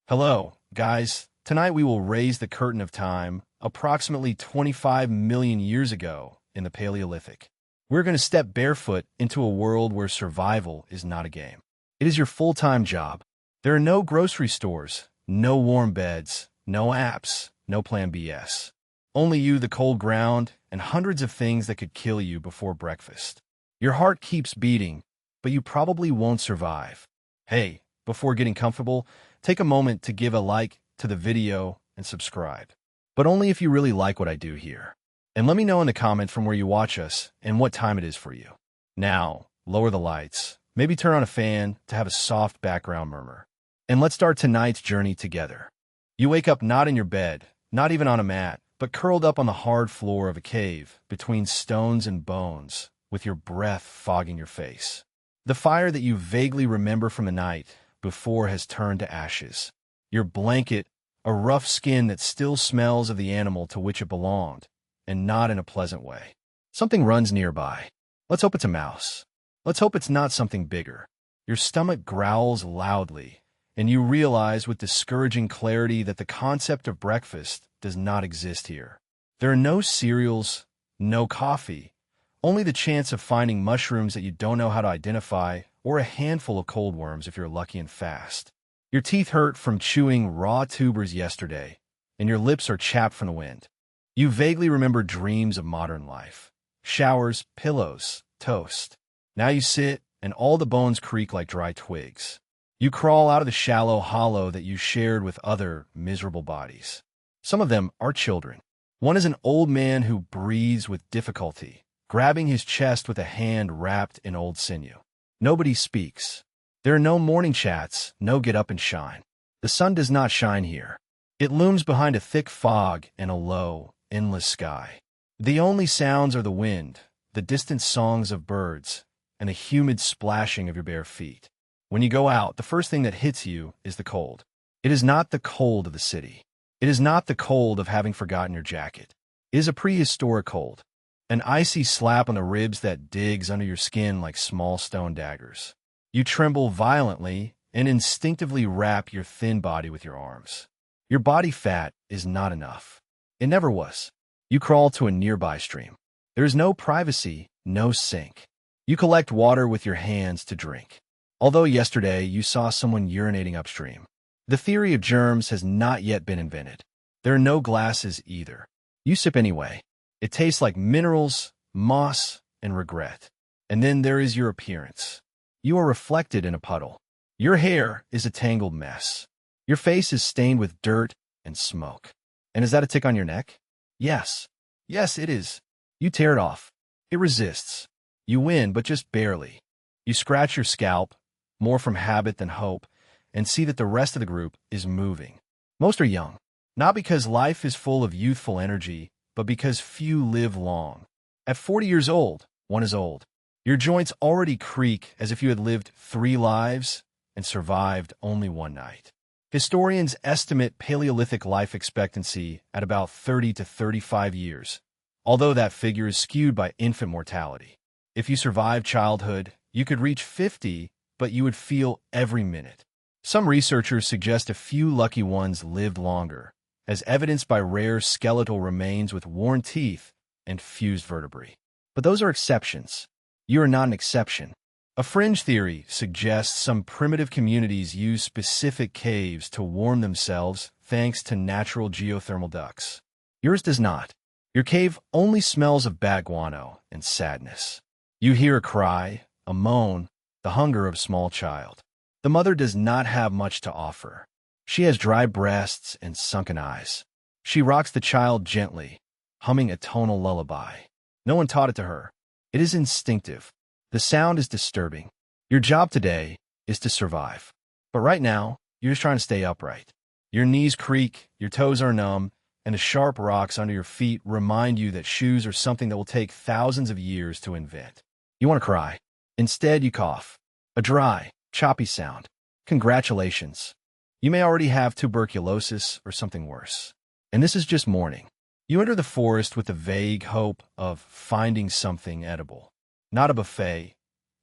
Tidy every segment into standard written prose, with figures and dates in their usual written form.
Hello, guys. Tonight we will raise the curtain of time approximately 25 million years ago in the Paleolithic. We're going to step barefoot into a world where survival is not a game. It is your full-time job. There are no grocery stores, no warm beds, no apps, no plan BS. Only you, the cold ground, and hundreds of things that could kill you before breakfast. Your heart keeps beating, but you probably won't survive. Hey, before getting comfortable, take a moment to give a like to the video and subscribe. But only if you really like what I do here. And let me know in the comment from where you watch us and what time it is for you. Now, lower the lights, maybe turn on a fan to have a soft background murmur. And let's start tonight's journey together. You wake up not in your bed, not even on a mat, but curled up on the hard floor of a cave between stones and bones, with your breath fogging your face. The fire that you vaguely remember from the night before has turned to ashes. Your blanket, a rough skin that still smells of the animal to which it belonged, and not in a pleasant way. Something runs nearby. Let's hope it's a mouse. Let's hope it's not something bigger. Your stomach growls loudly, and you realize with discouraging clarity that the concept of breakfast does not exist here. There are no cereals, no coffee, only the chance of finding mushrooms that you don't know how to identify, or a handful of cold worms if you're lucky and fast. Your teeth hurt from chewing raw tubers yesterday, and your lips are chapped from the wind. You vaguely remember dreams of modern life. Showers, pillows, toast. Now you sit, and all the bones creak like dry twigs. You crawl out of the shallow hollow that you shared with other miserable bodies. Some of them are children. One is an old man who breathes with difficulty, grabbing his chest with a hand wrapped in old sinew. Nobody speaks. There are no morning chats, no get up and shine. The sun does not shine here. It looms behind a thick fog and a low, endless sky. The only sounds are the wind, the distant songs of birds, and the humid splashing of your bare feet. When you go out, the first thing that hits you is the cold. It is not the cold of the city. It is not the cold of having forgotten your jacket. It is a prehistoric cold. An icy slap on the ribs that digs under your skin like small stone daggers. You tremble violently and instinctively wrap your thin body with your arms. Your body fat is not enough. It never was. You crawl to a nearby stream. There is no privacy, no sink. You collect water with your hands to drink. Although yesterday you saw someone urinating upstream. The theory of germs has not yet been invented. There are no glasses either. You sip anyway. It tastes like minerals, moss, and regret. And then there is your appearance. You are reflected in a puddle. Your hair is a tangled mess. Your face is stained with dirt and smoke. And is that a tick on your neck? Yes. Yes, it is. You tear it off. It resists. You win, but just barely. You scratch your scalp, more from habit than hope, and see that the rest of the group is moving. Most are young, not because life is full of youthful energy, but because few live long. At 40 years old, one is old. Your joints already creak as if you had lived 3 lives and survived only one night. Historians estimate Paleolithic life expectancy at about 30 to 35 years, although that figure is skewed by infant mortality. If you survived childhood, you could reach 50, but you would feel every minute. Some researchers suggest a few lucky ones lived longer, as evidenced by rare skeletal remains with worn teeth and fused vertebrae. But those are exceptions. You are not an exception. A fringe theory suggests some primitive communities use specific caves to warm themselves thanks to natural geothermal ducts. Yours does not. Your cave only smells of bat guano and sadness. You hear a cry, a moan, the hunger of a small child. The mother does not have much to offer. She has dry breasts and sunken eyes. She rocks the child gently, humming a tonal lullaby. No one taught it to her. It is instinctive. The sound is disturbing. Your job today is to survive. But right now, you're just trying to stay upright. Your knees creak, your toes are numb, and the sharp rocks under your feet remind you that shoes are something that will take thousands of years to invent. You want to cry. Instead, you cough. A dry, choppy sound. Congratulations. You may already have tuberculosis or something worse. And this is just morning. You enter the forest with the vague hope of finding something edible. Not a buffet,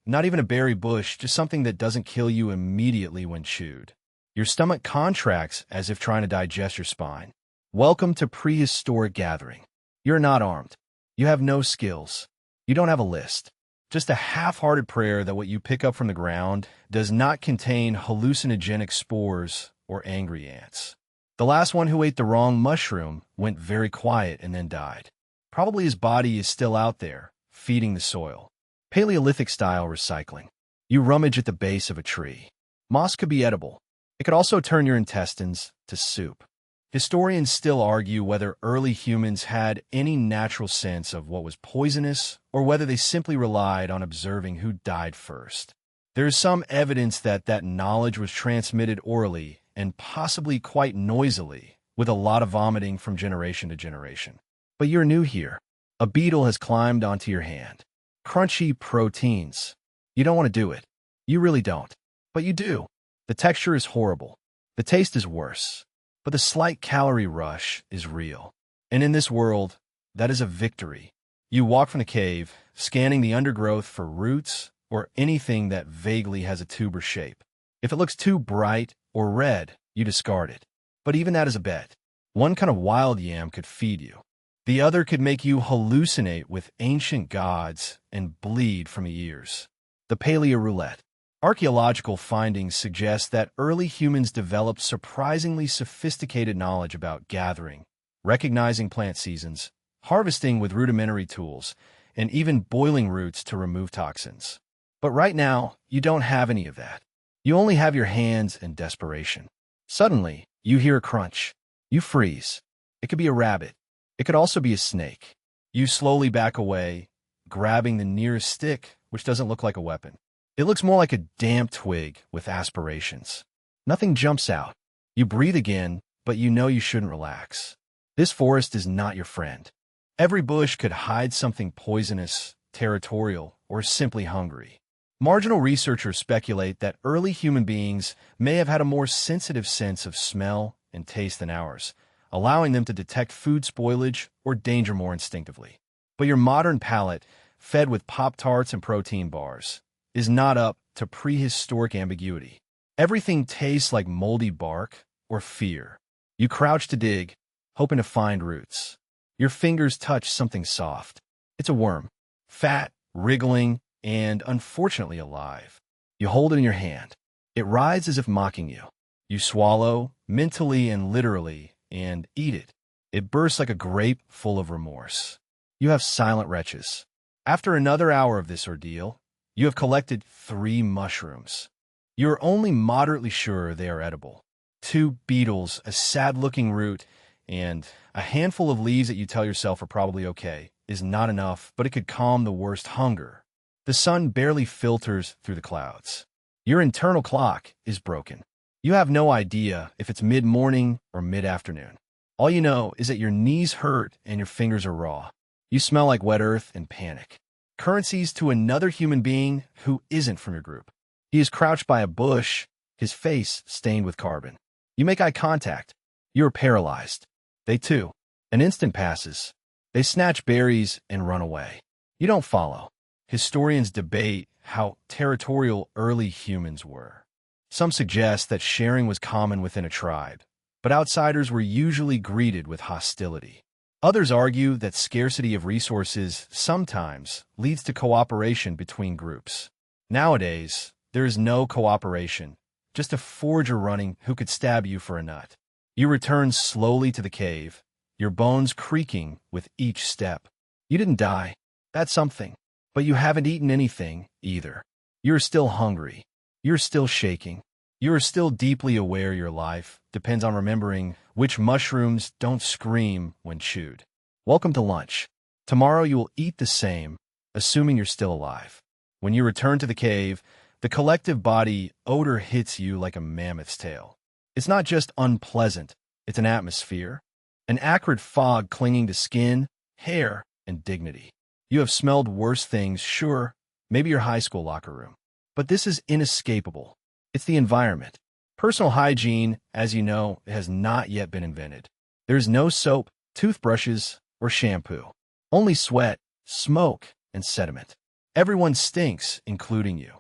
not even a berry bush, just something that doesn't kill you immediately when chewed. Your stomach contracts as if trying to digest your spine. Welcome to prehistoric gathering. You're not armed. You have no skills. You don't have a list. Just a half-hearted prayer that what you pick up from the ground does not contain hallucinogenic spores or angry ants. The last one who ate the wrong mushroom went very quiet and then died. Probably his body is still out there, feeding the soil. Paleolithic-style recycling. You rummage at the base of a tree. Moss could be edible. It could also turn your intestines to soup. Historians still argue whether early humans had any natural sense of what was poisonous or whether they simply relied on observing who died first. There is some evidence that knowledge was transmitted orally and possibly quite noisily, with a lot of vomiting from generation to generation. But you're new here. A beetle has climbed onto your hand. Crunchy proteins. You don't want to do it. You really don't. But you do. The texture is horrible. The taste is worse. But the slight calorie rush is real. And in this world, that is a victory. You walk from the cave, scanning the undergrowth for roots or anything that vaguely has a tuber shape. If it looks too bright or red, you discard it. But even that is a bet. One kind of wild yam could feed you. The other could make you hallucinate with ancient gods and bleed from the ears. The Paleo Roulette. Archaeological findings suggest that early humans developed surprisingly sophisticated knowledge about gathering, recognizing plant seasons, harvesting with rudimentary tools, and even boiling roots to remove toxins. But right now, you don't have any of that. You only have your hands and desperation. Suddenly, you hear a crunch. You freeze. It could be a rabbit. It could also be a snake. You slowly back away, grabbing the nearest stick, which doesn't look like a weapon. It looks more like a damp twig with aspirations. Nothing jumps out. You breathe again, but you know you shouldn't relax. This forest is not your friend. Every bush could hide something poisonous, territorial, or simply hungry. Marginal researchers speculate that early human beings may have had a more sensitive sense of smell and taste than ours, allowing them to detect food spoilage or danger more instinctively. But your modern palate, fed with Pop-Tarts and protein bars, is not up to prehistoric ambiguity. Everything tastes like moldy bark or fear. You crouch to dig, hoping to find roots. Your fingers touch something soft. It's a worm, fat, wriggling, and unfortunately alive. You hold it in your hand. It rides as if mocking you. You swallow, mentally and literally, and eat it. It bursts like a grape full of remorse. You have silent retches. After another hour of this ordeal, you have collected 3 mushrooms. You are only moderately sure they are edible. 2 beetles, a sad-looking root, and a handful of leaves that you tell yourself are probably okay is not enough, but it could calm the worst hunger. The sun barely filters through the clouds. Your internal clock is broken. You have no idea if it's mid-morning or mid-afternoon. All you know is that your knees hurt and your fingers are raw. You smell like wet earth and panic. Currencies to another human being who isn't from your group. He is crouched by a bush, his face stained with carbon. You make eye contact. You are paralyzed. They too. An instant passes. They snatch berries and run away. You don't follow. Historians debate how territorial early humans were. Some suggest that sharing was common within a tribe, but outsiders were usually greeted with hostility. Others argue that scarcity of resources sometimes leads to cooperation between groups. Nowadays, there is no cooperation, just a forager running who could stab you for a nut. You return slowly to the cave, your bones creaking with each step. You didn't die. That's something. But you haven't eaten anything, either. You're still hungry. You're still shaking. You are still deeply aware your life depends on remembering which mushrooms don't scream when chewed. Welcome to lunch. Tomorrow you will eat the same, assuming you're still alive. When you return to the cave, the collective body odor hits you like a mammoth's tail. It's not just unpleasant, it's an atmosphere. An acrid fog clinging to skin, hair, and dignity. You have smelled worse things, sure, maybe your high school locker room. But this is inescapable. It's the environment. Personal hygiene, as you know, has not yet been invented. There's no soap, toothbrushes, or shampoo. Only sweat, smoke, and sediment. Everyone stinks, including you.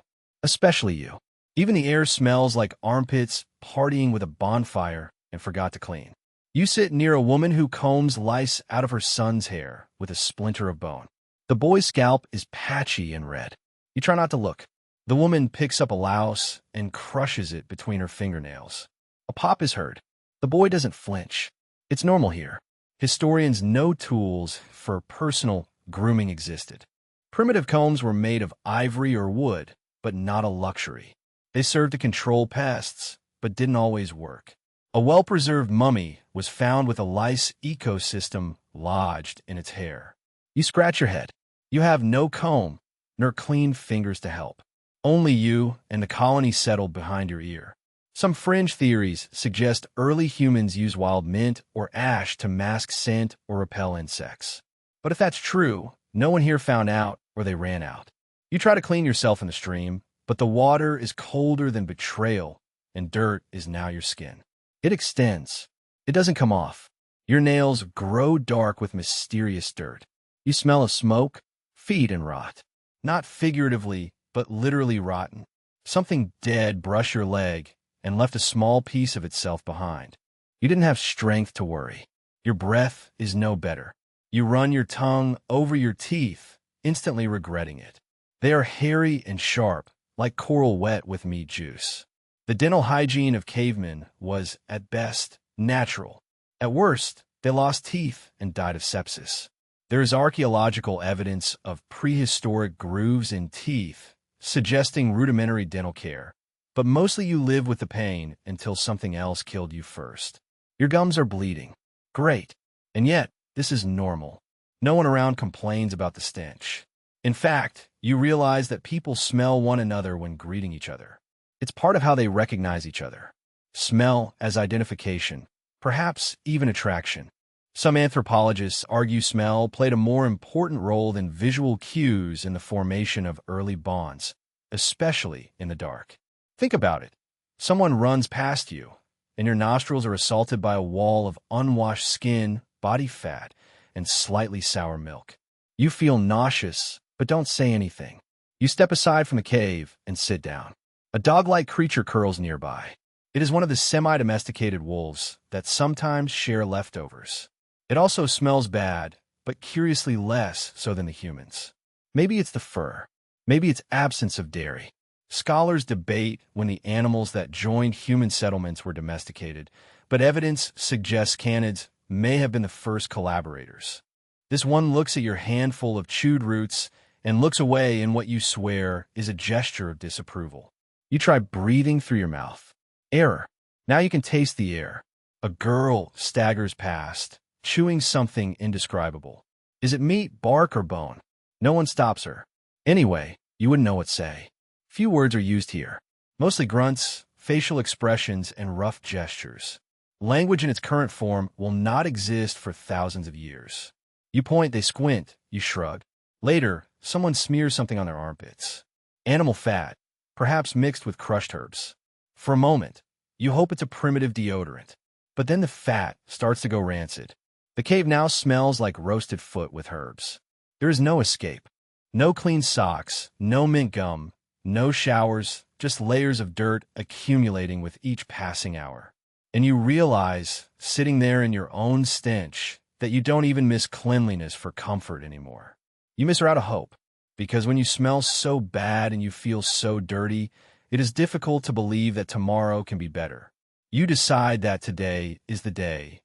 Especially you. Even the air smells like armpits partying with a bonfire and forgot to clean. You sit near a woman who combs lice out of her son's hair with a splinter of bone. The boy's scalp is patchy and red. You try not to look. The woman picks up a louse and crushes it between her fingernails. A pop is heard. The boy doesn't flinch. It's normal here. Historians know tools for personal grooming existed. Primitive combs were made of ivory or wood, but not a luxury. They served to control pests, but didn't always work. A well-preserved mummy was found with a lice ecosystem lodged in its hair. You scratch your head. You have no comb, nor clean fingers to help. Only you and the colony settled behind your ear. Some fringe theories suggest early humans used wild mint or ash to mask scent or repel insects. But if that's true, no one here found out or they ran out. You try to clean yourself in the stream, but the water is colder than betrayal, and dirt is now your skin. It extends. It doesn't come off. Your nails grow dark with mysterious dirt. You smell of smoke, feed, and rot. Not figuratively, but literally rotten. Something dead brushed your leg and left a small piece of itself behind. You didn't have strength to worry. Your breath is no better. You run your tongue over your teeth, instantly regretting it. They are hairy and sharp, like coral wet with meat juice. The dental hygiene of cavemen was, at best, natural. At worst, they lost teeth and died of sepsis. There is archaeological evidence of prehistoric grooves in teeth, suggesting rudimentary dental care. But mostly you live with the pain until something else killed you first. Your gums are bleeding. Great. And yet, this is normal. No one around complains about the stench. In fact, you realize that people smell one another when greeting each other. It's part of how they recognize each other. Smell as identification, perhaps even attraction. Some anthropologists argue smell played a more important role than visual cues in the formation of early bonds, especially in the dark. Think about it. Someone runs past you, and your nostrils are assaulted by a wall of unwashed skin, body fat, and slightly sour milk. You feel nauseous, but don't say anything. You step aside from the cave and sit down. A dog-like creature curls nearby. It is one of the semi-domesticated wolves that sometimes share leftovers. It also smells bad, but curiously less so than the humans. Maybe it's the fur. Maybe it's absence of dairy. Scholars debate when the animals that joined human settlements were domesticated, but evidence suggests canids may have been the first collaborators. This one looks at your handful of chewed roots and looks away in what you swear is a gesture of disapproval. You try breathing through your mouth. Error. Now you can taste the air. A girl staggers past, chewing something indescribable. Is it meat, bark, or bone? No one stops her. Anyway, you wouldn't know what to say. Few words are used here. Mostly grunts, facial expressions, and rough gestures. Language in its current form will not exist for thousands of years. You point, they squint, you shrug. Later, someone smears something on their armpits. Animal fat, perhaps mixed with crushed herbs. For a moment, you hope it's a primitive deodorant. But then the fat starts to go rancid. The cave now smells like roasted foot with herbs. There is no escape. No clean socks, no mint gum, no showers, just layers of dirt accumulating with each passing hour. And you realize, sitting there in your own stench, that you don't even miss cleanliness for comfort anymore. You miss her out of hope, because when you smell so bad and you feel so dirty, it is difficult to believe that tomorrow can be better. You decide that today is the day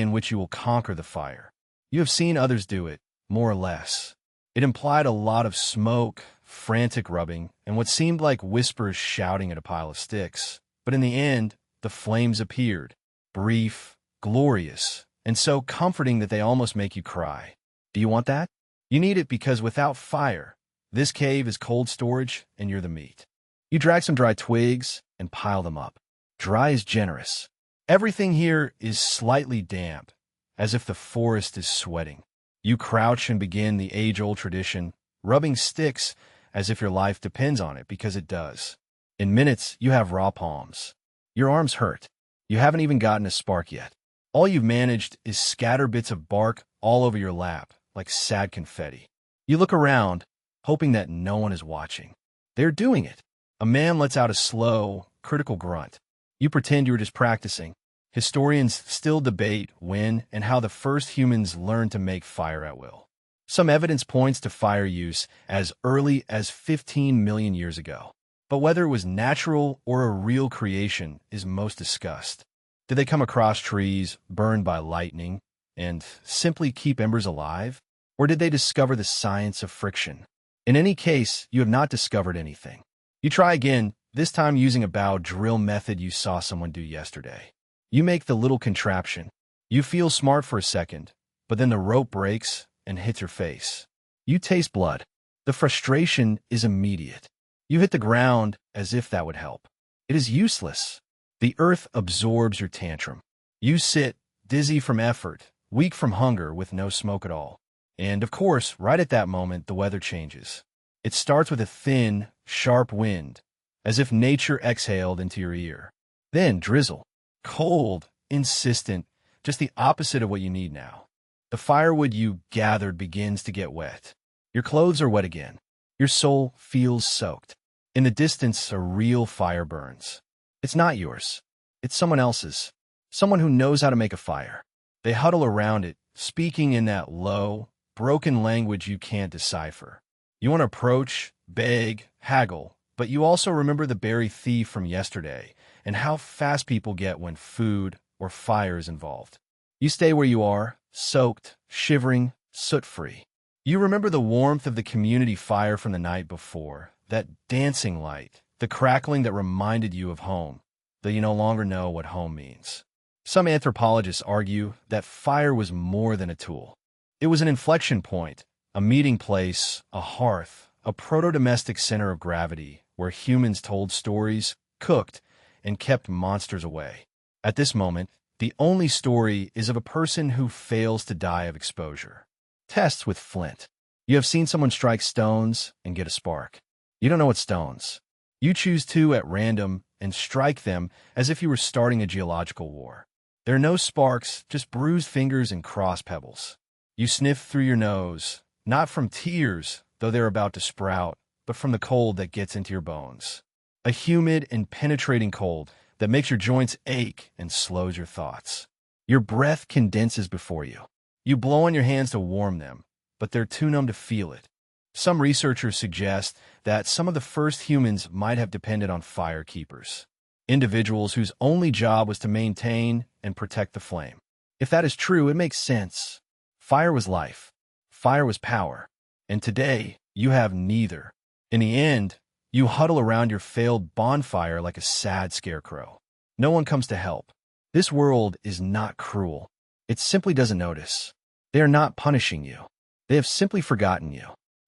in which you will conquer the fire. You have seen others do it, more or less. It implied a lot of smoke, frantic rubbing, and what seemed like whispers shouting at a pile of sticks. But in the end, the flames appeared, brief, glorious, and so comforting that they almost make you cry. Do you want that? You need it because without fire, this cave is cold storage and you're the meat. You drag some dry twigs and pile them up. Dry is generous. Everything here is slightly damp, as if the forest is sweating. You crouch and begin the age-old tradition, rubbing sticks as if your life depends on it, because it does. In minutes, you have raw palms. Your arms hurt. You haven't even gotten a spark yet. All you've managed is scatter bits of bark all over your lap, like sad confetti. You look around, hoping that no one is watching. They're doing it. A man lets out a slow, critical grunt. You pretend you were just practicing. Historians still debate when and how the first humans learned to make fire at will. Some evidence points to fire use as early as 15 million years ago. But whether it was natural or a real creation is most discussed. Did they come across trees burned by lightning and simply keep embers alive? Or did they discover the science of friction? In any case, you have not discovered anything. You try again, this time using a bow drill method you saw someone do yesterday. You make the little contraption. You feel smart for a second, but then the rope breaks and hits your face. You taste blood. The frustration is immediate. You hit the ground as if that would help. It is useless. The earth absorbs your tantrum. You sit, dizzy from effort, weak from hunger with no smoke at all. And of course, right at that moment, the weather changes. It starts with a thin, sharp wind, as if nature exhaled into your ear. Then drizzle. Cold, insistent, just the opposite of what you need now. The firewood you gathered begins to get wet. Your clothes are wet again. Your soul feels soaked. In the distance, a real fire burns. It's not yours. It's someone else's. Someone who knows how to make a fire. They huddle around it, speaking in that low, broken language you can't decipher. You want to approach, beg, haggle, but you also remember the berry thief from yesterday and how fast people get when food or fire is involved. You stay where you are, soaked, shivering, soot-free. You remember the warmth of the community fire from the night before, that dancing light, the crackling that reminded you of home, though you no longer know what home means. Some anthropologists argue that fire was more than a tool. It was an inflection point, a meeting place, a hearth, a proto-domestic center of gravity where humans told stories, cooked, and kept monsters away. At this moment, the only story is of a person who fails to die of exposure. Tests with flint. You have seen someone strike stones and get a spark. You don't know what stones. You choose two at random and strike them as if you were starting a geological war. There are no sparks, just bruised fingers and crossed pebbles. You sniff through your nose, not from tears, though they're about to sprout, but from the cold that gets into your bones. A humid and penetrating cold that makes your joints ache and slows your thoughts. Your breath condenses before you. You blow on your hands to warm them, but they're too numb to feel it. Some researchers suggest that some of the first humans might have depended on fire keepers, individuals whose only job was to maintain and protect the flame. If that is true, it makes sense. Fire was life. Fire was power. And today, you have neither. In the end, you huddle around your failed bonfire like a sad scarecrow. No one comes to help. This world is not cruel. It simply doesn't notice. They are not punishing you. They have simply forgotten you.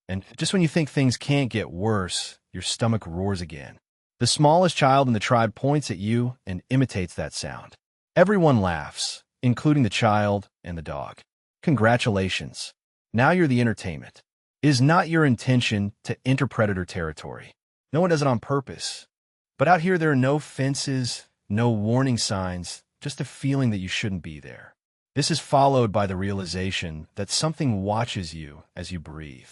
And just when you think things can't get worse, your stomach roars again. The smallest child in the tribe points at you and imitates that sound. Everyone laughs, including the child and the dog. Congratulations. Now you're the entertainment. It is not your intention to enter predator territory. No one does it on purpose. But out here, there are no fences, no warning signs, just a feeling that you shouldn't be there. This is followed by the realization that something watches you as you breathe.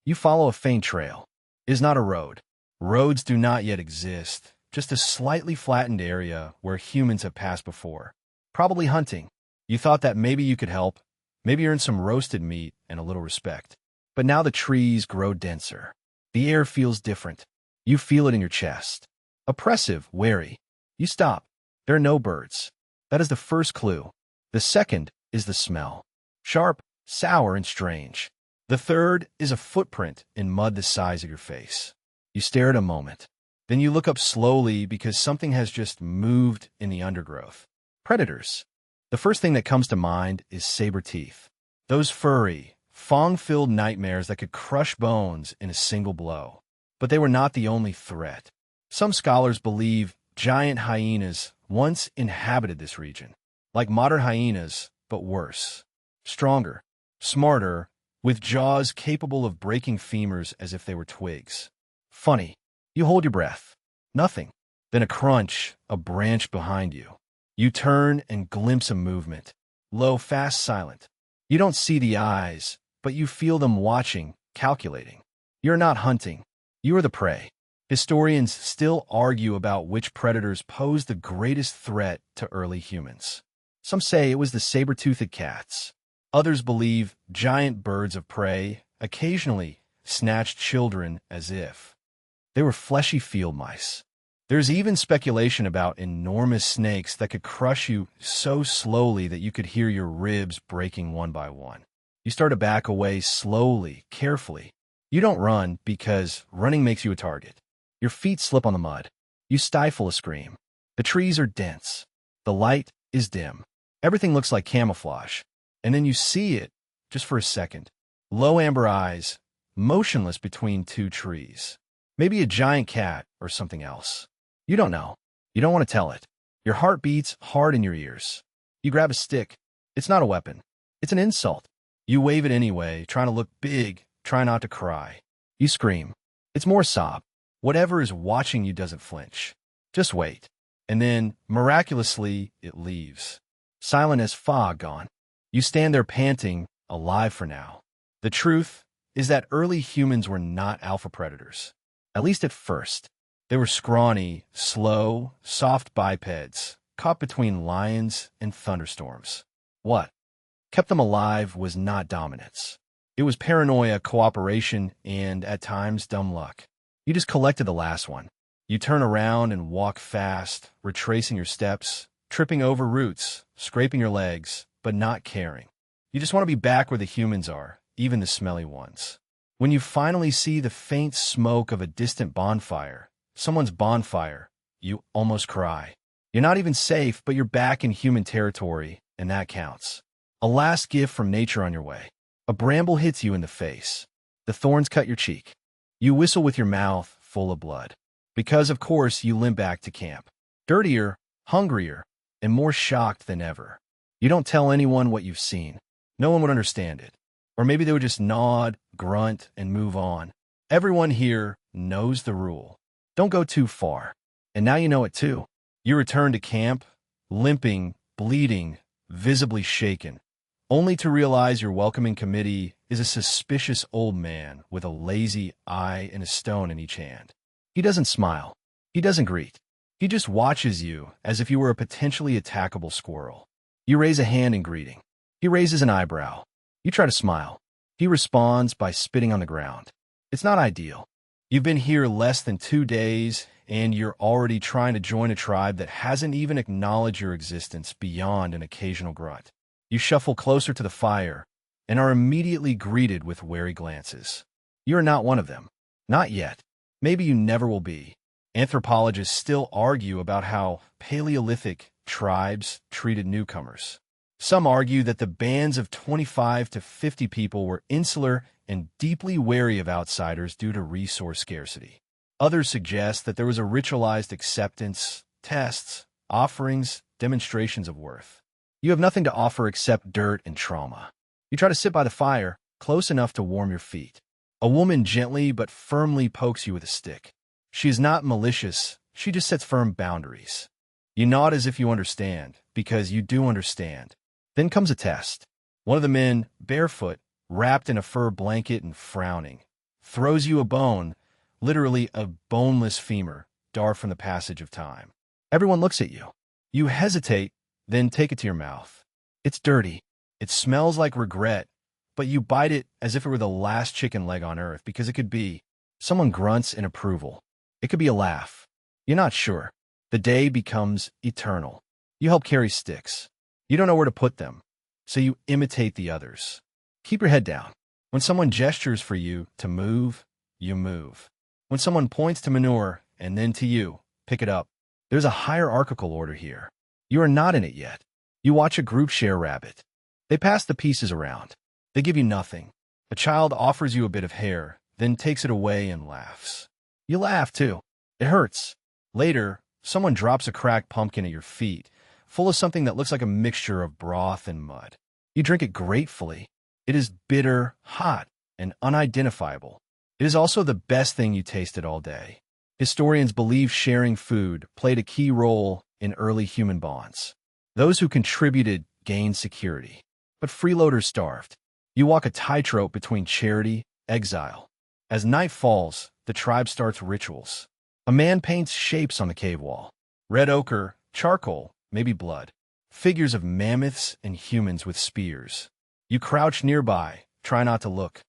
You follow a faint trail. It is not a road. Roads do not yet exist, just a slightly flattened area where humans have passed before. Probably hunting. You thought that maybe you could help, maybe earn some roasted meat and a little respect. But now the trees grow denser. The air feels different. You feel it in your chest. Oppressive, wary. You stop. There are no birds. That is the first clue. The second is the smell. Sharp, sour, and strange. The third is a footprint in mud the size of your face. You stare at a moment. Then you look up slowly because something has just moved in the undergrowth. Predators. The first thing that comes to mind is saber teeth. Those furry, fong-filled nightmares that could crush bones in a single blow. But they were not the only threat. Some scholars believe giant hyenas once inhabited this region. Like modern hyenas, but worse. Stronger, smarter, with jaws capable of breaking femurs as if they were twigs. Funny. You hold your breath. Nothing. Then a crunch, a branch behind you. You turn and glimpse a movement. Low, fast, silent. You don't see the eyes, but you feel them watching, calculating. You're not hunting. You are the prey. Historians still argue about which predators posed the greatest threat to early humans. Some say it was the saber-toothed cats. Others believe giant birds of prey occasionally snatched children as if they were fleshy field mice. There's even speculation about enormous snakes that could crush you so slowly that you could hear your ribs breaking one by one. You start to back away slowly, carefully. You don't run because running makes you a target. Your feet slip on the mud. You stifle a scream. The trees are dense. The light is dim. Everything looks like camouflage. And then you see it, just for a second. Low amber eyes, motionless between two trees. Maybe a giant cat or something else. You don't know. You don't want to tell it. Your heart beats hard in your ears. You grab a stick. It's not a weapon. It's an insult. You wave it anyway, trying to look big, try not to cry. You scream. It's more sob. Whatever is watching you doesn't flinch. Just wait. And then, miraculously, it leaves. Silent as fog gone. You stand there panting, alive for now. The truth is that early humans were not alpha predators. At least at first. They were scrawny, slow, soft bipeds, caught between lions and thunderstorms. What kept them alive was not dominance. It was paranoia, cooperation, and, at times, dumb luck. You just collected the last one. You turn around and walk fast, retracing your steps, tripping over roots, scraping your legs, but not caring. You just want to be back where the humans are, even the smelly ones. When you finally see the faint smoke of a distant bonfire, someone's bonfire, you almost cry. You're not even safe, but you're back in human territory, and that counts. A last gift from nature on your way. A bramble hits you in the face. The thorns cut your cheek. You whistle with your mouth full of blood. Because, of course, you limp back to camp. Dirtier, hungrier, and more shocked than ever. You don't tell anyone what you've seen. No one would understand it. Or maybe they would just nod, grunt, and move on. Everyone here knows the rule. Don't go too far. And now you know it too. You return to camp, limping, bleeding, visibly shaken, only to realize your welcoming committee is a suspicious old man with a lazy eye and a stone in each hand. He doesn't smile. He doesn't greet. He just watches you as if you were a potentially attackable squirrel. You raise a hand in greeting. He raises an eyebrow. You try to smile. He responds by spitting on the ground. It's not ideal. You've been here less than 2 days, and you're already trying to join a tribe that hasn't even acknowledged your existence beyond an occasional grunt. You shuffle closer to the fire and are immediately greeted with wary glances. You are not one of them. Not yet. Maybe you never will be. Anthropologists still argue about how Paleolithic tribes treated newcomers. Some argue that the bands of 25 to 50 people were insular and deeply wary of outsiders due to resource scarcity. Others suggest that there was a ritualized acceptance, tests, offerings, demonstrations of worth. You have nothing to offer except dirt and trauma. You try to sit by the fire, close enough to warm your feet. A woman gently but firmly pokes you with a stick. She is not malicious, she just sets firm boundaries. You nod as if you understand, because you do understand. Then comes a test. One of the men, barefoot, wrapped in a fur blanket and frowning, throws you a bone, literally a boneless femur, dark from the passage of time. Everyone looks at you. You hesitate, then take it to your mouth. It's dirty. It smells like regret, but you bite it as if it were the last chicken leg on earth, because it could be. Someone grunts in approval. It could be a laugh. You're not sure. The day becomes eternal. You help carry sticks. You don't know where to put them, so you imitate the others. Keep your head down. When someone gestures for you to move, you move. When someone points to manure and then to you, pick it up. There's a hierarchical order here. You are not in it yet. You watch a group share rabbit. They pass the pieces around. They give you nothing. A child offers you a bit of hair, then takes it away and laughs. You laugh too. It hurts. Later, someone drops a cracked pumpkin at your feet, full of something that looks like a mixture of broth and mud. You drink it gratefully. It is bitter, hot, and unidentifiable. It is also the best thing you tasted all day. Historians believe sharing food played a key role in early human bonds. Those who contributed gained security, but freeloaders starved. You walk a tightrope between charity, exile. As night falls, the tribe starts rituals. A man paints shapes on the cave wall. Red ochre, charcoal, maybe blood. Figures of mammoths and humans with spears. You crouch nearby, try not to look.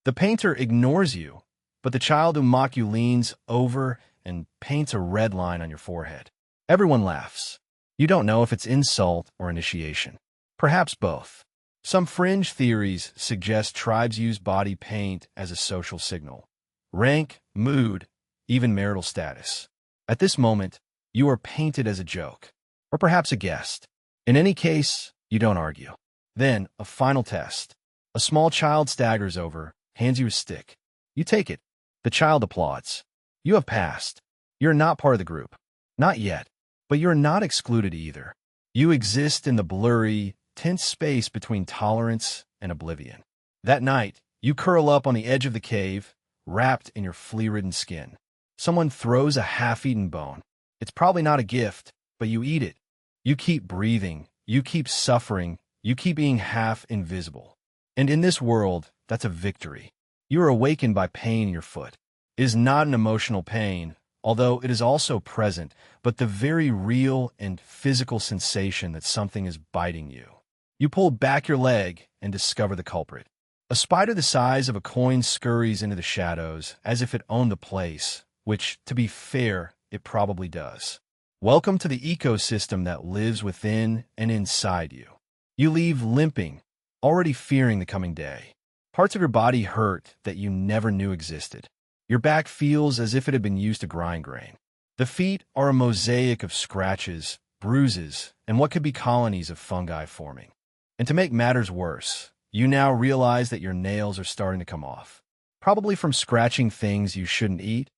The painter ignores you, but the child who mocked you leans over and paints a red line on your forehead. Everyone laughs. You don't know if it's insult or initiation. Perhaps both. Some fringe theories suggest tribes use body paint as a social signal. Rank, mood, even marital status. At this moment, you are painted as a joke, or perhaps a guest. In any case, you don't argue. Then, a final test. A small child staggers over, hands you a stick. You take it. The child applauds. You have passed. You're not part of the group. Not yet. But you're not excluded either. You exist in the blurry, tense space between tolerance and oblivion. That night, you curl up on the edge of the cave, wrapped in your flea-ridden skin. Someone throws a half-eaten bone. It's probably not a gift, but you eat it. You keep breathing. You keep suffering. You keep being half invisible. And in this world, that's a victory. You are awakened by pain in your foot. It is not an emotional pain, although it is also present, but the very real and physical sensation that something is biting you. You pull back your leg and discover the culprit. A spider the size of a coin scurries into the shadows as if it owned the place, which, to be fair, it probably does. Welcome to the ecosystem that lives within and inside you. You leave limping, already fearing the coming day. Parts of your body hurt that you never knew existed. Your back feels as if it had been used to grind grain. The feet are a mosaic of scratches, bruises, and what could be colonies of fungi forming. And to make matters worse, you now realize that your nails are starting to come off. Probably from scratching things you shouldn't eat,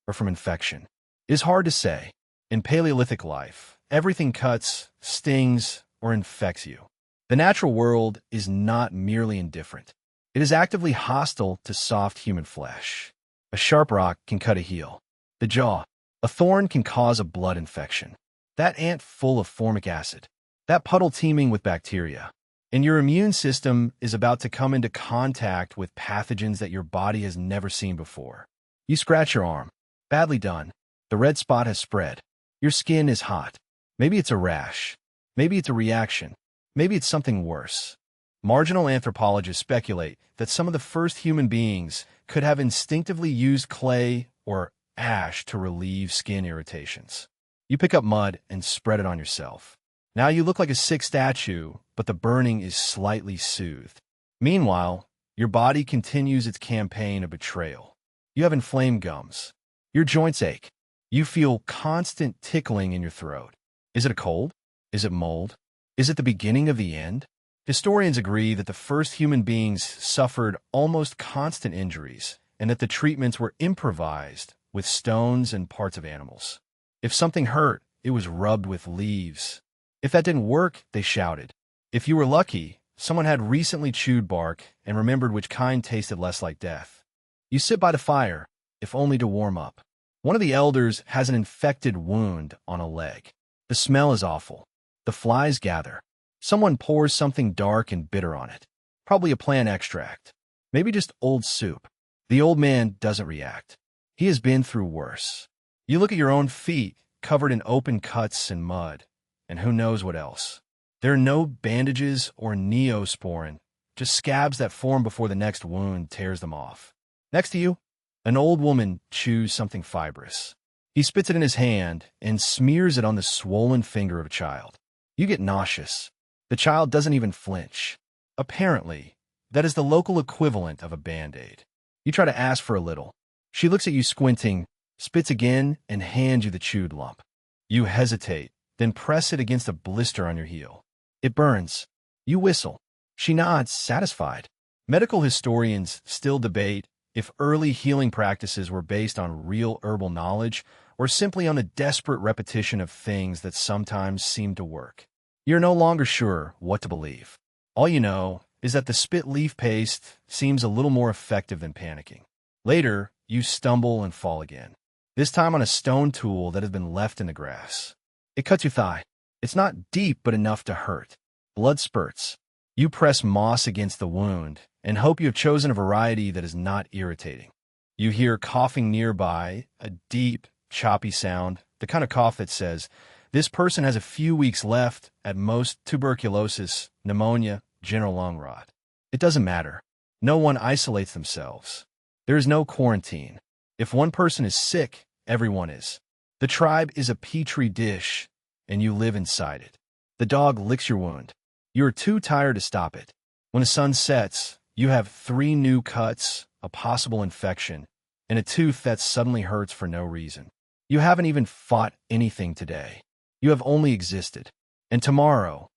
or from infection. It is hard to say. In Paleolithic life, everything cuts, stings, or infects you. The natural world is not merely indifferent. It is actively hostile to soft human flesh. A sharp rock can cut a heel. The jaw. A thorn can cause a blood infection. That ant full of formic acid. That puddle teeming with bacteria. And your immune system is about to come into contact with pathogens that your body has never seen before. You scratch your arm. Badly done. The red spot has spread. Your skin is hot. Maybe it's a rash. Maybe it's a reaction. Maybe it's something worse. Marginal anthropologists speculate that some of the first human beings could have instinctively used clay or ash to relieve skin irritations. You pick up mud and spread it on yourself. Now you look like a sick statue, but the burning is slightly soothed. Meanwhile, your body continues its campaign of betrayal. You have inflamed gums. Your joints ache. You feel constant tickling in your throat. Is it a cold? Is it mold? Is it the beginning of the end? Historians agree that the first human beings suffered almost constant injuries and that the treatments were improvised with stones and parts of animals. If something hurt, it was rubbed with leaves. If that didn't work, they shouted. If you were lucky, someone had recently chewed bark and remembered which kind tasted less like death. You sit by the fire, if only to warm up. One of the elders has an infected wound on a leg. The smell is awful. The flies gather. Someone pours something dark and bitter on it. Probably a plant extract. Maybe just old soup. The old man doesn't react. He has been through worse. You look at your own feet, covered in open cuts and mud, and who knows what else. There are no bandages or neosporin, just scabs that form before the next wound tears them off. Next to you, an old woman chews something fibrous. He spits it in his hand and smears it on the swollen finger of a child. You get nauseous. The child doesn't even flinch. Apparently, that is the local equivalent of a Band-Aid. You try to ask for a little. She looks at you squinting, spits again, and hands you the chewed lump. You hesitate, then press it against a blister on your heel. It burns. You whistle. She nods, satisfied. Medical historians still debate if early healing practices were based on real herbal knowledge or simply on the desperate repetition of things that sometimes seem to work. You're no longer sure what to believe. All you know is that the spit leaf paste seems a little more effective than panicking. Later, you stumble and fall again, this time on a stone tool that has been left in the grass. It cuts your thigh. It's not deep but enough to hurt. Blood spurts. You press moss against the wound and hope you have chosen a variety that is not irritating. You hear coughing nearby, a deep, choppy sound, the kind of cough that says, this person has a few weeks left, at most tuberculosis, pneumonia, general lung rot. It doesn't matter. No one isolates themselves. There is no quarantine. If one person is sick, everyone is. The tribe is a petri dish, and you live inside it. The dog licks your wound. You are too tired to stop it. When the sun sets, you have 3 new cuts, a possible infection, and a tooth that suddenly hurts for no reason. You haven't even fought anything today. You have only existed. And tomorrow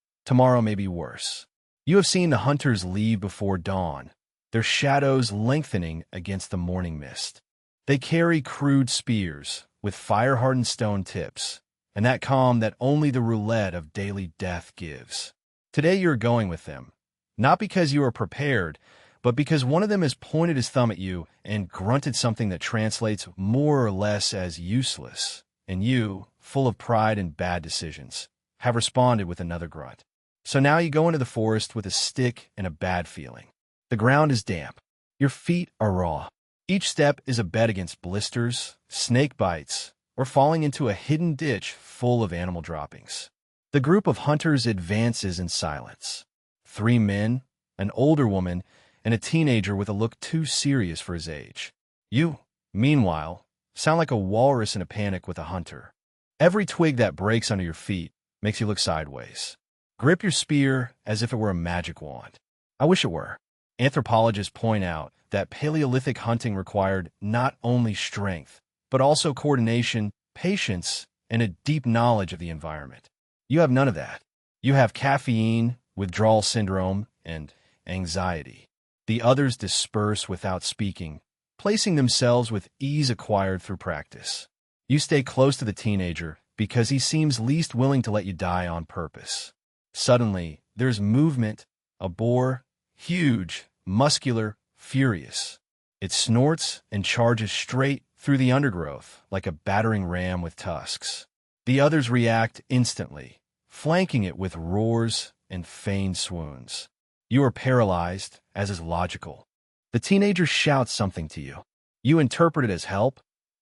may be worse. You have seen the hunters leave before dawn, their shadows lengthening against the morning mist. They carry crude spears with fire-hardened stone tips, and that calm that only the roulette of daily death gives. Today you're going with them, not because you are prepared, but because one of them has pointed his thumb at you and grunted something that translates more or less as useless, and you, full of pride and bad decisions, have responded with another grunt. So now you go into the forest with a stick and a bad feeling. The ground is damp. Your feet are raw. Each step is a bet against blisters, snake bites, or falling into a hidden ditch full of animal droppings. The group of hunters advances in silence. 3 men, an older woman, and a teenager with a look too serious for his age. You, meanwhile, sound like a walrus in a panic with a hunter. Every twig that breaks under your feet makes you look sideways. Grip your spear as if it were a magic wand. I wish it were. Anthropologists point out that Paleolithic hunting required not only strength, but also coordination, patience, and a deep knowledge of the environment. You have none of that. You have caffeine, withdrawal syndrome, and anxiety. The others disperse without speaking, placing themselves with ease acquired through practice. You stay close to the teenager because he seems least willing to let you die on purpose. Suddenly, there's movement, a boar, huge, muscular, furious. It snorts and charges straight through the undergrowth like a battering ram with tusks. The others react instantly, flanking it with roars and feigned swoons. You are paralyzed, as is logical. The teenager shouts something to you. You interpret it as help,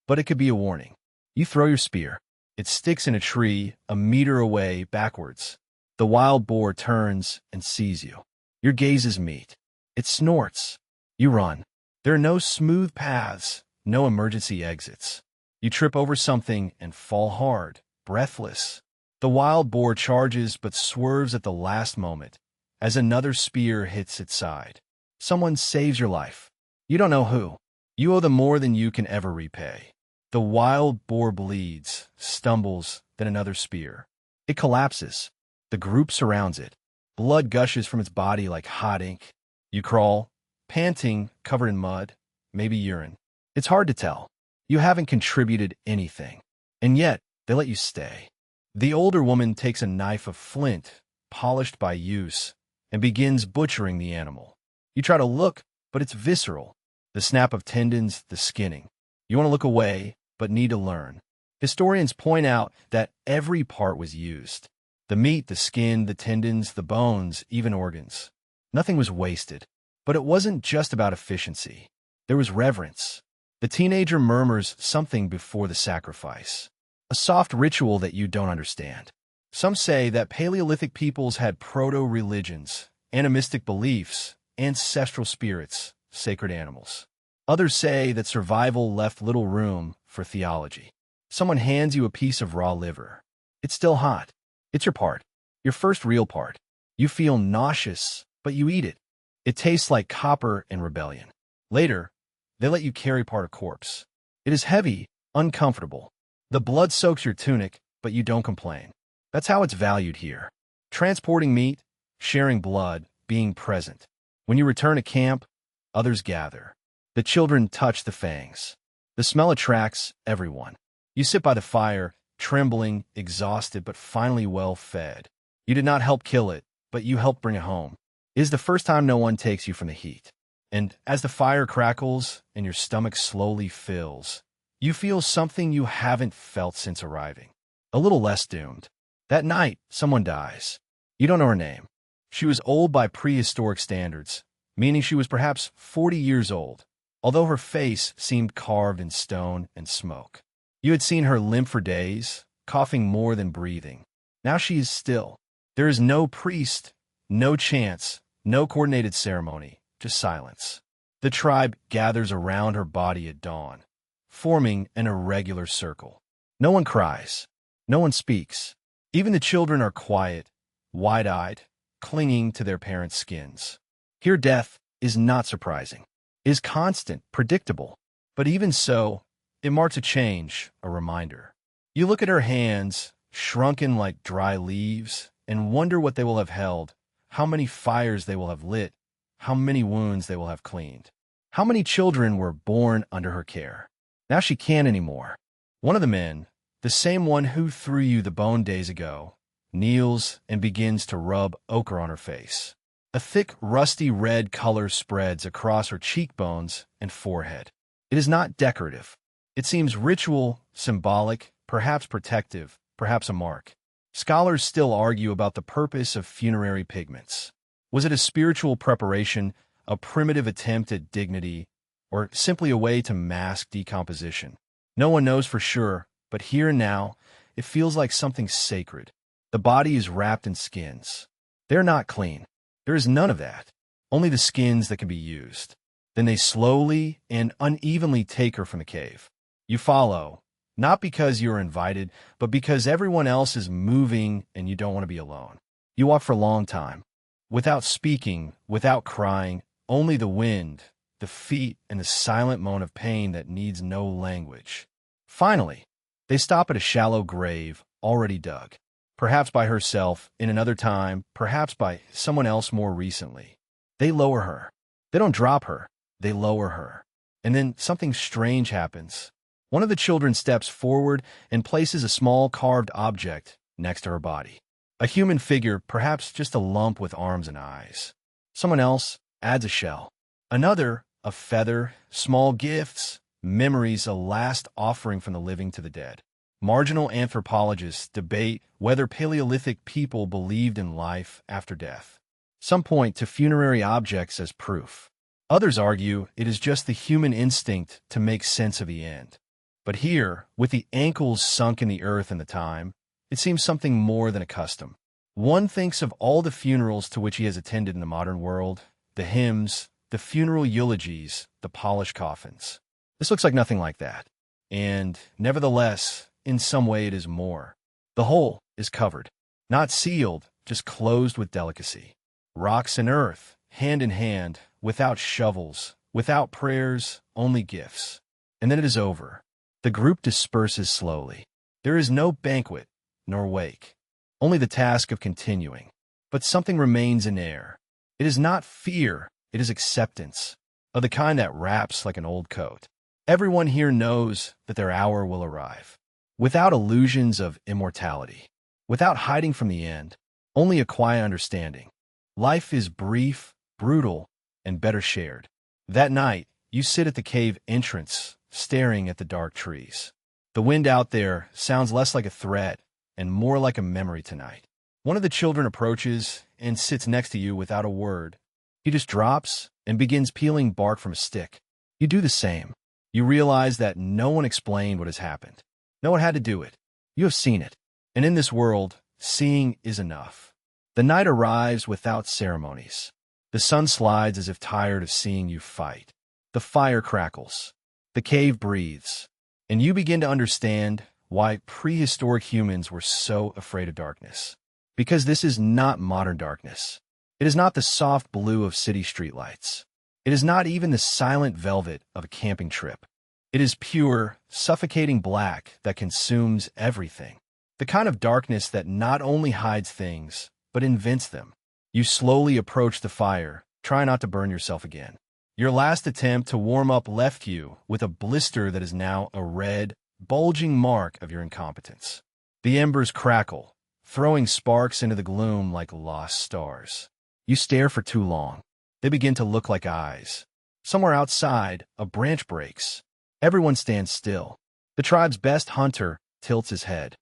but it could be a warning. You throw your spear. It sticks in a tree a meter away backwards. The wild boar turns and sees you. Your gazes meet. It snorts. You run. There are no smooth paths, no emergency exits. You trip over something and fall hard, breathless. The wild boar charges but swerves at the last moment as another spear hits its side. Someone saves your life. You don't know who. You owe them more than you can ever repay. The wild boar bleeds, stumbles, then another spear. It collapses. The group surrounds it. Blood gushes from its body like hot ink. You crawl, panting, covered in mud, maybe urine. It's hard to tell. You haven't contributed anything. And yet, they let you stay. The older woman takes a knife of flint, polished by use, and begins butchering the animal. You try to look, but it's visceral. The snap of tendons, the skinning. You want to look away, but need to learn. Historians point out that every part was used. The meat, the skin, the tendons, the bones, even organs. Nothing was wasted. But it wasn't just about efficiency. There was reverence. The teenager murmurs something before the sacrifice. A soft ritual that you don't understand. Some say that Paleolithic peoples had proto-religions, animistic beliefs, ancestral spirits, sacred animals. Others say that survival left little room for theology. Someone hands you a piece of raw liver. It's still hot. It's your part. Your first real part. You feel nauseous, but you eat it. It tastes like copper and rebellion. Later, they let you carry part of corpse. It is heavy, uncomfortable. The blood soaks your tunic, but you don't complain. That's how it's valued here. Transporting meat, sharing blood, being present. When you return to camp, others gather. The children touch the fangs. The smell attracts everyone. You sit by the fire, trembling, exhausted, but finally well fed. You did not help kill it, but you helped bring it home. It is the first time no one takes you from the heat. And as the fire crackles and your stomach slowly fills, you feel something you haven't felt since arriving. A little less doomed. That night, someone dies. You don't know her name. She was old by prehistoric standards, meaning she was perhaps 40 years old, although her face seemed carved in stone and smoke. You had seen her limp for days, coughing more than breathing. Now she is still. There is no priest, no chants, no coordinated ceremony, just silence. The tribe gathers around her body at dawn, forming an irregular circle. No one cries. No one speaks. Even the children are quiet, wide-eyed, clinging to their parents' skins. Here death is not surprising. It is constant, predictable. But even so, it marks a change, a reminder. You look at her hands, shrunken like dry leaves, and wonder what they will have held, how many fires they will have lit, how many wounds they will have cleaned. How many children were born under her care? Now she can't anymore. One of the men, the same one who threw you the bone days ago, kneels and begins to rub ochre on her face. A thick, rusty red color spreads across her cheekbones and forehead. It is not decorative. It seems ritual, symbolic, perhaps protective, perhaps a mark. Scholars still argue about the purpose of funerary pigments. Was it a spiritual preparation, a primitive attempt at dignity, or simply a way to mask decomposition? No one knows for sure, but here and now, it feels like something sacred. The body is wrapped in skins. They're not clean. There is none of that, only the skins that can be used. Then they slowly and unevenly take her from the cave. You follow, not because you are invited, but because everyone else is moving and you don't want to be alone. You walk for a long time, without speaking, without crying, only the wind, the feet, and the silent moan of pain that needs no language. Finally, they stop at a shallow grave already dug, perhaps by herself in another time, perhaps by someone else more recently. They lower her. They don't drop her. They lower her. And then something strange happens. One of the children steps forward and places a small carved object next to her body. A human figure, perhaps just a lump with arms and eyes. Someone else adds a shell. Another, a feather, small gifts, memories, a last offering from the living to the dead. Marginal anthropologists debate whether Paleolithic people believed in life after death. Some point to funerary objects as proof. Others argue it is just the human instinct to make sense of the end. But here, with the ankles sunk in the earth in the time, it seems something more than a custom. One thinks of all the funerals to which he has attended in the modern world, the hymns, the funeral eulogies, the polished coffins. This looks like nothing like that. And nevertheless, in some way it is more. The hole is covered, not sealed, just closed with delicacy. Rocks and earth, hand in hand, without shovels, without prayers, only gifts. And then it is over. The group disperses slowly. There is no banquet, nor wake, only the task of continuing. But something remains in air. It is not fear, it is acceptance, of the kind that wraps like an old coat. Everyone here knows that their hour will arrive, without illusions of immortality, without hiding from the end, only a quiet understanding. Life is brief, brutal, and better shared. That night, you sit at the cave entrance, staring at the dark trees. The wind out there sounds less like a threat and more like a memory tonight. One of the children approaches and sits next to you without a word. He just drops and begins peeling bark from a stick. You do the same. You realize that no one explained what has happened. No one had to do it. You have seen it. And in this world, seeing is enough. The night arrives without ceremonies. The sun slides as if tired of seeing you fight. The fire crackles. The cave breathes. And you begin to understand why prehistoric humans were so afraid of darkness. Because this is not modern darkness. It is not the soft blue of city streetlights. It is not even the silent velvet of a camping trip. It is pure, suffocating black that consumes everything. The kind of darkness that not only hides things, but invents them. You slowly approach the fire, try not to burn yourself again. Your last attempt to warm up left you with a blister that is now a red, bulging mark of your incompetence. The embers crackle, throwing sparks into the gloom like lost stars. You stare for too long. They begin to look like eyes. Somewhere outside, a branch breaks. Everyone stands still. The tribe's best hunter tilts his head,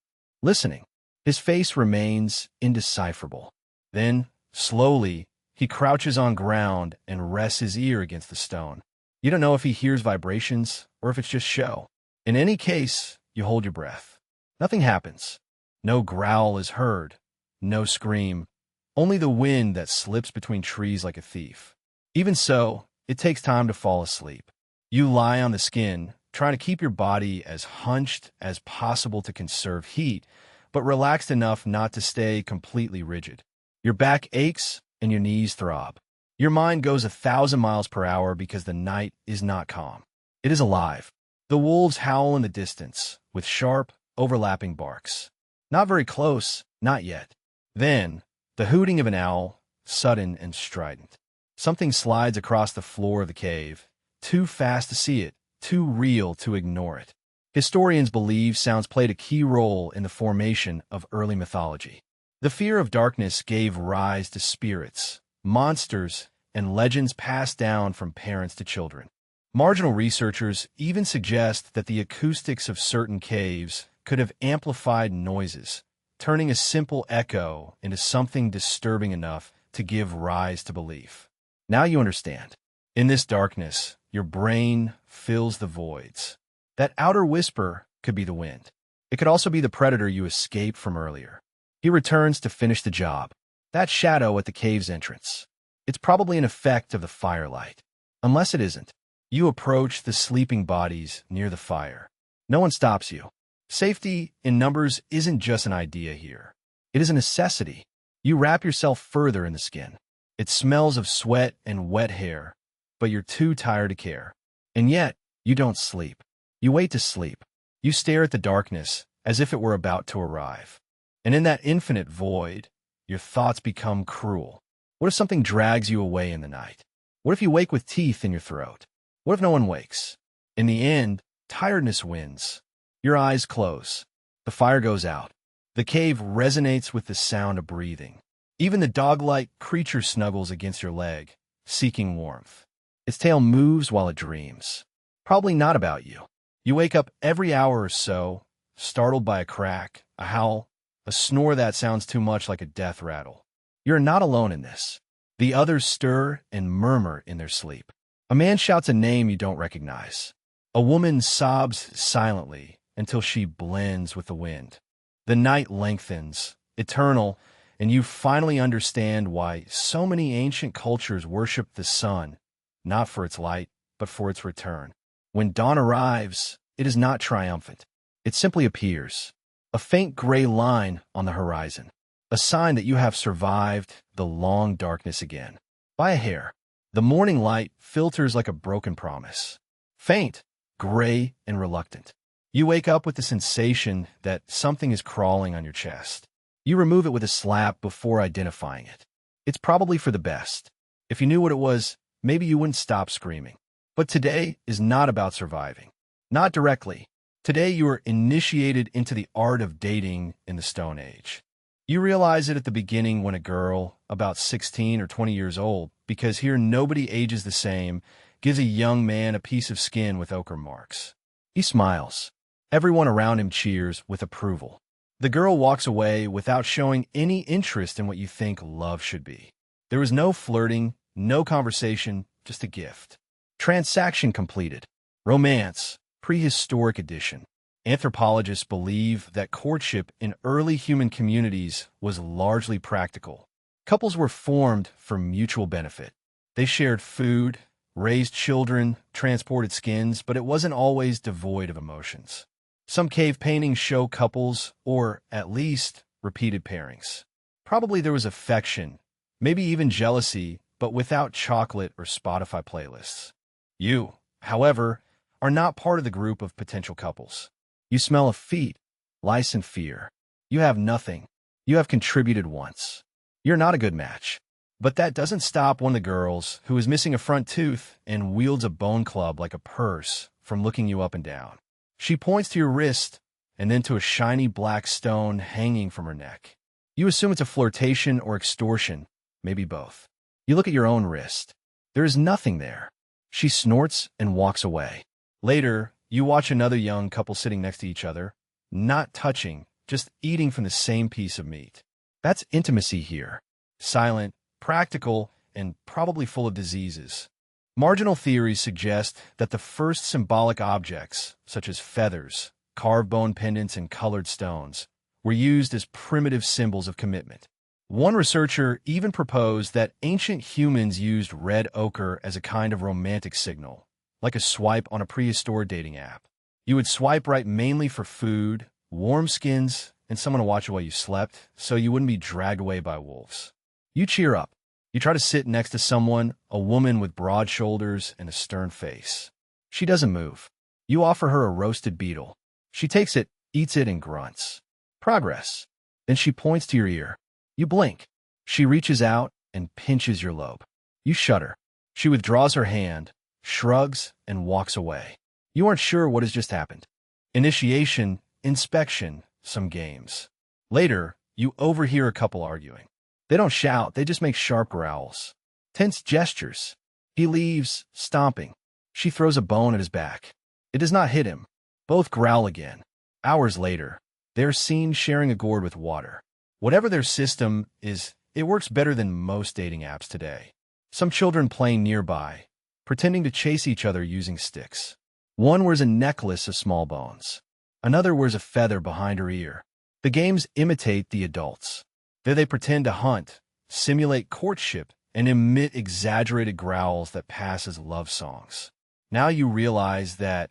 listening. His face remains indecipherable. Then, slowly, he crouches on ground and rests his ear against the stone. You don't know if he hears vibrations or if it's just show. In any case, You hold your breath. Nothing happens. No growl is heard. No scream. Only the wind that slips between trees like a thief. Even so, it takes time to fall asleep. You lie on the skin, trying to keep your body as hunched as possible to conserve heat, but relaxed enough not to stay completely rigid. Your back aches and your knees throb. Your mind goes 1,000 miles per hour because the night is not calm. It is alive. The wolves howl in the distance, with sharp, overlapping barks. Not very close, not yet. Then, the hooting of an owl, sudden and strident. Something slides across the floor of the cave, too fast to see it, too real to ignore it. Historians believe sounds played a key role in the formation of early mythology. The fear of darkness gave rise to spirits, monsters, and legends passed down from parents to children. Marginal researchers even suggest that the acoustics of certain caves could have amplified noises, turning a simple echo into something disturbing enough to give rise to belief. Now you understand. In this darkness, your brain fills the voids. That outer whisper could be the wind. It could also be the predator you escaped from earlier. He returns to finish the job. That shadow at the cave's entrance. It's probably an effect of the firelight. Unless it isn't. You approach the sleeping bodies near the fire. No one stops you. Safety in numbers isn't just an idea here. It is a necessity. You wrap yourself further in the skin. It smells of sweat and wet hair, but you're too tired to care. And yet, you don't sleep. You wait to sleep. You stare at the darkness as if it were about to arrive. And in that infinite void, your thoughts become cruel. What if something drags you away in the night? What if you wake with teeth in your throat? What if no one wakes? In the end, tiredness wins. Your eyes close. The fire goes out. The cave resonates with the sound of breathing. Even the dog-like creature snuggles against your leg, seeking warmth. Its tail moves while it dreams. Probably not about you. You wake up every hour or so, startled by a crack, a howl, a snore that sounds too much like a death rattle. You're not alone in this. The others stir and murmur in their sleep. A man shouts a name you don't recognize. A woman sobs silently until she blends with the wind. The night lengthens, eternal, and you finally understand why so many ancient cultures worship the sun, not for its light, but for its return. When dawn arrives, it is not triumphant. It simply appears, a faint gray line on the horizon, a sign that you have survived the long darkness again. By a hair, the morning light filters like a broken promise. Faint, gray, and reluctant. You wake up with the sensation that something is crawling on your chest. You remove it with a slap before identifying it. It's probably for the best. If you knew what it was, maybe you wouldn't stop screaming. But today is not about surviving. Not directly. Today you are initiated into the art of dating in the Stone Age. You realize it at the beginning when a girl, about 16 or 20 years old, because here nobody ages the same, gives a young man a piece of skin with ochre marks. He smiles. Everyone around him cheers with approval. The girl walks away without showing any interest in what you think love should be. There is no flirting, no conversation, just a gift. Transaction completed. Romance, prehistoric edition. Anthropologists believe that courtship in early human communities was largely practical. Couples were formed for mutual benefit. They shared food, raised children, transported skins, but it wasn't always devoid of emotions. Some cave paintings show couples, or at least repeated pairings. Probably there was affection, maybe even jealousy, but without chocolate or Spotify playlists. You, however, are not part of the group of potential couples. You smell of feet, lice and fear. You have nothing. You have contributed once. You're not a good match. But that doesn't stop one of the girls, who is missing a front tooth and wields a bone club like a purse, from looking you up and down. She points to your wrist and then to a shiny black stone hanging from her neck. You assume it's a flirtation or extortion, maybe both. You look at your own wrist. There is nothing there. She snorts and walks away. Later, you watch another young couple sitting next to each other, not touching, just eating from the same piece of meat. That's intimacy here. Silent, practical, and probably full of diseases. Marginal theories suggest that the first symbolic objects, such as feathers, carved bone pendants, and colored stones, were used as primitive symbols of commitment. One researcher even proposed that ancient humans used red ochre as a kind of romantic signal, like a swipe on a prehistoric dating app. You would swipe right mainly for food, warm skins, and someone to watch while you slept, so you wouldn't be dragged away by wolves. You cheer up. You try to sit next to someone, a woman with broad shoulders and a stern face. She doesn't move. You offer her a roasted beetle. She takes it, eats it, and grunts. Progress. Then she points to your ear. You blink. She reaches out and pinches your lobe. You shudder. She withdraws her hand, shrugs, and walks away. You aren't sure what has just happened. Initiation, inspection, some games. Later, you overhear a couple arguing. They don't shout, they just make sharp growls. Tense gestures. He leaves, stomping. She throws a bone at his back. It does not hit him. Both growl again. Hours later, they are seen sharing a gourd with water. Whatever their system is, it works better than most dating apps today. Some children playing nearby, pretending to chase each other using sticks. One wears a necklace of small bones. Another wears a feather behind her ear. The games imitate the adults. There they pretend to hunt, simulate courtship, and emit exaggerated growls that pass as love songs. Now you realize that,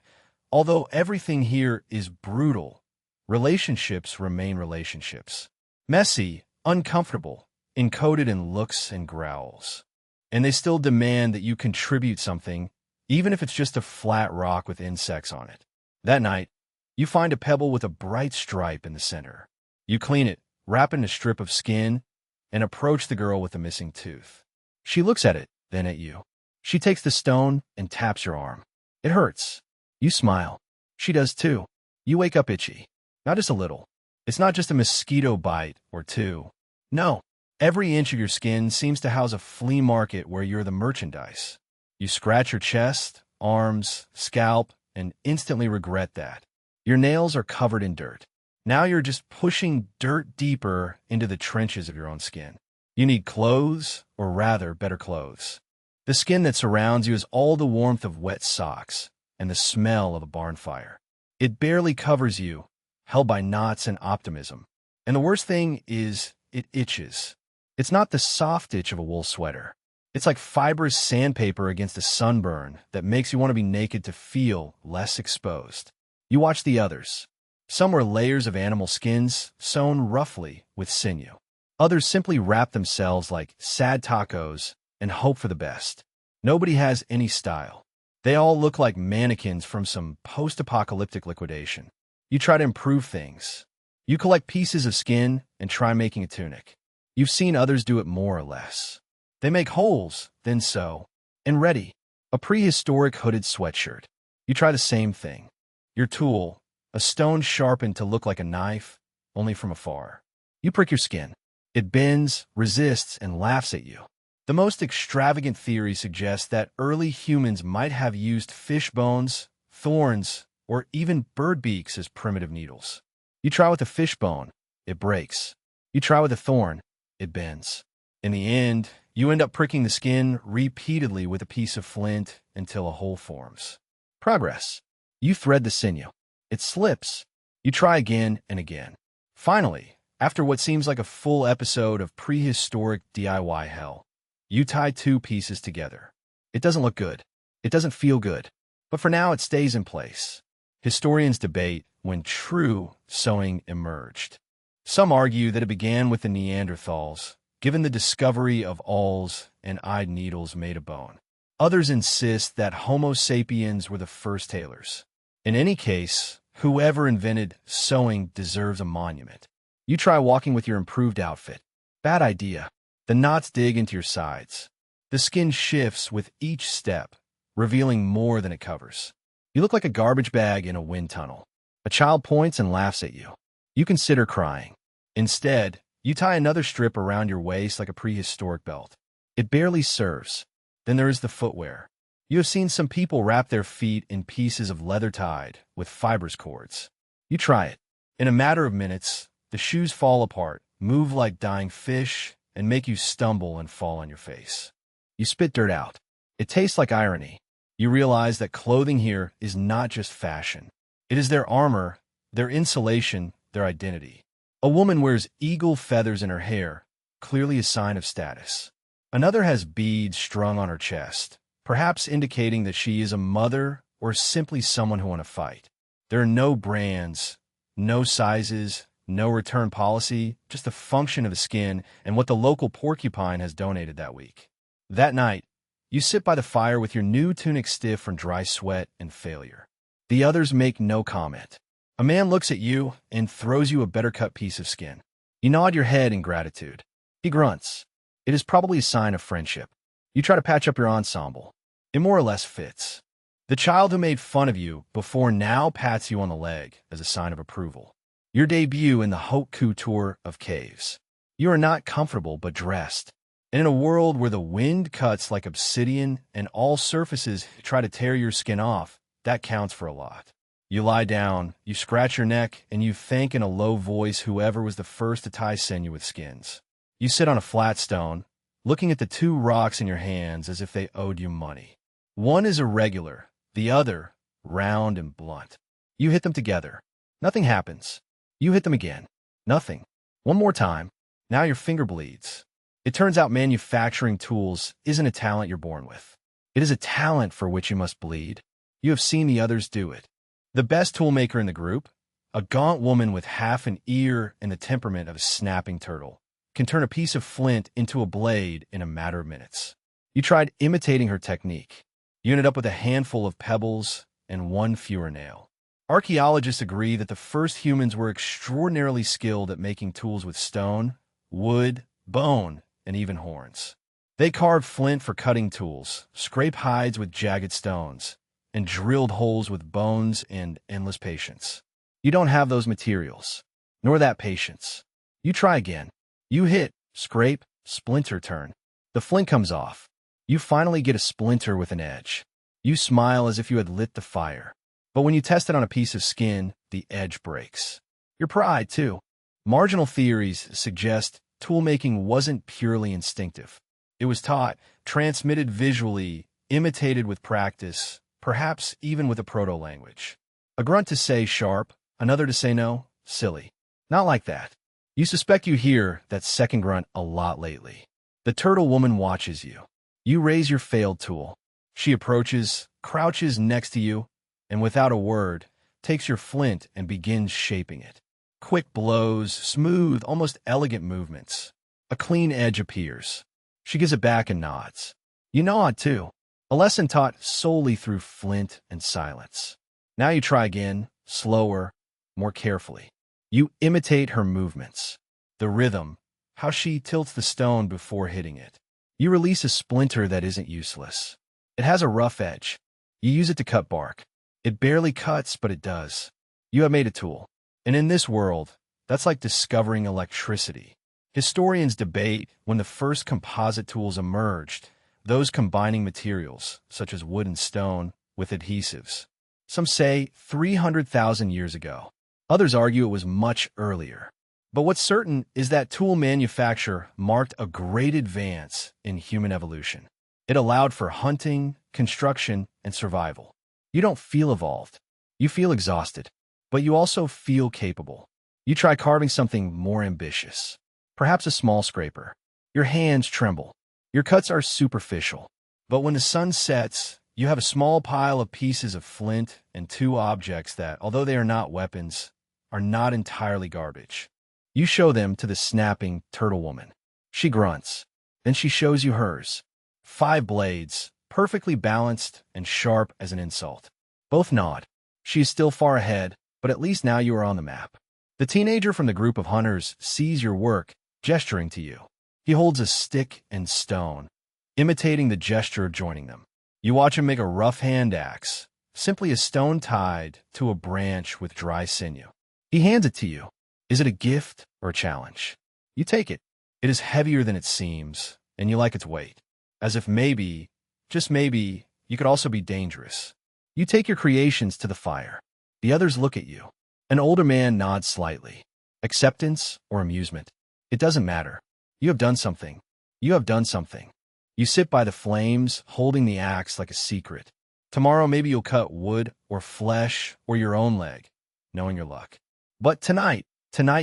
although everything here is brutal, relationships remain relationships. Messy, uncomfortable, encoded in looks and growls. And they still demand that you contribute something, even if it's just a flat rock with insects on it. That night, you find a pebble with a bright stripe in the center. You clean it, wrap it in a strip of skin, and approach the girl with the missing tooth. She looks at it, then at you. She takes the stone and taps your arm. It hurts. You smile. She does too. You wake up itchy. Not just a little. It's not just a mosquito bite or two. No. Every inch of your skin seems to house a flea market where you're the merchandise. You scratch your chest, arms, scalp, and instantly regret that. Your nails are covered in dirt. Now you're just pushing dirt deeper into the trenches of your own skin. You need clothes, or rather, better clothes. The skin that surrounds you is all the warmth of wet socks and the smell of a barn fire. It barely covers you, held by knots and optimism. And the worst thing is, it itches. It's not the soft itch of a wool sweater. It's like fibrous sandpaper against a sunburn that makes you want to be naked to feel less exposed. You watch the others. Some wear layers of animal skins sewn roughly with sinew. Others simply wrap themselves like sad tacos and hope for the best. Nobody has any style. They all look like mannequins from some post-apocalyptic liquidation. You try to improve things. You collect pieces of skin and try making a tunic. You've seen others do it more or less. They make holes, then sew, and ready. A prehistoric hooded sweatshirt. You try the same thing. Your tool, a stone sharpened to look like a knife, only from afar. You prick your skin. It bends, resists, and laughs at you. The most extravagant theory suggests that early humans might have used fish bones, thorns, or even bird beaks as primitive needles. You try with a fish bone, it breaks. You try with a thorn, it bends. In the end, you end up pricking the skin repeatedly with a piece of flint until a hole forms. Progress. You thread the sinew. It slips. You try again and again. Finally, after what seems like a full episode of prehistoric DIY hell, you tie two pieces together. It doesn't look good. It doesn't feel good. But for now, it stays in place. Historians debate when true sewing emerged. Some argue that it began with the Neanderthals, given the discovery of awls and eyed needles made of bone. Others insist that Homo sapiens were the first tailors. In any case, whoever invented sewing deserves a monument. You try walking with your improved outfit. Bad idea. The knots dig into your sides. The skin shifts with each step, revealing more than it covers. You look like a garbage bag in a wind tunnel. A child points and laughs at you. You consider crying. Instead, you tie another strip around your waist like a prehistoric belt. It barely serves. Then there is the footwear. You have seen some people wrap their feet in pieces of leather tied with fibrous cords. You try it. In a matter of minutes, the shoes fall apart, move like dying fish, and make you stumble and fall on your face. You spit dirt out. It tastes like irony. You realize that clothing here is not just fashion. It is their armor, their insulation, their identity. A woman wears eagle feathers in her hair, clearly a sign of status. Another has beads strung on her chest, perhaps indicating that she is a mother or simply someone who wants to fight. There are no brands, no sizes, no return policy, just the function of the skin and what the local porcupine has donated that week. That night, you sit by the fire with your new tunic stiff from dry sweat and failure. The others make no comment. A man looks at you and throws you a better-cut piece of skin. You nod your head in gratitude. He grunts. It is probably a sign of friendship. You try to patch up your ensemble. It more or less fits. The child who made fun of you before now pats you on the leg as a sign of approval. Your debut in the haute couture of caves. You are not comfortable but dressed. And in a world where the wind cuts like obsidian and all surfaces try to tear your skin off, that counts for a lot. You lie down, you scratch your neck, and you thank in a low voice whoever was the first to tie sinew with skins. You sit on a flat stone, looking at the two rocks in your hands as if they owed you money. One is irregular, the other round and blunt. You hit them together. Nothing happens. You hit them again. Nothing. One more time. Now your finger bleeds. It turns out manufacturing tools isn't a talent you're born with. It is a talent for which you must bleed. You have seen the others do it. The best toolmaker in the group, a gaunt woman with half an ear and the temperament of a snapping turtle, can turn a piece of flint into a blade in a matter of minutes. You tried imitating her technique. You ended up with a handful of pebbles and one fewer nail. Archaeologists agree that the first humans were extraordinarily skilled at making tools with stone, wood, bone, and even horns. They carved flint for cutting tools, scraped hides with jagged stones, and drilled holes with bones and endless patience. You don't have those materials, nor that patience. You try again. You hit, scrape, splinter turn. The flint comes off. You finally get a splinter with an edge. You smile as if you had lit the fire. But when you test it on a piece of skin, the edge breaks. Your pride, too. Marginal theories suggest toolmaking wasn't purely instinctive. It was taught, transmitted visually, imitated with practice, perhaps even with a proto-language. A grunt to say sharp, another to say no, silly. Not like that. You suspect you hear that second grunt a lot lately. The turtle woman watches you. You raise your failed tool. She approaches, crouches next to you, and without a word, takes your flint and begins shaping it. Quick blows, smooth, almost elegant movements. A clean edge appears. She gives it back and nods. You nod, too. A lesson taught solely through flint and silence. Now you try again, slower, more carefully. You imitate her movements. The rhythm, how she tilts the stone before hitting it. You release a splinter that isn't useless. It has a rough edge. You use it to cut bark. It barely cuts, but it does. You have made a tool. And in this world, that's like discovering electricity. Historians debate when the first composite tools emerged, those combining materials, such as wood and stone, with adhesives. Some say 300,000 years ago. Others argue it was much earlier. But what's certain is that tool manufacture marked a great advance in human evolution. It allowed for hunting, construction, and survival. You don't feel evolved. You feel exhausted. But you also feel capable. You try carving something more ambitious. Perhaps a small scraper. Your hands tremble. Your cuts are superficial. But when the sun sets, you have a small pile of pieces of flint and two objects that, although they are not weapons, are not entirely garbage. You show them to the snapping turtle woman. She grunts. Then she shows you hers. 5 blades, perfectly balanced and sharp as an insult. Both nod. She is still far ahead, but at least now you are on the map. The teenager from the group of hunters sees your work, gesturing to you. He holds a stick and stone, imitating the gesture of joining them. You watch him make a rough hand axe, simply a stone tied to a branch with dry sinew. He hands it to you. Is it a gift or a challenge? You take it. It is heavier than it seems, and you like its weight. As if maybe, just maybe, you could also be dangerous. You take your creations to the fire. The others look at you. An older man nods slightly. Acceptance or amusement. It doesn't matter. You have done something. You have done something. You sit by the flames, holding the axe like a secret. Tomorrow maybe you'll cut wood or flesh or your own leg, knowing your luck. But tonight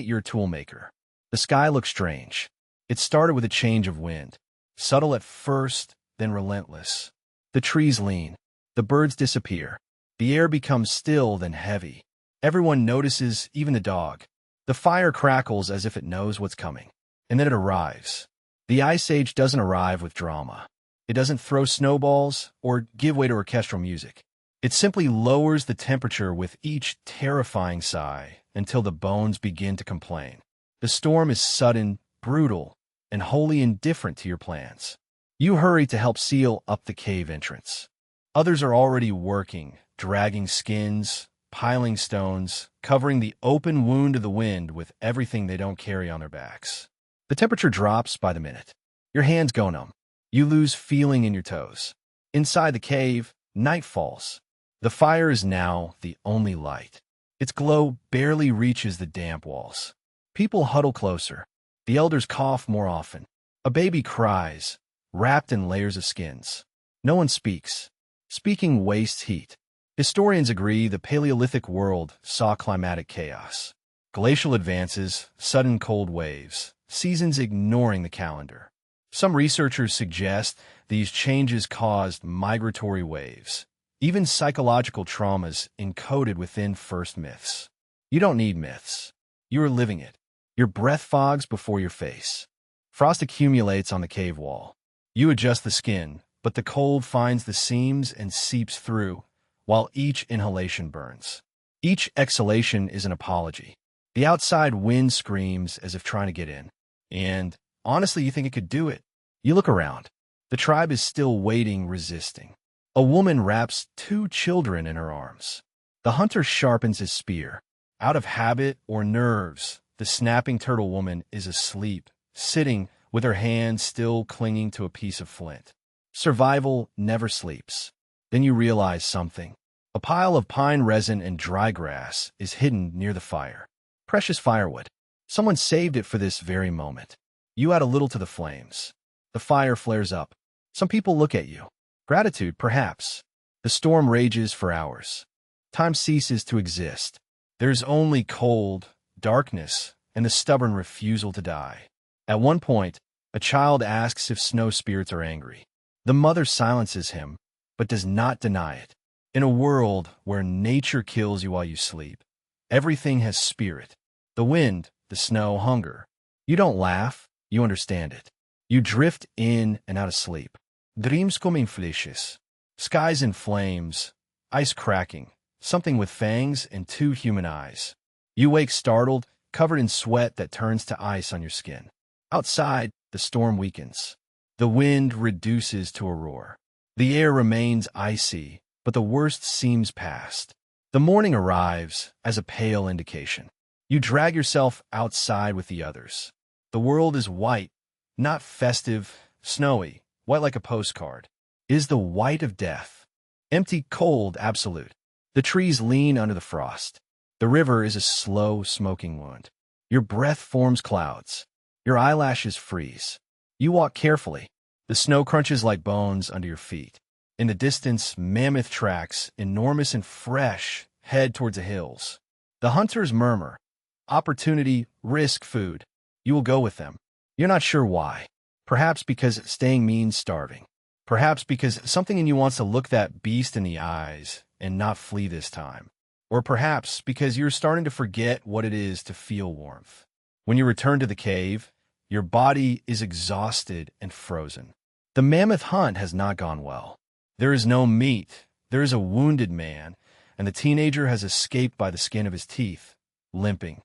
you're a toolmaker. The sky looks strange. It started with a change of wind. Subtle at first, then relentless. The trees lean. The birds disappear. The air becomes still, then heavy. Everyone notices, even the dog. The fire crackles as if it knows what's coming. And then it arrives. The Ice Age doesn't arrive with drama. It doesn't throw snowballs or give way to orchestral music. It simply lowers the temperature with each terrifying sigh until the bones begin to complain. The storm is sudden, brutal, and wholly indifferent to your plans. You hurry to help seal up the cave entrance. Others are already working, dragging skins, piling stones, covering the open wound of the wind with everything they don't carry on their backs. The temperature drops by the minute. Your hands go numb. You lose feeling in your toes. Inside the cave, night falls. The fire is now the only light. Its glow barely reaches the damp walls. People huddle closer. The elders cough more often. A baby cries, wrapped in layers of skins. No one speaks. Speaking wastes heat. Historians agree the Paleolithic world saw climatic chaos. Glacial advances, sudden cold waves, seasons ignoring the calendar. Some researchers suggest these changes caused migratory waves, even psychological traumas encoded within first myths. You don't need myths. You are living it. Your breath fogs before your face. Frost accumulates on the cave wall. You adjust the skin, but the cold finds the seams and seeps through, while each inhalation burns. Each exhalation is an apology. The outside wind screams as if trying to get in. And honestly, you think it could do it. You look around. The tribe is still waiting, resisting. A woman wraps 2 children in her arms. The hunter sharpens his spear. Out of habit or nerves, the snapping turtle woman is asleep, sitting with her hand still clinging to a piece of flint. Survival never sleeps. Then you realize something. A pile of pine resin and dry grass is hidden near the fire. Precious firewood. Someone saved it for this very moment. You add a little to the flames. The fire flares up. Some people look at you. Gratitude, perhaps. The storm rages for hours. Time ceases to exist. There's only cold, darkness, and the stubborn refusal to die. At one point, a child asks if snow spirits are angry. The mother silences him, but does not deny it. In a world where nature kills you while you sleep, everything has spirit. The wind, the snow, hunger. You don't laugh, you understand it. You drift in and out of sleep. Dreams come in flashes. Skies in flames, ice cracking, something with fangs and 2 human eyes. You wake startled, covered in sweat that turns to ice on your skin. Outside, the storm weakens. The wind reduces to a roar. The air remains icy, but the worst seems past. The morning arrives as a pale indication. You drag yourself outside with the others. The world is white, not festive, snowy, white like a postcard. It is the white of death. Empty, cold, absolute. The trees lean under the frost. The river is a slow, smoking wound. Your breath forms clouds. Your eyelashes freeze. You walk carefully. The snow crunches like bones under your feet. In the distance, mammoth tracks, enormous and fresh, head towards the hills. The hunters murmur. Opportunity, risk, food. You will go with them. You're not sure why. Perhaps because staying means starving. Perhaps because something in you wants to look that beast in the eyes and not flee this time. Or perhaps because you're starting to forget what it is to feel warmth. When you return to the cave, your body is exhausted and frozen. The mammoth hunt has not gone well. There is no meat. There is a wounded man, and the teenager has escaped by the skin of his teeth, limping.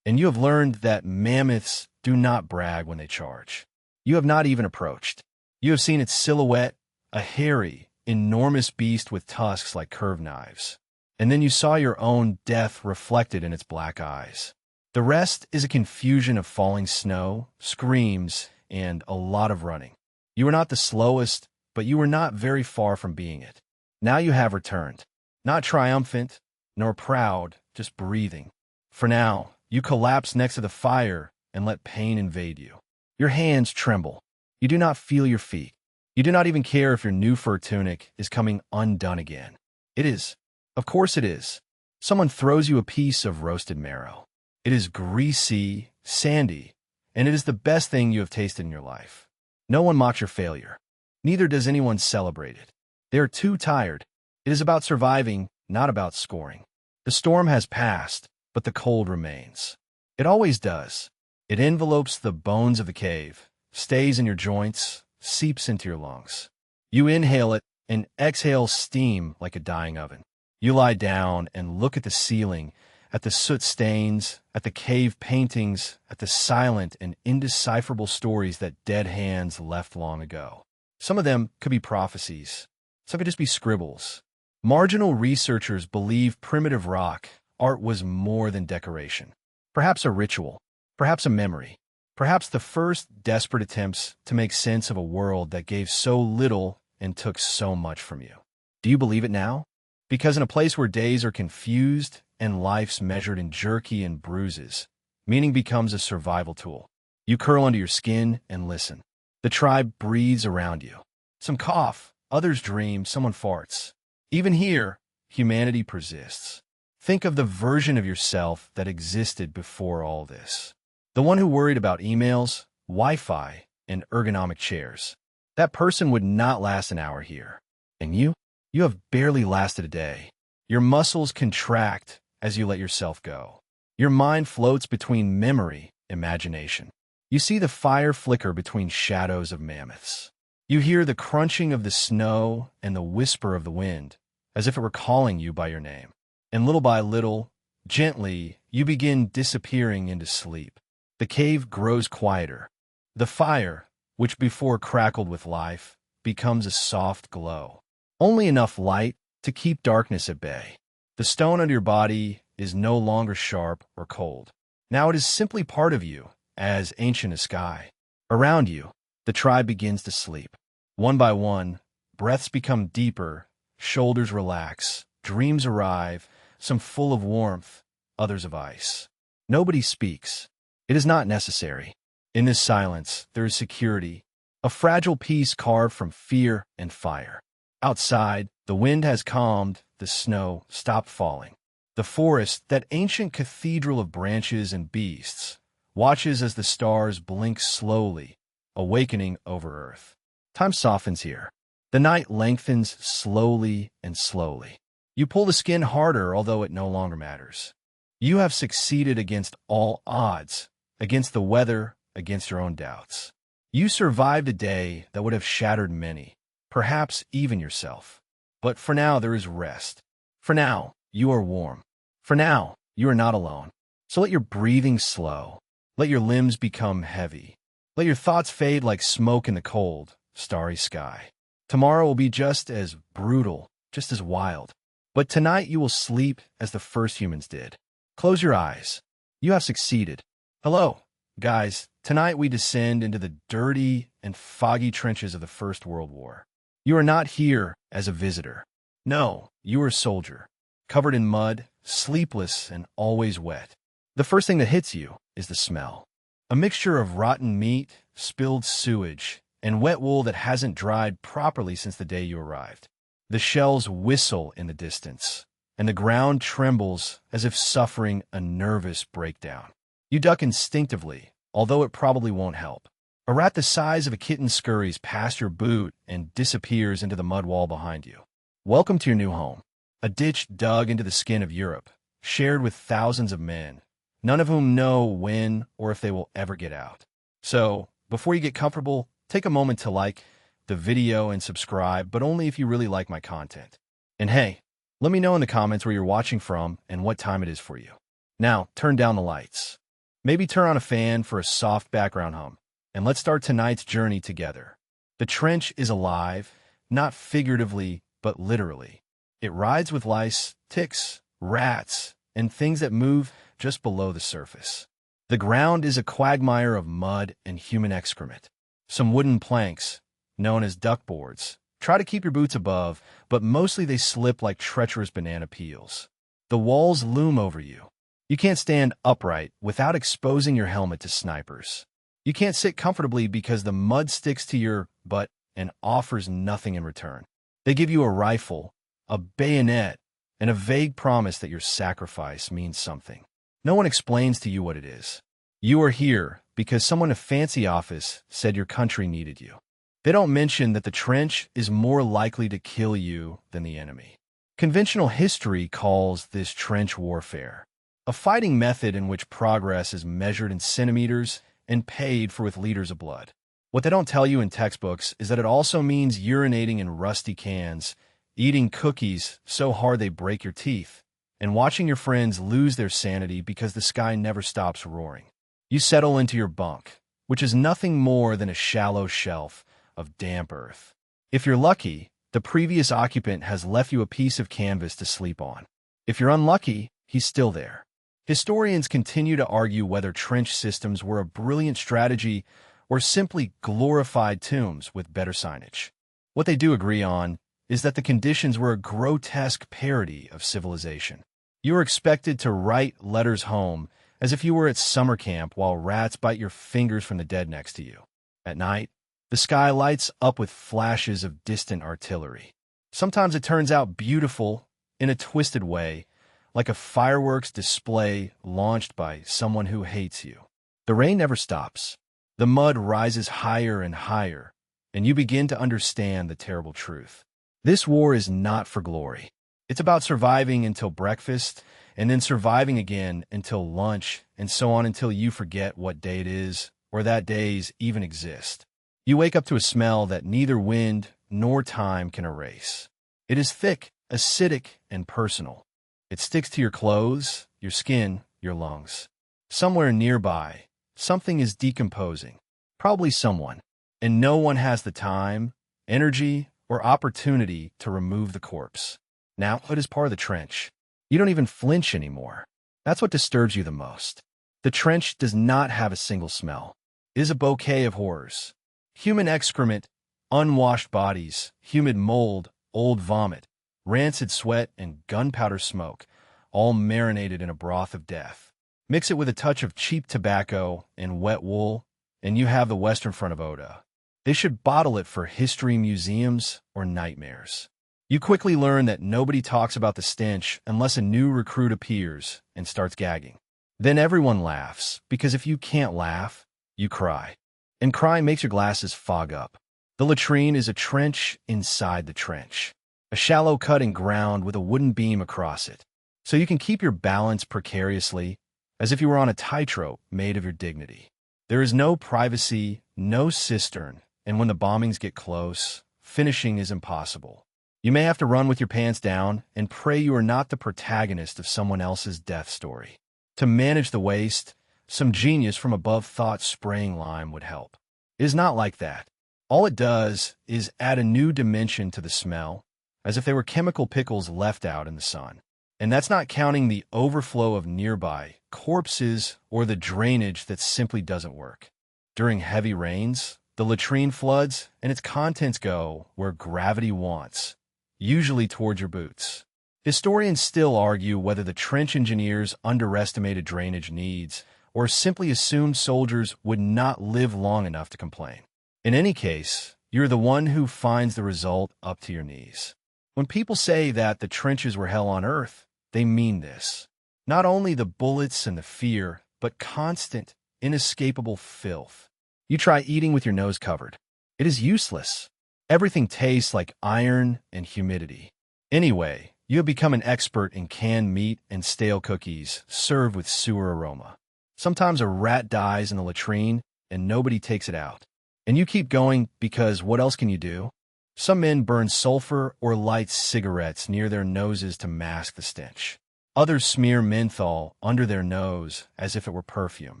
And you have learned that mammoths do not brag when they charge. You have not even approached. You have seen its silhouette, a hairy, enormous beast with tusks like curved knives. And then you saw your own death reflected in its black eyes. The rest is a confusion of falling snow, screams, and a lot of running. You were not the slowest, but you were not very far from being it. Now you have returned. Not triumphant, nor proud, just breathing. For now, you collapse next to the fire and let pain invade you. Your hands tremble. You do not feel your feet. You do not even care if your new fur tunic is coming undone again. It is. Of course it is. Someone throws you a piece of roasted marrow. It is greasy, sandy, and it is the best thing you have tasted in your life. No one mocks your failure. Neither does anyone celebrate it. They are too tired. It is about surviving, not about scoring. The storm has passed, but the cold remains. It always does. It envelopes the bones of the cave, stays in your joints, seeps into your lungs. You inhale it and exhale steam like a dying oven. You lie down and look at the ceiling, at the soot stains, at the cave paintings, at the silent and indecipherable stories that dead hands left long ago. Some of them could be prophecies. Some could just be scribbles. Marginal researchers believe primitive rock art was more than decoration. Perhaps a ritual. Perhaps a memory. Perhaps the first desperate attempts to make sense of a world that gave so little and took so much from you. Do you believe it now? Because in a place where days are confused and life's measured in jerky and bruises, meaning becomes a survival tool. You curl under your skin and listen. The tribe breathes around you. Some cough, others dream, someone farts. Even here, humanity persists. Think of the version of yourself that existed before all this. The one who worried about emails, Wi-Fi, and ergonomic chairs. That person would not last an hour here. And you? You have barely lasted a day. Your muscles contract as you let yourself go. Your mind floats between memory, imagination. You see the fire flicker between shadows of mammoths. You hear the crunching of the snow and the whisper of the wind, as if it were calling you by your name. And little by little, gently, you begin disappearing into sleep. The cave grows quieter. The fire, which before crackled with life, becomes a soft glow. Only enough light to keep darkness at bay. The stone under your body is no longer sharp or cold. Now it is simply part of you, as ancient as sky. Around you, the tribe begins to sleep. One by one, breaths become deeper, shoulders relax, dreams arrive, some full of warmth, others of ice. Nobody speaks. It is not necessary. In this silence, there is security, a fragile peace carved from fear and fire. Outside, the wind has calmed, the snow stopped falling. The forest, that ancient cathedral of branches and beasts, watches as the stars blink slowly, awakening over Earth. Time softens here. The night lengthens slowly and slowly. You pull the skin harder, although it no longer matters. You have succeeded against all odds, against the weather, against your own doubts. You survived a day that would have shattered many, perhaps even yourself. But for now, there is rest. For now, you are warm. For now, you are not alone. So let your breathing slow. Let your limbs become heavy. Let your thoughts fade like smoke in the cold, starry sky. Tomorrow will be just as brutal, just as wild. But tonight you will sleep as the first humans did. Close your eyes. You have succeeded. Hello, guys. Tonight we descend into the dirty and foggy trenches of the First World War. You are not here as a visitor. No, you are a soldier, covered in mud, sleepless, and always wet. The first thing that hits you is the smell. A mixture of rotten meat, spilled sewage, and wet wool that hasn't dried properly since the day you arrived. The shells whistle in the distance, and the ground trembles as if suffering a nervous breakdown. You duck instinctively, although it probably won't help. A rat the size of a kitten scurries past your boot and disappears into the mud wall behind you. Welcome to your new home, a ditch dug into the skin of Europe, shared with thousands of men, none of whom know when or if they will ever get out. So, before you get comfortable, take a moment to like the video and subscribe, but only if you really like my content. And hey, let me know in the comments where you're watching from and what time it is for you. Now, turn down the lights. Maybe turn on a fan for a soft background hum, and let's start tonight's journey together. The trench is alive, not figuratively, but literally. It rides with lice, ticks, rats, and things that move just below the surface. The ground is a quagmire of mud and human excrement. Some wooden planks, known as duckboards, try to keep your boots above, but mostly they slip like treacherous banana peels. The walls loom over you. You can't stand upright without exposing your helmet to snipers. You can't sit comfortably because the mud sticks to your butt and offers nothing in return. They give you a rifle, a bayonet, and a vague promise that your sacrifice means something. No one explains to you what it is. You are here because someone in a fancy office said your country needed you. They don't mention that the trench is more likely to kill you than the enemy. Conventional history calls this trench warfare, a fighting method in which progress is measured in centimeters and paid for with liters of blood. What they don't tell you in textbooks is that it also means urinating in rusty cans, eating cookies so hard they break your teeth, and watching your friends lose their sanity because the sky never stops roaring. You settle into your bunk, which is nothing more than a shallow shelf of damp earth. If you're lucky, the previous occupant has left you a piece of canvas to sleep on. If you're unlucky, he's still there. Historians continue to argue whether trench systems were a brilliant strategy or simply glorified tombs with better signage. What they do agree on is that the conditions were a grotesque parody of civilization. You were expected to write letters home as if you were at summer camp while rats bite your fingers from the dead next to you. At night, the sky lights up with flashes of distant artillery. Sometimes it turns out beautiful in a twisted way, like a fireworks display launched by someone who hates you. The rain never stops. The mud rises higher and higher, and you begin to understand the terrible truth. This war is not for glory. It's about surviving until breakfast, and then surviving again until lunch, and so on until you forget what day it is, or that days even exist. You wake up to a smell that neither wind nor time can erase. It is thick, acidic, and personal. It sticks to your clothes, your skin, your lungs. Somewhere nearby, something is decomposing, probably someone, and no one has the time, energy, or opportunity to remove the corpse. Now it is part of the trench. You don't even flinch anymore. That's what disturbs you the most. The trench does not have a single smell. It is a bouquet of horrors. Human excrement, unwashed bodies, humid mold, old vomit, rancid sweat, and gunpowder smoke, all marinated in a broth of death. Mix it with a touch of cheap tobacco and wet wool, and you have the Western Front of Oda. They should bottle it for history museums or nightmares. You quickly learn that nobody talks about the stench unless a new recruit appears and starts gagging. Then everyone laughs, because if you can't laugh, you cry. And crying makes your glasses fog up. The latrine is a trench inside the trench, a shallow cut in ground with a wooden beam across it, so you can keep your balance precariously, as if you were on a tightrope made of your dignity. There is no privacy, no cistern, and when the bombings get close, finishing is impossible. You may have to run with your pants down and pray you are not the protagonist of someone else's death story. To manage the waste, some genius from above thought spraying lime would help. It is not like that. All it does is add a new dimension to the smell, as if they were chemical pickles left out in the sun. And that's not counting the overflow of nearby corpses or the drainage that simply doesn't work. During heavy rains, the latrine floods and its contents go where gravity wants, usually towards your boots. Historians still argue whether the trench engineers underestimated drainage needs or simply assumed soldiers would not live long enough to complain. In any case, you're the one who finds the result up to your knees. When people say that the trenches were hell on earth, they mean this. Not only the bullets and the fear, but constant, inescapable filth. You try eating with your nose covered. It is useless. Everything tastes like iron and humidity. Anyway, you have become an expert in canned meat and stale cookies served with sewer aroma. Sometimes a rat dies in the latrine and nobody takes it out. And you keep going because what else can you do? Some men burn sulfur or light cigarettes near their noses to mask the stench. Others smear menthol under their nose as if it were perfume.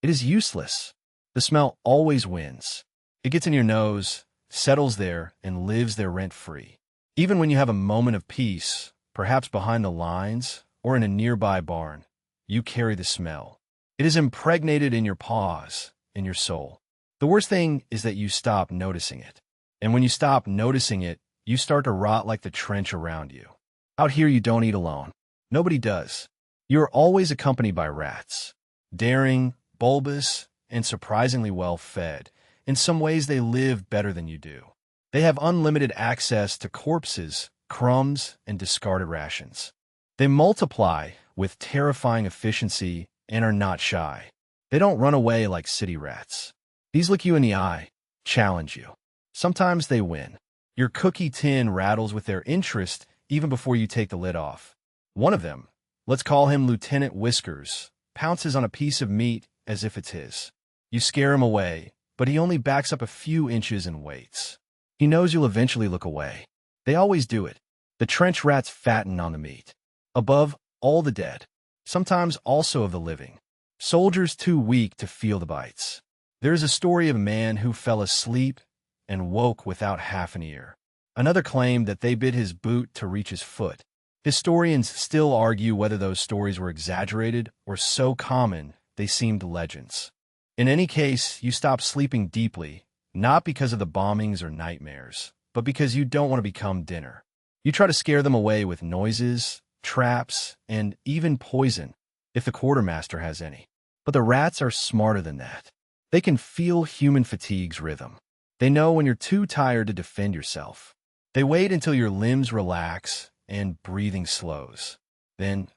It is useless. The smell always wins. It gets in your nose, settles there, and lives there rent-free. Even when you have a moment of peace, perhaps behind the lines or in a nearby barn, you carry the smell. It is impregnated in your paws, in your soul. The worst thing is that you stop noticing it. And when you stop noticing it, you start to rot like the trench around you. Out here, you don't eat alone. Nobody does. You are always accompanied by rats. Daring, bulbous, and surprisingly well-fed. In some ways, they live better than you do. They have unlimited access to corpses, crumbs, and discarded rations. They multiply with terrifying efficiency and are not shy. They don't run away like city rats. These look you in the eye, challenge you. Sometimes they win. Your cookie tin rattles with their interest even before you take the lid off. One of them, let's call him Lieutenant Whiskers, pounces on a piece of meat as if it's his. You scare him away, but he only backs up a few inches and waits. He knows you'll eventually look away. They always do it. The trench rats fatten on the meat. Above, all the dead. Sometimes also of the living. Soldiers too weak to feel the bites. There is a story of a man who fell asleep and woke without half an ear. Another claimed that they bit his boot to reach his foot. Historians still argue whether those stories were exaggerated or so common they seemed legends. In any case, you stop sleeping deeply, not because of the bombings or nightmares, but because you don't want to become dinner. You try to scare them away with noises, traps, and even poison, if the quartermaster has any. But the rats are smarter than that. They can feel human fatigue's rhythm. They know when you're too tired to defend yourself. They wait until your limbs relax and breathing slows. Then,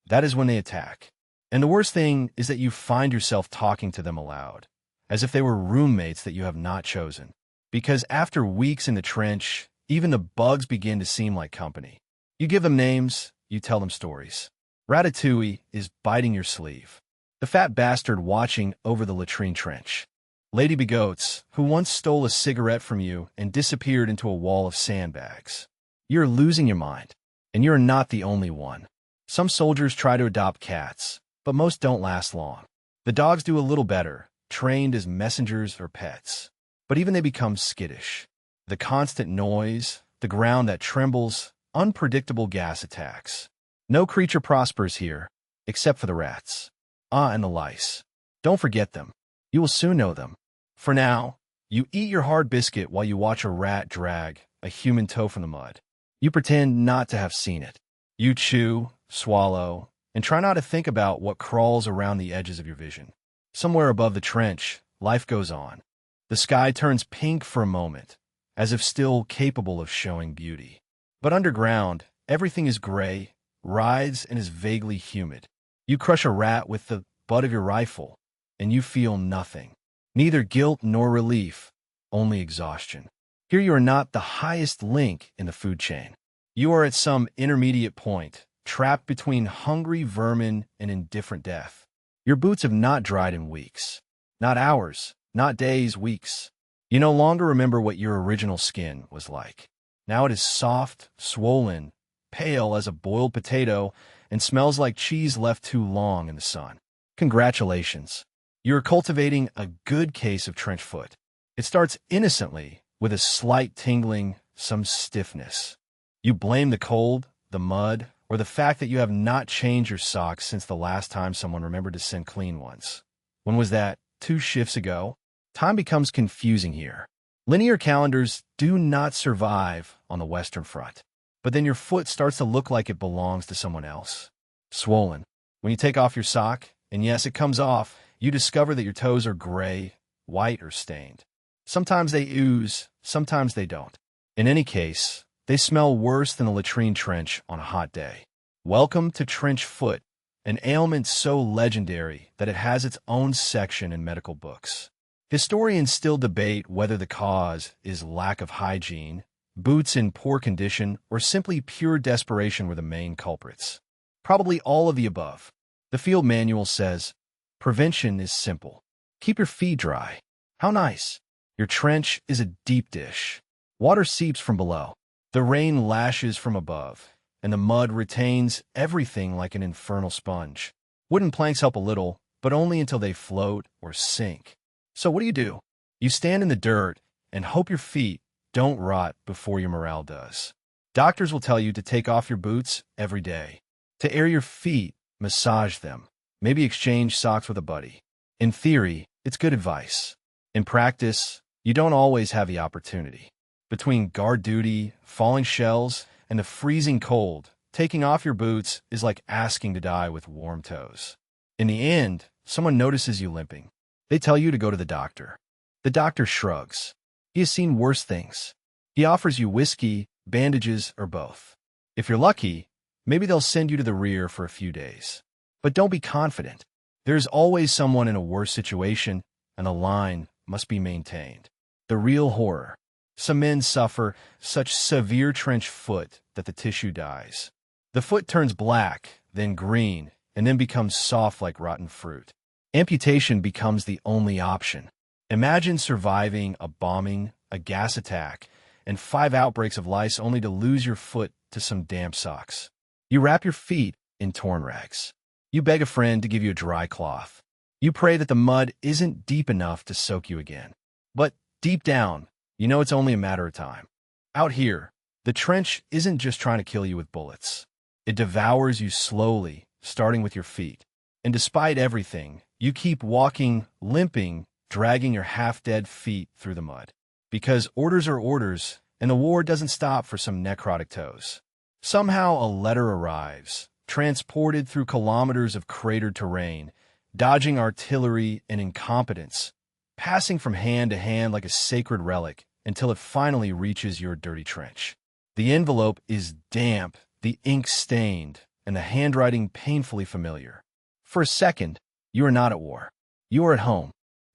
that is when they attack. And the worst thing is that you find yourself talking to them aloud, as if they were roommates that you have not chosen. Because after weeks in the trench, even the bugs begin to seem like company. You give them names, you tell them stories. Ratatouille is biting your sleeve. The fat bastard watching over the latrine trench. Lady Bigoats, who once stole a cigarette from you and disappeared into a wall of sandbags. You're losing your mind, and you're not the only one. Some soldiers try to adopt cats, but most don't last long. The dogs do a little better, trained as messengers or pets. But even they become skittish. The constant noise, the ground that trembles, unpredictable gas attacks. No creature prospers here, except for the rats. And the lice. Don't forget them. You will soon know them. For now, you eat your hard biscuit while you watch a rat drag a human toe from the mud. You pretend not to have seen it. You chew, swallow, and try not to think about what crawls around the edges of your vision. Somewhere above the trench, life goes on. The sky turns pink for a moment, as if still capable of showing beauty. But underground, everything is gray, rides, and is vaguely humid. You crush a rat with the butt of your rifle, and you feel nothing. Neither guilt nor relief, only exhaustion. Here you are not the highest link in the food chain. You are at some intermediate point, trapped between hungry vermin and indifferent death. Your boots have not dried in weeks. Not hours, not days, weeks. You no longer remember what your original skin was like. Now it is soft, swollen, pale as a boiled potato, and smells like cheese left too long in the sun. Congratulations. You are cultivating a good case of trench foot. It starts innocently, with a slight tingling, some stiffness. You blame the cold, the mud, or the fact that you have not changed your socks since the last time someone remembered to send clean ones. When was that? 2 shifts ago? Time becomes confusing here. Linear calendars do not survive on the Western Front. But then your foot starts to look like it belongs to someone else. Swollen. When you take off your sock, and yes, it comes off, you discover that your toes are gray, white, or stained. Sometimes they ooze, sometimes they don't. In any case, they smell worse than a latrine trench on a hot day. Welcome to trench foot, an ailment so legendary that it has its own section in medical books. Historians still debate whether the cause is lack of hygiene, boots in poor condition, or simply pure desperation were the main culprits. Probably all of the above. The field manual says, prevention is simple. Keep your feet dry. How nice. Your trench is a deep dish. Water seeps from below. The rain lashes from above, and the mud retains everything like an infernal sponge. Wooden planks help a little, but only until they float or sink. So what do? You stand in the dirt and hope your feet don't rot before your morale does. Doctors will tell you to take off your boots every day. To air your feet, massage them. Maybe exchange socks with a buddy. In theory, it's good advice. In practice, you don't always have the opportunity. Between guard duty, falling shells, and the freezing cold, taking off your boots is like asking to die with warm toes. In the end, someone notices you limping. They tell you to go to the doctor. The doctor shrugs. He has seen worse things. He offers you whiskey, bandages, or both. If you're lucky, maybe they'll send you to the rear for a few days. But don't be confident. There's always someone in a worse situation, and a line must be maintained. The real horror. Some men suffer such severe trench foot that the tissue dies. The foot turns black, then green, and then becomes soft like rotten fruit. Amputation becomes the only option. Imagine surviving a bombing, a gas attack, and 5 outbreaks of lice only to lose your foot to some damp socks. You wrap your feet in torn rags. You beg a friend to give you a dry cloth. You pray that the mud isn't deep enough to soak you again. But deep down, you know it's only a matter of time. Out here, the trench isn't just trying to kill you with bullets. It devours you slowly, starting with your feet. And despite everything, you keep walking, limping, dragging your half-dead feet through the mud. Because orders are orders, and the war doesn't stop for some necrotic toes. Somehow a letter arrives, transported through kilometers of cratered terrain, dodging artillery and incompetence, passing from hand to hand like a sacred relic until it finally reaches your dirty trench. The envelope is damp, the ink stained, and the handwriting painfully familiar. For a second, you are not at war. You are at home.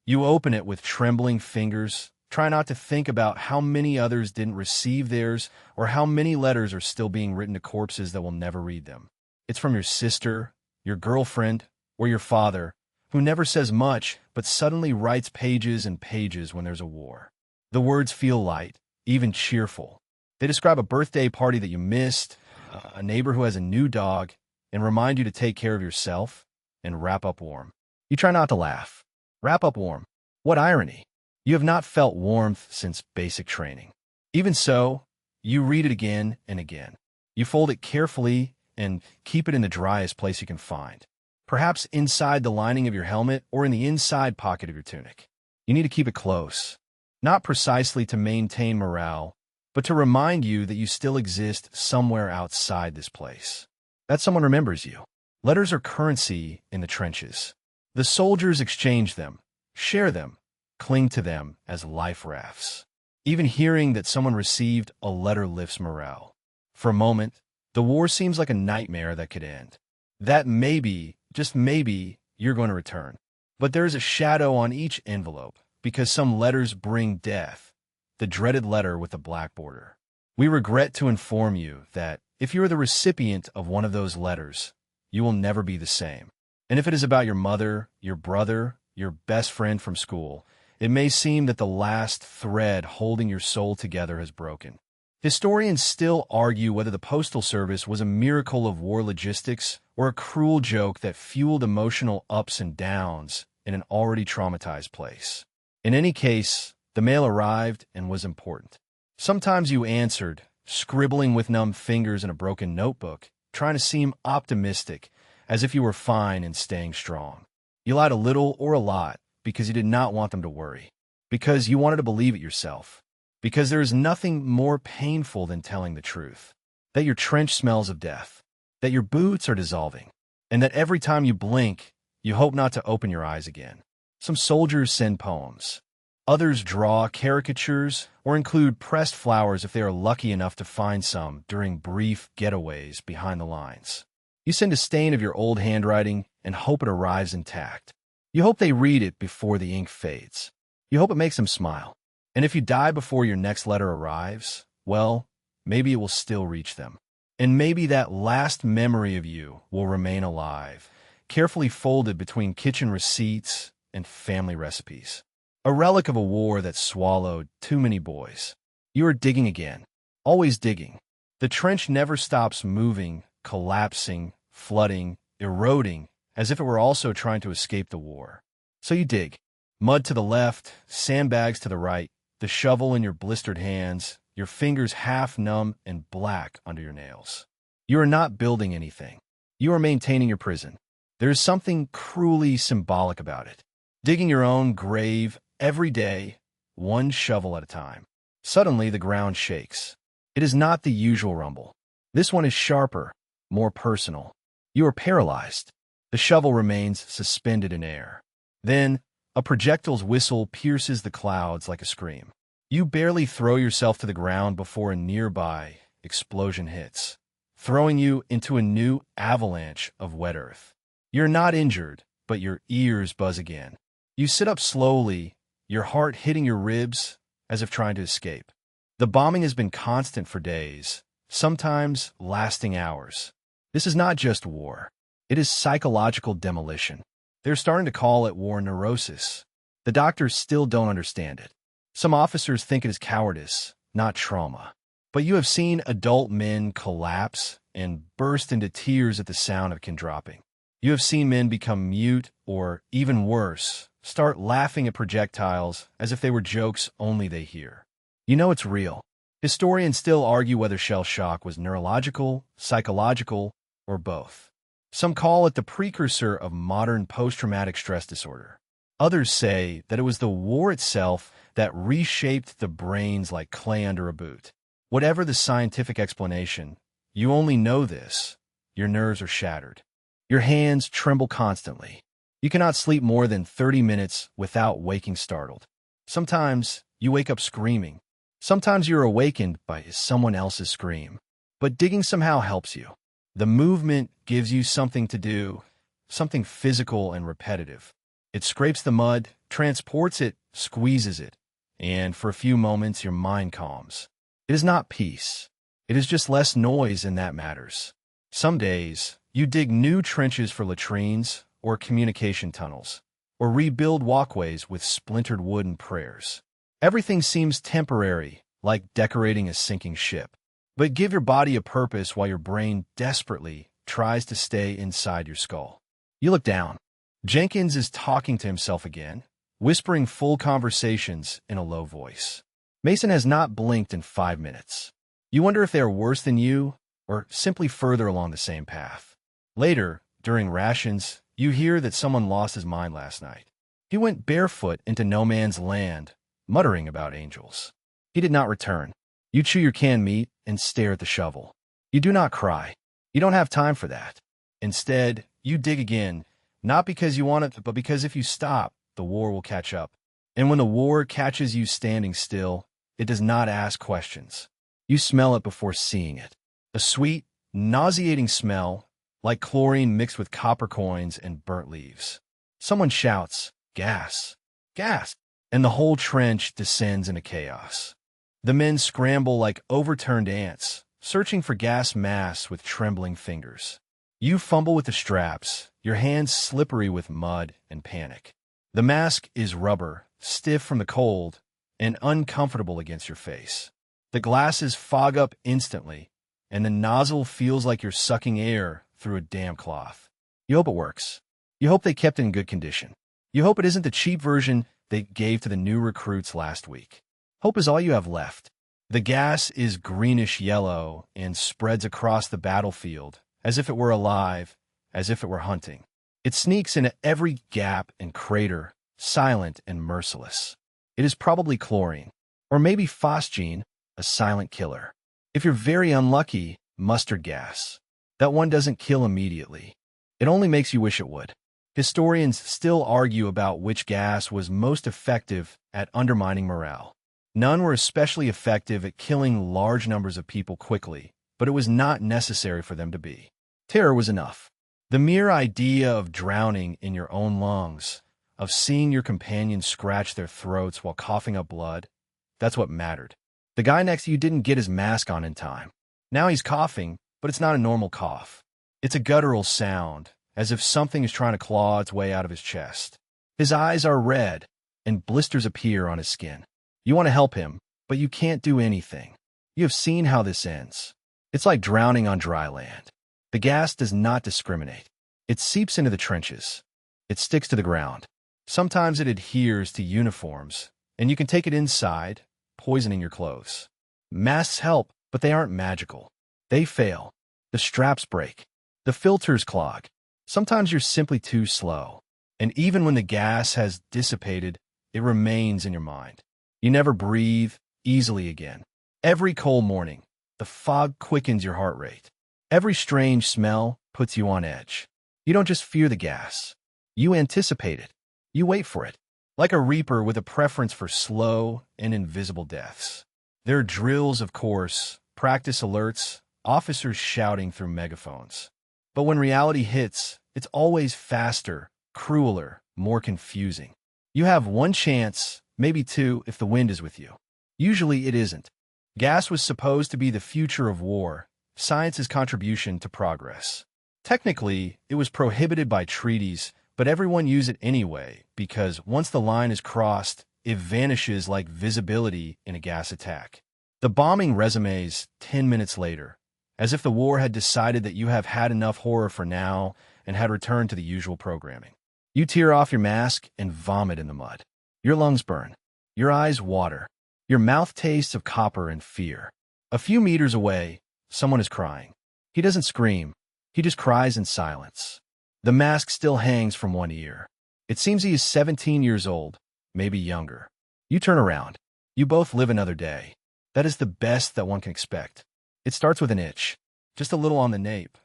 You open it with trembling fingers, try not to think about how many others didn't receive theirs or how many letters are still being written to corpses that will never read them. It's from your sister, your girlfriend, or your father, who never says much but suddenly writes pages and pages when there's a war. The words feel light, even cheerful. They describe a birthday party that you missed, a neighbor who has a new dog, and remind you to take care of yourself and wrap up warm. You try not to laugh. Wrap up warm. What irony. You have not felt warmth since basic training. Even so, you read it again and again. You fold it carefully and keep it in the driest place you can find. Perhaps inside the lining of your helmet or in the inside pocket of your tunic. You need to keep it close. Not precisely to maintain morale, but to remind you that you still exist somewhere outside this place. That someone remembers you. Letters are currency in the trenches. The soldiers exchange them, share them, cling to them as life rafts. Even hearing that someone received a letter lifts morale. For a moment, the war seems like a nightmare that could end. That maybe, just maybe, you're going to return. But there is a shadow on each envelope, because some letters bring death, the dreaded letter with the black border. We regret to inform you that if you are the recipient of one of those letters, you will never be the same. And if it is about your mother, your brother, your best friend from school, it may seem that the last thread holding your soul together has broken. Historians still argue whether the Postal Service was a miracle of war logistics or a cruel joke that fueled emotional ups and downs in an already traumatized place. In any case, the mail arrived and was important. Sometimes you answered, scribbling with numb fingers in a broken notebook, trying to seem optimistic, as if you were fine and staying strong. You lied a little or a lot because you did not want them to worry, because you wanted to believe it yourself, because there is nothing more painful than telling the truth, that your trench smells of death, that your boots are dissolving, and that every time you blink, you hope not to open your eyes again. Some soldiers send poems. Others draw caricatures or include pressed flowers if they are lucky enough to find some during brief getaways behind the lines. You send a stain of your old handwriting and hope it arrives intact. You hope they read it before the ink fades. You hope it makes them smile. And if you die before your next letter arrives, well, maybe it will still reach them. And maybe that last memory of you will remain alive, carefully folded between kitchen receipts and family recipes. A relic of a war that swallowed too many boys. You are digging again, always digging. The trench never stops moving, collapsing, flooding, eroding, as if it were also trying to escape the war. So you dig. Mud to the left, sandbags to the right, the shovel in your blistered hands, your fingers half numb and black under your nails. You are not building anything. You are maintaining your prison. There is something cruelly symbolic about it. Digging your own grave every day, one shovel at a time. Suddenly, the ground shakes. It is not the usual rumble. This one is sharper, more personal. You are paralyzed. The shovel remains suspended in air. Then, a projectile's whistle pierces the clouds like a scream. You barely throw yourself to the ground before a nearby explosion hits, throwing you into a new avalanche of wet earth. You're not injured, but your ears buzz again. You sit up slowly, your heart hitting your ribs as if trying to escape. The bombing has been constant for days, sometimes lasting hours. This is not just war. It is psychological demolition. They're starting to call it war neurosis. The doctors still don't understand it. Some officers think it is cowardice, not trauma. But you have seen adult men collapse and burst into tears at the sound of a pin dropping. You have seen men become mute or, even worse, start laughing at projectiles as if they were jokes only they hear. You know it's real. Historians still argue whether shell shock was neurological, psychological, or both. Some call it the precursor of modern post-traumatic stress disorder. Others say that it was the war itself that reshaped the brains like clay under a boot. Whatever the scientific explanation, you only know this. Your nerves are shattered. Your hands tremble constantly. You cannot sleep more than 30 minutes without waking startled. Sometimes you wake up screaming. Sometimes you're awakened by someone else's scream. But digging somehow helps you. The movement gives you something to do, something physical and repetitive. It scrapes the mud, transports it, squeezes it, and for a few moments your mind calms. It is not peace. It is just less noise, and that matters. Some days, you dig new trenches for latrines or communication tunnels, or rebuild walkways with splintered wood and prayers. Everything seems temporary, like decorating a sinking ship. But give your body a purpose while your brain desperately tries to stay inside your skull. You look down. Jenkins is talking to himself again, whispering full conversations in a low voice. Mason has not blinked in 5 minutes. You wonder if they are worse than you, or simply further along the same path. Later, during rations, you hear that someone lost his mind last night. He went barefoot into no man's land, muttering about angels. He did not return. You chew your canned meat and stare at the shovel. You do not cry. You don't have time for that. Instead, you dig again, not because you want it, but because if you stop, the war will catch up. And when the war catches you standing still, it does not ask questions. You smell it before seeing it. A sweet, nauseating smell, like chlorine mixed with copper coins and burnt leaves. Someone shouts, "Gas! Gas!" and the whole trench descends into chaos. The men scramble like overturned ants, searching for gas masks with trembling fingers. You fumble with the straps, your hands slippery with mud and panic. The mask is rubber, stiff from the cold, and uncomfortable against your face. The glasses fog up instantly, and the nozzle feels like you're sucking air through a damp cloth. You hope it works. You hope they kept it in good condition. You hope it isn't the cheap version they gave to the new recruits last week. Hope is all you have left. The gas is greenish-yellow and spreads across the battlefield, as if it were alive, as if it were hunting. It sneaks into every gap and crater, silent and merciless. It is probably chlorine, or maybe phosgene, a silent killer. If you're very unlucky, mustard gas. That one doesn't kill immediately. It only makes you wish it would. Historians still argue about which gas was most effective at undermining morale. None were especially effective at killing large numbers of people quickly, but it was not necessary for them to be. Terror was enough. The mere idea of drowning in your own lungs, of seeing your companions scratch their throats while coughing up blood, that's what mattered. The guy next to you didn't get his mask on in time. Now he's coughing, but it's not a normal cough. It's a guttural sound, as if something is trying to claw its way out of his chest. His eyes are red, and blisters appear on his skin. You want to help him, but you can't do anything. You have seen how this ends. It's like drowning on dry land. The gas does not discriminate. It seeps into the trenches. It sticks to the ground. Sometimes it adheres to uniforms, and you can take it inside, poisoning your clothes. Masks help, but they aren't magical. They fail. The straps break. The filters clog. Sometimes you're simply too slow. And even when the gas has dissipated, it remains in your mind. You never breathe easily again. Every cold morning, the fog quickens your heart rate. Every strange smell puts you on edge. You don't just fear the gas. You anticipate it. You wait for it. Like a reaper with a preference for slow and invisible deaths. There are drills, of course, practice alerts, officers shouting through megaphones. But when reality hits, it's always faster, crueler, more confusing. You have one chance, maybe two, if the wind is with you. Usually it isn't. Gas was supposed to be the future of war, science's contribution to progress. Technically, it was prohibited by treaties, but everyone used it anyway because once the line is crossed, it vanishes like visibility in a gas attack. The bombing resumes 10 minutes later, as if the war had decided that you have had enough horror for now and had returned to the usual programming. You tear off your mask and vomit in the mud. Your lungs burn. Your eyes water. Your mouth tastes of copper and fear. A few meters away, someone is crying. He doesn't scream. He just cries in silence. The mask still hangs from one ear. It seems he is 17 years old, maybe younger. You turn around. You both live another day. That is the best that one can expect. It starts with an itch, just a little on the nape,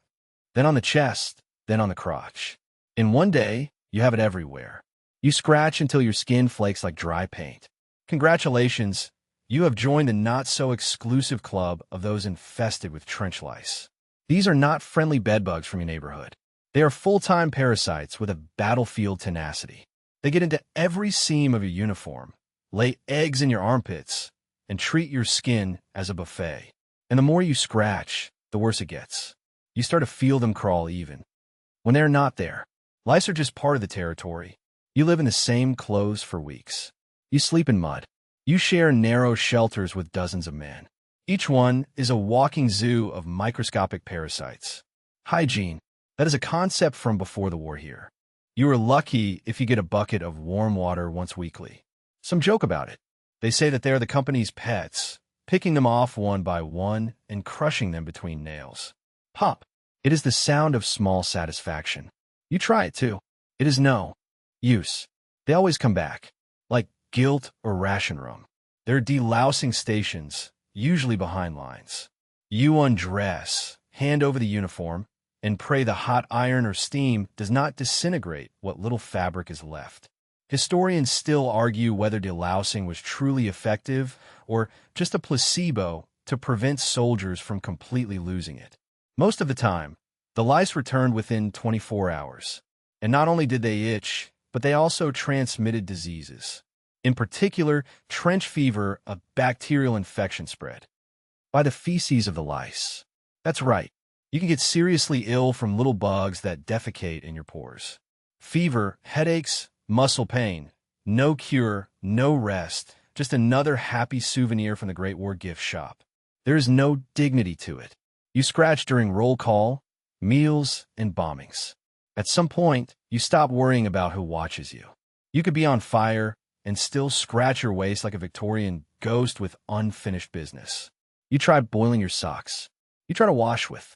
then on the chest, then on the crotch. In one day, you have it everywhere. You scratch until your skin flakes like dry paint. Congratulations, you have joined the not-so-exclusive club of those infested with trench lice. These are not friendly bedbugs from your neighborhood. They are full-time parasites with a battlefield tenacity. They get into every seam of your uniform, lay eggs in your armpits, and treat your skin as a buffet. And the more you scratch, the worse it gets. You start to feel them crawl even. When they're not there, lice are just part of the territory. You live in the same clothes for weeks. You sleep in mud. You share narrow shelters with dozens of men. Each one is a walking zoo of microscopic parasites. Hygiene, that is a concept from before the war here. You are lucky if you get a bucket of warm water once weekly. Some joke about it. They say that they are the company's pets, picking them off one by one and crushing them between nails. Pop. It is the sound of small satisfaction. You try it too. It is no use. They always come back, like guilt or ration room. They're delousing stations, usually behind lines. You undress, hand over the uniform, and pray the hot iron or steam does not disintegrate what little fabric is left. Historians still argue whether delousing was truly effective or just a placebo to prevent soldiers from completely losing it. Most of the time, the lice returned within 24 hours. And not only did they itch, but they also transmitted diseases. In particular, trench fever, a bacterial infection spread by the feces of the lice. That's right. You can get seriously ill from little bugs that defecate in your pores. Fever, headaches, muscle pain. No cure, no rest, just another happy souvenir from the Great War gift shop. There is no dignity to it. You scratch during roll call, meals, and bombings. At some point, you stop worrying about who watches you. You could be on fire and still scratch your waist like a Victorian ghost with unfinished business. You try boiling your socks. You try to wash with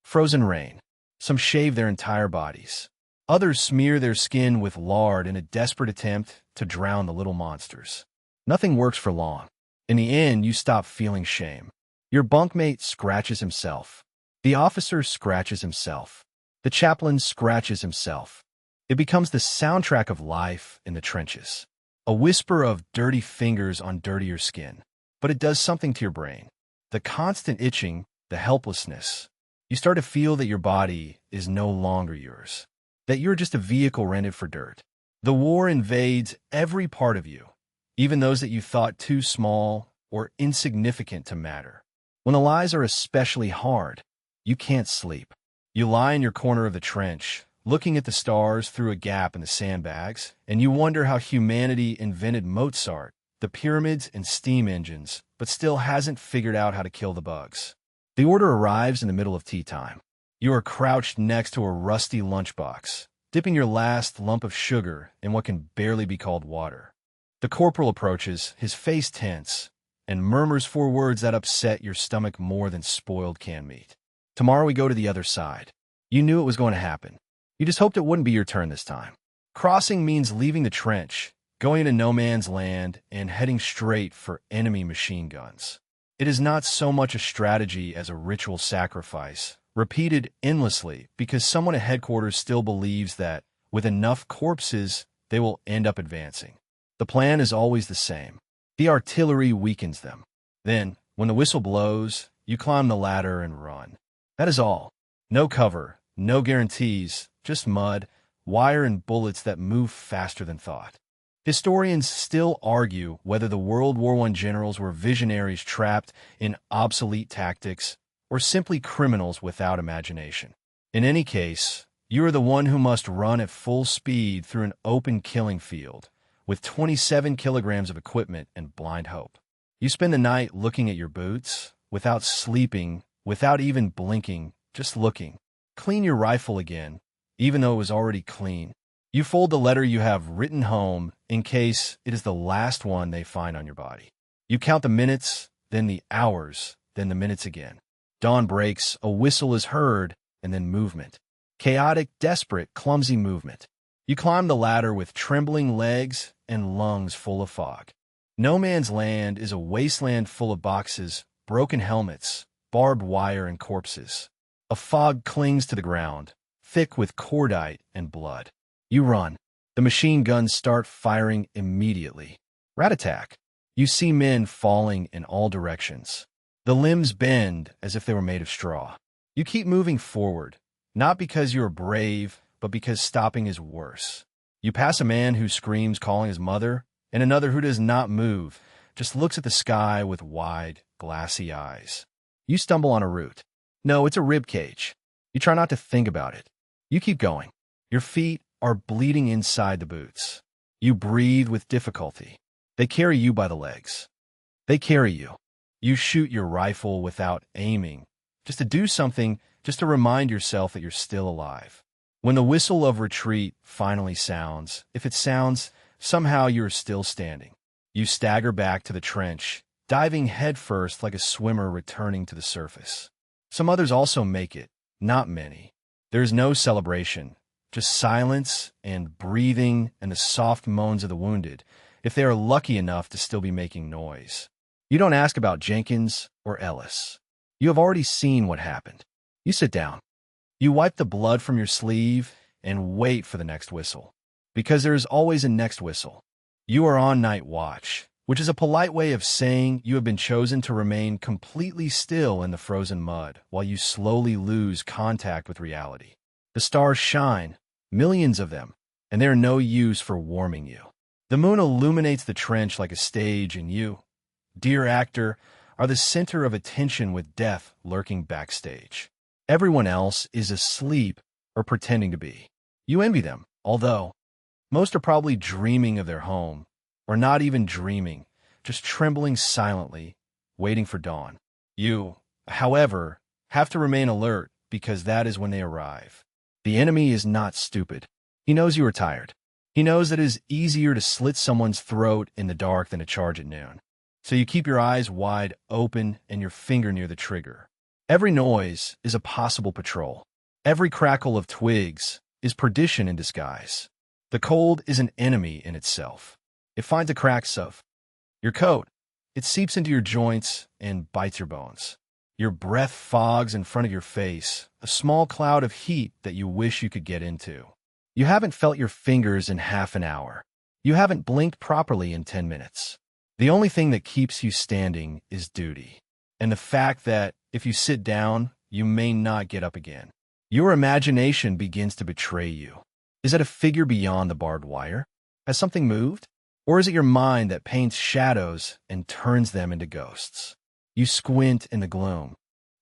frozen rain. Some shave their entire bodies. Others smear their skin with lard in a desperate attempt to drown the little monsters. Nothing works for long. In the end, you stop feeling shame. Your bunkmate scratches himself. The officer scratches himself. The chaplain scratches himself. It becomes the soundtrack of life in the trenches. A whisper of dirty fingers on dirtier skin. But it does something to your brain. The constant itching, the helplessness. You start to feel that your body is no longer yours. That you're just a vehicle rented for dirt. The war invades every part of you, even those that you thought too small or insignificant to matter. When the lies are especially hard, you can't sleep. You lie in your corner of the trench, looking at the stars through a gap in the sandbags, and you wonder how humanity invented Mozart, the pyramids, and steam engines, but still hasn't figured out how to kill the bugs. The order arrives in the middle of tea time. You are crouched next to a rusty lunchbox, dipping your last lump of sugar in what can barely be called water. The corporal approaches, his face tense, and murmurs 4 words that upset your stomach more than spoiled canned meat. Tomorrow we go to the other side. You knew it was going to happen. You just hoped it wouldn't be your turn this time. Crossing means leaving the trench, going into no man's land, and heading straight for enemy machine guns. It is not so much a strategy as a ritual sacrifice, repeated endlessly because someone at headquarters still believes that, with enough corpses, they will end up advancing. The plan is always the same. The artillery weakens them. Then, when the whistle blows, you climb the ladder and run. That is all. No cover, no guarantees, just mud, wire and bullets that move faster than thought. Historians still argue whether the World War I generals were visionaries trapped in obsolete tactics or simply criminals without imagination. In any case, you are the one who must run at full speed through an open killing field with 27 kilograms of equipment and blind hope. You spend the night looking at your boots, without sleeping, without even blinking, just looking. Clean your rifle again, even though it was already clean. You fold the letter you have written home in case it is the last one they find on your body. You count the minutes, then the hours, then the minutes again. Dawn breaks, a whistle is heard, and then movement. Chaotic, desperate, clumsy movement. You climb the ladder with trembling legs and lungs full of fog. No Man's Land is a wasteland full of boxes, broken helmets, barbed wire, and corpses. A fog clings to the ground, thick with cordite and blood. You run. The machine guns start firing immediately. Rat-a-tat. You see men falling in all directions. The limbs bend as if they were made of straw. You keep moving forward, not because you are brave, but because stopping is worse. You pass a man who screams calling his mother, and another who does not move, just looks at the sky with wide, glassy eyes. You stumble on a root. No, it's a rib cage. You try not to think about it. You keep going. Your feet are bleeding inside the boots. You breathe with difficulty. They carry you by the legs. They carry you. You shoot your rifle without aiming, just to do something, just to remind yourself that you're still alive. When the whistle of retreat finally sounds, if it sounds, somehow you are still standing. You stagger back to the trench, diving headfirst like a swimmer returning to the surface. Some others also make it, not many. There is no celebration, just silence and breathing and the soft moans of the wounded, if they are lucky enough to still be making noise. You don't ask about Jenkins or Ellis. You have already seen what happened. You sit down. You wipe the blood from your sleeve and wait for the next whistle. Because there is always a next whistle. You are on night watch, which is a polite way of saying you have been chosen to remain completely still in the frozen mud while you slowly lose contact with reality. The stars shine, millions of them, and they are no use for warming you. The moon illuminates the trench like a stage, and you, dear actor, are the center of attention with death lurking backstage. Everyone else is asleep or pretending to be. You envy them, although most are probably dreaming of their home, or not even dreaming, just trembling silently, waiting for dawn. You, however, have to remain alert because that is when they arrive. The enemy is not stupid. He knows you are tired. He knows that it is easier to slit someone's throat in the dark than to charge at noon. So you keep your eyes wide open and your finger near the trigger. Every noise is a possible patrol. Every crackle of twigs is perdition in disguise. The cold is an enemy in itself. It finds the cracks of your coat. It seeps into your joints and bites your bones. Your breath fogs in front of your face, a small cloud of heat that you wish you could get into. You haven't felt your fingers in half an hour. You haven't blinked properly in 10 minutes. The only thing that keeps you standing is duty, and the fact that if you sit down, you may not get up again. Your imagination begins to betray you. Is it a figure beyond the barbed wire? Has something moved? Or is it your mind that paints shadows and turns them into ghosts? You squint in the gloom,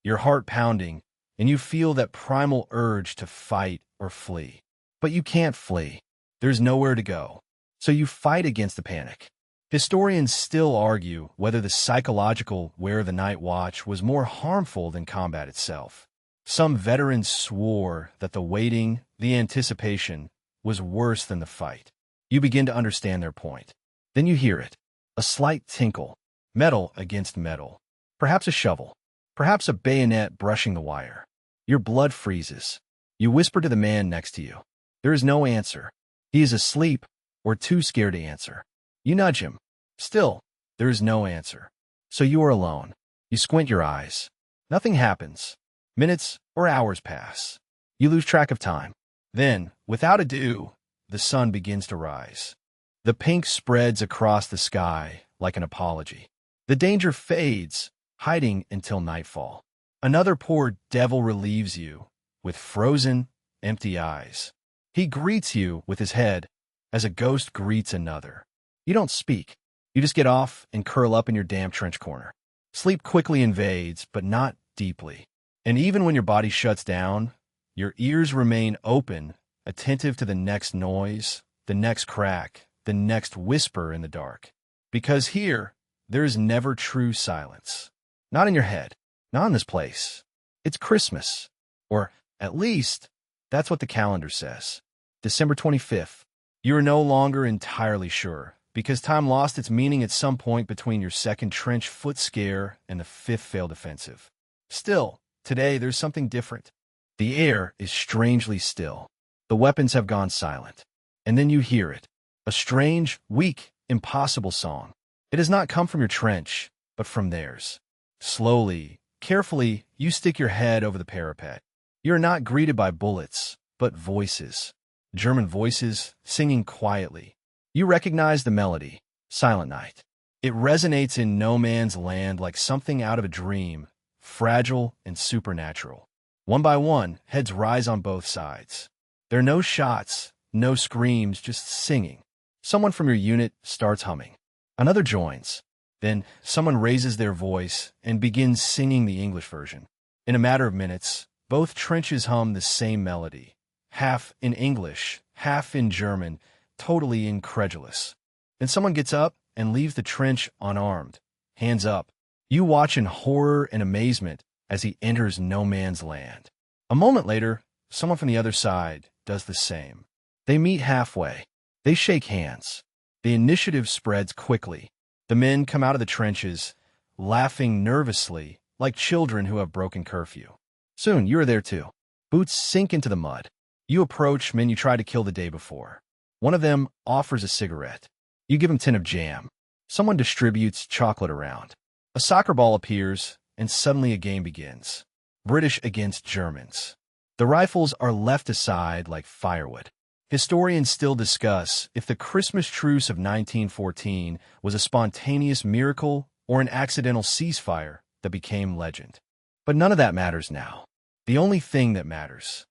your heart pounding, and you feel that primal urge to fight or flee. But you can't flee. There's nowhere to go. So you fight against the panic. Historians still argue whether the psychological wear of the night watch was more harmful than combat itself. Some veterans swore that the waiting, the anticipation, was worse than the fight. You begin to understand their point. Then you hear it, a slight tinkle, metal against metal, perhaps a shovel, perhaps a bayonet brushing the wire. Your blood freezes. You whisper to the man next to you. There is no answer. He is asleep or too scared to answer. You nudge him. Still, there is no answer. So you are alone. You squint your eyes. Nothing happens. Minutes or hours pass. You lose track of time. Then, without ado, the sun begins to rise. The pink spreads across the sky like an apology. The danger fades, hiding until nightfall. Another poor devil relieves you with frozen, empty eyes. He greets you with his head as a ghost greets another. You don't speak. You just get off and curl up in your damp trench corner. Sleep quickly invades, but not deeply. And even when your body shuts down, your ears remain open, attentive to the next noise, the next crack, the next whisper in the dark. Because here, there is never true silence. Not in your head, not in this place. It's Christmas. Or, at least, that's what the calendar says. December 25th. You are no longer entirely sure, because time lost its meaning at some point between your second trench foot scare and the fifth failed offensive. Still, today there's something different. The air is strangely still. The weapons have gone silent. And then you hear it. A strange, weak, impossible song. It does not come from your trench, but from theirs. Slowly, carefully, you stick your head over the parapet. You are not greeted by bullets, but voices. German voices singing quietly. You recognize the melody, Silent Night. It resonates in no man's land like something out of a dream, fragile and supernatural. One by one, heads rise on both sides. There are no shots, no screams, just singing. Someone from your unit starts humming. Another joins. Then someone raises their voice and begins singing the English version. In a matter of minutes, both trenches hum the same melody, half in English, half in German, totally incredulous. Then someone gets up and leaves the trench unarmed, hands up. You watch in horror and amazement as he enters no man's land. A moment later, someone from the other side does the same. They meet halfway. They shake hands. The initiative spreads quickly. The men come out of the trenches, laughing nervously, like children who have broken curfew. Soon, you are there too. Boots sink into the mud. You approach men you tried to kill the day before. One of them offers a cigarette. You give him a tin of jam. Someone distributes chocolate around. A soccer ball appears, and suddenly a game begins. British against Germans. The rifles are left aside like firewood. Historians still discuss if the Christmas truce of 1914 was a spontaneous miracle or an accidental ceasefire that became legend. But none of that matters now. The only thing that matters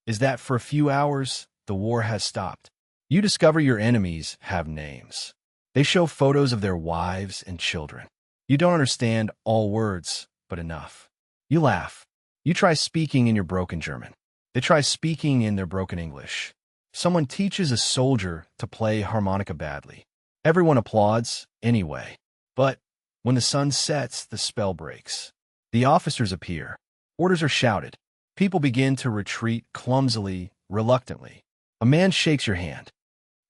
is that for a few hours, the war has stopped. You discover your enemies have names. They show photos of their wives and children. You don't understand all words, but enough. You laugh. You try speaking in your broken German. They try speaking in their broken English. Someone teaches a soldier to play harmonica badly. Everyone applauds anyway. But when the sun sets, the spell breaks. The officers appear. Orders are shouted. People begin to retreat clumsily, reluctantly. A man shakes your hand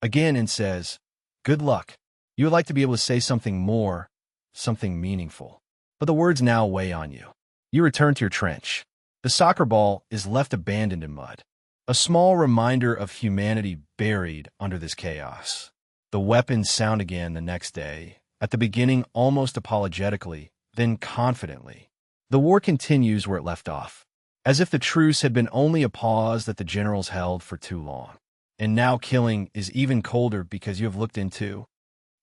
again and says, "Good luck." You would like to be able to say something more, something meaningful. But the words now weigh on you. You return to your trench. The soccer ball is left abandoned in mud. A small reminder of humanity buried under this chaos. The weapons sound again the next day, at the beginning almost apologetically, then confidently. The war continues where it left off, as if the truce had been only a pause that the generals held for too long. And now killing is even colder because you have looked into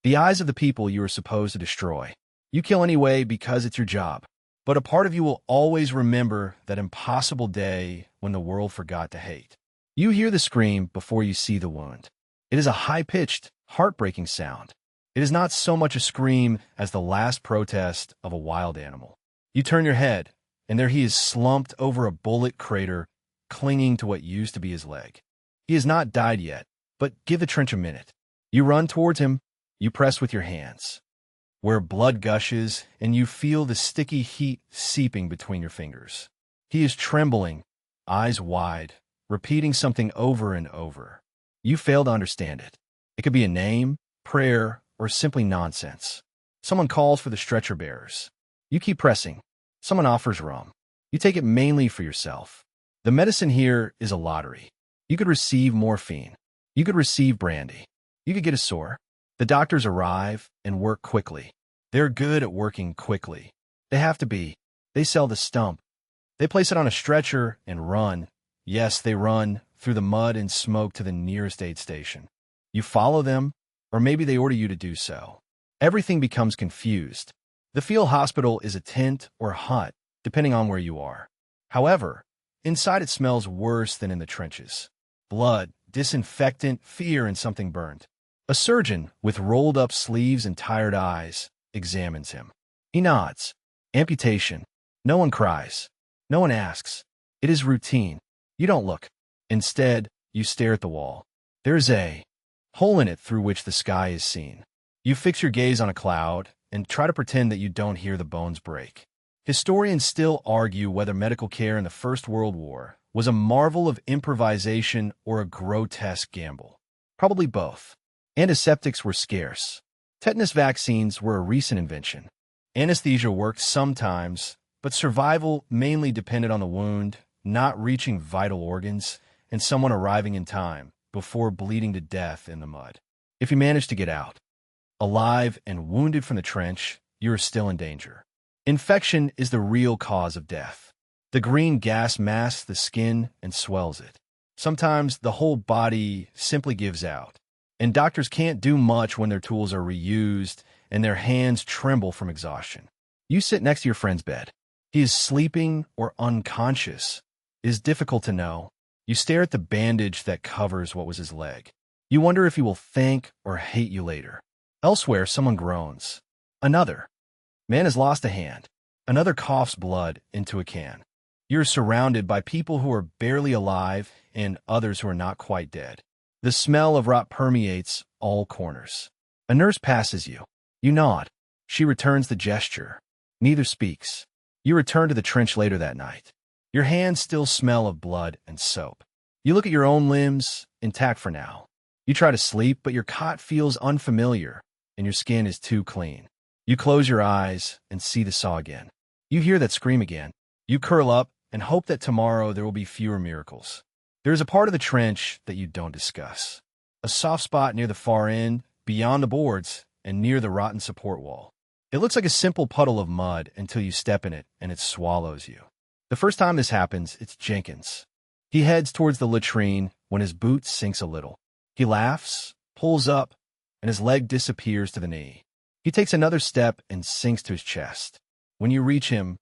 the eyes of the people you are supposed to destroy. You kill anyway because it's your job. But a part of you will always remember that impossible day when the world forgot to hate. You hear the scream before you see the wound. It is a high-pitched, heartbreaking sound. It is not so much a scream as the last protest of a wild animal. You turn your head, and there he is slumped over a bullet crater, clinging to what used to be his leg. He has not died yet, but give the trench a minute. You run towards him. You press with your hands, where blood gushes, and you feel the sticky heat seeping between your fingers. He is trembling, eyes wide, repeating something over and over. You fail to understand it. It could be a name, prayer, or simply nonsense. Someone calls for the stretcher bearers. You keep pressing. Someone offers rum. You take it mainly for yourself. The medicine here is a lottery. You could receive morphine. You could receive brandy. You could get a sore. The doctors arrive and work quickly. They're good at working quickly. They have to be. They sell the stump. They place it on a stretcher and run. Yes, they run through the mud and smoke to the nearest aid station. You follow them, or maybe they order you to do so. Everything becomes confused. The field hospital is a tent or hut, depending on where you are. However, inside it smells worse than in the trenches. Blood, disinfectant, fear, and something burned. A surgeon, with rolled-up sleeves and tired eyes, examines him. He nods. Amputation. No one cries. No one asks. It is routine. You don't look. Instead, you stare at the wall. There's a hole in it through which the sky is seen. You fix your gaze on a cloud and try to pretend that you don't hear the bones break. Historians still argue whether medical care in the First World War was a marvel of improvisation or a grotesque gamble. Probably both. Antiseptics were scarce. Tetanus vaccines were a recent invention. Anesthesia worked sometimes, but survival mainly depended on the wound, not reaching vital organs, and someone arriving in time before bleeding to death in the mud. If you managed to get out, alive and wounded from the trench, you are still in danger. Infection is the real cause of death. The green gas masks the skin and swells it. Sometimes the whole body simply gives out, and doctors can't do much when their tools are reused and their hands tremble from exhaustion. You sit next to your friend's bed. He is sleeping or unconscious. It is difficult to know. You stare at the bandage that covers what was his leg. You wonder if he will thank or hate you later. Elsewhere, someone groans. Another. Man has lost a hand. Another coughs blood into a can. You're surrounded by people who are barely alive and others who are not quite dead. The smell of rot permeates all corners. A nurse passes you. You nod. She returns the gesture. Neither speaks. You return to the trench later that night. Your hands still smell of blood and soap. You look at your own limbs, intact for now. You try to sleep, but your cot feels unfamiliar, and your skin is too clean. You close your eyes and see the saw again. You hear that scream again. You curl up and hope that tomorrow there will be fewer miracles. There is a part of the trench that you don't discuss. A soft spot near the far end, beyond the boards, and near the rotten support wall. It looks like a simple puddle of mud until you step in it and it swallows you. The first time this happens, it's Jenkins. He heads towards the latrine when his boot sinks a little. He laughs, pulls up, and his leg disappears to the knee. He takes another step and sinks to his chest. When you reach him,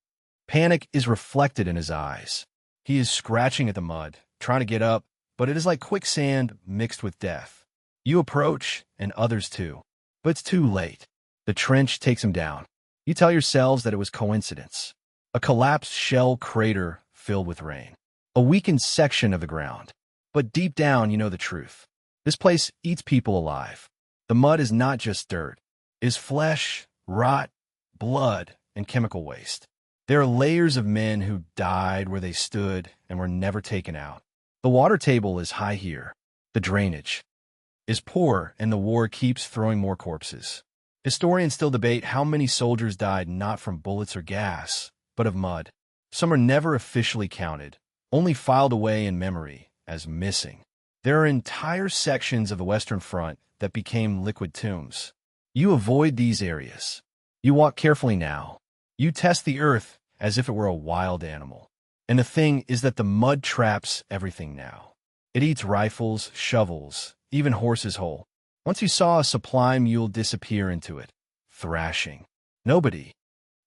panic is reflected in his eyes. He is scratching at the mud, trying to get up, but it is like quicksand mixed with death. You approach, and others too. But it's too late. The trench takes him down. You tell yourselves that it was coincidence. A collapsed shell crater filled with rain. A weakened section of the ground. But deep down, you know the truth. This place eats people alive. The mud is not just dirt. It is flesh, rot, blood, and chemical waste. There are layers of men who died where they stood and were never taken out. The water table is high here. The drainage is poor, and the war keeps throwing more corpses. Historians still debate how many soldiers died not from bullets or gas, but of mud. Some are never officially counted, only filed away in memory as missing. There are entire sections of the Western Front that became liquid tombs. You avoid these areas. You walk carefully now. You test the earth as if it were a wild animal. And the thing is that the mud traps everything now. It eats rifles, shovels, even horses whole. Once you saw a supply mule disappear into it, thrashing. Nobody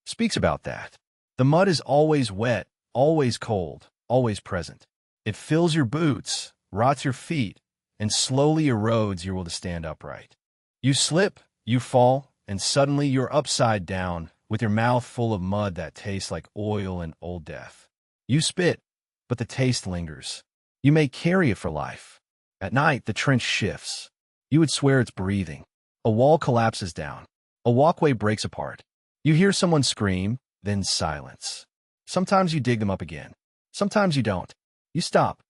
speaks about that. The mud is always wet, always cold, always present. It fills your boots, rots your feet, and slowly erodes your will to stand upright. You slip, you fall, and suddenly you're upside down with your mouth full of mud that tastes like oil and old death. You spit, but the taste lingers. You may carry it for life. At night, the trench shifts. You would swear it's breathing. A wall collapses down. A walkway breaks apart. You hear someone scream, then silence. Sometimes you dig them up again. Sometimes you don't. You stop,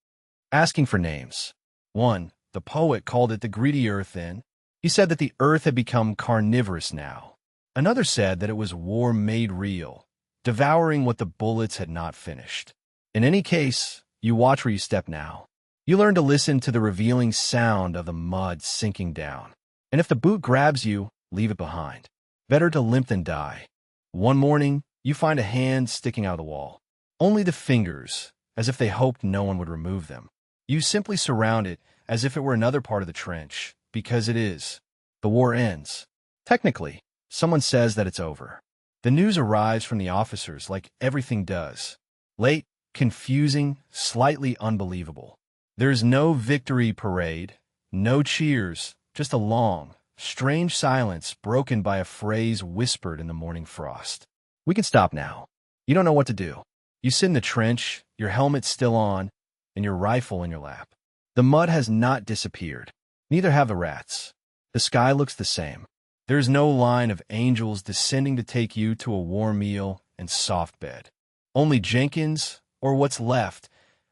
asking for names. One, the poet, called it the greedy earth then. He said that the earth had become carnivorous now. Another said that it was war made real, devouring what the bullets had not finished. In any case, you watch where you step now. You learn to listen to the revealing sound of the mud sinking down. And if the boot grabs you, leave it behind. Better to limp than die. One morning, you find a hand sticking out of the wall. Only the fingers, as if they hoped no one would remove them. You simply surround it as if it were another part of the trench, because it is. The war ends. Technically, someone says that it's over. The news arrives from the officers like everything does. Late, confusing, slightly unbelievable. There's no victory parade, no cheers, just a long, strange silence broken by a phrase whispered in the morning frost. We can stop now. You don't know what to do. You sit in the trench, your helmet still on, and your rifle in your lap. The mud has not disappeared. Neither have the rats. The sky looks the same. There is no line of angels descending to take you to a warm meal and soft bed. Only Jenkins, or what's left,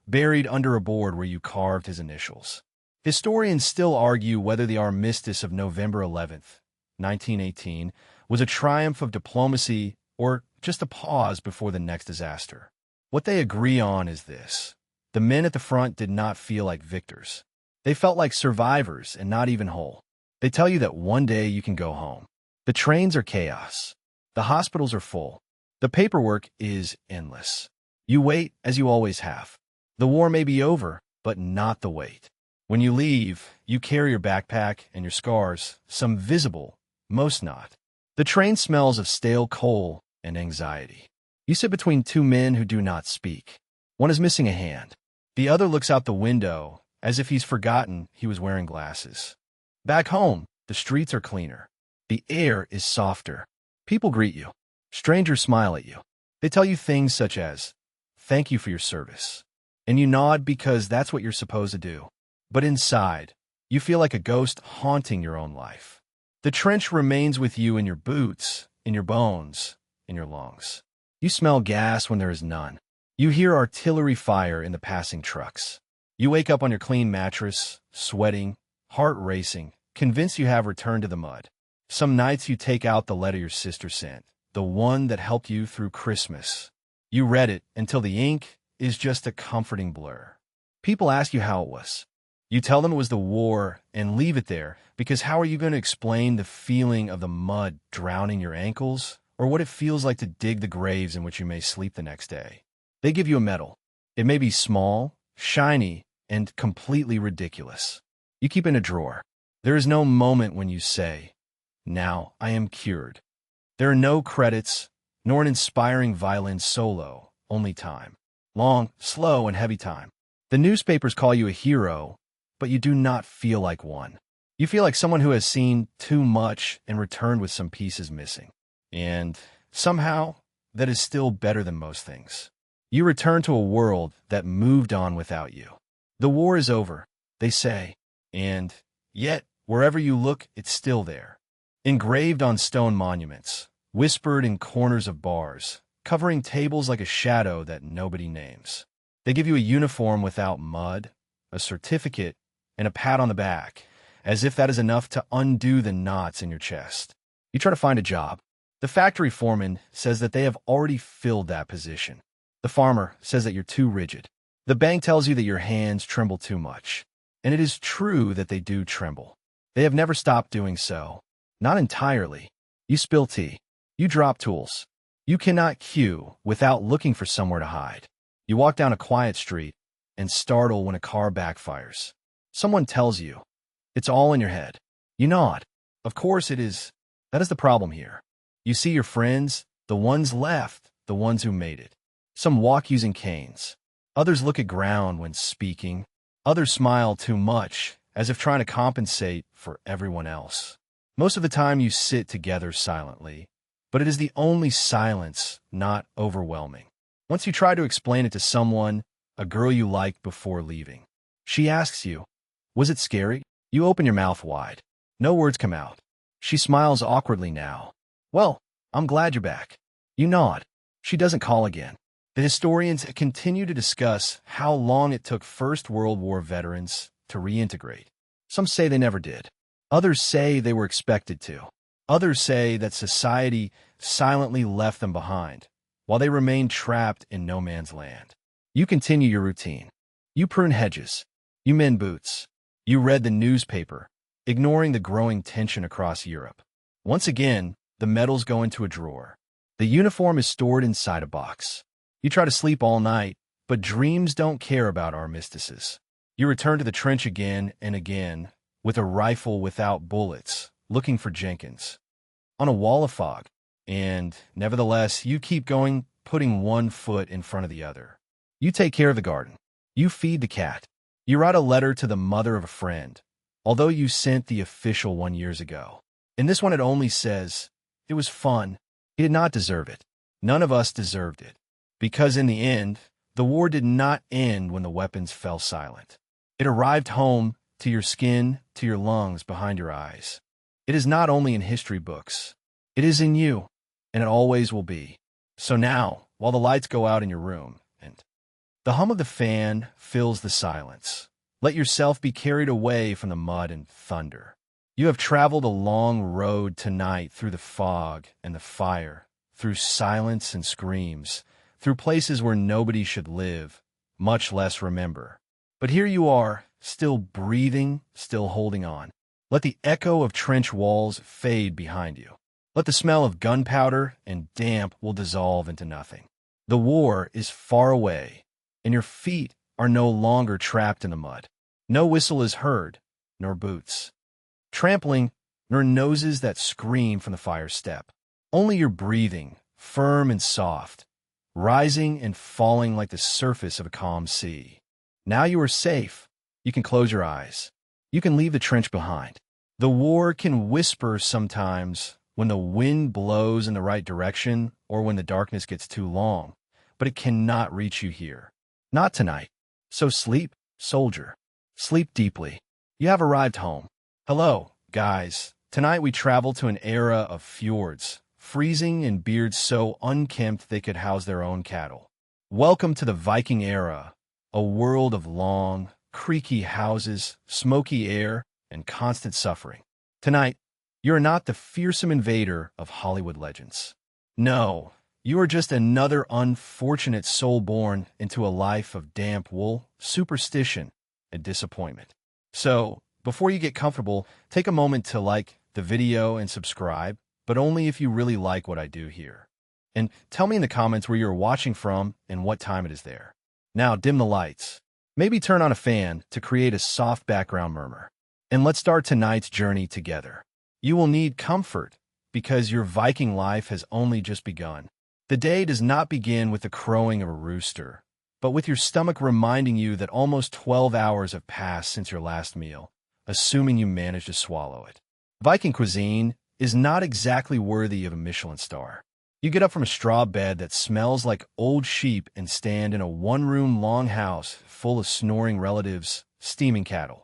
buried under a board where you carved his initials. Historians still argue whether the armistice of November 11th, 1918, was a triumph of diplomacy or just a pause before the next disaster. What they agree on is this: the men at the front did not feel like victors. They felt like survivors and not even whole. They tell you that one day you can go home. The trains are chaos. The hospitals are full. The paperwork is endless. You wait as you always have. The war may be over, but not the wait. When you leave, you carry your backpack and your scars, some visible, most not. The train smells of stale coal and anxiety. You sit between two men who do not speak. One is missing a hand. The other looks out the window as if he's forgotten he was wearing glasses. Back home, the streets are cleaner. The air is softer. People greet you. Strangers smile at you. They tell you things such as, "Thank you for your service." And you nod because that's what you're supposed to do. But inside, you feel like a ghost haunting your own life. The trench remains with you in your boots, in your bones, in your lungs. You smell gas when there is none. You hear artillery fire in the passing trucks. You wake up on your clean mattress, sweating, heart racing, convinced you have returned to the mud. Some nights you take out the letter your sister sent, the one that helped you through Christmas. You read it until the ink is just a comforting blur. People ask you how it was. You tell them it was the war and leave it there, because how are you going to explain the feeling of the mud drowning your ankles, or what it feels like to dig the graves in which you may sleep the next day? They give you a medal. It may be small, shiny, and completely ridiculous. You keep it in a drawer. There is no moment when you say, "Now I am cured." There are no credits, nor an inspiring violin solo, only time. Long, slow, and heavy time. The newspapers call you a hero, but you do not feel like one. You feel like someone who has seen too much and returned with some pieces missing. And somehow, that is still better than most things. You return to a world that moved on without you. The war is over, they say, and yet, wherever you look, it's still there. Engraved on stone monuments, whispered in corners of bars, covering tables like a shadow that nobody names. They give you a uniform without mud, a certificate, and a pat on the back, as if that is enough to undo the knots in your chest. You try to find a job. The factory foreman says that they have already filled that position. The farmer says that you're too rigid. The bank tells you that your hands tremble too much. And it is true that they do tremble. They have never stopped doing so. Not entirely. You spill tea. You drop tools. You cannot queue without looking for somewhere to hide. You walk down a quiet street and startle when a car backfires. Someone tells you. It's all in your head. You nod. Of course it is. That is the problem here. You see your friends, the ones left, the ones who made it. Some walk using canes. Others look at ground when speaking. Others smile too much, as if trying to compensate for everyone else. Most of the time you sit together silently, but it is the only silence not overwhelming. Once you try to explain it to someone, a girl you liked before leaving. She asks you, "Was it scary?" You open your mouth wide. No words come out. She smiles awkwardly now. "Well, I'm glad you're back." You nod. She doesn't call again. The historians continue to discuss how long it took First World War veterans to reintegrate. Some say they never did. Others say they were expected to. Others say that society silently left them behind, while they remained trapped in no man's land. You continue your routine. You prune hedges. You mend boots. You read the newspaper, ignoring the growing tension across Europe. Once again, the medals go into a drawer. The uniform is stored inside a box. You try to sleep all night, but dreams don't care about armistices. You return to the trench again and again, with a rifle without bullets, looking for Jenkins. On a wall of fog. And, nevertheless, you keep going, putting one foot in front of the other. You take care of the garden. You feed the cat. You write a letter to the mother of a friend, although you sent the official one years ago. In this one, it only says, "It was fun." He did not deserve it. None of us deserved it. Because in the end, the war did not end when the weapons fell silent. It arrived home, to your skin, to your lungs, behind your eyes. It is not only in history books. It is in you, and it always will be. So now, while the lights go out in your room, and the hum of the fan fills the silence, let yourself be carried away from the mud and thunder. You have traveled a long road tonight through the fog and the fire, through silence and screams, through places where nobody should live, much less remember. But here you are, still breathing, still holding on. Let the echo of trench walls fade behind you. Let the smell of gunpowder and damp will dissolve into nothing. The war is far away, and your feet are no longer trapped in the mud. No whistle is heard, nor boots trampling, nor noses that scream from the fire step. Only your breathing, firm and soft, rising and falling like the surface of a calm sea. Now you are safe. You can close your eyes. You can leave the trench behind. The war can whisper sometimes when the wind blows in the right direction or when the darkness gets too long, but it cannot reach you here. Not tonight. So sleep, soldier. Sleep deeply. You have arrived home. Hello, guys. Tonight we travel to an era of fjords, freezing and beards so unkempt they could house their own cattle. Welcome to the Viking era, a world of long, creaky houses, smoky air, and constant suffering. Tonight, you are not the fearsome invader of Hollywood legends. No, you are just another unfortunate soul born into a life of damp wool, superstition, and disappointment. So, before you get comfortable, take a moment to like the video and subscribe, but only if you really like what I do here. And tell me in the comments where you're watching from and what time it is there. Now dim the lights. Maybe turn on a fan to create a soft background murmur. And let's start tonight's journey together. You will need comfort because your Viking life has only just begun. The day does not begin with the crowing of a rooster, but with your stomach reminding you that almost 12 hours have passed since your last meal, assuming you managed to swallow it. Viking cuisine is not exactly worthy of a Michelin star. You get up from a straw bed that smells like old sheep and stand in a one-room long house full of snoring relatives, steaming cattle,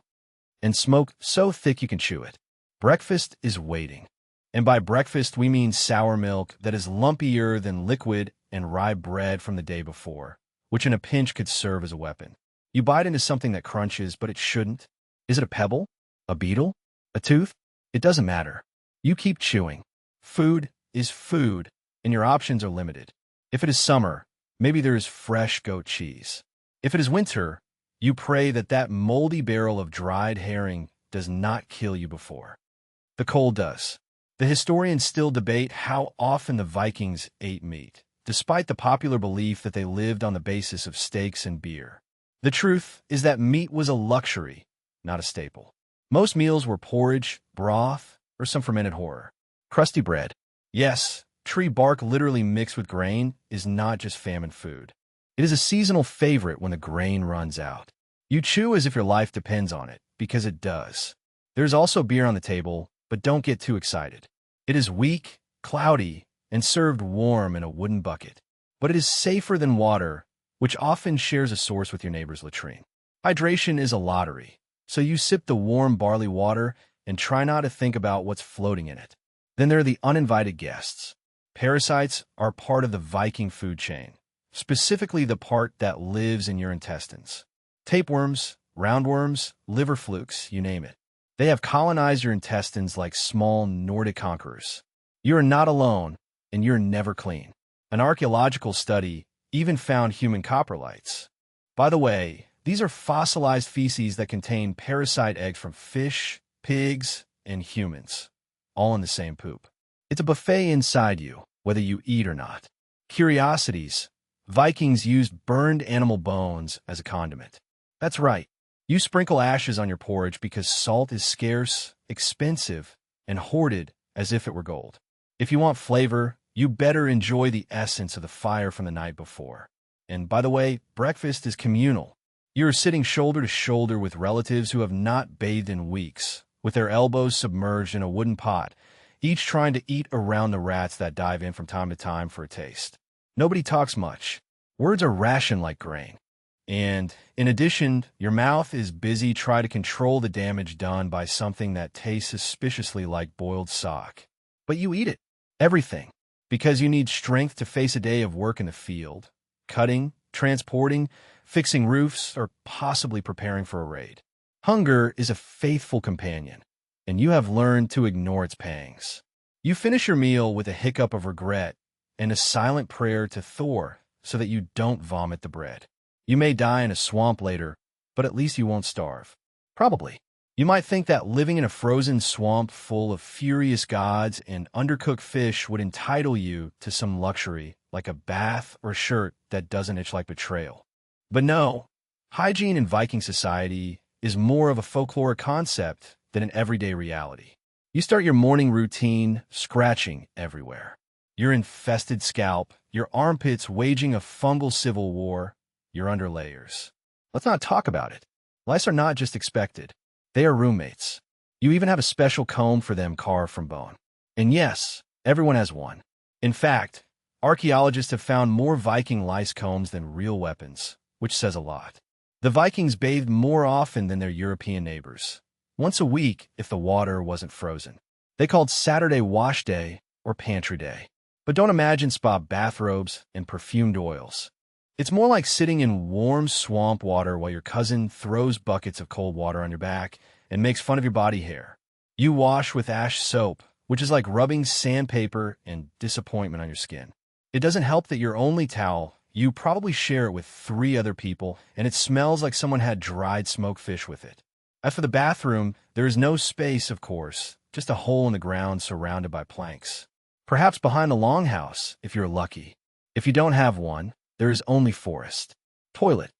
and smoke so thick you can chew it. Breakfast is waiting. And by breakfast, we mean sour milk that is lumpier than liquid and rye bread from the day before, which in a pinch could serve as a weapon. You bite into something that crunches, but it shouldn't. Is it a pebble? A beetle? A tooth? It doesn't matter. You keep chewing. Food is food, and your options are limited. If it is summer, maybe there is fresh goat cheese. If it is winter, you pray that that moldy barrel of dried herring does not kill you before. The cold does. The historians still debate how often the Vikings ate meat, despite the popular belief that they lived on the basis of steaks and beer. The truth is that meat was a luxury, not a staple. Most meals were porridge, broth, or some fermented horror. Crusty bread. Yes, tree bark literally mixed with grain is not just famine food. It is a seasonal favorite when the grain runs out. You chew as if your life depends on it, because it does. There's also beer on the table, but don't get too excited. It is weak, cloudy, and served warm in a wooden bucket. But it is safer than water, which often shares a source with your neighbor's latrine. Hydration is a lottery, so you sip the warm barley water and try not to think about what's floating in it. Then there are the uninvited guests. Parasites are part of the Viking food chain, specifically the part that lives in your intestines. Tapeworms, roundworms, liver flukes, you name it. They have colonized your intestines like small Nordic conquerors. You are not alone, and you're never clean. An archaeological study even found human coprolites. By the way, these are fossilized feces that contain parasite eggs from fish, pigs, and humans, all in the same poop. It's a buffet inside you, whether you eat or not. Curiosities. Vikings used burned animal bones as a condiment. That's right. You sprinkle ashes on your porridge because salt is scarce, expensive, and hoarded as if it were gold. If you want flavor, you better enjoy the essence of the fire from the night before. And by the way, breakfast is communal. You are sitting shoulder to shoulder with relatives who have not bathed in weeks, with their elbows submerged in a wooden pot, each trying to eat around the rats that dive in from time to time for a taste. Nobody talks much. Words are rationed like grain. And, in addition, your mouth is busy trying to control the damage done by something that tastes suspiciously like boiled sock. But you eat it. Everything. Because you need strength to face a day of work in the field, cutting, transporting, fixing roofs, or possibly preparing for a raid. Hunger is a faithful companion, and you have learned to ignore its pangs. You finish your meal with a hiccup of regret and a silent prayer to Thor so that you don't vomit the bread. You may die in a swamp later, but at least you won't starve. Probably. You might think that living in a frozen swamp full of furious gods and undercooked fish would entitle you to some luxury, like a bath or shirt that doesn't itch like betrayal. But no, hygiene in Viking society is more of a folkloric concept than an everyday reality. You start your morning routine scratching everywhere. Your infested scalp, your armpits waging a fungal civil war, your underlayers. Let's not talk about it. Lice are not just expected. They are roommates. You even have a special comb for them carved from bone. And yes, everyone has one. In fact, archaeologists have found more Viking lice combs than real weapons, which says a lot. The Vikings bathed more often than their European neighbors, once a week if the water wasn't frozen. They called Saturday wash day or pantry day. But don't imagine spa bathrobes and perfumed oils. It's more like sitting in warm swamp water while your cousin throws buckets of cold water on your back and makes fun of your body hair. You wash with ash soap, which is like rubbing sandpaper and disappointment on your skin. It doesn't help that your only towel, you probably share it with 3 other people, and it smells like someone had dried smoked fish with it. As for the bathroom, there is no space, of course, just a hole in the ground surrounded by planks. Perhaps behind a longhouse, if you're lucky. If you don't have one, there is only forest. Toilet.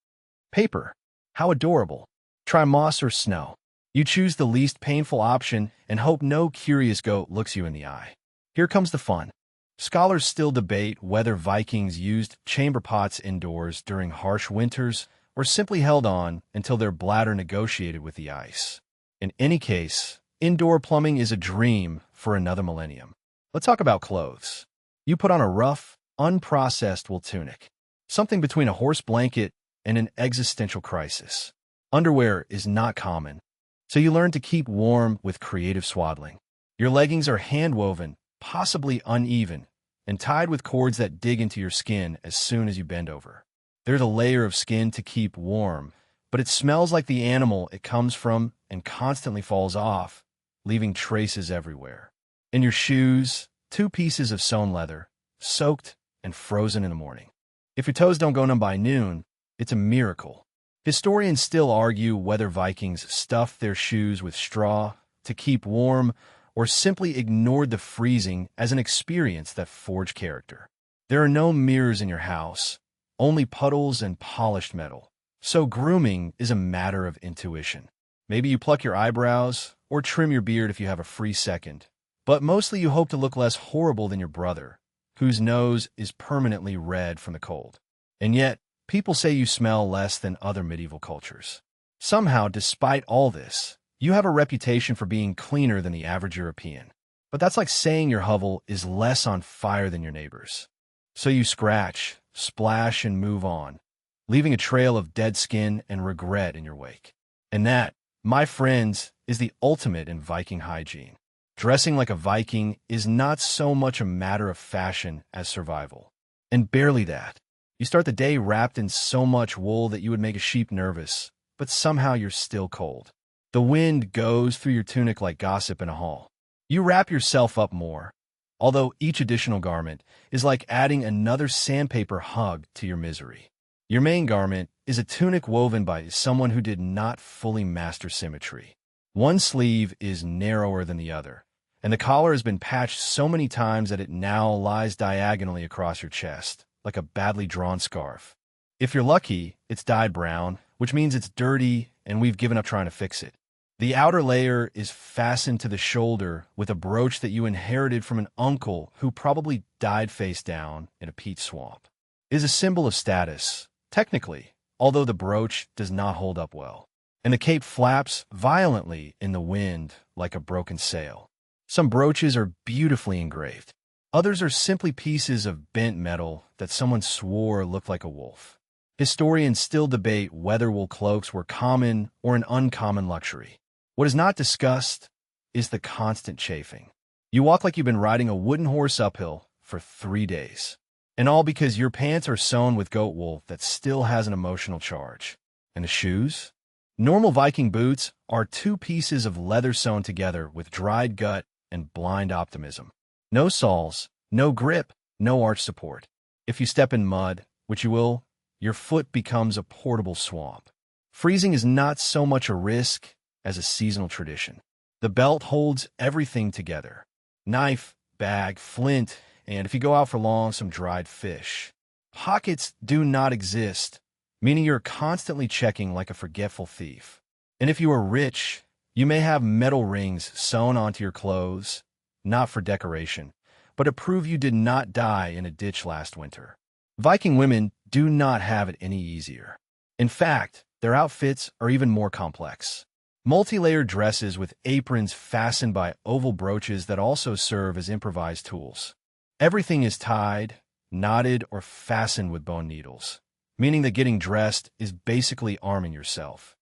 Paper. How adorable. Try moss or snow. You choose the least painful option and hope no curious goat looks you in the eye. Here comes the fun. Scholars still debate whether Vikings used chamber pots indoors during harsh winters or simply held on until their bladder negotiated with the ice. In any case, indoor plumbing is a dream for another millennium. Let's talk about clothes. You put on a rough, unprocessed wool tunic. Something between a horse blanket and an existential crisis. Underwear is not common, so you learn to keep warm with creative swaddling. Your leggings are hand-woven, possibly uneven, and tied with cords that dig into your skin as soon as you bend over. There's a layer of skin to keep warm, but it smells like the animal it comes from and constantly falls off, leaving traces everywhere. In your shoes, 2 pieces of sewn leather, soaked and frozen in the morning. If your toes don't go numb by noon, it's a miracle. Historians still argue whether Vikings stuffed their shoes with straw to keep warm or simply ignored the freezing as an experience that forged character. There are no mirrors in your house, only puddles and polished metal. So grooming is a matter of intuition. Maybe you pluck your eyebrows or trim your beard if you have a free second, but mostly you hope to look less horrible than your brother, whose nose is permanently red from the cold. And yet, people say you smell less than other medieval cultures. Somehow, despite all this, you have a reputation for being cleaner than the average European. But that's like saying your hovel is less on fire than your neighbor's. So you scratch, splash, and move on, leaving a trail of dead skin and regret in your wake. And that, my friends, is the ultimate in Viking hygiene. Dressing like a Viking is not so much a matter of fashion as survival. And barely that. You start the day wrapped in so much wool that you would make a sheep nervous, but somehow you're still cold. The wind goes through your tunic like gossip in a hall. You wrap yourself up more, although each additional garment is like adding another sandpaper hug to your misery. Your main garment is a tunic woven by someone who did not fully master symmetry. One sleeve is narrower than the other, and the collar has been patched so many times that it now lies diagonally across your chest, like a badly drawn scarf. If you're lucky, it's dyed brown, which means it's dirty and we've given up trying to fix it. The outer layer is fastened to the shoulder with a brooch that you inherited from an uncle who probably died face down in a peat swamp. It is a symbol of status, technically, although the brooch does not hold up well. And the cape flaps violently in the wind like a broken sail. Some brooches are beautifully engraved. Others are simply pieces of bent metal that someone swore looked like a wolf. Historians still debate whether wool cloaks were common or an uncommon luxury. What is not discussed is the constant chafing. You walk like you've been riding a wooden horse uphill for 3 days. And all because your pants are sewn with goat wool that still has an emotional charge. And the shoes? Normal Viking boots are 2 pieces of leather sewn together with dried gut and blind optimism. No soles, no grip, no arch support. If you step in mud, which you will, your foot becomes a portable swamp. Freezing is not so much a risk as a seasonal tradition. The belt holds everything together. Knife, bag, flint, and if you go out for long, some dried fish. Pockets do not exist, meaning you're constantly checking like a forgetful thief. And if you are rich, you may have metal rings sewn onto your clothes, not for decoration, but to prove you did not die in a ditch last winter. Viking women do not have it any easier. In fact, their outfits are even more complex. Multi-layered dresses with aprons fastened by oval brooches that also serve as improvised tools. Everything is tied, knotted, or fastened with bone needles, meaning that getting dressed is basically arming yourself.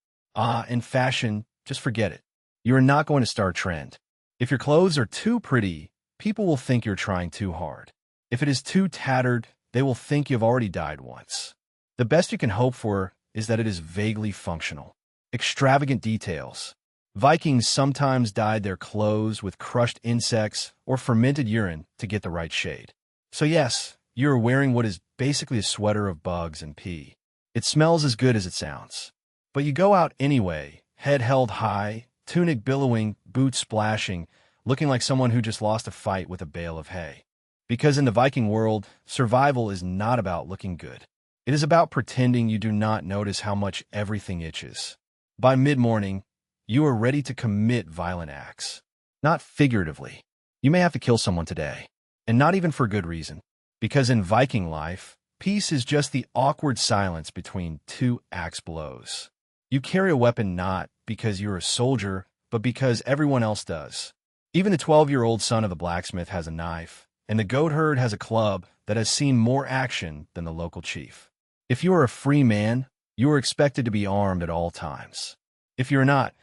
In fashion, just forget it. You are not going to start a trend. If your clothes are too pretty, people will think you're trying too hard. If it is too tattered, they will think you've already died once. The best you can hope for is that it is vaguely functional. Extravagant details. Vikings sometimes dyed their clothes with crushed insects or fermented urine to get the right shade. So yes, you are wearing what is basically a sweater of bugs and pee. It smells as good as it sounds. But you go out anyway, head held high, tunic billowing, boots splashing, looking like someone who just lost a fight with a bale of hay. Because in the Viking world, survival is not about looking good. It is about pretending you do not notice how much everything itches. By mid-morning, you are ready to commit violent acts. Not figuratively. You may have to kill someone today, and not even for good reason. Because in Viking life, peace is just the awkward silence between 2 axe blows. You carry a weapon not because you're a soldier, but because everyone else does. Even the 12-year-old son of the blacksmith has a knife, and the goat herd has a club that has seen more action than the local chief. If you are a free man, you are expected to be armed at all times. If you're not,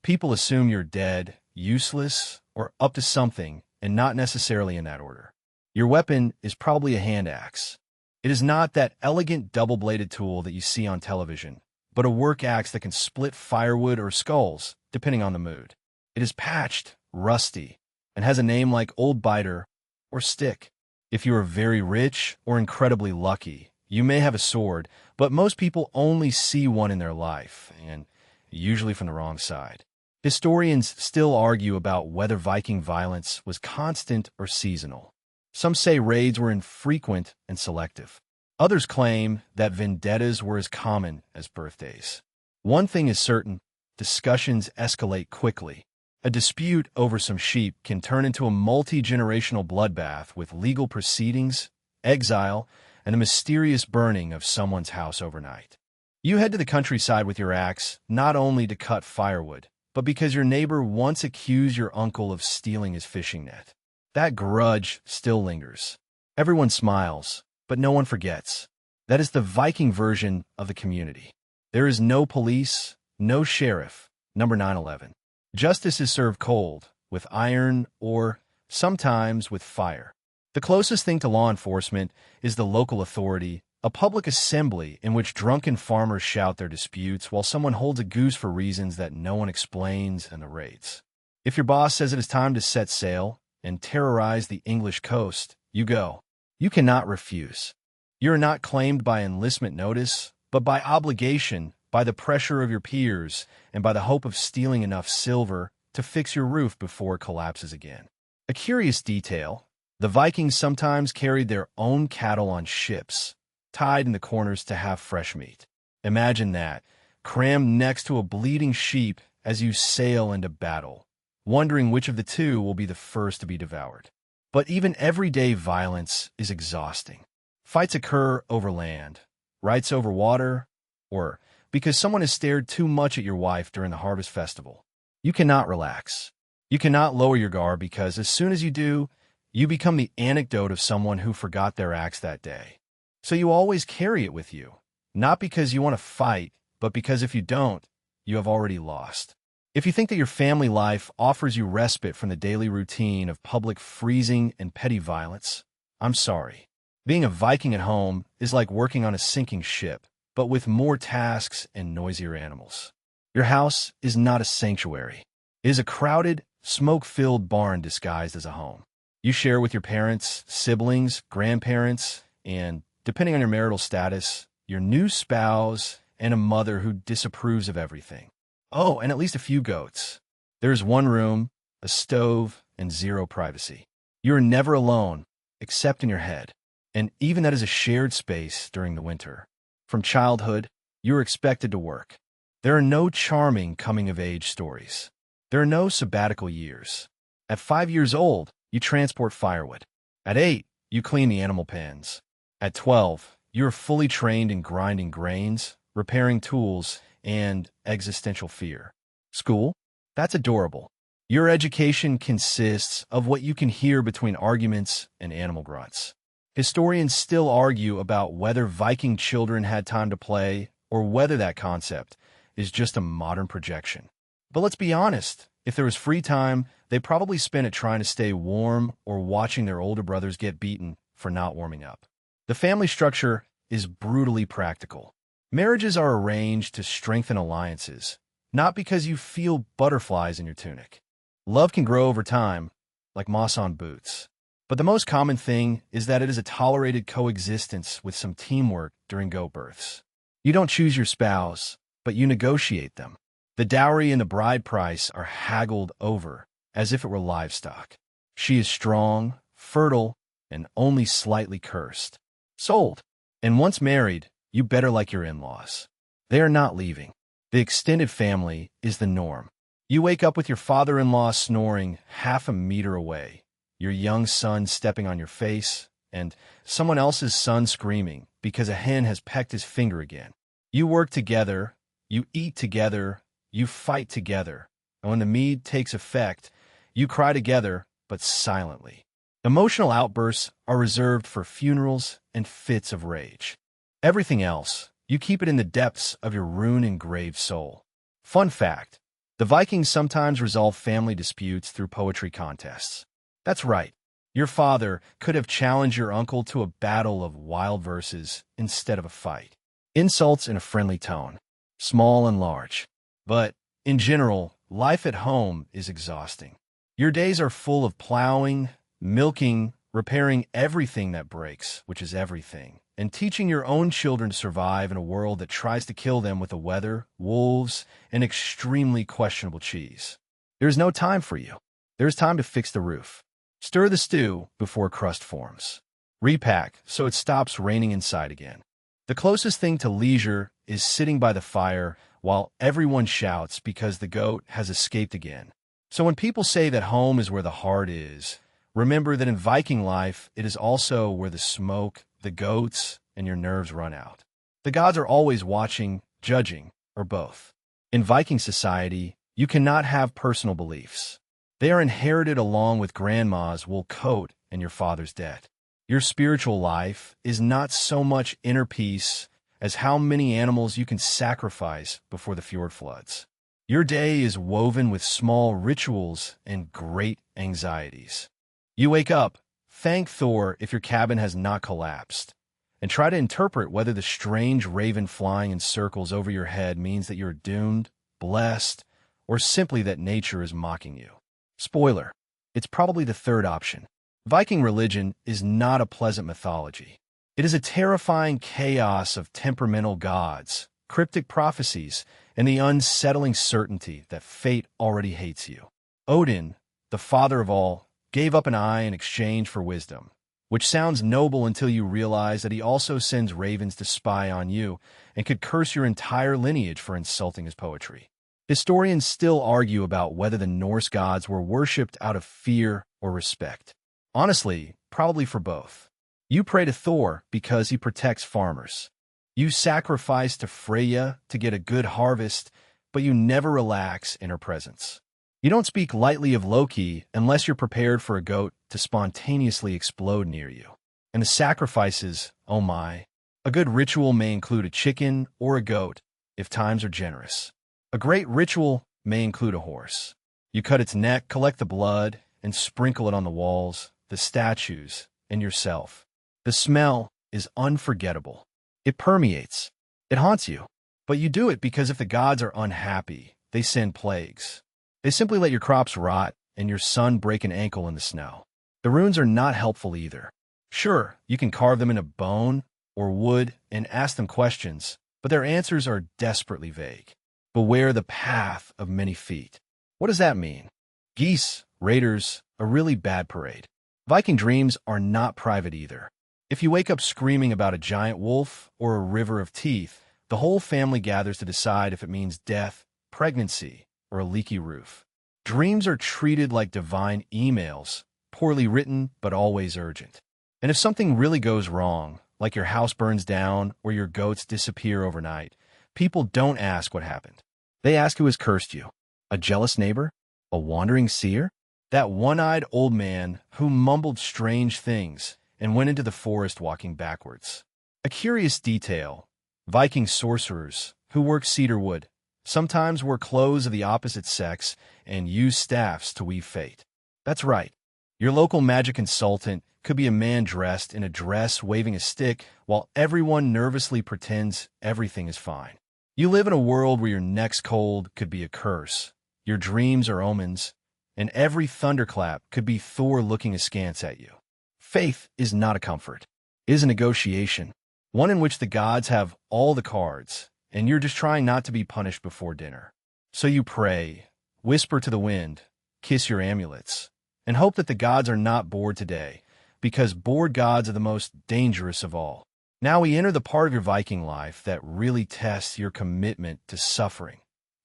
people assume you're dead, useless, or up to something, and not necessarily in that order. Your weapon is probably a hand axe. It is not that elegant double-bladed tool that you see on television, but a work axe that can split firewood or skulls, depending on the mood. It is patched, rusty, and has a name like Old Biter or Stick. If you are very rich or incredibly lucky, you may have a sword, but most people only see one in their life, and usually from the wrong side. Historians still argue about whether Viking violence was constant or seasonal. Some say raids were infrequent and selective. Others claim that vendettas were as common as birthdays. One thing is certain, discussions escalate quickly. A dispute over some sheep can turn into a multi-generational bloodbath with legal proceedings, exile, and the mysterious burning of someone's house overnight. You head to the countryside with your axe, not only to cut firewood, but because your neighbor once accused your uncle of stealing his fishing net. That grudge still lingers. Everyone smiles, but no one forgets. That is the Viking version of the community. There is no police, no sheriff, number 9/11. Justice is served cold, with iron or, sometimes, with fire. The closest thing to law enforcement is the local authority, a public assembly in which drunken farmers shout their disputes while someone holds a goose for reasons that no one explains and narrates. If your boss says it is time to set sail and terrorize the English coast, you go. You cannot refuse. You are not claimed by enlistment notice, but by obligation, by the pressure of your peers, and by the hope of stealing enough silver to fix your roof before it collapses again. A curious detail, the Vikings sometimes carried their own cattle on ships, tied in the corners to have fresh meat. Imagine that, crammed next to a bleeding sheep as you sail into battle, wondering which of the two will be the first to be devoured. But even everyday violence is exhausting. Fights occur over land, rights over water, or because someone has stared too much at your wife during the harvest festival. You cannot relax. You cannot lower your guard because as soon as you do, you become the anecdote of someone who forgot their axe that day. So you always carry it with you, not because you want to fight, but because if you don't, you have already lost. If you think that your family life offers you respite from the daily routine of public freezing and petty violence, I'm sorry. Being a Viking at home is like working on a sinking ship, but with more tasks and noisier animals. Your house is not a sanctuary. It is a crowded, smoke-filled barn disguised as a home. You share with your parents, siblings, grandparents, and, depending on your marital status, your new spouse and a mother who disapproves of everything. Oh, and at least a few goats. There's one room, a stove, and zero privacy. You are never alone, except in your head. And even that is a shared space during the winter. From childhood, you are expected to work. There are no charming coming-of-age stories. There are no sabbatical years. At 5 years old, you transport firewood. At 8, you clean the animal pens. At 12, you are fully trained in grinding grains, repairing tools, and existential fear. School? That's adorable. Your education consists of what you can hear between arguments and animal grunts. Historians still argue about whether Viking children had time to play or whether that concept is just a modern projection. But let's be honest, if there was free time, they probably spent it trying to stay warm or watching their older brothers get beaten for not warming up. The family structure is brutally practical. Marriages are arranged to strengthen alliances, not because you feel butterflies in your tunic. Love can grow over time, like moss on boots. But the most common thing is that it is a tolerated coexistence with some teamwork during goat births. You don't choose your spouse, but you negotiate them. The dowry and the bride price are haggled over as if it were livestock. She is strong, fertile, and only slightly cursed. Sold. And once married, you better like your in-laws. They are not leaving. The extended family is the norm. You wake up with your father-in-law snoring half a meter away, your young son stepping on your face, and someone else's son screaming because a hen has pecked his finger again. You work together, you eat together, you fight together, and when the mead takes effect, you cry together, but silently. Emotional outbursts are reserved for funerals and fits of rage. Everything else, you keep it in the depths of your rune-engraved soul. Fun fact, the Vikings sometimes resolve family disputes through poetry contests. That's right, your father could have challenged your uncle to a battle of wild verses instead of a fight. Insults in a friendly tone, small and large. But, in general, life at home is exhausting. Your days are full of plowing, milking, repairing everything that breaks, which is everything, and teaching your own children to survive in a world that tries to kill them with the weather, wolves, and extremely questionable cheese. There's no time for you. There's time to fix the roof. Stir the stew before crust forms. Repack so it stops raining inside again. The closest thing to leisure is sitting by the fire while everyone shouts because the goat has escaped again. So when people say that home is where the heart is, remember that in Viking life, it is also where the smoke, the goats, and your nerves run out. The gods are always watching, judging, or both. In Viking society, you cannot have personal beliefs. They are inherited along with grandma's wool coat and your father's debt. Your spiritual life is not so much inner peace as how many animals you can sacrifice before the fjord floods. Your day is woven with small rituals and great anxieties. You wake up, thank Thor if your cabin has not collapsed, and try to interpret whether the strange raven flying in circles over your head means that you're doomed, blessed, or simply that nature is mocking you. Spoiler, it's probably the third option. Viking religion is not a pleasant mythology. It is a terrifying chaos of temperamental gods, cryptic prophecies, and the unsettling certainty that fate already hates you. Odin, the father of all, gave up an eye in exchange for wisdom, which sounds noble until you realize that he also sends ravens to spy on you and could curse your entire lineage for insulting his poetry. Historians still argue about whether the Norse gods were worshipped out of fear or respect. Honestly, probably for both. You pray to Thor because he protects farmers. You sacrifice to Freya to get a good harvest, but you never relax in her presence. You don't speak lightly of Loki unless you're prepared for a goat to spontaneously explode near you. And the sacrifices, oh my. A good ritual may include a chicken or a goat, if times are generous. A great ritual may include a horse. You cut its neck, collect the blood, and sprinkle it on the walls, the statues, and yourself. The smell is unforgettable. It permeates. It haunts you. But you do it because if the gods are unhappy, they send plagues. They simply let your crops rot and your son break an ankle in the snow. The runes are not helpful either. Sure, you can carve them into bone or wood and ask them questions, but their answers are desperately vague. Beware the path of many feet. What does that mean? Geese, raiders, a really bad parade. Viking dreams are not private either. If you wake up screaming about a giant wolf or a river of teeth, the whole family gathers to decide if it means death, pregnancy, or a leaky roof. Dreams are treated like divine emails, poorly written but always urgent. And if something really goes wrong, like your house burns down or your goats disappear overnight, people don't ask what happened. They ask who has cursed you. A jealous neighbor? A wandering seer? That one-eyed old man who mumbled strange things and went into the forest walking backwards. A curious detail. Viking sorcerers, who worked cedar wood, sometimes wore clothes of the opposite sex and used staffs to weave fate. That's right. Your local magic consultant could be a man dressed in a dress waving a stick while everyone nervously pretends everything is fine. You live in a world where your next cold could be a curse, your dreams are omens, and every thunderclap could be Thor looking askance at you. Faith is not a comfort. It is a negotiation, one in which the gods have all the cards, and you're just trying not to be punished before dinner. So you pray, whisper to the wind, kiss your amulets, and hope that the gods are not bored today, because bored gods are the most dangerous of all. Now we enter the part of your Viking life that really tests your commitment to suffering,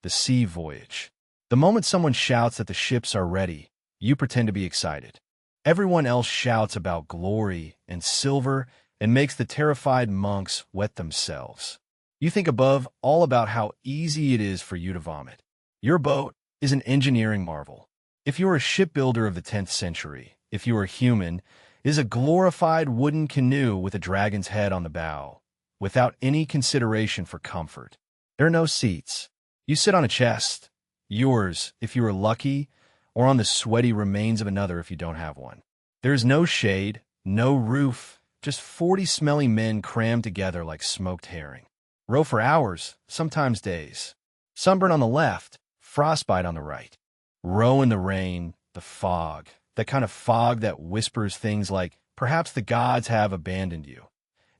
the sea voyage. The moment someone shouts that the ships are ready, you pretend to be excited. Everyone else shouts about glory and silver and makes the terrified monks wet themselves. You think above all about how easy it is for you to vomit. Your boat is an engineering marvel. If you are a shipbuilder of the 10th century, if you are human, it is a glorified wooden canoe with a dragon's head on the bow, without any consideration for comfort. There are no seats. You sit on a chest, yours if you are lucky, or on the sweaty remains of another if you don't have one. There is no shade, no roof, just 40 smelly men crammed together like smoked herring. Row for hours, sometimes days. Sunburn on the left, frostbite on the right. Row in the rain, the fog, that kind of fog that whispers things like, perhaps the gods have abandoned you.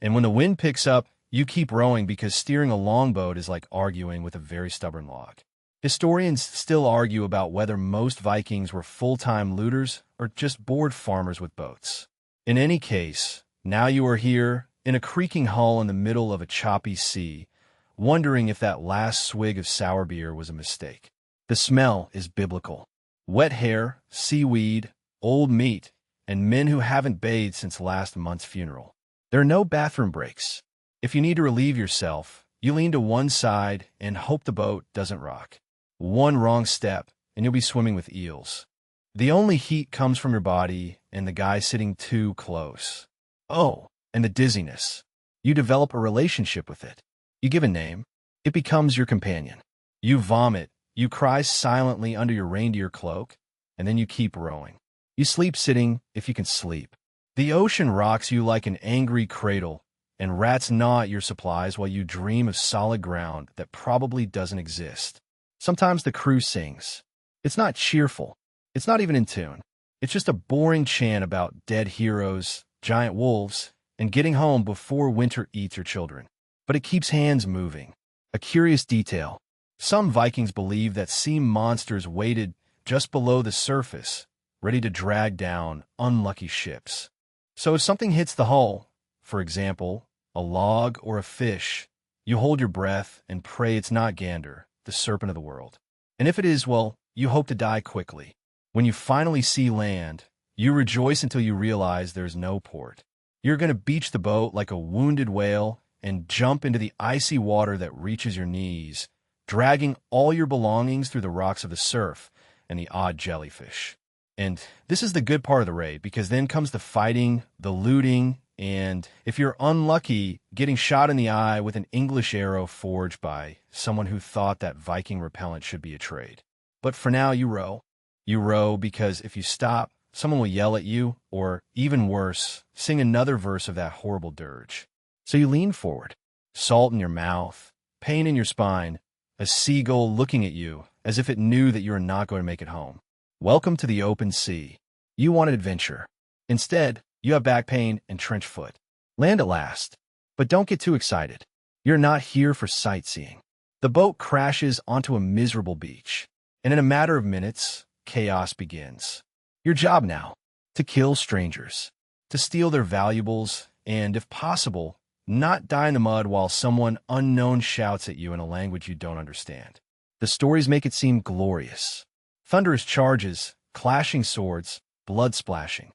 And when the wind picks up, you keep rowing because steering a longboat is like arguing with a very stubborn log. Historians still argue about whether most Vikings were full-time looters or just bored farmers with boats. In any case, now you are here, in a creaking hull in the middle of a choppy sea, wondering if that last swig of sour beer was a mistake. The smell is biblical. Wet hair, seaweed, old meat, and men who haven't bathed since last month's funeral. There are no bathroom breaks. If you need to relieve yourself, you lean to one side and hope the boat doesn't rock. One wrong step, and you'll be swimming with eels. The only heat comes from your body and the guy sitting too close. Oh, and the dizziness. You develop a relationship with it. You give a name. It becomes your companion. You vomit. You cry silently under your reindeer cloak, and then you keep rowing. You sleep sitting if you can sleep. The ocean rocks you like an angry cradle, and rats gnaw at your supplies while you dream of solid ground that probably doesn't exist. Sometimes the crew sings. It's not cheerful. It's not even in tune. It's just a boring chant about dead heroes, giant wolves, and getting home before winter eats your children. But it keeps hands moving. A curious detail. Some Vikings believe that sea monsters waited just below the surface, ready to drag down unlucky ships. So if something hits the hull, for example, a log or a fish, you hold your breath and pray it's not Gander, the serpent of the world. And if it is, well, you hope to die quickly. When you finally see land, you rejoice until you realize there's no port. You're going to beach the boat like a wounded whale and jump into the icy water that reaches your knees, dragging all your belongings through the rocks of the surf and the odd jellyfish. And this is the good part of the raid, because then comes the fighting, the looting, and if you're unlucky, getting shot in the eye with an English arrow forged by someone who thought that Viking repellent should be a trade. But for now, you row. You row because if you stop, someone will yell at you, or even worse, sing another verse of that horrible dirge. So you lean forward, salt in your mouth, pain in your spine, a seagull looking at you as if it knew that you are not going to make it home. Welcome to the open sea. You wanted adventure. Instead, you have back pain and trench foot. Land at last. But don't get too excited. You're not here for sightseeing. The boat crashes onto a miserable beach, and in a matter of minutes, chaos begins. Your job now, to kill strangers, to steal their valuables, and, if possible, not die in the mud while someone unknown shouts at you in a language you don't understand. The stories make it seem glorious. Thunderous charges, clashing swords, blood splashing.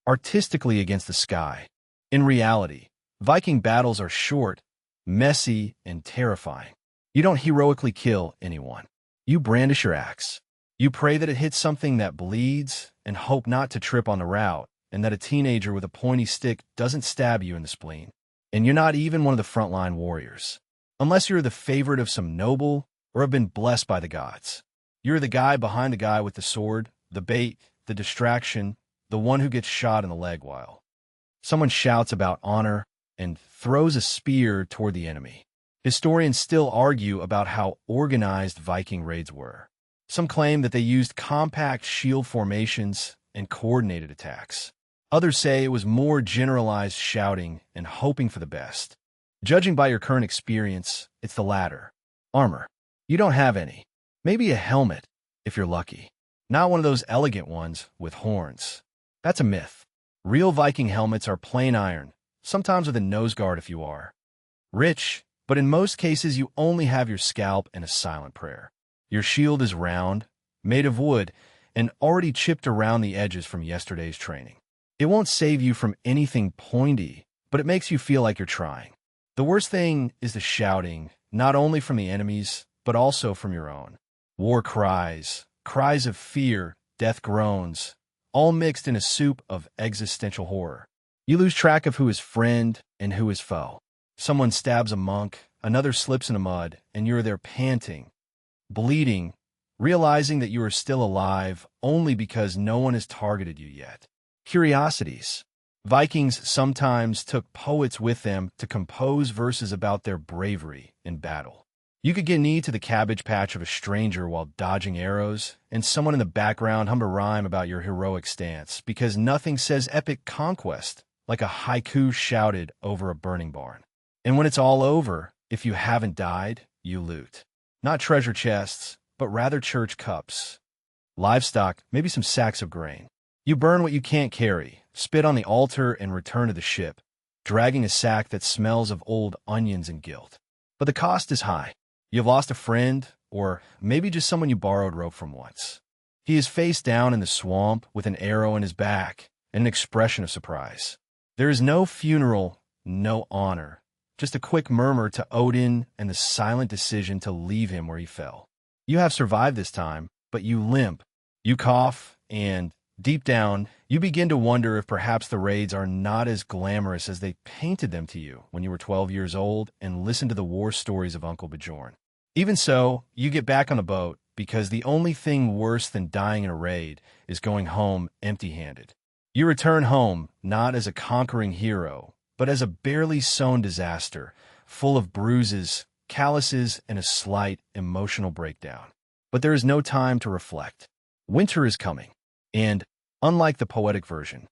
Artistically against the sky. In reality, Viking battles are short, messy, and terrifying. You don't heroically kill anyone. You brandish your axe. You pray that it hits something that bleeds and hope not to trip on the route, and that a teenager with a pointy stick doesn't stab you in the spleen. And you're not even one of the frontline warriors. Unless you're the favorite of some noble or have been blessed by the gods. You're the guy behind the guy with the sword, the bait, the distraction, the one who gets shot in the leg while someone shouts about honor and throws a spear toward the enemy. Historians still argue about how organized Viking raids were. Some claim that they used compact shield formations and coordinated attacks. Others say it was more generalized shouting and hoping for the best. Judging by your current experience, it's the latter. Armor. You don't have any. Maybe a helmet, if you're lucky. Not one of those elegant ones with horns. That's a myth. Real Viking helmets are plain iron, sometimes with a nose guard if you are rich, but in most cases you only have your scalp and a silent prayer. Your shield is round, made of wood, and already chipped around the edges from yesterday's training. It won't save you from anything pointy, but it makes you feel like you're trying. The worst thing is the shouting, not only from the enemies, but also from your own. War cries, cries of fear, death groans, all mixed in a soup of existential horror. You lose track of who is friend and who is foe. Someone stabs a monk, another slips in the mud, and you're there panting, bleeding, realizing that you are still alive only because no one has targeted you yet. Curiosities. Vikings sometimes took poets with them to compose verses about their bravery in battle. You could get knee to the cabbage patch of a stranger while dodging arrows, and someone in the background hummed a rhyme about your heroic stance, because nothing says epic conquest like a haiku shouted over a burning barn. And when it's all over, if you haven't died, you loot. Not treasure chests, but rather church cups. Livestock, maybe some sacks of grain. You burn what you can't carry, spit on the altar, and return to the ship, dragging a sack that smells of old onions and guilt. But the cost is high. You've lost a friend, or maybe just someone you borrowed rope from once. He is face down in the swamp with an arrow in his back and an expression of surprise. There is no funeral, no honor, just a quick murmur to Odin and the silent decision to leave him where he fell. You have survived this time, but you limp, you cough, and deep down, you begin to wonder if perhaps the raids are not as glamorous as they painted them to you when you were 12 years old and listened to the war stories of Uncle Bjorn. Even so, you get back on the boat because the only thing worse than dying in a raid is going home empty-handed. You return home not as a conquering hero, but as a barely sown disaster, full of bruises, calluses, and a slight emotional breakdown. But there is no time to reflect. Winter is coming, and unlike the poetic version,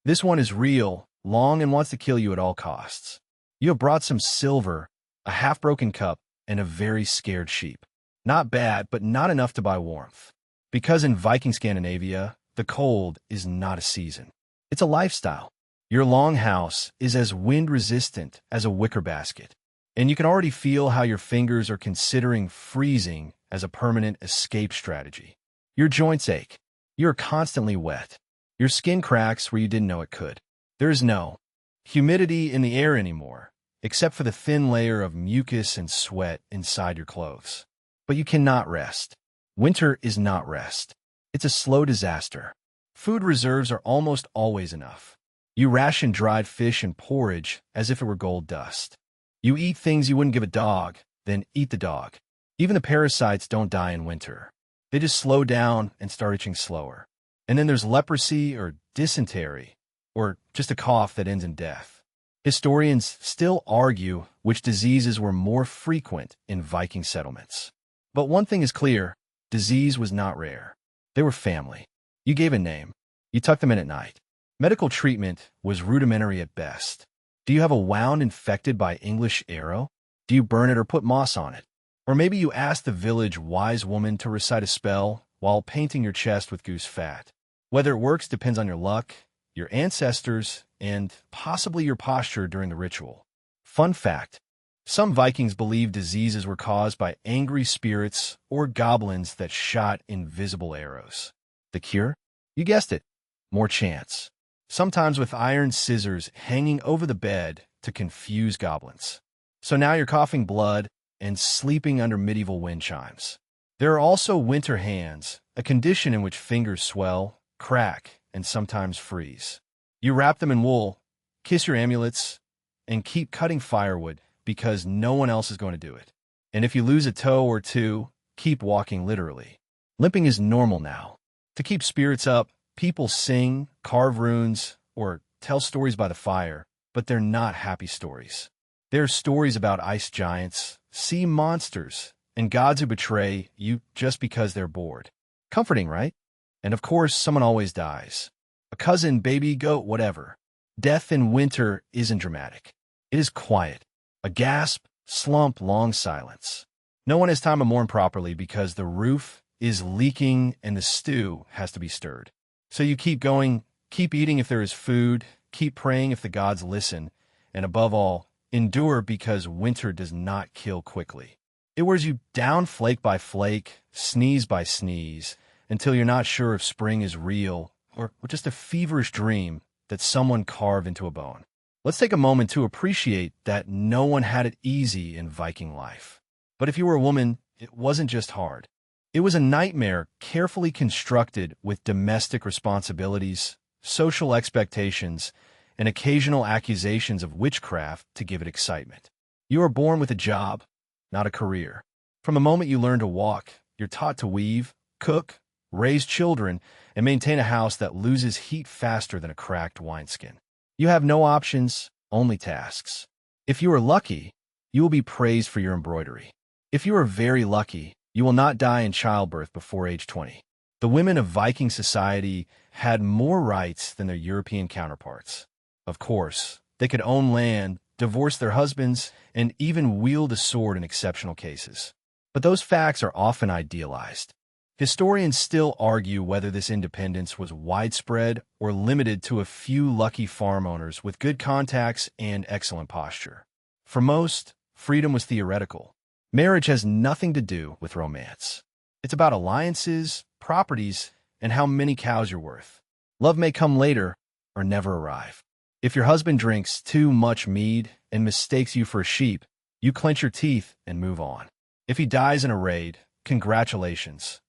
this one is real, long, and wants to kill you at all costs. You have brought some silver, a half-broken cup, and a very scared sheep. Not bad, but not enough to buy warmth. Because in Viking Scandinavia, the cold is not a season. It's a lifestyle. Your longhouse is as wind-resistant as a wicker basket, and you can already feel how your fingers are considering freezing as a permanent escape strategy. Your joints ache. You're constantly wet. Your skin cracks where you didn't know it could. There is no humidity in the air anymore, except for the thin layer of mucus and sweat inside your clothes. But you cannot rest. Winter is not rest. It's a slow disaster. Food reserves are almost always enough. You ration dried fish and porridge as if it were gold dust. You eat things you wouldn't give a dog, then eat the dog. Even the parasites don't die in winter. They just slow down and start itching slower. And then there's leprosy or dysentery, or just a cough that ends in death. Historians still argue which diseases were more frequent in Viking settlements. But one thing is clear, disease was not rare. They were family. You gave a name. You tucked them in at night. Medical treatment was rudimentary at best. Do you have a wound infected by English arrow? Do you burn it or put moss on it? Or maybe you ask the village wise woman to recite a spell while painting your chest with goose fat. Whether it works depends on your luck, your ancestors, and possibly your posture during the ritual. Fun fact, some Vikings believed diseases were caused by angry spirits or goblins that shot invisible arrows. The cure? You guessed it, more chance. Sometimes with iron scissors hanging over the bed to confuse goblins. So now you're coughing blood and sleeping under medieval wind chimes. There are also winter hands, a condition in which fingers swell, crack, and sometimes freeze. You wrap them in wool, kiss your amulets, and keep cutting firewood because no one else is going to do it. And if you lose a toe or two, keep walking literally. Limping is normal now. To keep spirits up, people sing, carve runes, or tell stories by the fire, but they're not happy stories. There are stories about ice giants, sea monsters, and gods who betray you just because they're bored. Comforting, right? And of course, someone always dies. A cousin, baby, goat, whatever. Death in winter isn't dramatic. It is quiet. A gasp, slump, long silence. No one has time to mourn properly because the roof is leaking and the stew has to be stirred. So you keep going, keep eating if there is food, keep praying if the gods listen, and above all, endure because winter does not kill quickly. It wears you down flake by flake, sneeze by sneeze, until you're not sure if spring is real or just a feverish dream that someone carved into a bone. Let's take a moment to appreciate that no one had it easy in Viking life. But if you were a woman, it wasn't just hard. It was a nightmare carefully constructed with domestic responsibilities, social expectations, and occasional accusations of witchcraft to give it excitement. You are born with a job, not a career. From the moment you learn to walk, you're taught to weave, cook, raise children, and maintain a house that loses heat faster than a cracked wineskin. You have no options, only tasks. If you are lucky, you will be praised for your embroidery. If you are very lucky, you will not die in childbirth before age 20. The women of Viking society had more rights than their European counterparts. Of course, they could own land, divorce their husbands, and even wield a sword in exceptional cases. But those facts are often idealized. Historians still argue whether this independence was widespread or limited to a few lucky farm owners with good contacts and excellent posture. For most, freedom was theoretical. Marriage has nothing to do with romance. It's about alliances, properties, and how many cows you're worth. Love may come later or never arrive. If your husband drinks too much mead and mistakes you for a sheep, you clench your teeth and move on. If he dies in a raid, congratulations.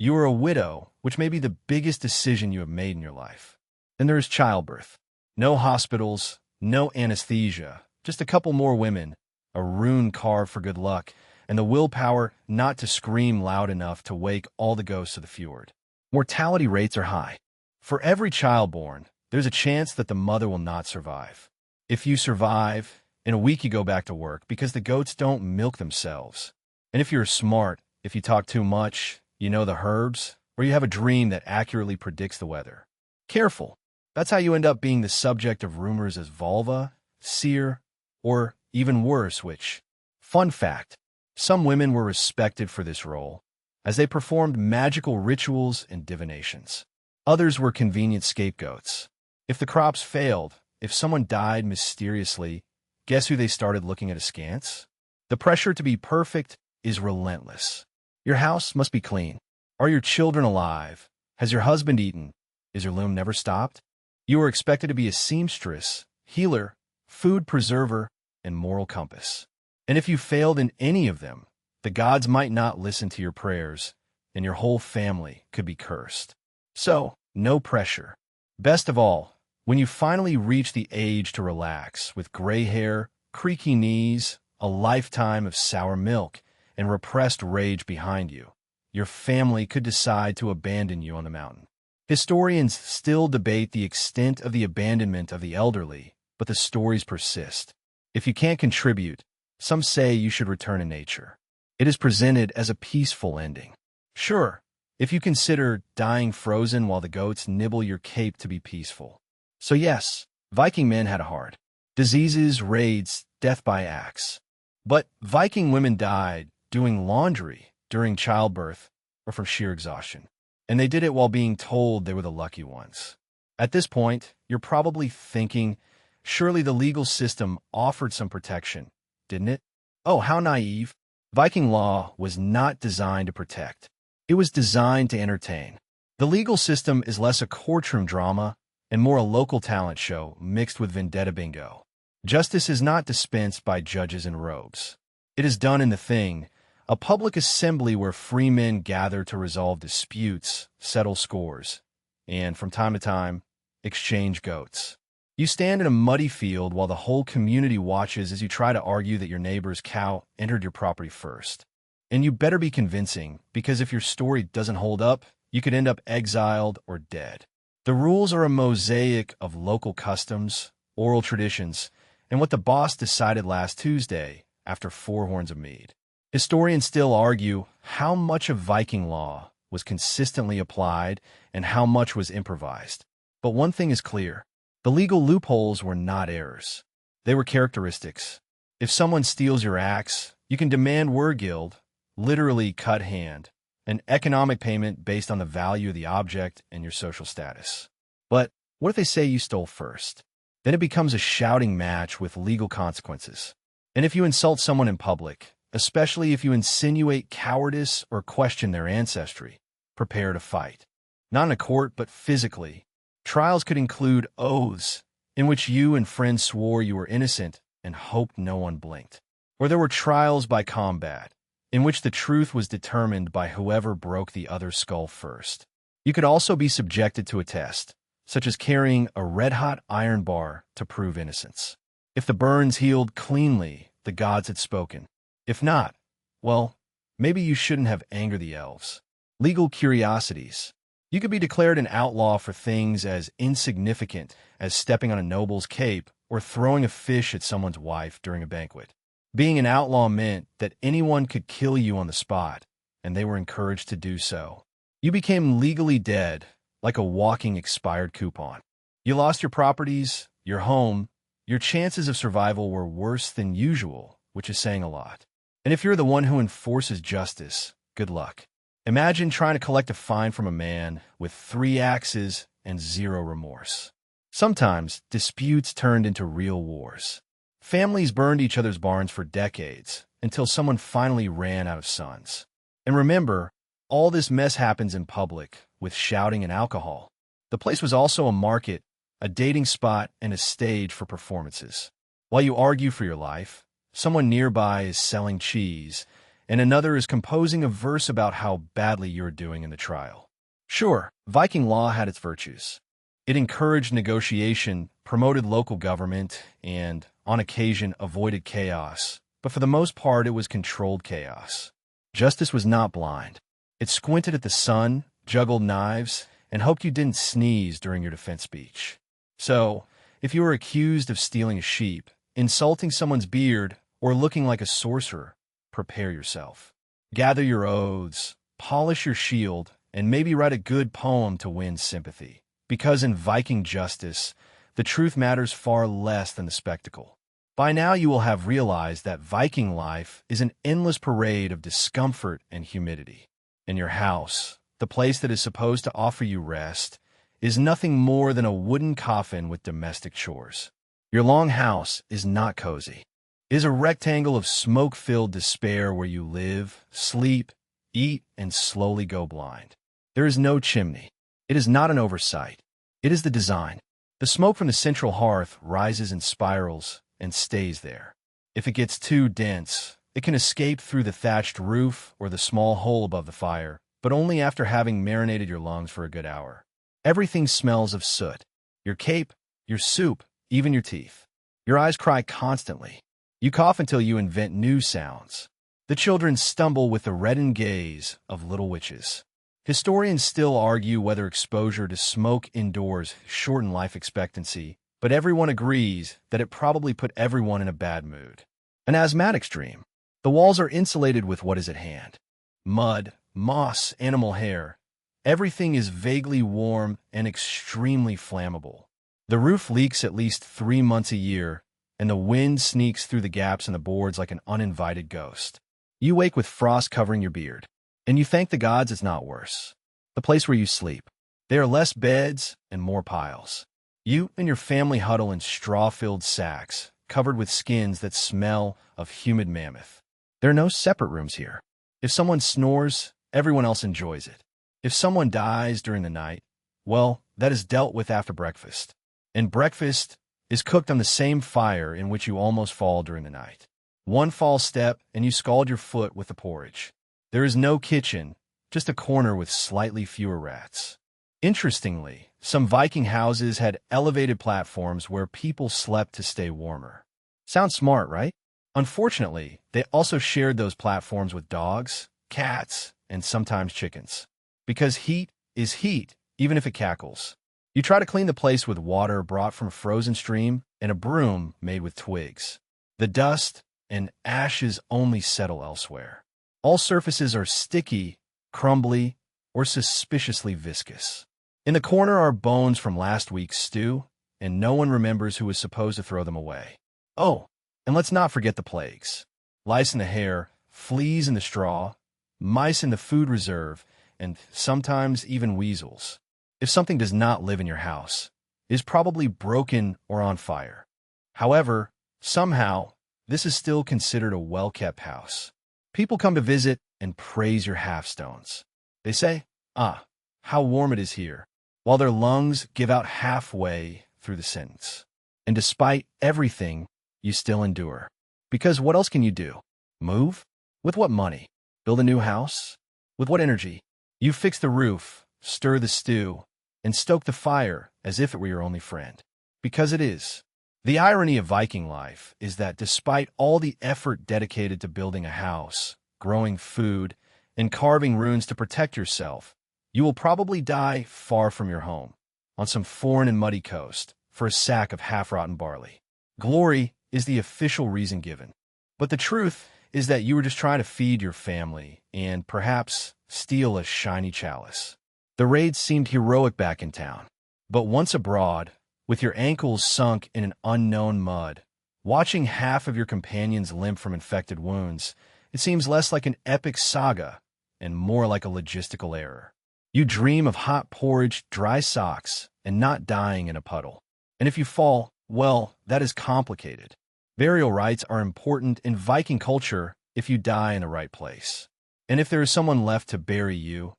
You are a widow, which may be the biggest decision you have made in your life. Then there is childbirth. No hospitals, no anesthesia, just a couple more women, a rune carved for good luck, and the willpower not to scream loud enough to wake all the ghosts of the fjord. Mortality rates are high. For every child born, there's a chance that the mother will not survive. If you survive, in a week you go back to work because the goats don't milk themselves. And if you're smart, if you talk too much, you know the herbs, or you have a dream that accurately predicts the weather. Careful. That's how you end up being the subject of rumors as vulva, seer, or even worse, witch. Fun fact, some women were respected for this role, as they performed magical rituals and divinations. Others were convenient scapegoats. If the crops failed, if someone died mysteriously, guess who they started looking at askance? The pressure to be perfect is relentless. Your house must be clean. Are your children alive? Has your husband eaten? Is your loom never stopped? You are expected to be a seamstress, healer, food preserver, and moral compass. And if you failed in any of them, the gods might not listen to your prayers, and your whole family could be cursed. So, no pressure. Best of all, when you finally reach the age to relax, with gray hair, creaky knees, a lifetime of sour milk, and repressed rage behind you, your family could decide to abandon you on the mountain. Historians still debate the extent of the abandonment of the elderly, but the stories persist. If you can't contribute, some say you should return to nature. It is presented as a peaceful ending. Sure, if you consider dying frozen while the goats nibble your cape to be peaceful. So yes, Viking men had a hard. Diseases, raids, death by axe. But Viking women died doing laundry during childbirth or from sheer exhaustion. And they did it while being told they were the lucky ones. At this point, you're probably thinking, surely the legal system offered some protection, didn't it? Oh, how naive. Viking law was not designed to protect. It was designed to entertain. The legal system is less a courtroom drama and more a local talent show mixed with vendetta bingo. Justice is not dispensed by judges in robes. It is done in the thing, a public assembly where free men gather to resolve disputes, settle scores, and, from time to time, exchange goats. You stand in a muddy field while the whole community watches as you try to argue that your neighbor's cow entered your property first. And you better be convincing, because if your story doesn't hold up, you could end up exiled or dead. The rules are a mosaic of local customs, oral traditions, and what the boss decided last Tuesday after 4 horns of mead. Historians still argue how much of Viking law was consistently applied and how much was improvised. But one thing is clear. The legal loopholes were not errors. They were characteristics. If someone steals your axe, you can demand wergild, literally cut hand, an economic payment based on the value of the object and your social status. But what if they say you stole first? Then it becomes a shouting match with legal consequences. And if you insult someone in public, especially if you insinuate cowardice or question their ancestry, prepare to fight. Not in a court, but physically. Trials could include oaths, in which you and friends swore you were innocent and hoped no one blinked. Or there were trials by combat, in which the truth was determined by whoever broke the other's skull first. You could also be subjected to a test, such as carrying a red-hot iron bar to prove innocence. If the burns healed cleanly, the gods had spoken. If not, well, maybe you shouldn't have angered the elves. Legal curiosities. You could be declared an outlaw for things as insignificant as stepping on a noble's cape or throwing a fish at someone's wife during a banquet. Being an outlaw meant that anyone could kill you on the spot, and they were encouraged to do so. You became legally dead, like a walking expired coupon. You lost your properties, your home. Your chances of survival were worse than usual, which is saying a lot. And if you're the one who enforces justice, good luck. Imagine trying to collect a fine from a man with 3 axes and 0 remorse. Sometimes, disputes turned into real wars. Families burned each other's barns for decades, until someone finally ran out of sons. And remember, all this mess happens in public, with shouting and alcohol. The place was also a market, a dating spot, and a stage for performances. While you argue for your life, someone nearby is selling cheese, and another is composing a verse about how badly you're doing in the trial. Sure, Viking law had its virtues. It encouraged negotiation, promoted local government, and, on occasion, avoided chaos. But for the most part, it was controlled chaos. Justice was not blind. It squinted at the sun, juggled knives, and hoped you didn't sneeze during your defense speech. So, if you were accused of stealing a sheep, insulting someone's beard, or looking like a sorcerer, prepare yourself. Gather your oaths, polish your shield, and maybe write a good poem to win sympathy. Because in Viking justice, the truth matters far less than the spectacle. By now you will have realized that Viking life is an endless parade of discomfort and humidity. And your house, the place that is supposed to offer you rest, is nothing more than a wooden coffin with domestic chores. Your long house is not cozy. It is a rectangle of smoke-filled despair where you live, sleep, eat, and slowly go blind. There is no chimney. It is not an oversight. It is the design. The smoke from the central hearth rises in spirals and stays there. If it gets too dense, it can escape through the thatched roof or the small hole above the fire, but only after having marinated your lungs for a good hour. Everything smells of soot. Your cape, your soup, even your teeth. Your eyes cry constantly. You cough until you invent new sounds. The children stumble with the reddened gaze of little witches. Historians still argue whether exposure to smoke indoors shortened life expectancy, but everyone agrees that it probably put everyone in a bad mood. An asthmatic's dream. The walls are insulated with what is at hand. Mud, moss, animal hair. Everything is vaguely warm and extremely flammable. The roof leaks at least 3 months a year, and the wind sneaks through the gaps in the boards like an uninvited ghost. You wake with frost covering your beard, and you thank the gods it's not worse. The place where you sleep. There are less beds and more piles. You and your family huddle in straw-filled sacks, covered with skins that smell of humid mammoth. There are no separate rooms here. If someone snores, everyone else enjoys it. If someone dies during the night, well, that is dealt with after breakfast. And breakfast is cooked on the same fire in which you almost fall during the night. One false step, and you scald your foot with the porridge. There is no kitchen, just a corner with slightly fewer rats. Interestingly, some Viking houses had elevated platforms where people slept to stay warmer. Sounds smart, right? Unfortunately, they also shared those platforms with dogs, cats, and sometimes chickens. Because heat is heat, even if it cackles. You try to clean the place with water brought from a frozen stream and a broom made with twigs. The dust and ashes only settle elsewhere. All surfaces are sticky, crumbly, or suspiciously viscous. In the corner are bones from last week's stew, and no one remembers who was supposed to throw them away. Oh, and let's not forget the plagues. Lice in the hair, fleas in the straw, mice in the food reserve, and sometimes even weasels. If something does not live in your house, it is probably broken or on fire. However, somehow, this is still considered a well-kept house. People come to visit and praise your half-stones. They say, "Ah, how warm it is here," while their lungs give out halfway through the sentence. And despite everything, you still endure. Because what else can you do? Move? With what money? Build a new house? With what energy? You fix the roof, stir the stew, and stoke the fire as if it were your only friend. Because it is. The irony of Viking life is that despite all the effort dedicated to building a house, growing food, and carving runes to protect yourself, you will probably die far from your home, on some foreign and muddy coast, for a sack of half-rotten barley. Glory is the official reason given. But the truth is that you were just trying to feed your family and, perhaps, steal a shiny chalice. The raids seemed heroic back in town. But once abroad, with your ankles sunk in an unknown mud, watching half of your companions limp from infected wounds, it seems less like an epic saga and more like a logistical error. You dream of hot porridge, dry socks, and not dying in a puddle. And if you fall, well, that is complicated. Burial rites are important in Viking culture if you die in the right place. And if there is someone left to bury you,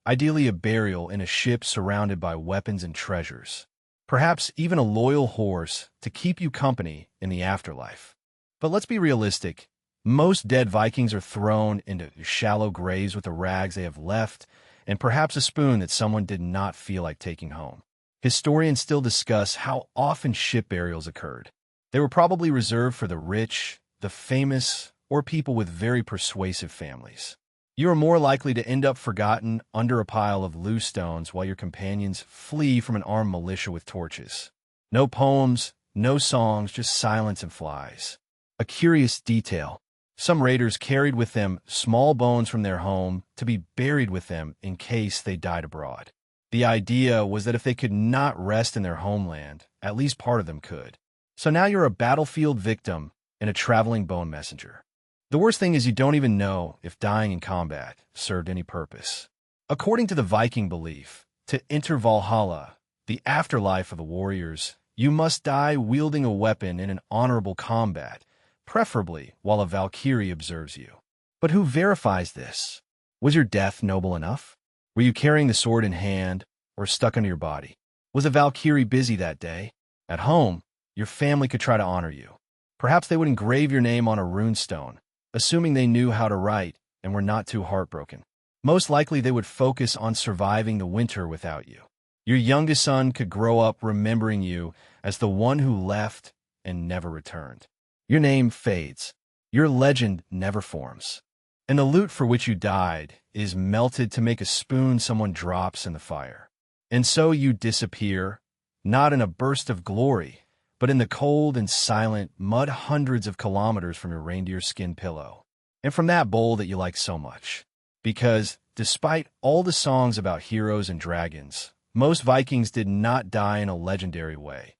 ideally a burial in a ship surrounded by weapons and treasures. Perhaps even a loyal horse to keep you company in the afterlife. But let's be realistic. Most dead Vikings are thrown into shallow graves with the rags they have left and perhaps a spoon that someone did not feel like taking home. Historians still discuss how often ship burials occurred. They were probably reserved for the rich, the famous, or people with very persuasive families. You are more likely to end up forgotten under a pile of loose stones while your companions flee from an armed militia with torches. No poems, no songs, just silence and flies. A curious detail. Some raiders carried with them small bones from their home to be buried with them in case they died abroad. The idea was that if they could not rest in their homeland, at least part of them could. So now you're a battlefield victim and a traveling bone messenger. The worst thing is you don't even know if dying in combat served any purpose. According to the Viking belief, to enter Valhalla, the afterlife of the warriors, you must die wielding a weapon in an honorable combat, preferably while a Valkyrie observes you. But who verifies this? Was your death noble enough? Were you carrying the sword in hand or stuck under your body? Was a Valkyrie busy that day? At home, your family could try to honor you. Perhaps they would engrave your name on a runestone, assuming they knew how to write and were not too heartbroken. Most likely they would focus on surviving the winter without you. Your youngest son could grow up remembering you as the one who left and never returned. Your name fades. Your legend never forms. And the loot for which you died is melted to make a spoon someone drops in the fire. And so you disappear, not in a burst of glory, but in the cold and silent mud hundreds of kilometers from your reindeer skin pillow. And from that bowl that you like so much. Because, despite all the songs about heroes and dragons, most Vikings did not die in a legendary way.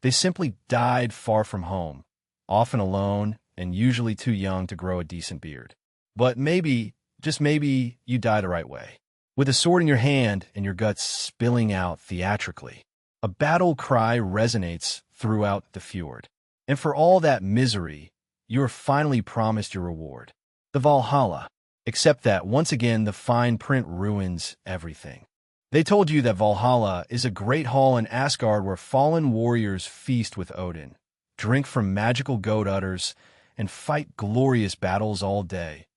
They simply died far from home, often alone, and usually too young to grow a decent beard. But maybe, just maybe, you die the right way. With a sword in your hand and your guts spilling out theatrically. A battle cry resonates throughout the fjord. And for all that misery, you are finally promised your reward. The Valhalla. Except that, once again, the fine print ruins everything. They told you that Valhalla is a great hall in Asgard where fallen warriors feast with Odin, drink from magical goat udders, and fight glorious battles all day,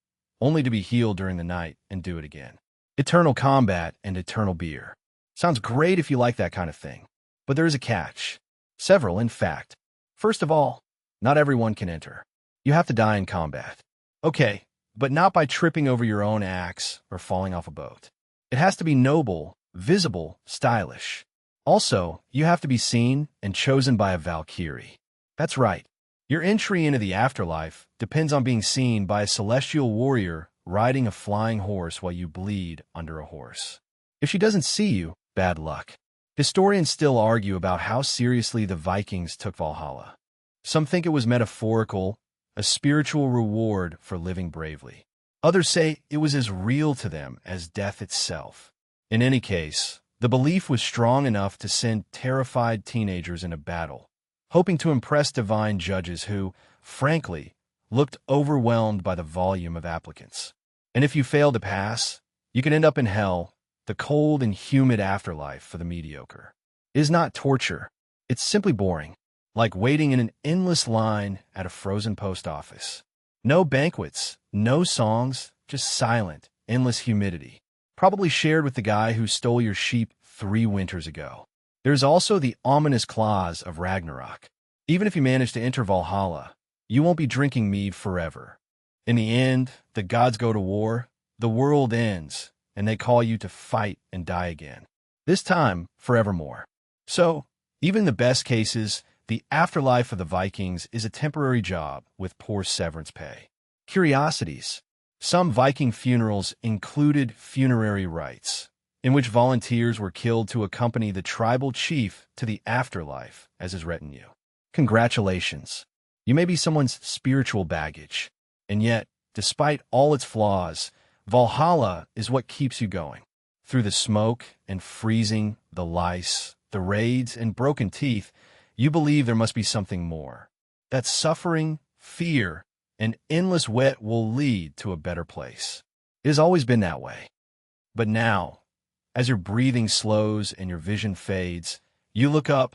only to be healed during the night and do it again. Eternal combat and eternal beer. Sounds great if you like that kind of thing. But there is a catch. Several, in fact. First of all, not everyone can enter. You have to die in combat. Okay, but not by tripping over your own axe or falling off a boat. It has to be noble, visible, stylish. Also, you have to be seen and chosen by a Valkyrie. That's right. Your entry into the afterlife depends on being seen by a celestial warrior riding a flying horse while you bleed under a horse. If she doesn't see you, bad luck. Historians still argue about how seriously the Vikings took Valhalla. Some think it was metaphorical, a spiritual reward for living bravely. Others say it was as real to them as death itself. In any case, the belief was strong enough to send terrified teenagers into battle, hoping to impress divine judges who, frankly, looked overwhelmed by the volume of applicants. And if you fail to pass, you can end up in hell, the cold and humid afterlife for the mediocre. It is not torture. It's simply boring, like waiting in an endless line at a frozen post office. No banquets, no songs, just silent, endless humidity, probably shared with the guy who stole your sheep 3 winters ago. There's also the ominous clause of Ragnarok. Even if you manage to enter Valhalla, you won't be drinking mead forever. In the end, the gods go to war, the world ends, and they call you to fight and die again. This time, forevermore. So, even in the best cases, the afterlife of the Vikings is a temporary job with poor severance pay. Curiosities. Some Viking funerals included funerary rites, in which volunteers were killed to accompany the tribal chief to the afterlife as his retinue. Congratulations. You may be someone's spiritual baggage, and yet, despite all its flaws, Valhalla is what keeps you going. Through the smoke and freezing, the lice, the raids, and broken teeth, you believe there must be something more. That suffering, fear, and endless wet will lead to a better place. It has always been that way. But now, as your breathing slows and your vision fades, you look up,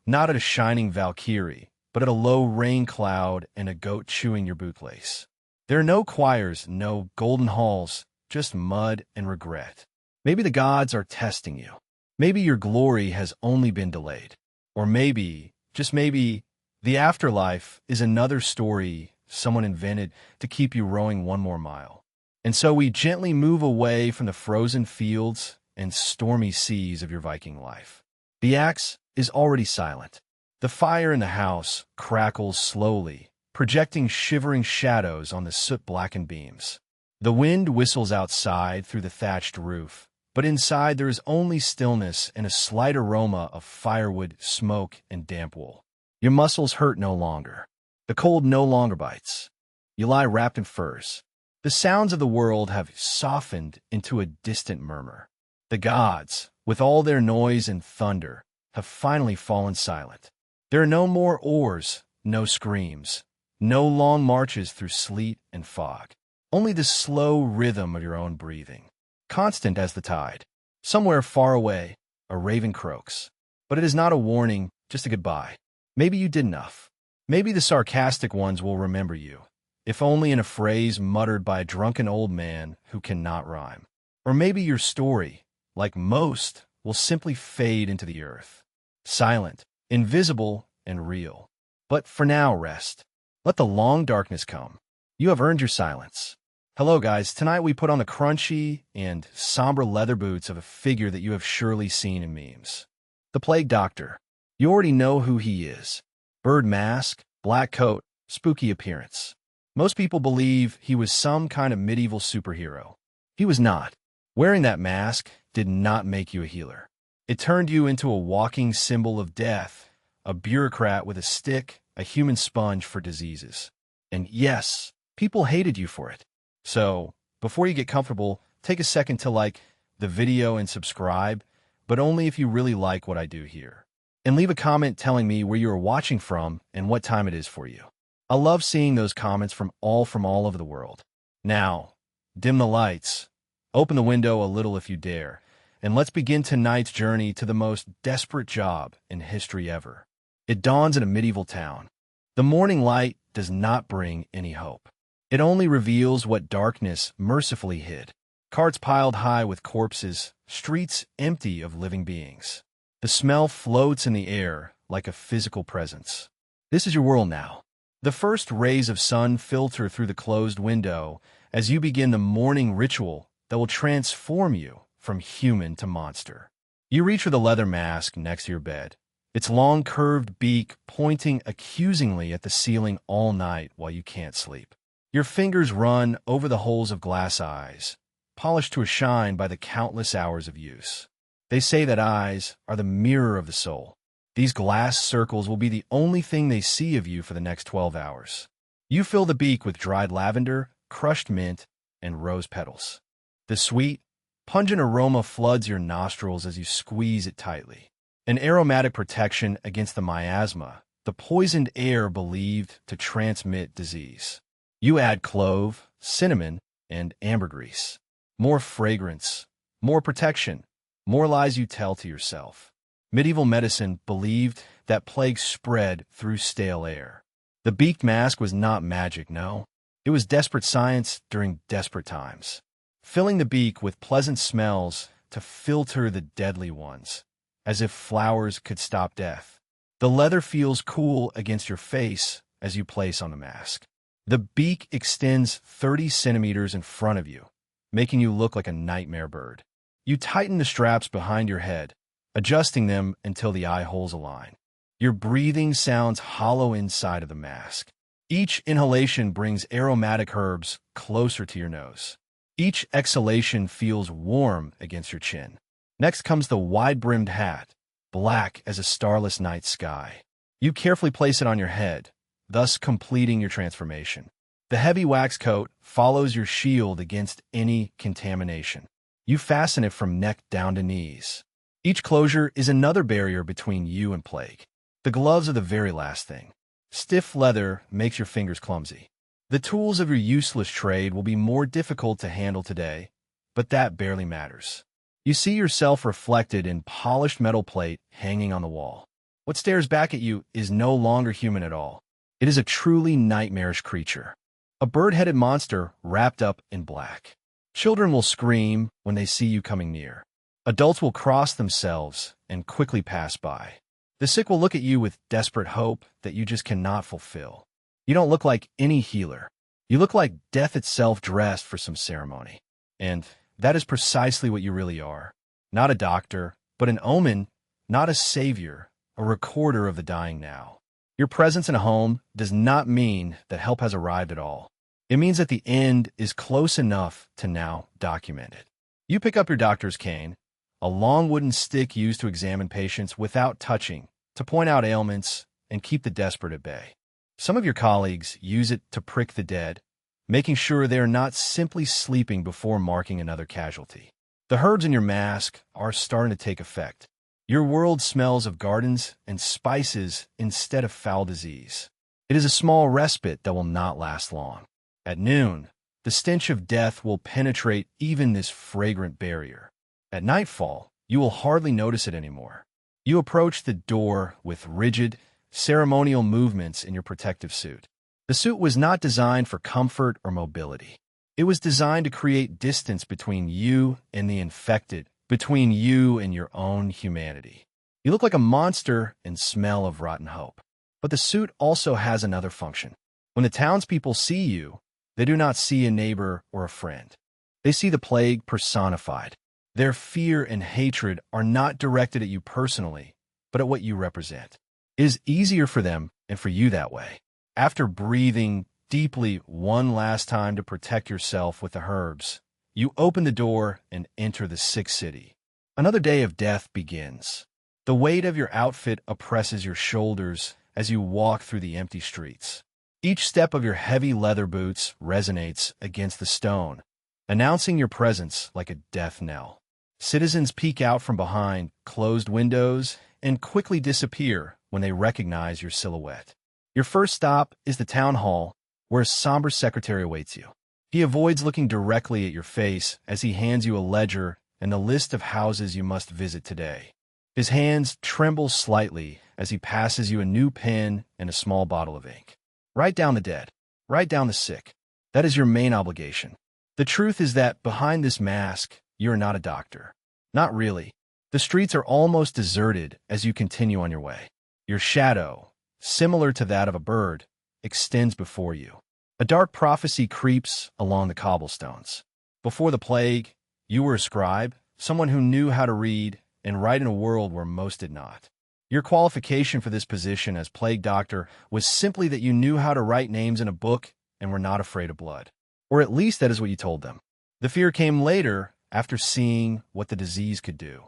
not at a shining Valkyrie, but at a low rain cloud and a goat chewing your bootlace. There are no choirs, no golden halls, just mud and regret. Maybe the gods are testing you. Maybe your glory has only been delayed. Or maybe, just maybe, the afterlife is another story someone invented to keep you rowing one more mile. And so we gently move away from the frozen fields and stormy seas of your Viking life. The axe is already silent. The fire in the house crackles slowly, projecting shivering shadows on the soot-blackened beams. The wind whistles outside through the thatched roof, but inside there is only stillness and a slight aroma of firewood, smoke, and damp wool. Your muscles hurt no longer. The cold no longer bites. You lie wrapped in furs. The sounds of the world have softened into a distant murmur. The gods, with all their noise and thunder, have finally fallen silent. There are no more oars, no screams, no long marches through sleet and fog. Only the slow rhythm of your own breathing, constant as the tide. Somewhere far away, a raven croaks. But it is not a warning, just a goodbye. Maybe you did enough. Maybe the sarcastic ones will remember you, if only in a phrase muttered by a drunken old man who cannot rhyme. Or maybe your story, like most, will simply fade into the earth, silent, invisible, and real. But for now, rest. Let the long darkness come. You have earned your silence. Hello, guys. Tonight we put on the crunchy and somber leather boots of a figure that you have surely seen in memes. The Plague Doctor. You already know who he is. Bird mask, black coat, spooky appearance. Most people believe he was some kind of medieval superhero. He was not. Wearing that mask did not make you a healer. It turned you into a walking symbol of death, a bureaucrat with a stick, a human sponge for diseases. And yes, people hated you for it. So, before you get comfortable, take a second to like the video and subscribe, but only if you really like what I do here. And leave a comment telling me where you are watching from and what time it is for you. I love seeing those comments from all over the world. Now, dim the lights, open the window a little if you dare, and let's begin tonight's journey to the most desperate job in history ever. It dawns in a medieval town. The morning light does not bring any hope. It only reveals what darkness mercifully hid. Carts piled high with corpses, streets empty of living beings. The smell floats in the air like a physical presence. This is your world now. The first rays of sun filter through the closed window as you begin the morning ritual that will transform you from human to monster. You reach for the leather mask next to your bed, its long curved beak pointing accusingly at the ceiling all night while you can't sleep. Your fingers run over the holes of glass eyes, polished to a shine by the countless hours of use. They say that eyes are the mirror of the soul. These glass circles will be the only thing they see of you for the next 12 hours. You fill the beak with dried lavender, crushed mint, and rose petals. The sweet, pungent aroma floods your nostrils as you squeeze it tightly. An aromatic protection against the miasma, the poisoned air believed to transmit disease. You add clove, cinnamon, and ambergris. More fragrance, more protection, more lies you tell to yourself. Medieval medicine believed that plague spread through stale air. The beaked mask was not magic, no. It was desperate science during desperate times. Filling the beak with pleasant smells to filter the deadly ones, as if flowers could stop death. The leather feels cool against your face as you place on the mask. The beak extends 30 centimeters in front of you, making you look like a nightmare bird. You tighten the straps behind your head, adjusting them until the eye holes align. Your breathing sounds hollow inside of the mask. Each inhalation brings aromatic herbs closer to your nose. Each exhalation feels warm against your chin. Next comes the wide-brimmed hat, black as a starless night sky. You carefully place it on your head, thus completing your transformation. The heavy wax coat follows your shield against any contamination. You fasten it from neck down to knees. Each closure is another barrier between you and plague. The gloves are the very last thing. Stiff leather makes your fingers clumsy. The tools of your useless trade will be more difficult to handle today, but that barely matters. You see yourself reflected in polished metal plate hanging on the wall. What stares back at you is no longer human at all. It is a truly nightmarish creature. A bird-headed monster wrapped up in black. Children will scream when they see you coming near. Adults will cross themselves and quickly pass by. The sick will look at you with desperate hope that you just cannot fulfill. You don't look like any healer. You look like death itself dressed for some ceremony. And that is precisely what you really are. Not a doctor, but an omen, not a savior, a recorder of the dying now. Your presence in a home does not mean that help has arrived at all. It means that the end is close enough to now document it. You pick up your doctor's cane, a long wooden stick used to examine patients without touching, to point out ailments and keep the desperate at bay. Some of your colleagues use it to prick the dead, making sure they are not simply sleeping before marking another casualty. The herbs in your mask are starting to take effect. Your world smells of gardens and spices instead of foul disease. It is a small respite that will not last long. At noon, the stench of death will penetrate even this fragrant barrier. At nightfall, you will hardly notice it anymore. You approach the door with rigid, ceremonial movements in your protective suit. The suit was not designed for comfort or mobility. It was designed to create distance between you and the infected, between you and your own humanity. You look like a monster and smell of rotten hope. But the suit also has another function. When the townspeople see you, they do not see a neighbor or a friend. They see the plague personified. Their fear and hatred are not directed at you personally, but at what you represent. It is easier for them and for you that way. After breathing deeply one last time to protect yourself with the herbs, you open the door and enter the sick city. Another day of death begins. The weight of your outfit oppresses your shoulders as you walk through the empty streets. Each step of your heavy leather boots resonates against the stone, announcing your presence like a death knell. Citizens peek out from behind closed windows and quickly disappear when they recognize your silhouette. Your first stop is the town hall, where a somber secretary awaits you. He avoids looking directly at your face as he hands you a ledger and the list of houses you must visit today. His hands tremble slightly as he passes you a new pen and a small bottle of ink. Write down the dead. Write down the sick. That is your main obligation. The truth is that behind this mask, you are not a doctor. Not really. The streets are almost deserted as you continue on your way. Your shadow, similar to that of a bird, extends before you. A dark prophecy creeps along the cobblestones. Before the plague, you were a scribe, someone who knew how to read and write in a world where most did not. Your qualification for this position as plague doctor was simply that you knew how to write names in a book and were not afraid of blood. Or at least that is what you told them. The fear came later after seeing what the disease could do.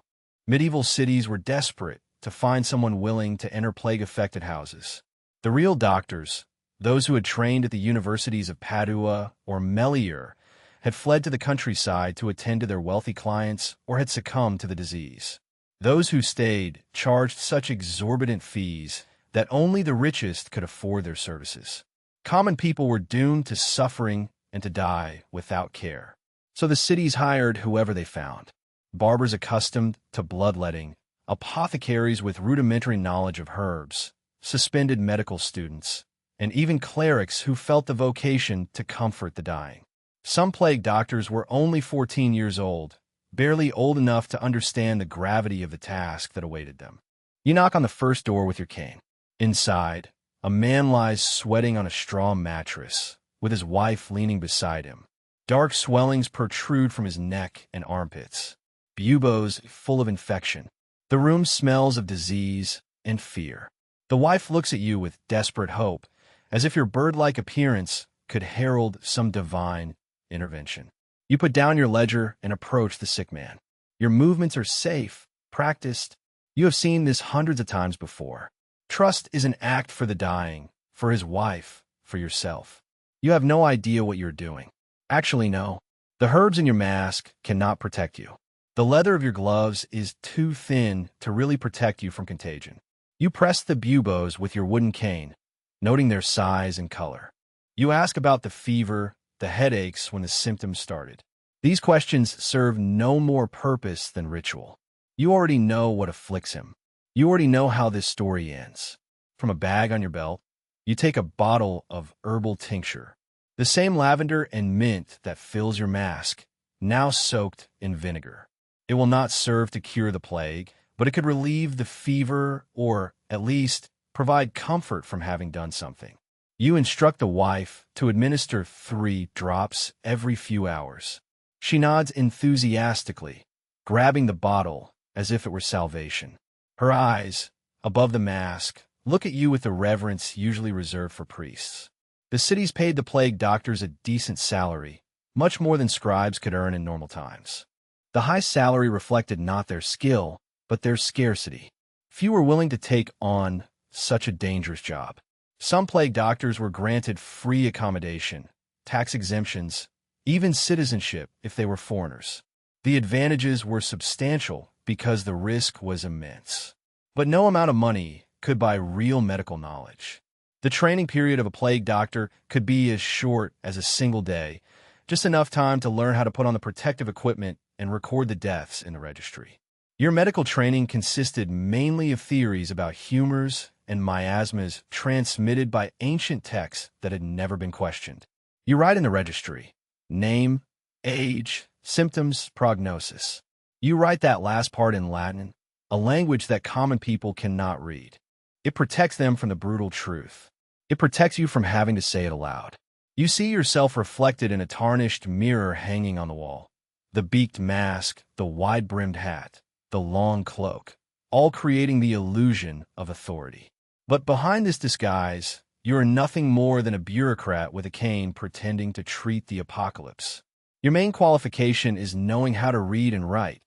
Medieval cities were desperate to find someone willing to enter plague-affected houses. The real doctors, those who had trained at the universities of Padua or Melior, had fled to the countryside to attend to their wealthy clients or had succumbed to the disease. Those who stayed charged such exorbitant fees that only the richest could afford their services. Common people were doomed to suffering and to die without care. So the cities hired whoever they found. Barbers accustomed to bloodletting, apothecaries with rudimentary knowledge of herbs, suspended medical students, and even clerics who felt the vocation to comfort the dying. Some plague doctors were only 14 years old, barely old enough to understand the gravity of the task that awaited them. You knock on the first door with your cane. Inside, a man lies sweating on a straw mattress, with his wife leaning beside him. Dark swellings protrude from his neck and armpits, buboes full of infection. The room smells of disease and fear. The wife looks at you with desperate hope, as if your bird-like appearance could herald some divine intervention. You put down your ledger and approach the sick man. Your movements are safe, practiced. You have seen this hundreds of times before. Trust is an act for the dying, for his wife, for yourself. You have no idea what you're doing. Actually, no. The herbs in your mask cannot protect you. The leather of your gloves is too thin to really protect you from contagion. You press the buboes with your wooden cane, noting their size and color. You ask about the fever, the headaches when the symptoms started. These questions serve no more purpose than ritual. You already know what afflicts him. You already know how this story ends. From a bag on your belt, you take a bottle of herbal tincture, the same lavender and mint that fills your mask, now soaked in vinegar. It will not serve to cure the plague, but it could relieve the fever or, at least, provide comfort from having done something. You instruct the wife to administer 3 drops every few hours. She nods enthusiastically, grabbing the bottle as if it were salvation. Her eyes, above the mask, look at you with the reverence usually reserved for priests. The cities paid the plague doctors a decent salary, much more than scribes could earn in normal times. The high salary reflected not their skill, but their scarcity. Few were willing to take on such a dangerous job. Some plague doctors were granted free accommodation, tax exemptions, even citizenship if they were foreigners. The advantages were substantial because the risk was immense. But no amount of money could buy real medical knowledge. The training period of a plague doctor could be as short as a single day, just enough time to learn how to put on the protective equipment and record the deaths in the registry. Your medical training consisted mainly of theories about humors and miasmas transmitted by ancient texts that had never been questioned. You write in the registry: name, age, symptoms, prognosis. You write that last part in Latin, a language that common people cannot read. It protects them from the brutal truth. It protects you from having to say it aloud. You see yourself reflected in a tarnished mirror hanging on the wall. The beaked mask, the wide-brimmed hat, the long cloak, all creating the illusion of authority. But behind this disguise, you are nothing more than a bureaucrat with a cane pretending to treat the apocalypse. Your main qualification is knowing how to read and write,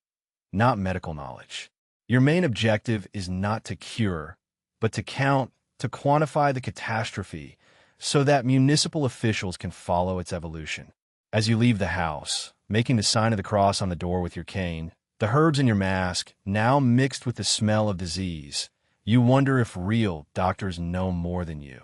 not medical knowledge. Your main objective is not to cure, but to count, to quantify the catastrophe so that municipal officials can follow its evolution. As you leave the house, making the sign of the cross on the door with your cane, the herbs in your mask, now mixed with the smell of disease, you wonder if real doctors know more than you.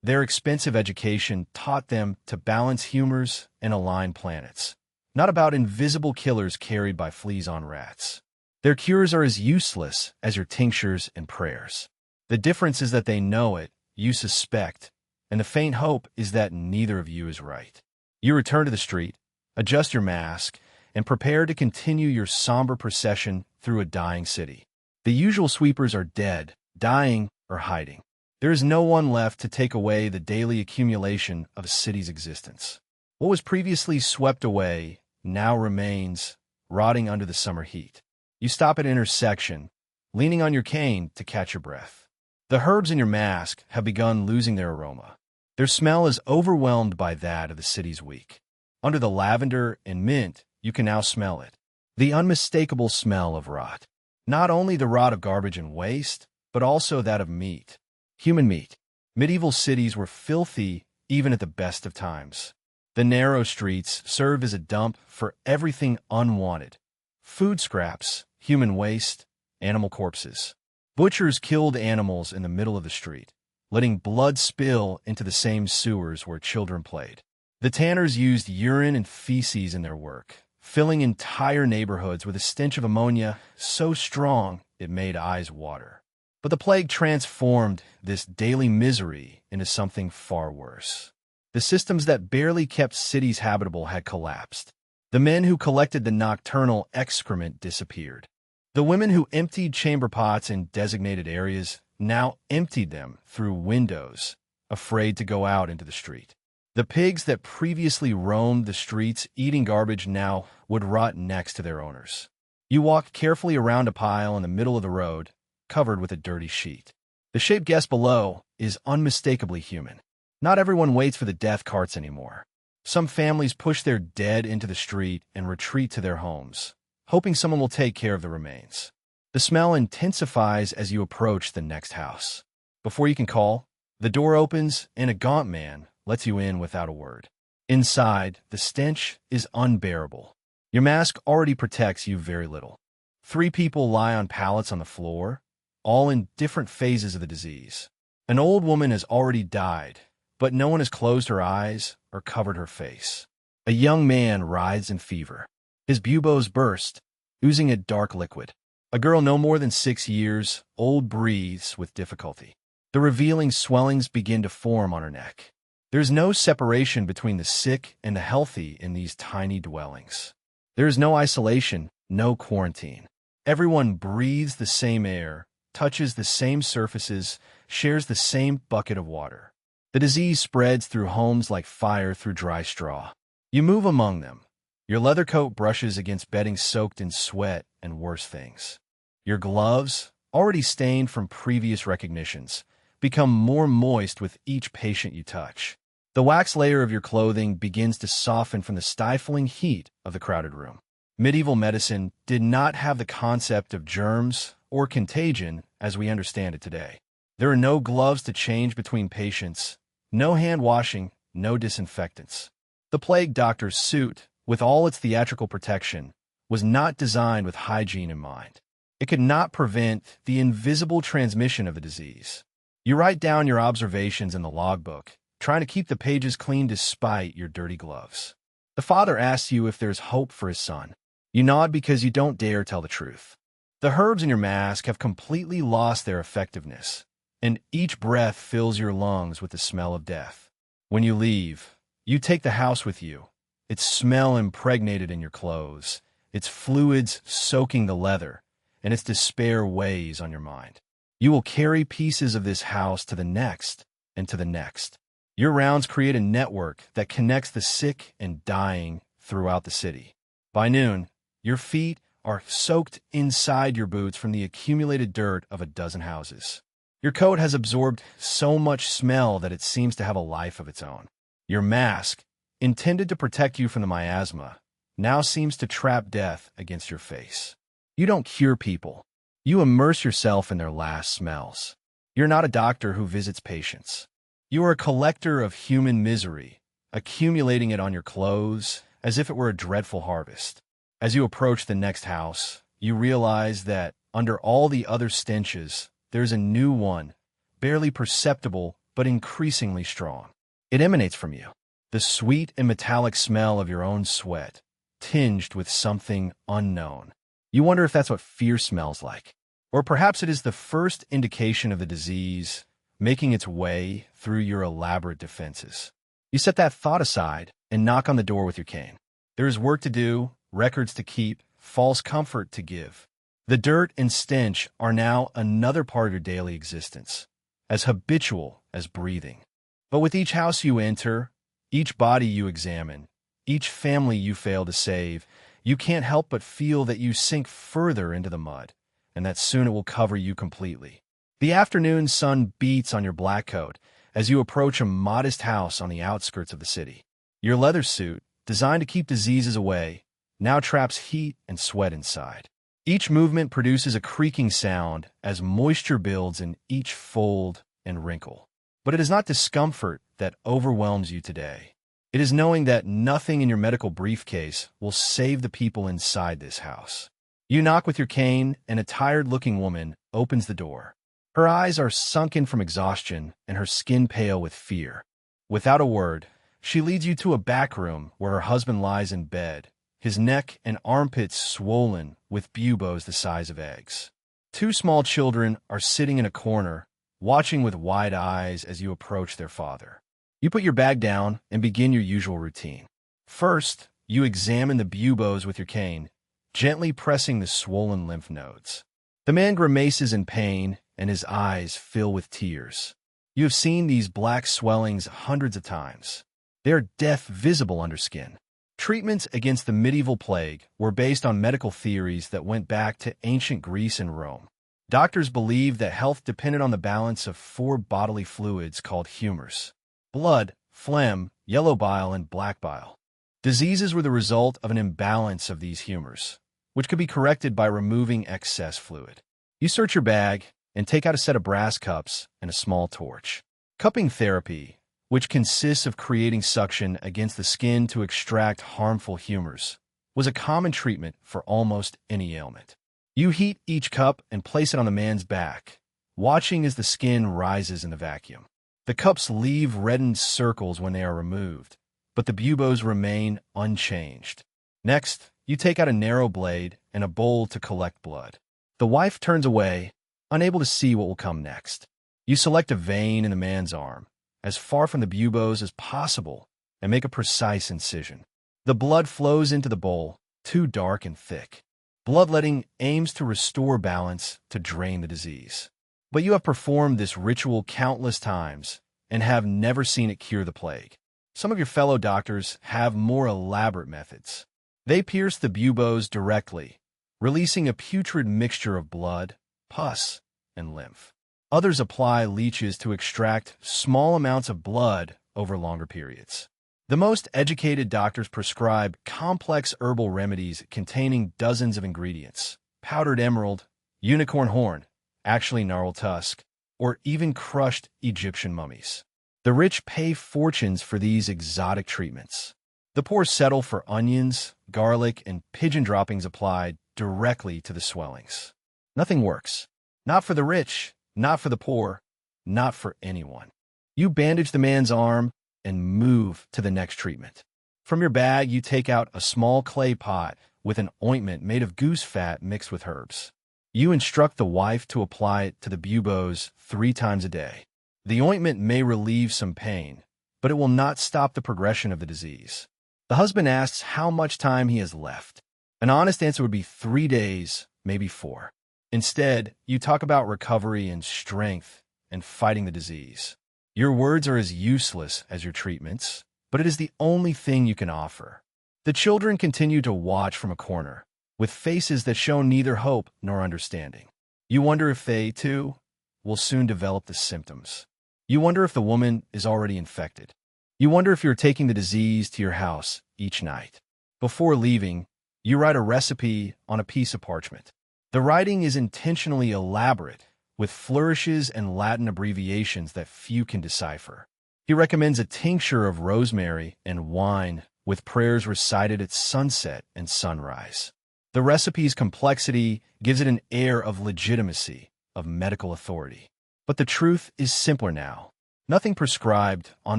Their expensive education taught them to balance humors and align planets, not about invisible killers carried by fleas on rats. Their cures are as useless as your tinctures and prayers. The difference is that they know it, you suspect, and the faint hope is that neither of you is right. You return to the street, adjust your mask, and prepare to continue your somber procession through a dying city. The usual sweepers are dead, dying, or hiding. There is no one left to take away the daily accumulation of a city's existence. What was previously swept away now remains, rotting under the summer heat. You stop at an intersection, leaning on your cane to catch your breath. The herbs in your mask have begun losing their aroma. Their smell is overwhelmed by that of the city's week. Under the lavender and mint, you can now smell it. The unmistakable smell of rot. Not only the rot of garbage and waste, but also that of meat. Human meat. Medieval cities were filthy even at the best of times. The narrow streets served as a dump for everything unwanted. Food scraps, human waste, animal corpses. Butchers killed animals in the middle of the street, letting blood spill into the same sewers where children played. The tanners used urine and feces in their work, filling entire neighborhoods with a stench of ammonia so strong it made eyes water. But the plague transformed this daily misery into something far worse. The systems that barely kept cities habitable had collapsed. The men who collected the nocturnal excrement disappeared. The women who emptied chamber pots in designated areas now emptied them through windows, afraid to go out into the street. The pigs that previously roamed the streets eating garbage now would rot next to their owners. You walked carefully around a pile in the middle of the road, covered with a dirty sheet. The shaped guest below is unmistakably human. Not everyone waits for the death carts anymore. Some families push their dead into the street and retreat to their homes, hoping someone will take care of the remains. The smell intensifies as you approach the next house. Before you can call, the door opens and a gaunt man lets you in without a word. Inside, the stench is unbearable. Your mask already protects you very little. 3 people lie on pallets on the floor, all in different phases of the disease. An old woman has already died, but no one has closed her eyes or covered her face. A young man writhes in fever. His buboes burst, oozing a dark liquid. A girl no more than 6 years old breathes with difficulty. The revealing swellings begin to form on her neck. There is no separation between the sick and the healthy in these tiny dwellings. There is no isolation, no quarantine. Everyone breathes the same air, touches the same surfaces, shares the same bucket of water. The disease spreads through homes like fire through dry straw. You move among them. Your leather coat brushes against bedding soaked in sweat and worse things. Your gloves, already stained from previous recognitions, become more moist with each patient you touch. The wax layer of your clothing begins to soften from the stifling heat of the crowded room. Medieval medicine did not have the concept of germs or contagion as we understand it today. There are no gloves to change between patients, no hand washing, no disinfectants. The plague doctor's suit, with all its theatrical protection, was not designed with hygiene in mind. It could not prevent the invisible transmission of the disease. You write down your observations in the logbook, trying to keep the pages clean despite your dirty gloves. The father asks you if there's hope for his son. You nod because you don't dare tell the truth. The herbs in your mask have completely lost their effectiveness, and each breath fills your lungs with the smell of death. When you leave, you take the house with you, its smell impregnated in your clothes, its fluids soaking the leather, and its despair weighs on your mind. You will carry pieces of this house to the next and to the next. Your rounds create a network that connects the sick and dying throughout the city. By noon, your feet are soaked inside your boots from the accumulated dirt of a dozen houses. Your coat has absorbed so much smell that it seems to have a life of its own. Your mask, intended to protect you from the miasma, now seems to trap death against your face. You don't cure people. You immerse yourself in their last smells. You're not a doctor who visits patients. You are a collector of human misery, accumulating it on your clothes as if it were a dreadful harvest. As you approach the next house, you realize that under all the other stenches, there's a new one, barely perceptible but increasingly strong. It emanates from you, the sweet and metallic smell of your own sweat, tinged with something unknown. You wonder if that's what fear smells like. Or perhaps it is the first indication of the disease making its way through your elaborate defenses. You set that thought aside and knock on the door with your cane. There is work to do, records to keep, false comfort to give. The dirt and stench are now another part of your daily existence, as habitual as breathing. But with each house you enter, each body you examine, each family you fail to save, you can't help but feel that you sink further into the mud, and that soon it will cover you completely. The afternoon sun beats on your black coat as you approach a modest house on the outskirts of the city. Your leather suit, designed to keep diseases away, now traps heat and sweat inside. Each movement produces a creaking sound as moisture builds in each fold and wrinkle. But it is not discomfort that overwhelms you today. It is knowing that nothing in your medical briefcase will save the people inside this house. You knock with your cane, and a tired-looking woman opens the door. Her eyes are sunken from exhaustion and her skin pale with fear. Without a word, she leads you to a back room where her husband lies in bed, his neck and armpits swollen with buboes the size of eggs. Two small children are sitting in a corner, watching with wide eyes as you approach their father. You put your bag down and begin your usual routine. First, you examine the buboes with your cane, gently pressing the swollen lymph nodes. The man grimaces in pain, and his eyes fill with tears. You have seen these black swellings hundreds of times. They are death visible under skin. Treatments against the medieval plague were based on medical theories that went back to ancient Greece and Rome. Doctors believed that health depended on the balance of four bodily fluids called humors: blood, phlegm, yellow bile, and black bile. Diseases were the result of an imbalance of these humors, which could be corrected by removing excess fluid. You search your bag and take out a set of brass cups and a small torch. Cupping therapy, which consists of creating suction against the skin to extract harmful humors, was a common treatment for almost any ailment. You heat each cup and place it on the man's back, watching as the skin rises in the vacuum. The cups leave reddened circles when they are removed, but the buboes remain unchanged. Next, you take out a narrow blade and a bowl to collect blood. The wife turns away, unable to see what will come next. You select a vein in the man's arm, as far from the buboes as possible, and make a precise incision. The blood flows into the bowl, too dark and thick. Bloodletting aims to restore balance to drain the disease. But you have performed this ritual countless times and have never seen it cure the plague. Some of your fellow doctors have more elaborate methods. They pierce the buboes directly, releasing a putrid mixture of blood, pus, and lymph. Others apply leeches to extract small amounts of blood over longer periods. The most educated doctors prescribe complex herbal remedies containing dozens of ingredients: powdered emerald, unicorn horn, actually gnarled tusk, or even crushed Egyptian mummies. The rich pay fortunes for these exotic treatments. The poor settle for onions, garlic, and pigeon droppings applied directly to the swellings. Nothing works. Not for the rich, not for the poor, not for anyone. You bandage the man's arm and move to the next treatment. From your bag, you take out a small clay pot with an ointment made of goose fat mixed with herbs. You instruct the wife to apply it to the buboes 3 times a day. The ointment may relieve some pain, but it will not stop the progression of the disease. The husband asks how much time he has left. An honest answer would be 3 days, maybe 4. Instead, you talk about recovery and strength and fighting the disease. Your words are as useless as your treatments, but it is the only thing you can offer. The children continue to watch from a corner, with faces that show neither hope nor understanding. You wonder if they, too, will soon develop the symptoms. You wonder if the woman is already infected. You wonder if you're taking the disease to your house each night. Before leaving, you write a recipe on a piece of parchment. The writing is intentionally elaborate, with flourishes and Latin abbreviations that few can decipher. He recommends a tincture of rosemary and wine with prayers recited at sunset and sunrise. The recipe's complexity gives it an air of legitimacy, of medical authority. But the truth is simpler now. Nothing prescribed on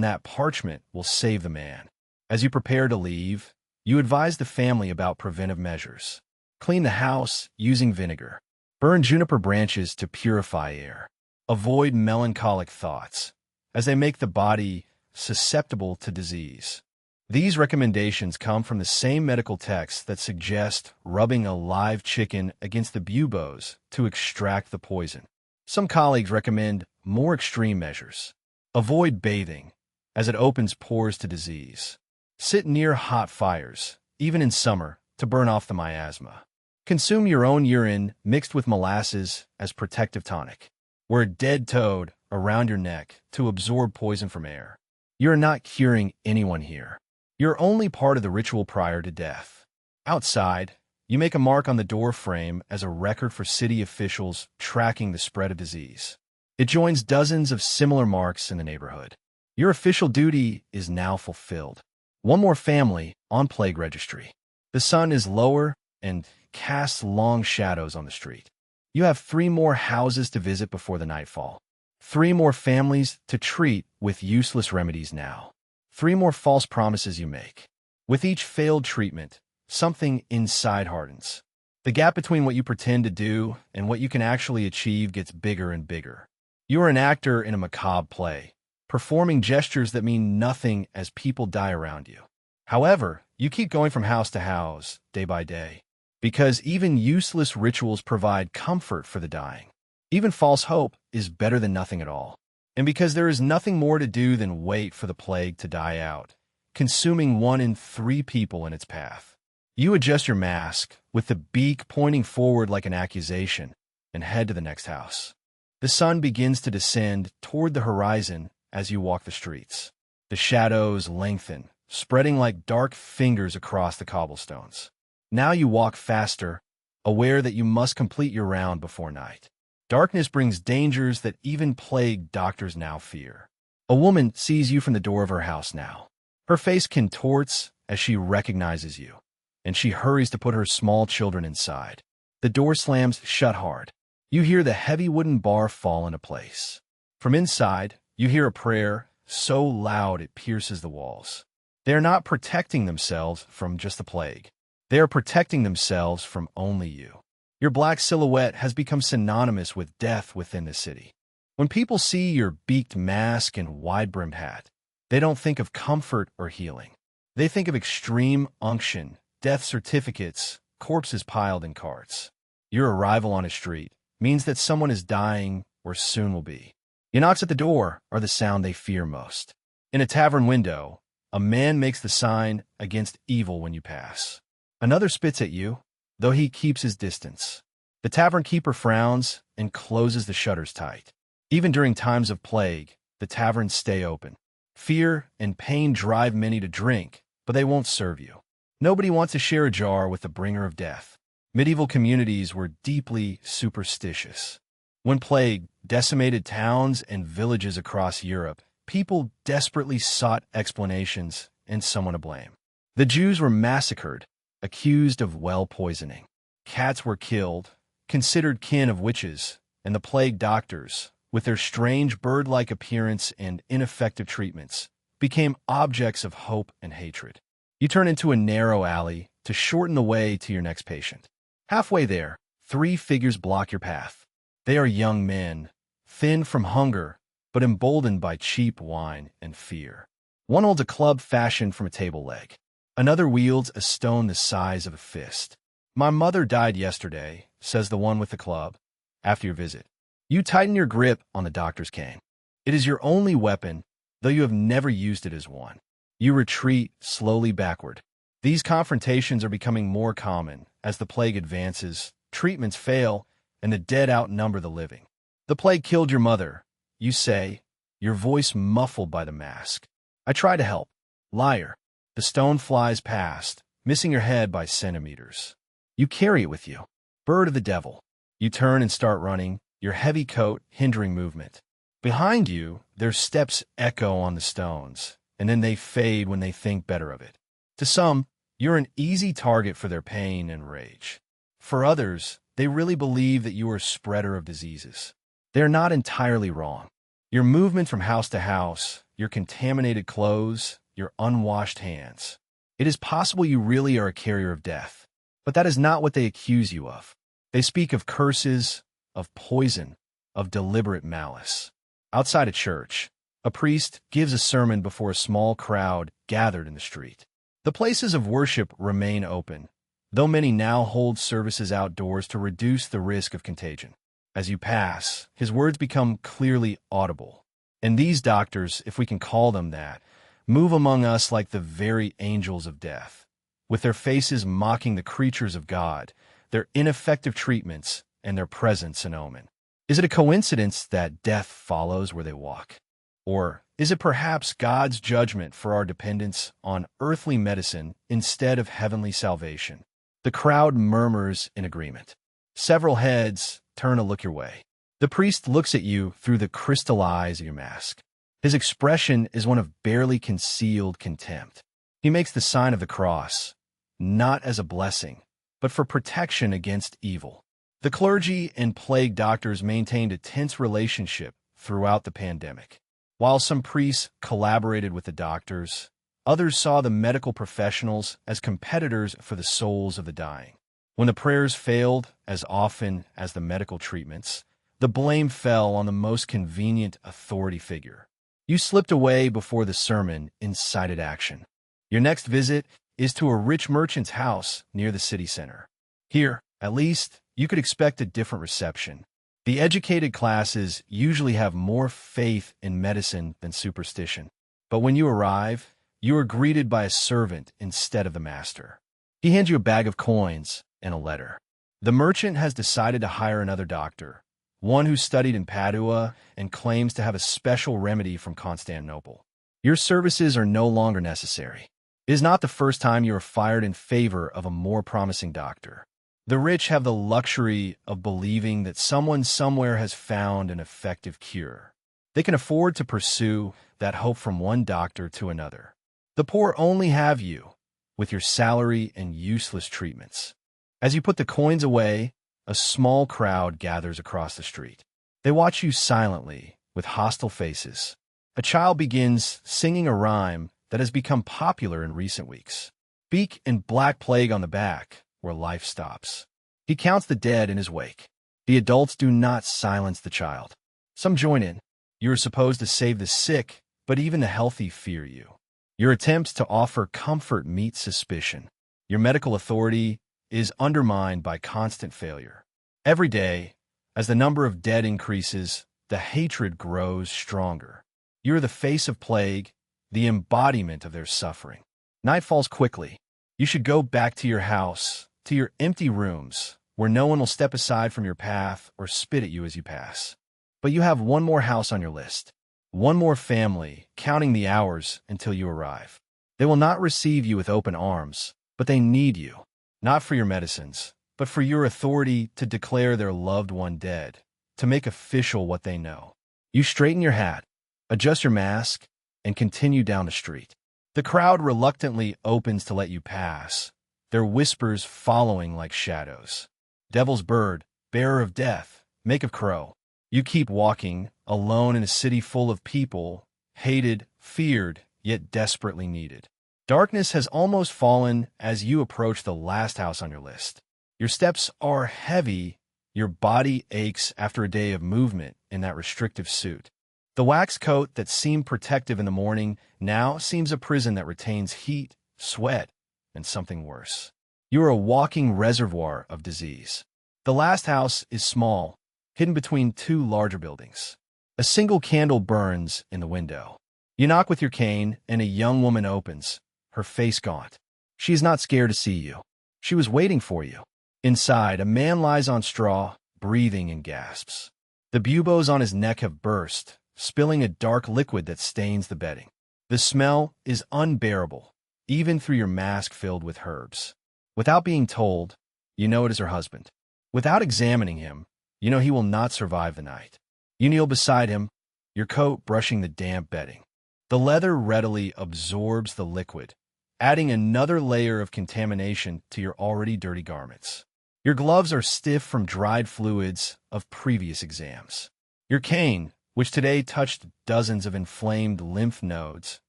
that parchment will save the man. As you prepare to leave, you advise the family about preventive measures. Clean the house using vinegar. Burn juniper branches to purify air. Avoid melancholic thoughts, as they make the body susceptible to disease. These recommendations come from the same medical texts that suggest rubbing a live chicken against the buboes to extract the poison. Some colleagues recommend more extreme measures. Avoid bathing, as it opens pores to disease. Sit near hot fires, even in summer, to burn off the miasma. Consume your own urine mixed with molasses as protective tonic. Wear a dead toad around your neck to absorb poison from air. You're not curing anyone here. You're only part of the ritual prior to death. Outside, you make a mark on the door frame as a record for city officials tracking the spread of disease. It joins dozens of similar marks in the neighborhood. Your official duty is now fulfilled. One more family on plague registry. The sun is lower and casts long shadows on the street. You have 3 more houses to visit before the nightfall. 3 more families to treat with useless remedies now. 3 more false promises you make. With each failed treatment, something inside hardens. The gap between what you pretend to do and what you can actually achieve gets bigger and bigger. You are an actor in a macabre play, performing gestures that mean nothing as people die around you. However, you keep going from house to house, day by day, because even useless rituals provide comfort for the dying. Even false hope is better than nothing at all. And because there is nothing more to do than wait for the plague to die out, consuming 1 in 3 people in its path. You adjust your mask, with the beak pointing forward like an accusation, and head to the next house. The sun begins to descend toward the horizon as you walk the streets. The shadows lengthen, spreading like dark fingers across the cobblestones. Now you walk faster, aware that you must complete your round before night. Darkness brings dangers that even plague doctors now fear. A woman sees you from the door of her house now. Her face contorts as she recognizes you, and she hurries to put her small children inside. The door slams shut hard. You hear the heavy wooden bar fall into place. From inside, you hear a prayer so loud it pierces the walls. They are not protecting themselves from just the plague. They are protecting themselves from only you. Your black silhouette has become synonymous with death within the city. When people see your beaked mask and wide-brimmed hat, they don't think of comfort or healing. They think of extreme unction, death certificates, corpses piled in carts. Your arrival on a street means that someone is dying or soon will be. Your knocks at the door are the sound they fear most. In a tavern window, a man makes the sign against evil when you pass. Another spits at you, though he keeps his distance. The tavern keeper frowns and closes the shutters tight. Even during times of plague, the taverns stay open. Fear and pain drive many to drink, but they won't serve you. Nobody wants to share a jar with the bringer of death. Medieval communities were deeply superstitious. When plague decimated towns and villages across Europe, people desperately sought explanations and someone to blame. The Jews were massacred, accused of well poisoning. Cats were killed, considered kin of witches, and the plague doctors, with their strange bird-like appearance and ineffective treatments, became objects of hope and hatred. You turn into a narrow alley to shorten the way to your next patient. Halfway there, Three figures block your path. They are young men, thin from hunger, but emboldened by cheap wine and fear. One holds a club fashioned from a table leg. Another wields a stone the size of a fist. "My mother died yesterday," says the one with the club. After your visit, you tighten your grip on the doctor's cane. It is your only weapon, though you have never used it as one. You retreat slowly backward. These confrontations are becoming more common as the plague advances, treatments fail, and the dead outnumber the living. "The plague killed your mother," you say, your voice muffled by the mask. "I try to help." Liar. The stone flies past, missing your head by centimeters. You carry it with you. Bird of the devil. You turn and start running, your heavy coat hindering movement. Behind you, their steps echo on the stones, and then they fade when they think better of it. To some, you're an easy target for their pain and rage. For others, they really believe that you are a spreader of diseases. They are not entirely wrong. Your movement from house to house, your contaminated clothes, your unwashed hands. It is possible you really are a carrier of death, but that is not what they accuse you of. They speak of curses, of poison, of deliberate malice. Outside a church, a priest gives a sermon before a small crowd gathered in the street. The places of worship remain open, though many now hold services outdoors to reduce the risk of contagion. As you pass, his words become clearly audible. And these doctors, if we can call them that, move among us like the very angels of death, with their faces mocking the creatures of God, their ineffective treatments, and their presence an omen. Is it a coincidence that death follows where they walk? Or is it perhaps God's judgment for our dependence on earthly medicine instead of heavenly salvation? The crowd murmurs in agreement. Several heads turn to look your way. The priest looks at you through the crystal eyes of your mask. His expression is one of barely concealed contempt. He makes the sign of the cross, not as a blessing, but for protection against evil. The clergy and plague doctors maintained a tense relationship throughout the pandemic. While some priests collaborated with the doctors, others saw the medical professionals as competitors for the souls of the dying. When the prayers failed, as often as the medical treatments, the blame fell on the most convenient authority figure. You slipped away before the sermon incited action. Your next visit is to a rich merchant's house near the city center. Here, at least, you could expect a different reception. The educated classes usually have more faith in medicine than superstition. But when you arrive, you are greeted by a servant instead of the master. He hands you a bag of coins and a letter. The merchant has decided to hire another doctor, one who studied in Padua and claims to have a special remedy from Constantinople. Your services are no longer necessary. It is not the first time you are fired in favor of a more promising doctor. The rich have the luxury of believing that someone somewhere has found an effective cure. They can afford to pursue that hope from one doctor to another. The poor only have you, with your salary and useless treatments. As you put the coins away, a small crowd gathers across the street. They watch you silently, with hostile faces. A child begins singing a rhyme that has become popular in recent weeks. Beak and black plague on the back, where life stops. He counts the dead in his wake. The adults do not silence the child. Some join in. You are supposed to save the sick, but even the healthy fear you. Your attempts to offer comfort meet suspicion. Your medical authority is undermined by constant failure. Every day, as the number of dead increases, the hatred grows stronger. You are the face of plague, the embodiment of their suffering. Night falls quickly. You should go back to your house, to your empty rooms, where no one will step aside from your path or spit at you as you pass. But you have one more house on your list, one more family, counting the hours until you arrive. They will not receive you with open arms, but they need you. Not for your medicines, but for your authority to declare their loved one dead, to make official what they know. You straighten your hat, adjust your mask, and continue down the street. The crowd reluctantly opens to let you pass, their whispers following like shadows. Devil's bird, bearer of death, make of crow. You keep walking, alone in a city full of people, hated, feared, yet desperately needed. Darkness has almost fallen as you approach the last house on your list. Your steps are heavy, your body aches after a day of movement in that restrictive suit. The wax coat that seemed protective in the morning now seems a prison that retains heat, sweat, and something worse. You are a walking reservoir of disease. The last house is small, hidden between two larger buildings. A single candle burns in the window. You knock with your cane, and a young woman opens, her face gaunt. She is not scared to see you. She was waiting for you. Inside, a man lies on straw, breathing in gasps. The buboes on his neck have burst, spilling a dark liquid that stains the bedding. The smell is unbearable, even through your mask filled with herbs. Without being told, you know it is her husband. Without examining him, you know he will not survive the night. You kneel beside him, your coat brushing the damp bedding. The leather readily absorbs the liquid, adding another layer of contamination to your already dirty garments. Your gloves are stiff from dried fluids of previous exams. Your cane, which today touched dozens of inflamed lymph nodes,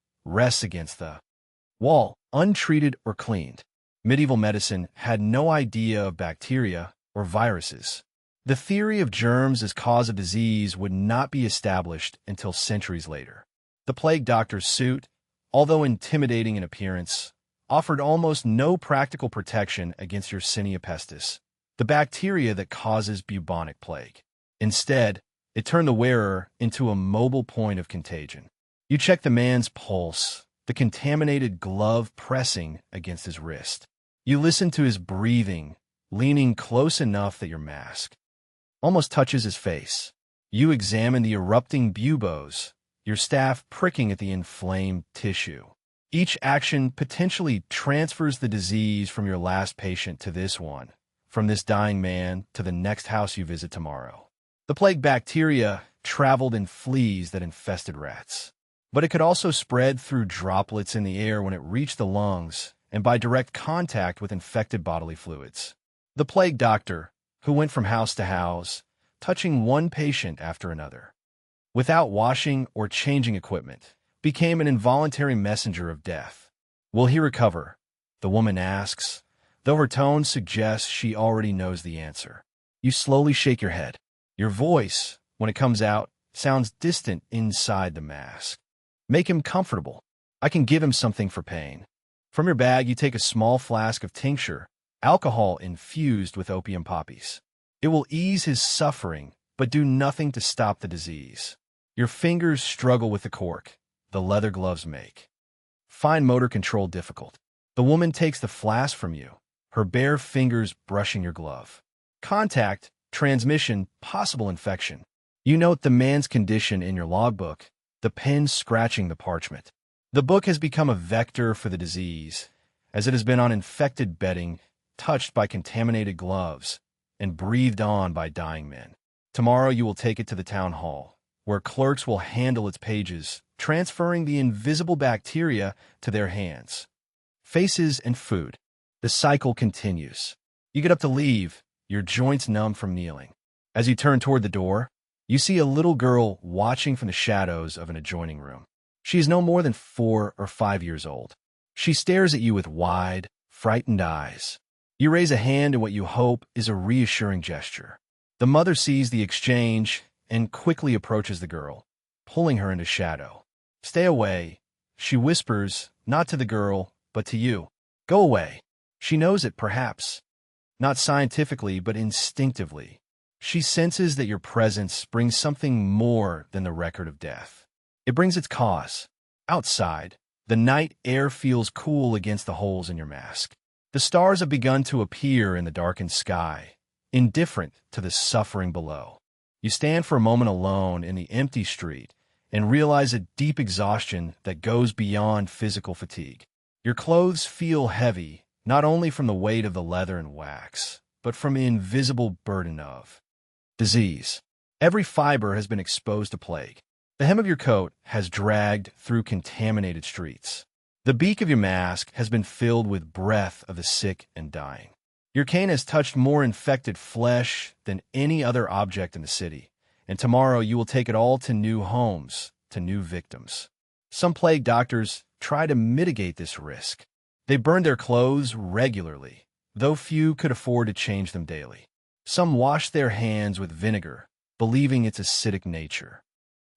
rests against the wall, untreated or cleaned. Medieval medicine had no idea of bacteria or viruses. The theory of germs as cause of disease would not be established until centuries later. The plague doctor's suit, although intimidating in appearance, offered almost no practical protection against Yersinia pestis, the bacteria that causes bubonic plague. Instead, it turned the wearer into a mobile point of contagion. You check the man's pulse, the contaminated glove pressing against his wrist. You listen to his breathing, leaning close enough that your mask almost touches his face. You examine the erupting buboes, your staff pricking at the inflamed tissue. Each action potentially transfers the disease from your last patient to this one, from this dying man to the next house you visit tomorrow. The plague bacteria traveled in fleas that infested rats, but it could also spread through droplets in the air when it reached the lungs and by direct contact with infected bodily fluids. The plague doctor, who went from house to house, touching one patient after another, without washing or changing equipment, became an involuntary messenger of death. Will he recover? The woman asks, though her tone suggests she already knows the answer. You slowly shake your head. Your voice, when it comes out, sounds distant inside the mask. Make him comfortable. I can give him something for pain. From your bag, you take a small flask of tincture, alcohol infused with opium poppies. It will ease his suffering, but do nothing to stop the disease. Your fingers struggle with the cork. The leather gloves make fine motor control difficult. The woman takes the flask from you, her bare fingers brushing your glove. Contact, transmission, possible infection. You note the man's condition in your logbook, the pen scratching the parchment. The book has become a vector for the disease, as it has been on infected bedding, touched by contaminated gloves, and breathed on by dying men. Tomorrow you will take it to the town hall, where clerks will handle its pages, transferring the invisible bacteria to their hands. Faces and food. The cycle continues. You get up to leave, your joints numb from kneeling. As you turn toward the door, you see a little girl watching from the shadows of an adjoining room. She is no more than 4 or 5 years old. She stares at you with wide, frightened eyes. You raise a hand in what you hope is a reassuring gesture. The mother sees the exchange and quickly approaches the girl, pulling her into shadow. Stay away, she whispers, not to the girl, but to you. Go away. She knows it, perhaps. Not scientifically, but instinctively. She senses that your presence brings something more than the record of death. It brings its cause. Outside, the night air feels cool against the holes in your mask. The stars have begun to appear in the darkened sky, indifferent to the suffering below. You stand for a moment alone in the empty street and realize a deep exhaustion that goes beyond physical fatigue. Your clothes feel heavy, not only from the weight of the leather and wax, but from the invisible burden of disease. Every fiber has been exposed to plague. The hem of your coat has dragged through contaminated streets. The beak of your mask has been filled with breath of the sick and dying. Your cane has touched more infected flesh than any other object in the city, and tomorrow you will take it all to new homes, to new victims. Some plague doctors try to mitigate this risk. They burn their clothes regularly, though few could afford to change them daily. Some wash their hands with vinegar, believing its acidic nature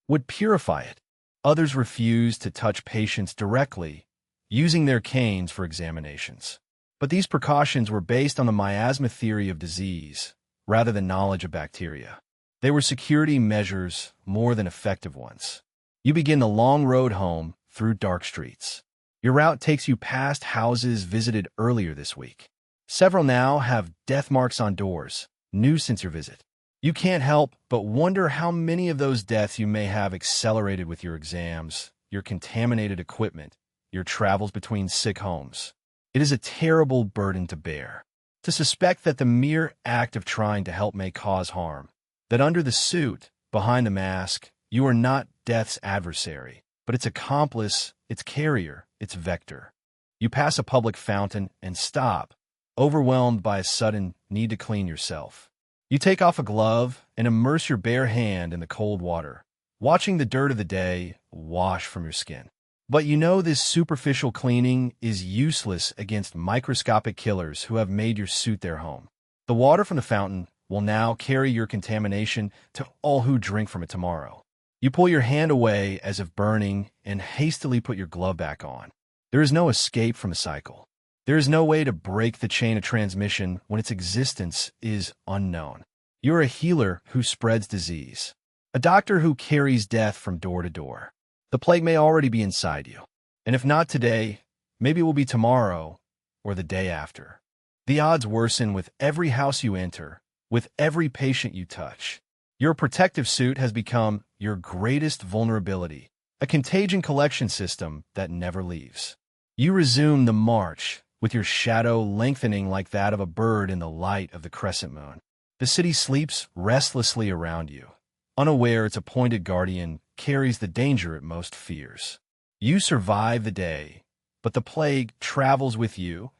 would purify it. Others refuse to touch patients directly, using their canes for examinations. But these precautions were based on the miasma theory of disease, rather than knowledge of bacteria. They were security measures more than effective ones. You begin the long road home through dark streets. Your route takes you past houses visited earlier this week. Several now have death marks on doors, new since your visit. You can't help but wonder how many of those deaths you may have accelerated with your exams, your contaminated equipment, your travels between sick homes. It is a terrible burden to bear. To suspect that the mere act of trying to help may cause harm. That under the suit, behind the mask, you are not death's adversary, but its accomplice, its carrier, its vector. You pass a public fountain and stop, overwhelmed by a sudden need to clean yourself. You take off a glove and immerse your bare hand in the cold water, watching the dirt of the day wash from your skin. But you know this superficial cleaning is useless against microscopic killers who have made your suit their home. The water from the fountain will now carry your contamination to all who drink from it tomorrow. You pull your hand away as if burning and hastily put your glove back on. There is no escape from the cycle. There is no way to break the chain of transmission when its existence is unknown. You are a healer who spreads disease, a doctor who carries death from door to door. The plague may already be inside you, and if not today, maybe it will be tomorrow or the day after. The odds worsen with every house you enter, with every patient you touch. Your protective suit has become your greatest vulnerability, a contagion collection system that never leaves. You resume the march, with your shadow lengthening like that of a bird in the light of the crescent moon. The city sleeps restlessly around you, unaware its appointed guardian carries the danger it most fears. You survive the day, but the plague travels with you,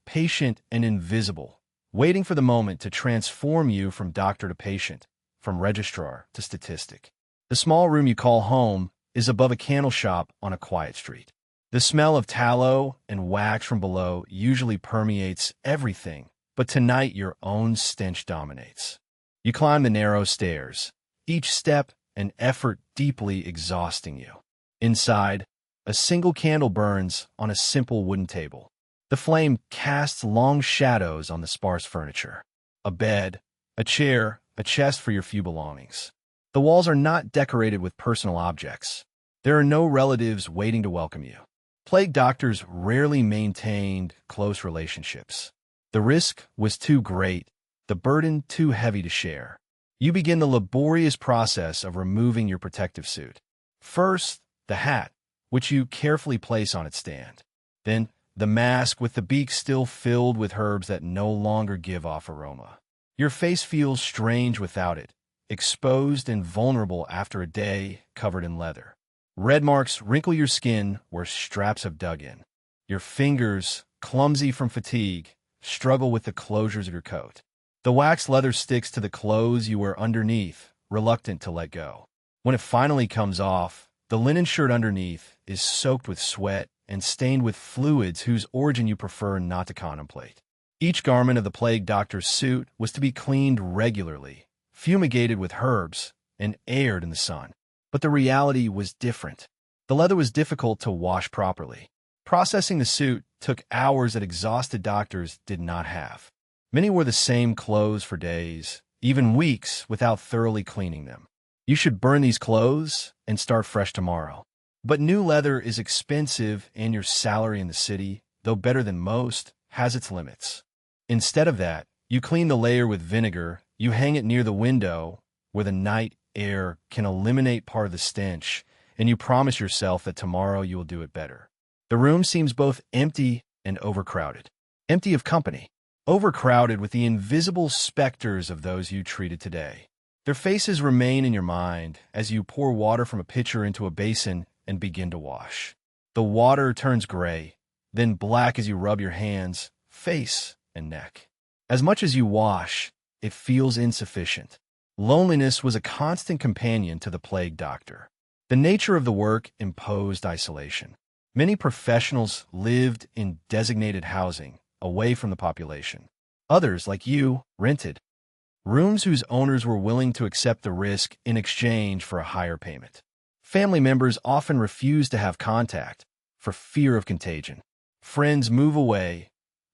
patient and invisible, waiting for the moment to transform you from doctor to patient, from registrar to statistic. The small room you call home is above a candle shop on a quiet street. The smell of tallow and wax from below usually permeates everything, but tonight your own stench dominates. You climb the narrow stairs, each step an effort deeply exhausting you. Inside, a single candle burns on a simple wooden table. The flame casts long shadows on the sparse furniture. A bed, a chair, a chest for your few belongings. The walls are not decorated with personal objects. There are no relatives waiting to welcome you. Plague doctors rarely maintained close relationships. The risk was too great, the burden too heavy to share. You begin the laborious process of removing your protective suit. First, the hat, which you carefully place on its stand. Then, the mask with the beak still filled with herbs that no longer give off aroma. Your face feels strange without it, exposed and vulnerable after a day covered in leather. Red marks wrinkle your skin where straps have dug in. Your fingers, clumsy from fatigue, struggle with the closures of your coat. The waxed leather sticks to the clothes you wear underneath, reluctant to let go. When it finally comes off, the linen shirt underneath is soaked with sweat and stained with fluids whose origin you prefer not to contemplate. Each garment of the plague doctor's suit was to be cleaned regularly, fumigated with herbs, and aired in the sun. But the reality was different. The leather was difficult to wash properly. Processing the suit took hours that exhausted doctors did not have. Many wore the same clothes for days, even weeks, without thoroughly cleaning them. You should burn these clothes and start fresh tomorrow. But new leather is expensive, and your salary in the city, though better than most, has its limits. Instead of that, you clean the layer with vinegar, you hang it near the window where the night air can eliminate part of the stench, and you promise yourself that tomorrow you will do it better. The room seems both empty and overcrowded. Empty of company. Overcrowded with the invisible specters of those you treated today. Their faces remain in your mind as you pour water from a pitcher into a basin and begin to wash. The water turns gray, then black as you rub your hands, face, and neck. As much as you wash, it feels insufficient. Loneliness was a constant companion to the plague doctor. The nature of the work imposed isolation. Many professionals lived in designated housing, away from the population. Others, like you, rented rooms whose owners were willing to accept the risk in exchange for a higher payment. Family members often refuse to have contact for fear of contagion. Friends move away,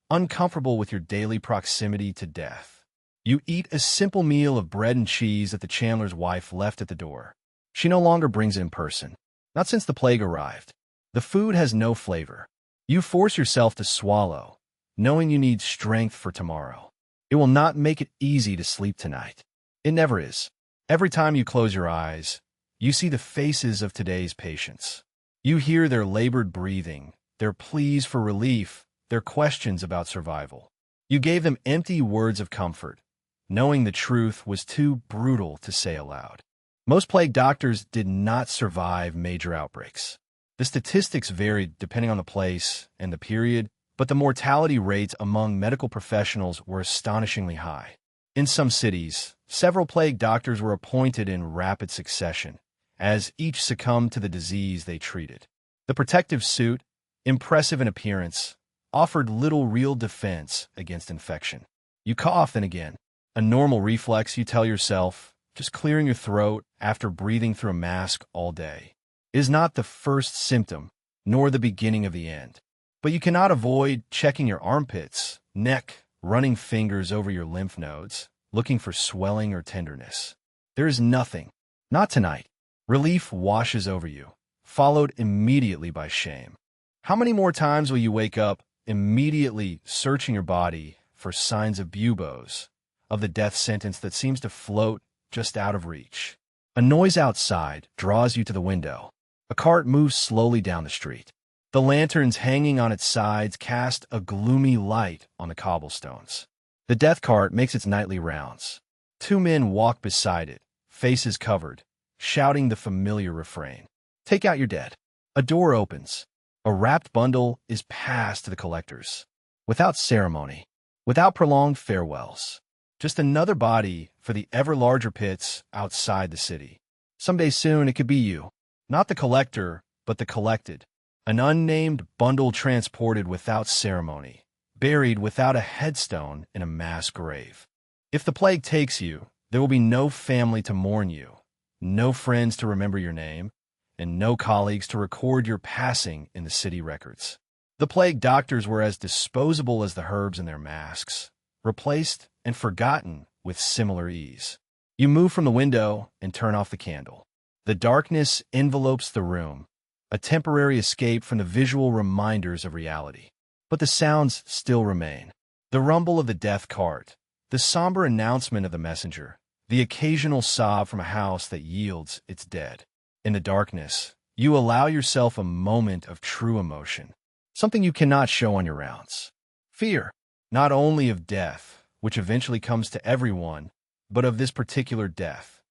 uncomfortable with your daily proximity to death. You eat a simple meal of bread and cheese that the chandler's wife left at the door. She no longer brings it in person, not since the plague arrived. The food has no flavor. You force yourself to swallow, knowing you need strength for tomorrow. It will not make it easy to sleep tonight. It never is. Every time you close your eyes, you see the faces of today's patients. You hear their labored breathing, their pleas for relief, their questions about survival. You gave them empty words of comfort, knowing the truth was too brutal to say aloud. Most plague doctors did not survive major outbreaks. The statistics varied depending on the place and the period, but the mortality rates among medical professionals were astonishingly high. In some cities, several plague doctors were appointed in rapid succession, as each succumbed to the disease they treated. The protective suit, impressive in appearance, offered little real defense against infection. You cough and again. A normal reflex, you tell yourself, just clearing your throat after breathing through a mask all day, is not the first symptom, nor the beginning of the end. But you cannot avoid checking your armpits, neck, running fingers over your lymph nodes, looking for swelling or tenderness. There is nothing. Not tonight. Relief washes over you, followed immediately by shame. How many more times will you wake up immediately searching your body for signs of buboes, of the death sentence that seems to float just out of reach? A noise outside draws you to the window. A cart moves slowly down the street. The lanterns hanging on its sides cast a gloomy light on the cobblestones. The death cart makes its nightly rounds. Two men walk beside it, faces covered, shouting the familiar refrain. Take out your dead. A door opens. A wrapped bundle is passed to the collectors. Without ceremony, without prolonged farewells. Just another body for the ever larger pits outside the city. Someday soon it could be you. Not the collector, but the collected. An unnamed bundle transported without ceremony, buried without a headstone in a mass grave. If the plague takes you, there will be no family to mourn you, no friends to remember your name, and no colleagues to record your passing in the city records. The plague doctors were as disposable as the herbs in their masks, replaced and forgotten with similar ease. You move from the window and turn off the candle. The darkness envelopes the room, a temporary escape from the visual reminders of reality. But the sounds still remain. The rumble of the death cart, the somber announcement of the messenger, the occasional sob from a house that yields its dead. In the darkness, you allow yourself a moment of true emotion, something you cannot show on your rounds. Fear, not only of death, which eventually comes to everyone, but of this particular death.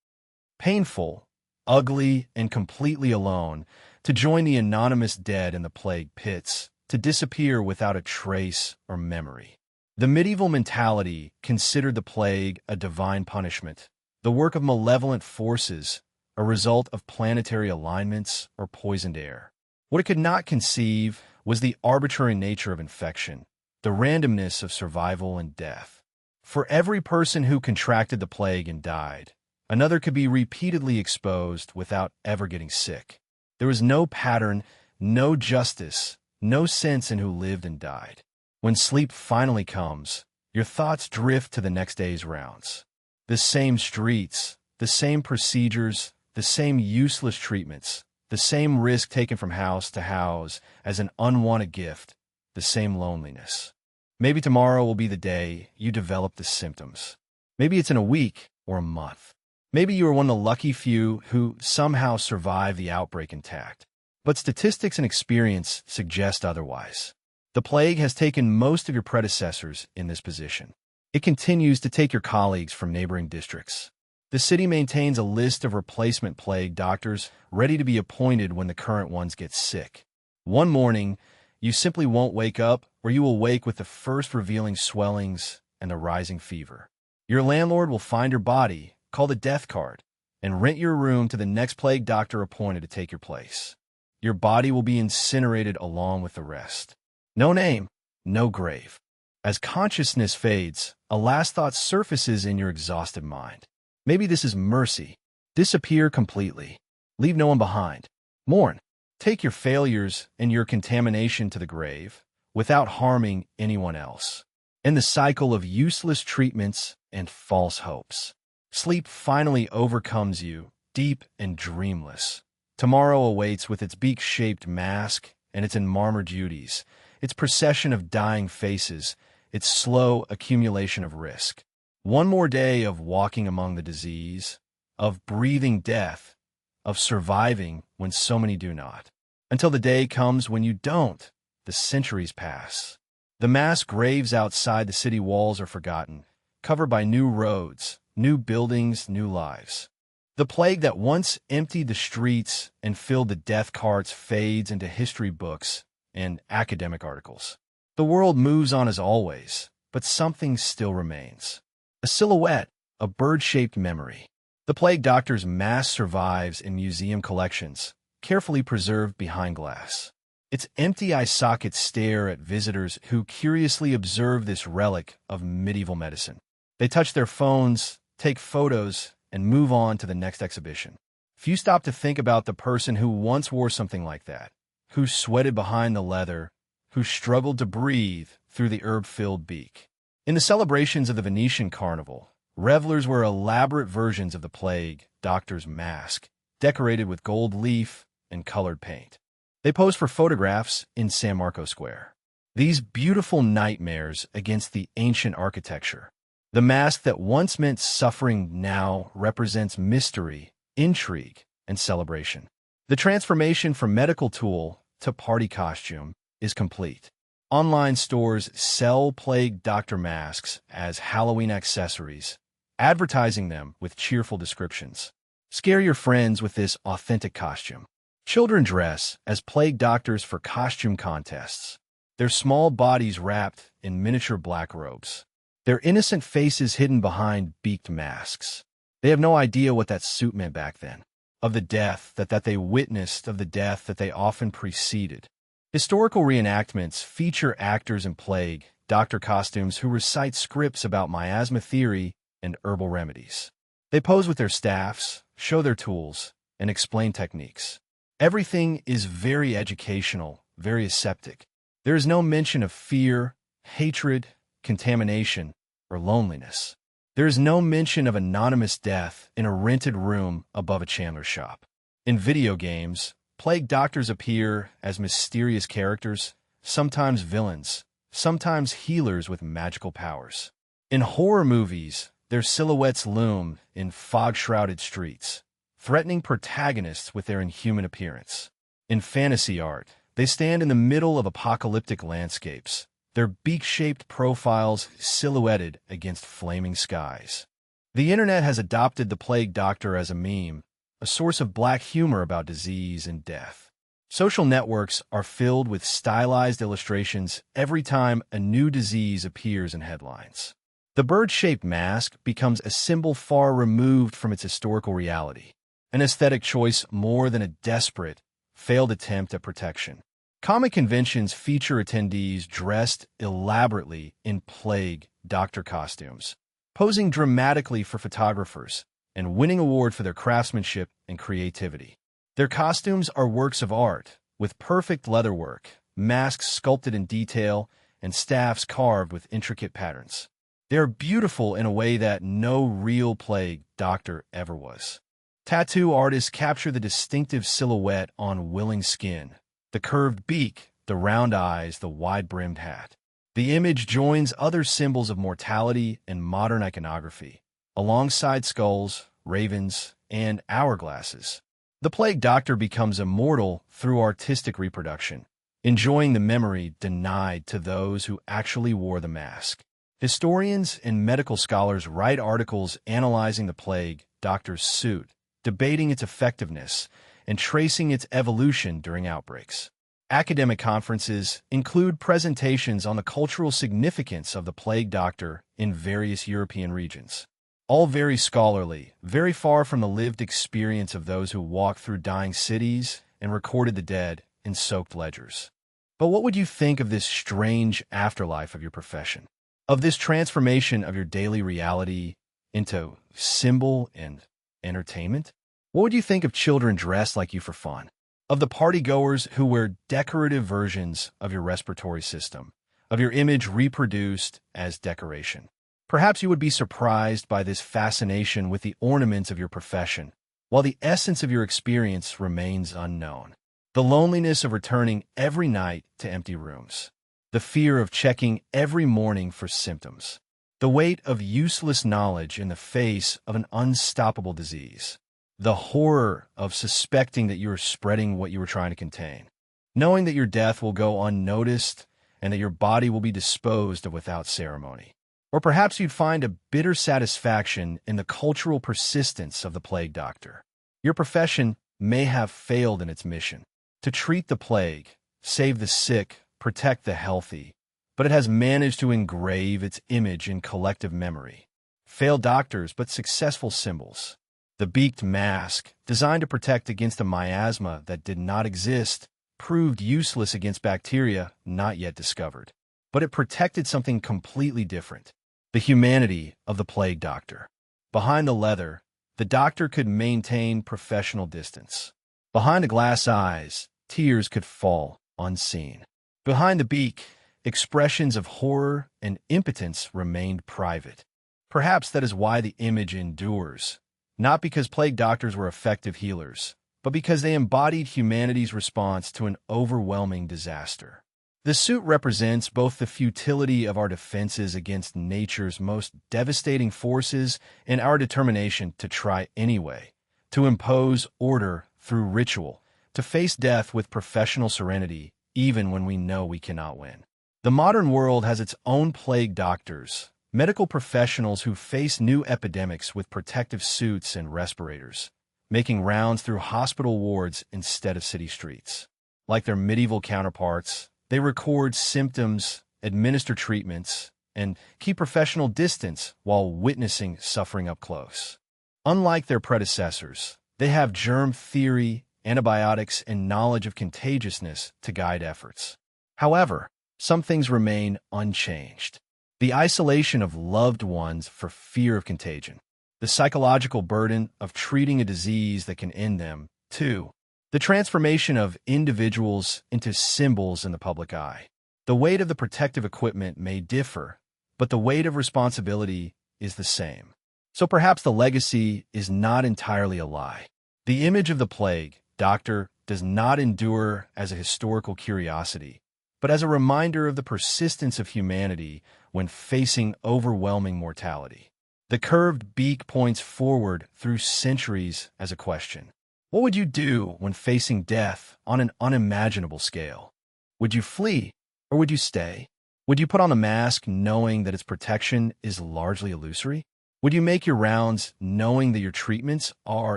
Painful, ugly, and completely alone, to join the anonymous dead in the plague pits, to disappear without a trace or memory. The medieval mentality considered the plague a divine punishment, the work of malevolent forces, a result of planetary alignments or poisoned air. What it could not conceive was the arbitrary nature of infection, the randomness of survival and death. For every person who contracted the plague and died, another could be repeatedly exposed without ever getting sick. There was no pattern, no justice, no sense in who lived and died. When sleep finally comes, your thoughts drift to the next day's rounds. The same streets, the same procedures, the same useless treatments, the same risk taken from house to house as an unwanted gift, the same loneliness. Maybe tomorrow will be the day you develop the symptoms. Maybe it's in a week or a month. Maybe you are one of the lucky few who somehow survive the outbreak intact. But statistics and experience suggest otherwise. The plague has taken most of your predecessors in this position. It continues to take your colleagues from neighboring districts. The city maintains a list of replacement plague doctors ready to be appointed when the current ones get sick. One morning, you simply won't wake up, or you will wake with the first revealing swellings and the rising fever. Your landlord will find your body, call the death card, and rent your room to the next plague doctor appointed to take your place. Your body will be incinerated along with the rest. No name, no grave. As consciousness fades, a last thought surfaces in your exhausted mind. Maybe this is mercy. Disappear completely. Leave no one behind. Mourn. Take your failures and your contamination to the grave without harming anyone else. End the cycle of useless treatments and false hopes. Sleep finally overcomes you, deep and dreamless. Tomorrow awaits with its beak-shaped mask and its embalmer duties, its procession of dying faces, its slow accumulation of risk. One more day of walking among the disease, of breathing death, of surviving when so many do not. Until the day comes when you don't, the centuries pass. The mass graves outside the city walls are forgotten, covered by new roads, new buildings, new lives. The plague that once emptied the streets and filled the death carts fades into history books and academic articles. The world moves on as always, but something still remains. A silhouette, a bird-shaped memory. The plague doctor's mask survives in museum collections, carefully preserved behind glass. Its empty eye sockets stare at visitors who curiously observe this relic of medieval medicine. They touch their phones, take photos, and move on to the next exhibition. Few stop to think about the person who once wore something like that, who sweated behind the leather, who struggled to breathe through the herb-filled beak. In the celebrations of the Venetian carnival, revelers wear elaborate versions of the plague doctor's mask, decorated with gold leaf and colored paint. They pose for photographs in San Marco Square. These beautiful nightmares against the ancient architecture. The mask that once meant suffering now represents mystery, intrigue, and celebration. The transformation from medical tool to party costume is complete. Online stores sell plague doctor masks as Halloween accessories, advertising them with cheerful descriptions. Scare your friends with this authentic costume. Children dress as plague doctors for costume contests, their small bodies wrapped in miniature black robes, their innocent faces hidden behind beaked masks. They have no idea what that suit meant back then, of the death that they witnessed, of the death that they often preceded. Historical reenactments feature actors in plague doctor costumes who recite scripts about miasma theory and herbal remedies. They pose with their staffs, show their tools, and explain techniques. Everything is very educational, very aseptic. There is no mention of fear, hatred, contamination, or loneliness. There is no mention of anonymous death in a rented room above a chandler's shop. In video games, plague doctors appear as mysterious characters, sometimes villains, sometimes healers with magical powers. In horror movies, their silhouettes loom in fog-shrouded streets, threatening protagonists with their inhuman appearance. In fantasy art, they stand in the middle of apocalyptic landscapes, their beak-shaped profiles silhouetted against flaming skies. The internet has adopted the plague doctor as a meme, a source of black humor about disease and death. Social networks are filled with stylized illustrations every time a new disease appears in headlines. The bird-shaped mask becomes a symbol far removed from its historical reality, an aesthetic choice more than a desperate, failed attempt at protection. Comic conventions feature attendees dressed elaborately in plague doctor costumes, posing dramatically for photographers, and winning awards for their craftsmanship and creativity. Their costumes are works of art, with perfect leatherwork, masks sculpted in detail, and staffs carved with intricate patterns. They are beautiful in a way that no real plague doctor ever was. Tattoo artists capture the distinctive silhouette on willing skin, the curved beak, the round eyes, the wide-brimmed hat. The image joins other symbols of mortality and modern iconography, alongside skulls, ravens, and hourglasses. The plague doctor becomes immortal through artistic reproduction, enjoying the memory denied to those who actually wore the mask. Historians and medical scholars write articles analyzing the plague doctor's suit, debating its effectiveness, and tracing its evolution during outbreaks. Academic conferences include presentations on the cultural significance of the plague doctor in various European regions. All very scholarly, very far from the lived experience of those who walked through dying cities and recorded the dead in soaked ledgers. But what would you think of this strange afterlife of your profession? Of this transformation of your daily reality into symbol and entertainment? What would you think of children dressed like you for fun? Of the partygoers who wear decorative versions of your respiratory system, of your image reproduced as decoration? Perhaps you would be surprised by this fascination with the ornaments of your profession, while the essence of your experience remains unknown. The loneliness of returning every night to empty rooms. The fear of checking every morning for symptoms. The weight of useless knowledge in the face of an unstoppable disease. The horror of suspecting that you are spreading what you were trying to contain. Knowing that your death will go unnoticed and that your body will be disposed of without ceremony. Or perhaps you'd find a bitter satisfaction in the cultural persistence of the plague doctor. Your profession may have failed in its mission to treat the plague, save the sick, protect the healthy, but it has managed to engrave its image in collective memory. Failed doctors, but successful symbols. The beaked mask, designed to protect against a miasma that did not exist, proved useless against bacteria not yet discovered. But it protected something completely different. The humanity of the plague doctor. Behind the leather, the doctor could maintain professional distance. Behind the glass eyes, tears could fall unseen. Behind the beak, expressions of horror and impotence remained private. Perhaps that is why the image endures, not because plague doctors were effective healers, but because they embodied humanity's response to an overwhelming disaster. The suit represents both the futility of our defenses against nature's most devastating forces and our determination to try anyway, to impose order through ritual, to face death with professional serenity, even when we know we cannot win. The modern world has its own plague doctors, medical professionals who face new epidemics with protective suits and respirators, making rounds through hospital wards instead of city streets. Like their medieval counterparts, they record symptoms, administer treatments, and keep professional distance while witnessing suffering up close. Unlike their predecessors, they have germ theory, antibiotics, and knowledge of contagiousness to guide efforts. However, some things remain unchanged. The isolation of loved ones for fear of contagion. The psychological burden of treating a disease that can end them, too. The transformation of individuals into symbols in the public eye. The weight of the protective equipment may differ, but the weight of responsibility is the same. So perhaps the legacy is not entirely a lie. The image of the plague doctor does not endure as a historical curiosity, but as a reminder of the persistence of humanity when facing overwhelming mortality. The curved beak points forward through centuries as a question. What would you do when facing death on an unimaginable scale? Would you flee, or would you stay? Would you put on a mask knowing that its protection is largely illusory? Would you make your rounds knowing that your treatments are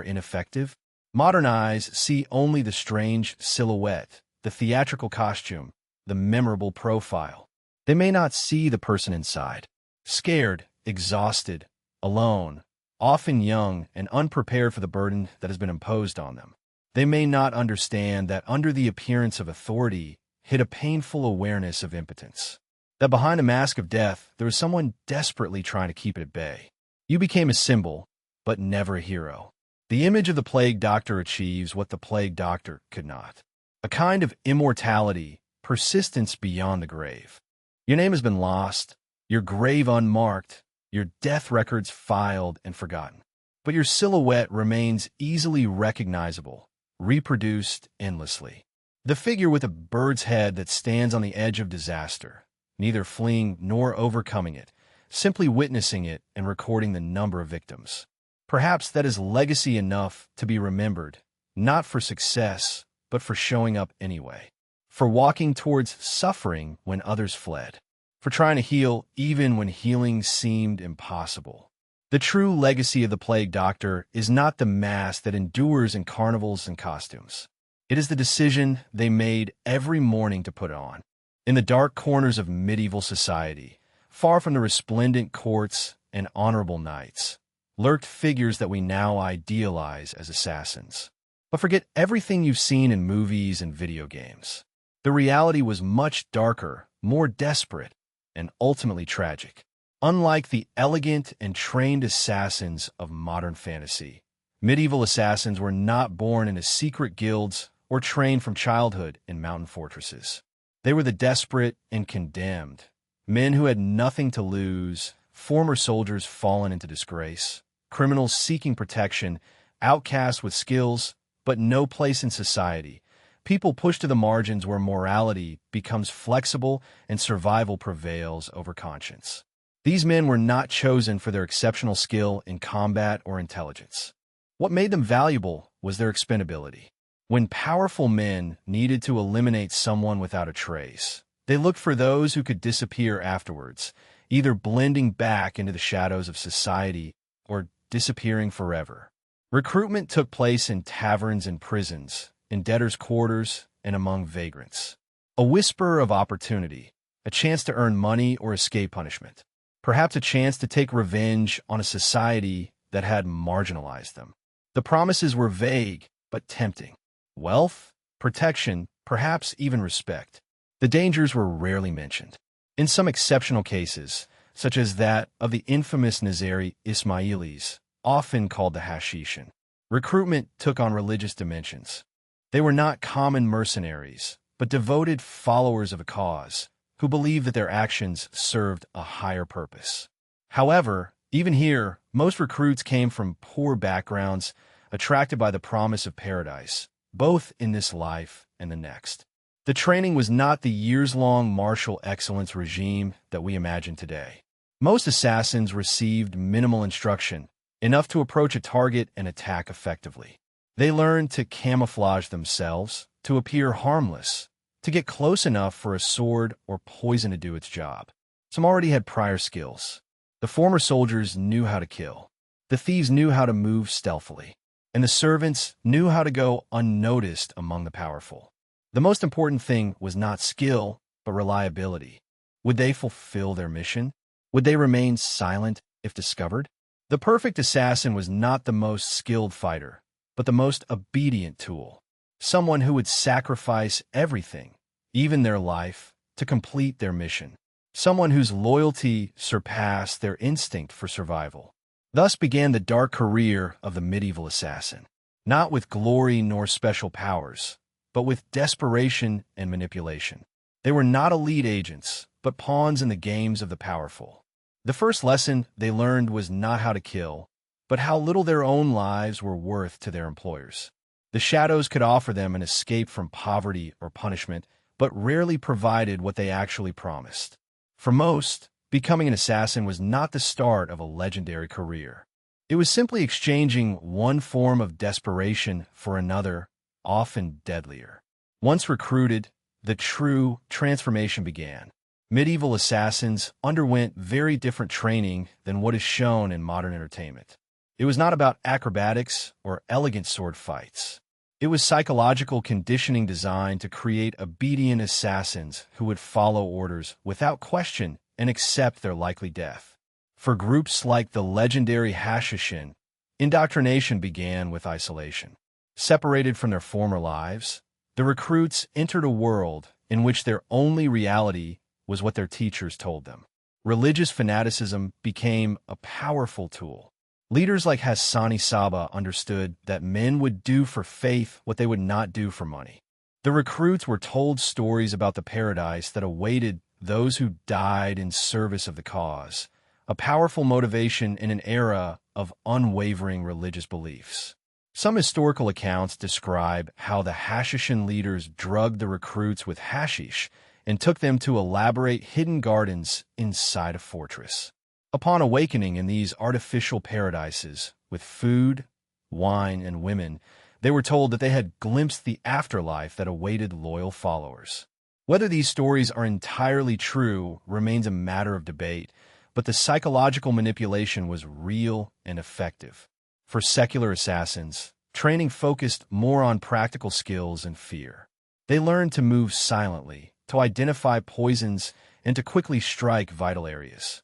ineffective? Modern eyes see only the strange silhouette, the theatrical costume, the memorable profile. They may not see the person inside. Scared, exhausted, alone, often young and unprepared for the burden that has been imposed on them. They may not understand that under the appearance of authority hid a painful awareness of impotence. That behind a mask of death, there was someone desperately trying to keep it at bay. You became a symbol, but never a hero. The image of the plague doctor achieves what the plague doctor could not. A kind of immortality, persistence beyond the grave. Your name has been lost, your grave unmarked, your death records filed and forgotten. But your silhouette remains easily recognizable, reproduced endlessly. The figure with a bird's head that stands on the edge of disaster, neither fleeing nor overcoming it, simply witnessing it and recording the number of victims. Perhaps that is legacy enough to be remembered, not for success, but for showing up anyway. For walking towards suffering when others fled. For trying to heal even when healing seemed impossible. The true legacy of the plague doctor is not the mask that endures in carnivals and costumes. It is the decision they made every morning to put it on. In the dark corners of medieval society, far from the resplendent courts and honorable knights, lurked figures that we now idealize as assassins. But forget everything you've seen in movies and video games. The reality was much darker, more desperate, and ultimately tragic. Unlike the elegant and trained assassins of modern fantasy, medieval assassins were not born into secret guilds or trained from childhood in mountain fortresses. They were the desperate and condemned, men who had nothing to lose, former soldiers fallen into disgrace, criminals seeking protection, outcasts with skills but no place in society, people pushed to the margins where morality becomes flexible and survival prevails over conscience. These men were not chosen for their exceptional skill in combat or intelligence. What made them valuable was their expendability. When powerful men needed to eliminate someone without a trace, they looked for those who could disappear afterwards, either blending back into the shadows of society or disappearing forever. Recruitment took place in taverns and prisons, in debtors' quarters, and among vagrants. A whisper of opportunity, a chance to earn money or escape punishment, perhaps a chance to take revenge on a society that had marginalized them. The promises were vague but tempting. Wealth, protection, perhaps even respect. The dangers were rarely mentioned. In some exceptional cases, such as that of the infamous Nazari Ismailis, often called the Hashishin, recruitment took on religious dimensions. They were not common mercenaries, but devoted followers of a cause, who believed that their actions served a higher purpose. However, even here, most recruits came from poor backgrounds, attracted by the promise of paradise, both in this life and the next. The training was not the years-long martial excellence regime that we imagine today. Most assassins received minimal instruction, enough to approach a target and attack effectively. They learned to camouflage themselves, to appear harmless, to get close enough for a sword or poison to do its job. Some already had prior skills. The former soldiers knew how to kill. The thieves knew how to move stealthily. And the servants knew how to go unnoticed among the powerful. The most important thing was not skill, but reliability. Would they fulfill their mission? Would they remain silent if discovered? The perfect assassin was not the most skilled fighter, but the most obedient tool. Someone who would sacrifice everything, even their life, to complete their mission. Someone whose loyalty surpassed their instinct for survival. Thus began the dark career of the medieval assassin, not with glory nor special powers, but with desperation and manipulation. They were not elite agents, but pawns in the games of the powerful. The first lesson they learned was not how to kill, but how little their own lives were worth to their employers. The shadows could offer them an escape from poverty or punishment, but rarely provided what they actually promised. For most, becoming an assassin was not the start of a legendary career. It was simply exchanging one form of desperation for another, often deadlier. Once recruited, the true transformation began. Medieval assassins underwent very different training than what is shown in modern entertainment. It was not about acrobatics or elegant sword fights. It was psychological conditioning designed to create obedient assassins who would follow orders without question and accept their likely death. For groups like the legendary Hashishin, indoctrination began with isolation. Separated from their former lives, the recruits entered a world in which their only reality was what their teachers told them. Religious fanaticism became a powerful tool. Leaders like Hassani Saba understood that men would do for faith what they would not do for money. The recruits were told stories about the paradise that awaited those who died in service of the cause, a powerful motivation in an era of unwavering religious beliefs. Some historical accounts describe how the Hashishin leaders drugged the recruits with hashish and took them to elaborate hidden gardens inside a fortress. Upon awakening in these artificial paradises, with food, wine, and women, they were told that they had glimpsed the afterlife that awaited loyal followers. Whether these stories are entirely true remains a matter of debate, but the psychological manipulation was real and effective. For secular assassins, training focused more on practical skills and fear. They learned to move silently, to identify poisons, and to quickly strike vital areas.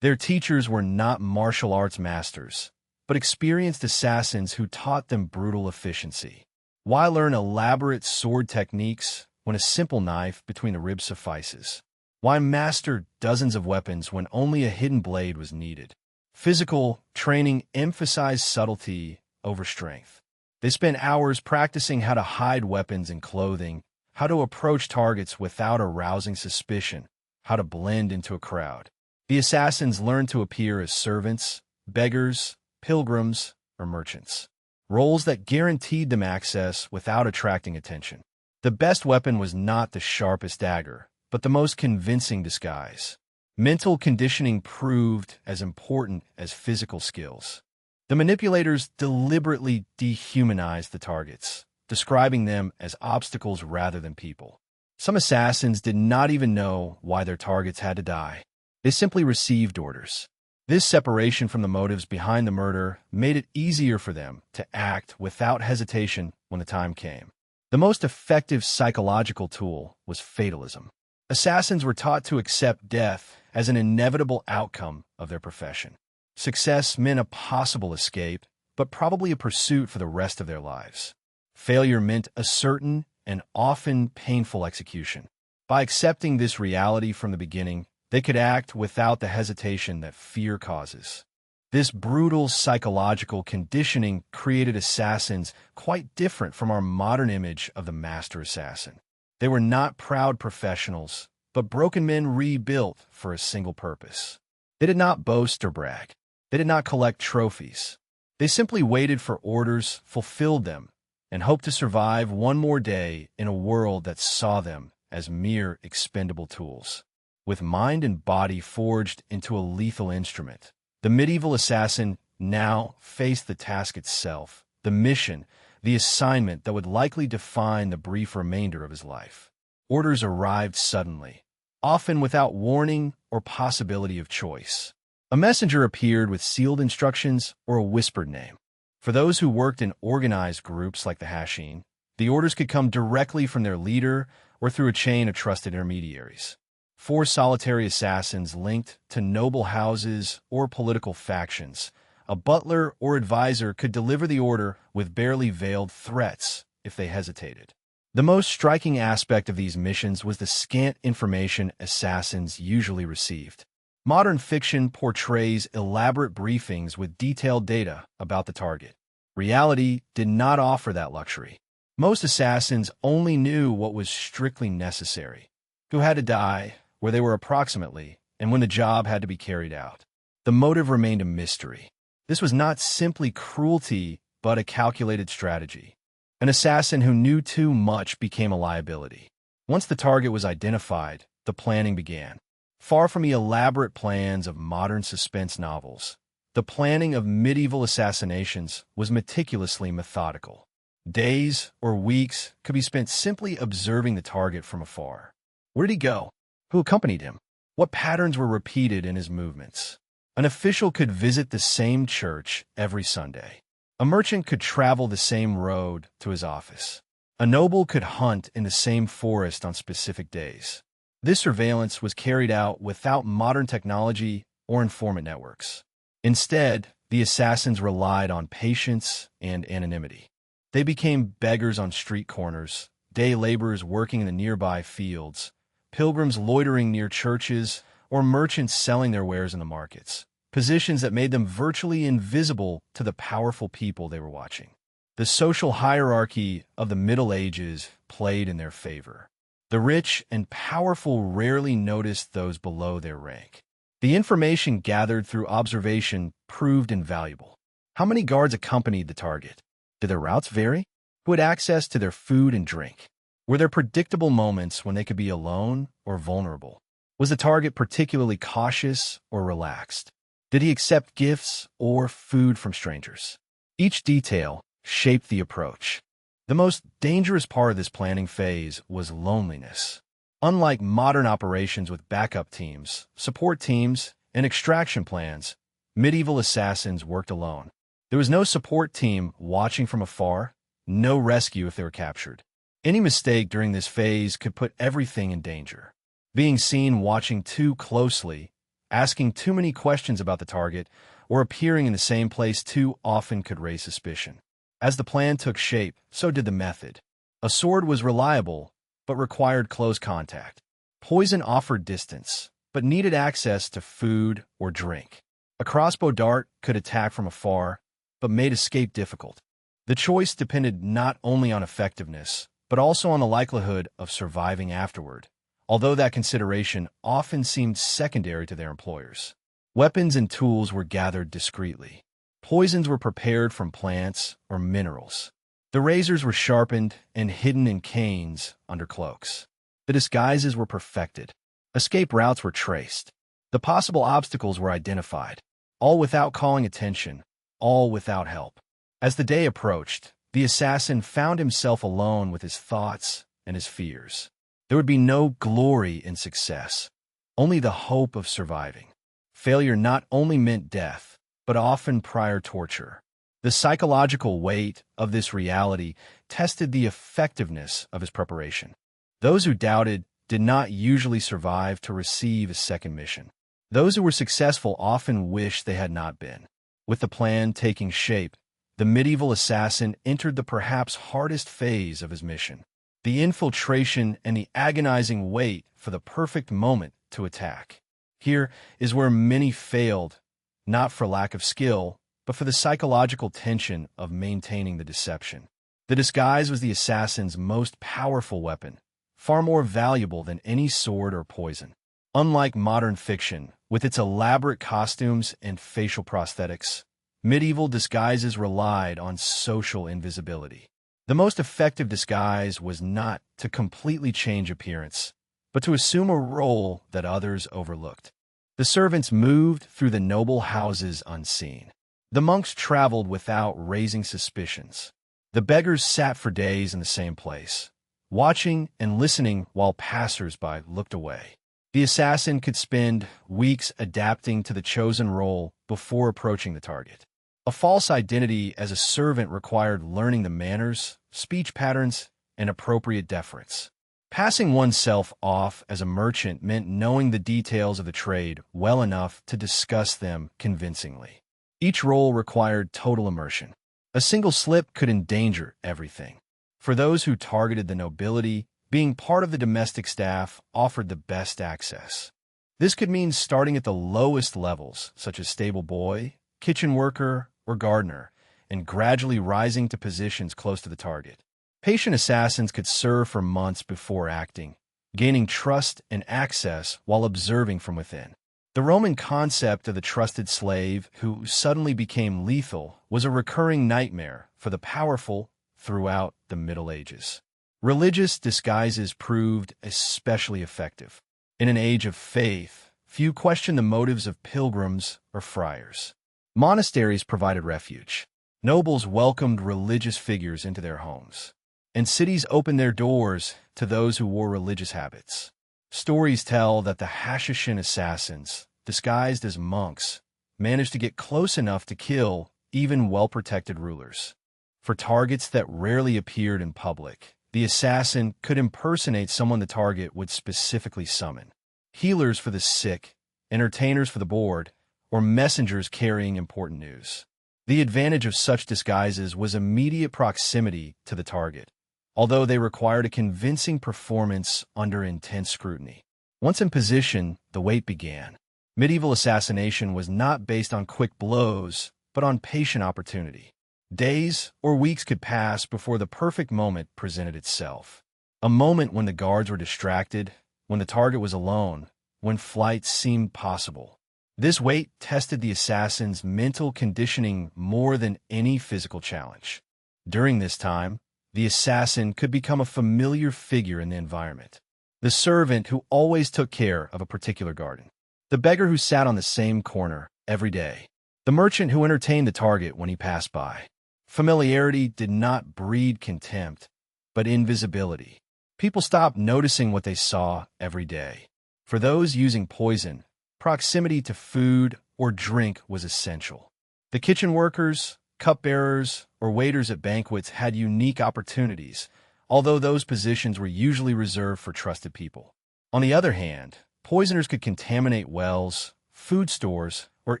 Their teachers were not martial arts masters, but experienced assassins who taught them brutal efficiency. Why learn elaborate sword techniques when a simple knife between the ribs suffices? Why master dozens of weapons when only a hidden blade was needed? Physical training emphasized subtlety over strength. They spent hours practicing how to hide weapons in clothing, how to approach targets without arousing suspicion, how to blend into a crowd. The assassins learned to appear as servants, beggars, pilgrims, or merchants, roles that guaranteed them access without attracting attention. The best weapon was not the sharpest dagger, but the most convincing disguise. Mental conditioning proved as important as physical skills. The manipulators deliberately dehumanized the targets, describing them as obstacles rather than people. Some assassins did not even know why their targets had to die. They simply received orders. This separation from the motives behind the murder made it easier for them to act without hesitation when the time came. The most effective psychological tool was fatalism. Assassins were taught to accept death as an inevitable outcome of their profession. Success meant a possible escape, but probably a pursuit for the rest of their lives. Failure meant a certain and often painful execution. By accepting this reality from the beginning, they could act without the hesitation that fear causes. This brutal psychological conditioning created assassins quite different from our modern image of the master assassin. They were not proud professionals, but broken men rebuilt for a single purpose. They did not boast or brag. They did not collect trophies. They simply waited for orders, fulfilled them, and hoped to survive one more day in a world that saw them as mere expendable tools. With mind and body forged into a lethal instrument, the medieval assassin now faced the task itself, the mission, the assignment that would likely define the brief remainder of his life. Orders arrived suddenly, often without warning or possibility of choice. A messenger appeared with sealed instructions or a whispered name. For those who worked in organized groups like the Hashin, the orders could come directly from their leader or through a chain of trusted intermediaries. 4 solitary assassins linked to noble houses or political factions. A butler or advisor could deliver the order with barely veiled threats if they hesitated. The most striking aspect of these missions was the scant information assassins usually received. Modern fiction portrays elaborate briefings with detailed data about the target. Reality did not offer that luxury. Most assassins only knew what was strictly necessary, who had to die, where they were approximately, and when the job had to be carried out. The motive remained a mystery. This was not simply cruelty, but a calculated strategy. An assassin who knew too much became a liability. Once the target was identified, the planning began. Far from the elaborate plans of modern suspense novels, the planning of medieval assassinations was meticulously methodical. Days or weeks could be spent simply observing the target from afar. Where did he go? Who accompanied him? What patterns were repeated in his movements? An official could visit the same church every Sunday. A merchant could travel the same road to his office. A noble could hunt in the same forest on specific days. This surveillance was carried out without modern technology or informant networks. Instead, the assassins relied on patience and anonymity. They became beggars on street corners, day laborers working in the nearby fields, pilgrims loitering near churches, or merchants selling their wares in the markets, positions that made them virtually invisible to the powerful people they were watching. The social hierarchy of the Middle Ages played in their favor. The rich and powerful rarely noticed those below their rank. The information gathered through observation proved invaluable. How many guards accompanied the target? Did their routes vary? Who had access to their food and drink? Were there predictable moments when they could be alone or vulnerable? Was the target particularly cautious or relaxed? Did he accept gifts or food from strangers? Each detail shaped the approach. The most dangerous part of this planning phase was loneliness. Unlike modern operations with backup teams, support teams, and extraction plans, medieval assassins worked alone. There was no support team watching from afar, no rescue if they were captured. Any mistake during this phase could put everything in danger. Being seen watching too closely, asking too many questions about the target, or appearing in the same place too often could raise suspicion. As the plan took shape, so did the method. A sword was reliable, but required close contact. Poison offered distance, but needed access to food or drink. A crossbow dart could attack from afar, but made escape difficult. The choice depended not only on effectiveness, but also on the likelihood of surviving afterward, although that consideration often seemed secondary to their employers. Weapons and tools were gathered discreetly. Poisons were prepared from plants or minerals. The razors were sharpened and hidden in canes under cloaks. The disguises were perfected. Escape routes were traced. The possible obstacles were identified, all without calling attention, all without help. As the day approached, the assassin found himself alone with his thoughts and his fears. There would be no glory in success, only the hope of surviving. Failure not only meant death, but often prior torture. The psychological weight of this reality tested the effectiveness of his preparation. Those who doubted did not usually survive to receive a second mission. Those who were successful often wished they had not been. With the plan taking shape, the medieval assassin entered the perhaps hardest phase of his mission: the infiltration and the agonizing wait for the perfect moment to attack. Here is where many failed, not for lack of skill, but for the psychological tension of maintaining the deception. The disguise was the assassin's most powerful weapon, far more valuable than any sword or poison. Unlike modern fiction, with its elaborate costumes and facial prosthetics, medieval disguises relied on social invisibility. The most effective disguise was not to completely change appearance, but to assume a role that others overlooked. The servants moved through the noble houses unseen. The monks traveled without raising suspicions. The beggars sat for days in the same place, watching and listening while passers-by looked away. The assassin could spend weeks adapting to the chosen role before approaching the target. A false identity as a servant required learning the manners, speech patterns, and appropriate deference. Passing oneself off as a merchant meant knowing the details of the trade well enough to discuss them convincingly. Each role required total immersion. A single slip could endanger everything. For those who targeted the nobility, being part of the domestic staff offered the best access. This could mean starting at the lowest levels, such as stable boy, kitchen worker, or gardener, and gradually rising to positions close to the target. Patient assassins could serve for months before acting, gaining trust and access while observing from within. The Roman concept of the trusted slave who suddenly became lethal was a recurring nightmare for the powerful throughout the Middle Ages. Religious disguises proved especially effective. In an age of faith, few questioned the motives of pilgrims or friars. Monasteries provided refuge. Nobles welcomed religious figures into their homes, and cities opened their doors to those who wore religious habits. Stories tell that the Hashishin assassins, disguised as monks, managed to get close enough to kill even well-protected rulers. For targets that rarely appeared in public, the assassin could impersonate someone the target would specifically summon. Healers for the sick, entertainers for the bored, or messengers carrying important news. The advantage of such disguises was immediate proximity to the target, although they required a convincing performance under intense scrutiny. Once in position, the wait began. Medieval assassination was not based on quick blows, but on patient opportunity. Days or weeks could pass before the perfect moment presented itself. A moment when the guards were distracted, when the target was alone, when flight seemed possible. This wait tested the assassin's mental conditioning more than any physical challenge. During this time, the assassin could become a familiar figure in the environment. The servant who always took care of a particular garden. The beggar who sat on the same corner every day. The merchant who entertained the target when he passed by. Familiarity did not breed contempt, but invisibility. People stopped noticing what they saw every day. For those using poison, proximity to food or drink was essential. The kitchen workers, cupbearers, or waiters at banquets had unique opportunities, although those positions were usually reserved for trusted people. On the other hand, poisoners could contaminate wells, food stores, or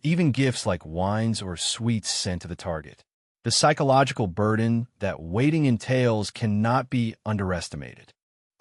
even gifts like wines or sweets sent to the target. The psychological burden that waiting entails cannot be underestimated.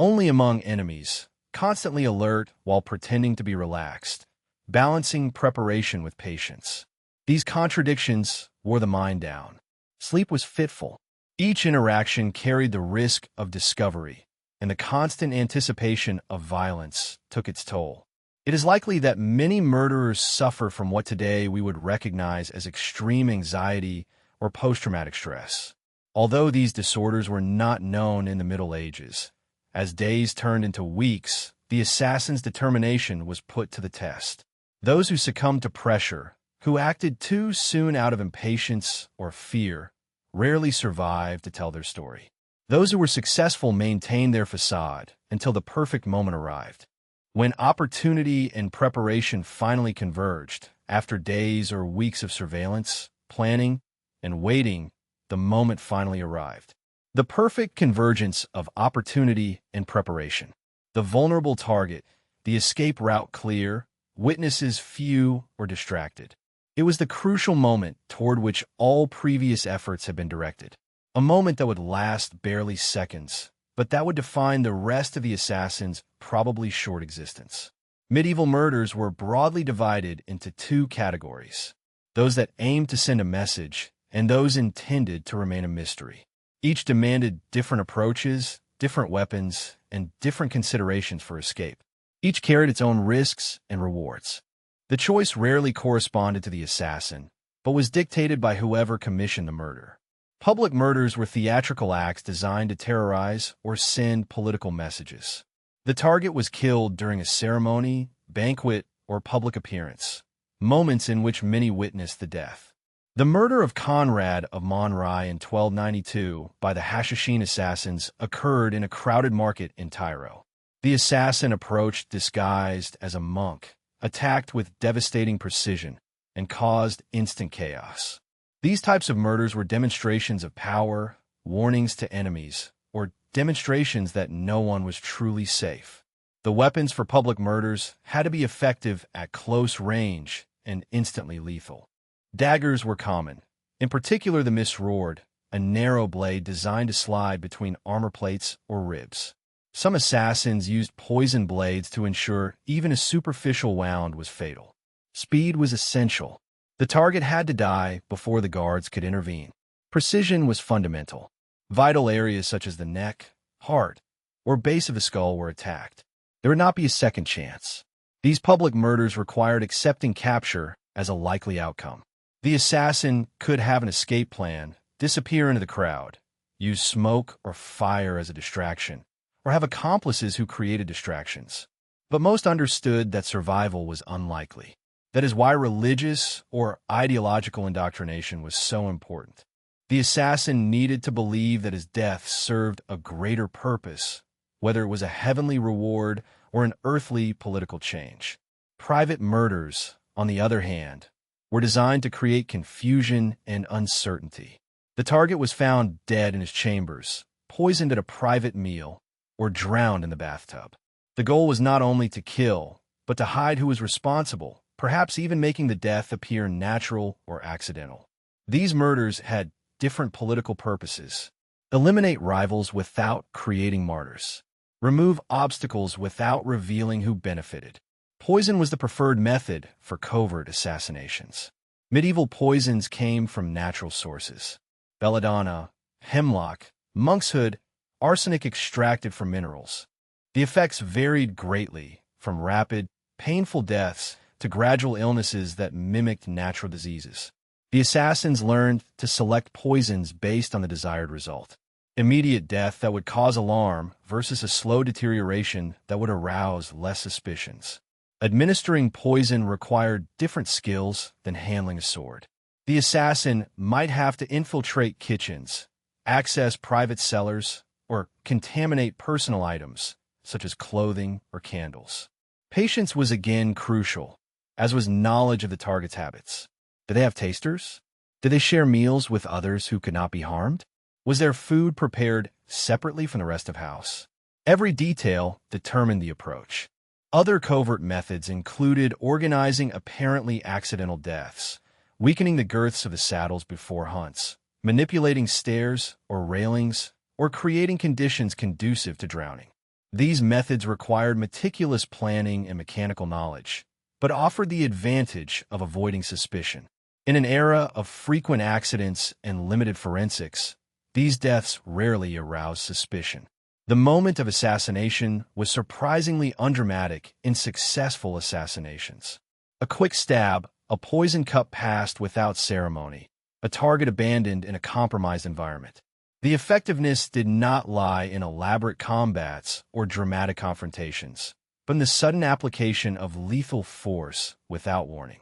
only among enemies, constantly alert while pretending to be relaxed, balancing preparation with patience. These contradictions wore the mind down. Sleep was fitful. Each interaction carried the risk of discovery, and the constant anticipation of violence took its toll. It is likely that many murderers suffer from what today we would recognize as extreme anxiety or post-traumatic stress. Although these disorders were not known in the Middle Ages, as days turned into weeks, the assassin's determination was put to the test. Those who succumbed to pressure, who acted too soon out of impatience or fear, rarely survived to tell their story. Those who were successful maintained their facade until the perfect moment arrived. When opportunity and preparation finally converged, after days or weeks of surveillance, planning, and waiting, the moment finally arrived. The perfect convergence of opportunity and preparation. The vulnerable target, the escape route clear, witnesses few or distracted. It was the crucial moment toward which all previous efforts had been directed. A moment that would last barely seconds, but that would define the rest of the assassin's probably short existence. Medieval murders were broadly divided into two categories: those that aimed to send a message and those intended to remain a mystery. Each demanded different approaches, different weapons, and different considerations for escape. Each carried its own risks and rewards. The choice rarely corresponded to the assassin, but was dictated by whoever commissioned the murder. Public murders were theatrical acts designed to terrorize or send political messages. The target was killed during a ceremony, banquet, or public appearance, moments in which many witnessed the death. The murder of Conrad of Montreuil in 1292 by the Hashishin assassins occurred in a crowded market in Tyro. The assassin approached disguised as a monk, attacked with devastating precision, and caused instant chaos. These types of murders were demonstrations of power, warnings to enemies, or demonstrations that no one was truly safe. The weapons for public murders had to be effective at close range and instantly lethal. Daggers were common, in particular the misrored, a narrow blade designed to slide between armor plates or ribs. Some assassins used poison blades to ensure even a superficial wound was fatal. Speed was essential. The target had to die before the guards could intervene. Precision was fundamental. Vital areas such as the neck, heart, or base of the skull were attacked. There would not be a second chance. These public murders required accepting capture as a likely outcome. The assassin could have an escape plan, disappear into the crowd, use smoke or fire as a distraction, or have accomplices who created distractions. But most understood that survival was unlikely. That is why religious or ideological indoctrination was so important. The assassin needed to believe that his death served a greater purpose, whether it was a heavenly reward or an earthly political change. Private murders, on the other hand, were designed to create confusion and uncertainty. The target was found dead in his chambers, poisoned at a private meal, or drowned in the bathtub. The goal was not only to kill, but to hide who was responsible, perhaps even making the death appear natural or accidental. These murders had different political purposes. Eliminate rivals without creating martyrs. Remove obstacles without revealing who benefited. Poison was the preferred method for covert assassinations. Medieval poisons came from natural sources: belladonna, hemlock, monkshood, arsenic extracted from minerals. The effects varied greatly, from rapid, painful deaths to gradual illnesses that mimicked natural diseases. The assassins learned to select poisons based on the desired result: immediate death that would cause alarm versus a slow deterioration that would arouse less suspicions. Administering poison required different skills than handling a sword. The assassin might have to infiltrate kitchens, access private cellars, or contaminate personal items, such as clothing or candles. Patience was again crucial, as was knowledge of the target's habits. Did they have tasters? Did they share meals with others who could not be harmed? Was their food prepared separately from the rest of the house? Every detail determined the approach. Other covert methods included organizing apparently accidental deaths, weakening the girths of the saddles before hunts, manipulating stairs or railings, or creating conditions conducive to drowning. These methods required meticulous planning and mechanical knowledge, but offered the advantage of avoiding suspicion. In an era of frequent accidents and limited forensics, these deaths rarely aroused suspicion. The moment of assassination was surprisingly undramatic in successful assassinations. A quick stab, a poison cup passed without ceremony, a target abandoned in a compromised environment. The effectiveness did not lie in elaborate combats or dramatic confrontations, but in the sudden application of lethal force without warning.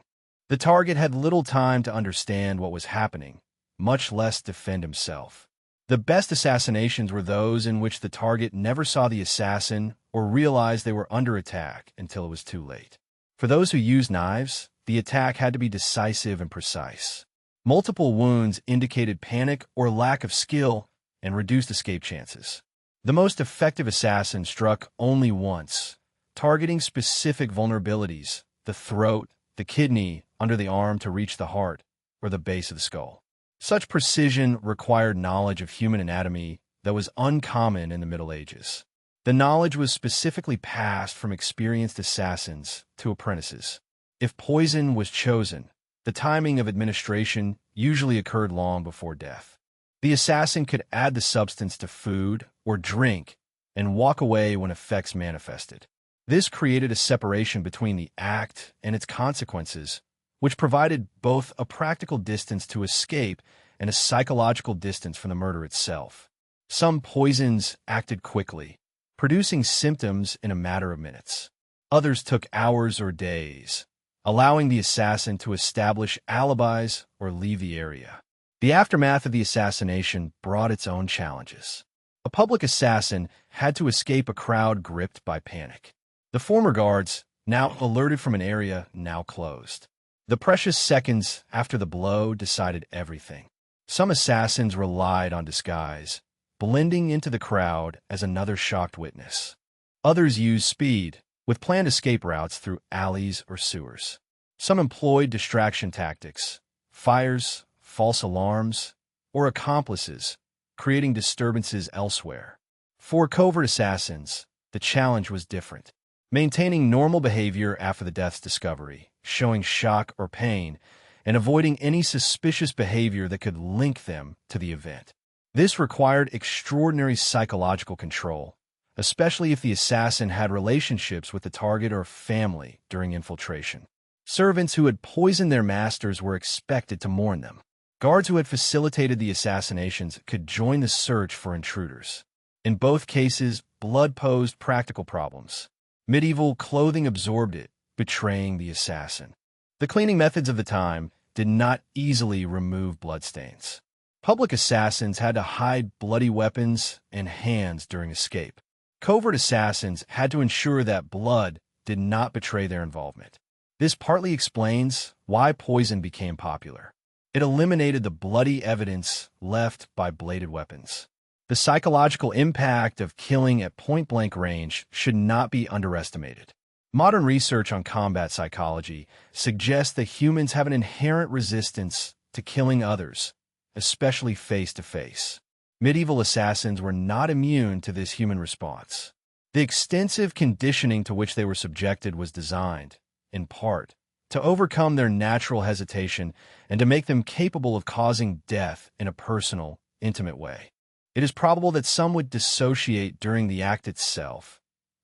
The target had little time to understand what was happening, much less defend himself. The best assassinations were those in which the target never saw the assassin or realized they were under attack until it was too late. For those who used knives, the attack had to be decisive and precise. Multiple wounds indicated panic or lack of skill and reduced escape chances. The most effective assassin struck only once, targeting specific vulnerabilities, the throat, the kidney, under the arm to reach the heart, or the base of the skull. Such precision required knowledge of human anatomy that was uncommon in the Middle Ages. The knowledge was specifically passed from experienced assassins to apprentices. If poison was chosen, the timing of administration usually occurred long before death. The assassin could add the substance to food or drink and walk away when effects manifested. This created a separation between the act and its consequences, which provided both a practical distance to escape and a psychological distance from the murder itself. Some poisons acted quickly, producing symptoms in a matter of minutes. Others took hours or days, allowing the assassin to establish alibis or leave the area. The aftermath of the assassination brought its own challenges. A public assassin had to escape a crowd gripped by panic. The former guards, now alerted from an area now closed. The precious seconds after the blow decided everything. Some assassins relied on disguise, blending into the crowd as another shocked witness. Others used speed, with planned escape routes through alleys or sewers. Some employed distraction tactics, fires, false alarms, or accomplices, creating disturbances elsewhere. For covert assassins, the challenge was different. Maintaining normal behavior after the death's discovery, showing shock or pain, and avoiding any suspicious behavior that could link them to the event. This required extraordinary psychological control, especially if the assassin had relationships with the target or family during infiltration. Servants who had poisoned their masters were expected to mourn them. Guards who had facilitated the assassinations could join the search for intruders. In both cases, blood posed practical problems. Medieval clothing absorbed it, betraying the assassin. The cleaning methods of the time did not easily remove bloodstains. Public assassins had to hide bloody weapons and hands during escape. Covert assassins had to ensure that blood did not betray their involvement. This partly explains why poison became popular. It eliminated the bloody evidence left by bladed weapons. The psychological impact of killing at point-blank range should not be underestimated. Modern research on combat psychology suggests that humans have an inherent resistance to killing others, especially face-to-face. Medieval assassins were not immune to this human response. The extensive conditioning to which they were subjected was designed, in part, to overcome their natural hesitation and to make them capable of causing death in a personal, intimate way. It is probable that some would dissociate during the act itself,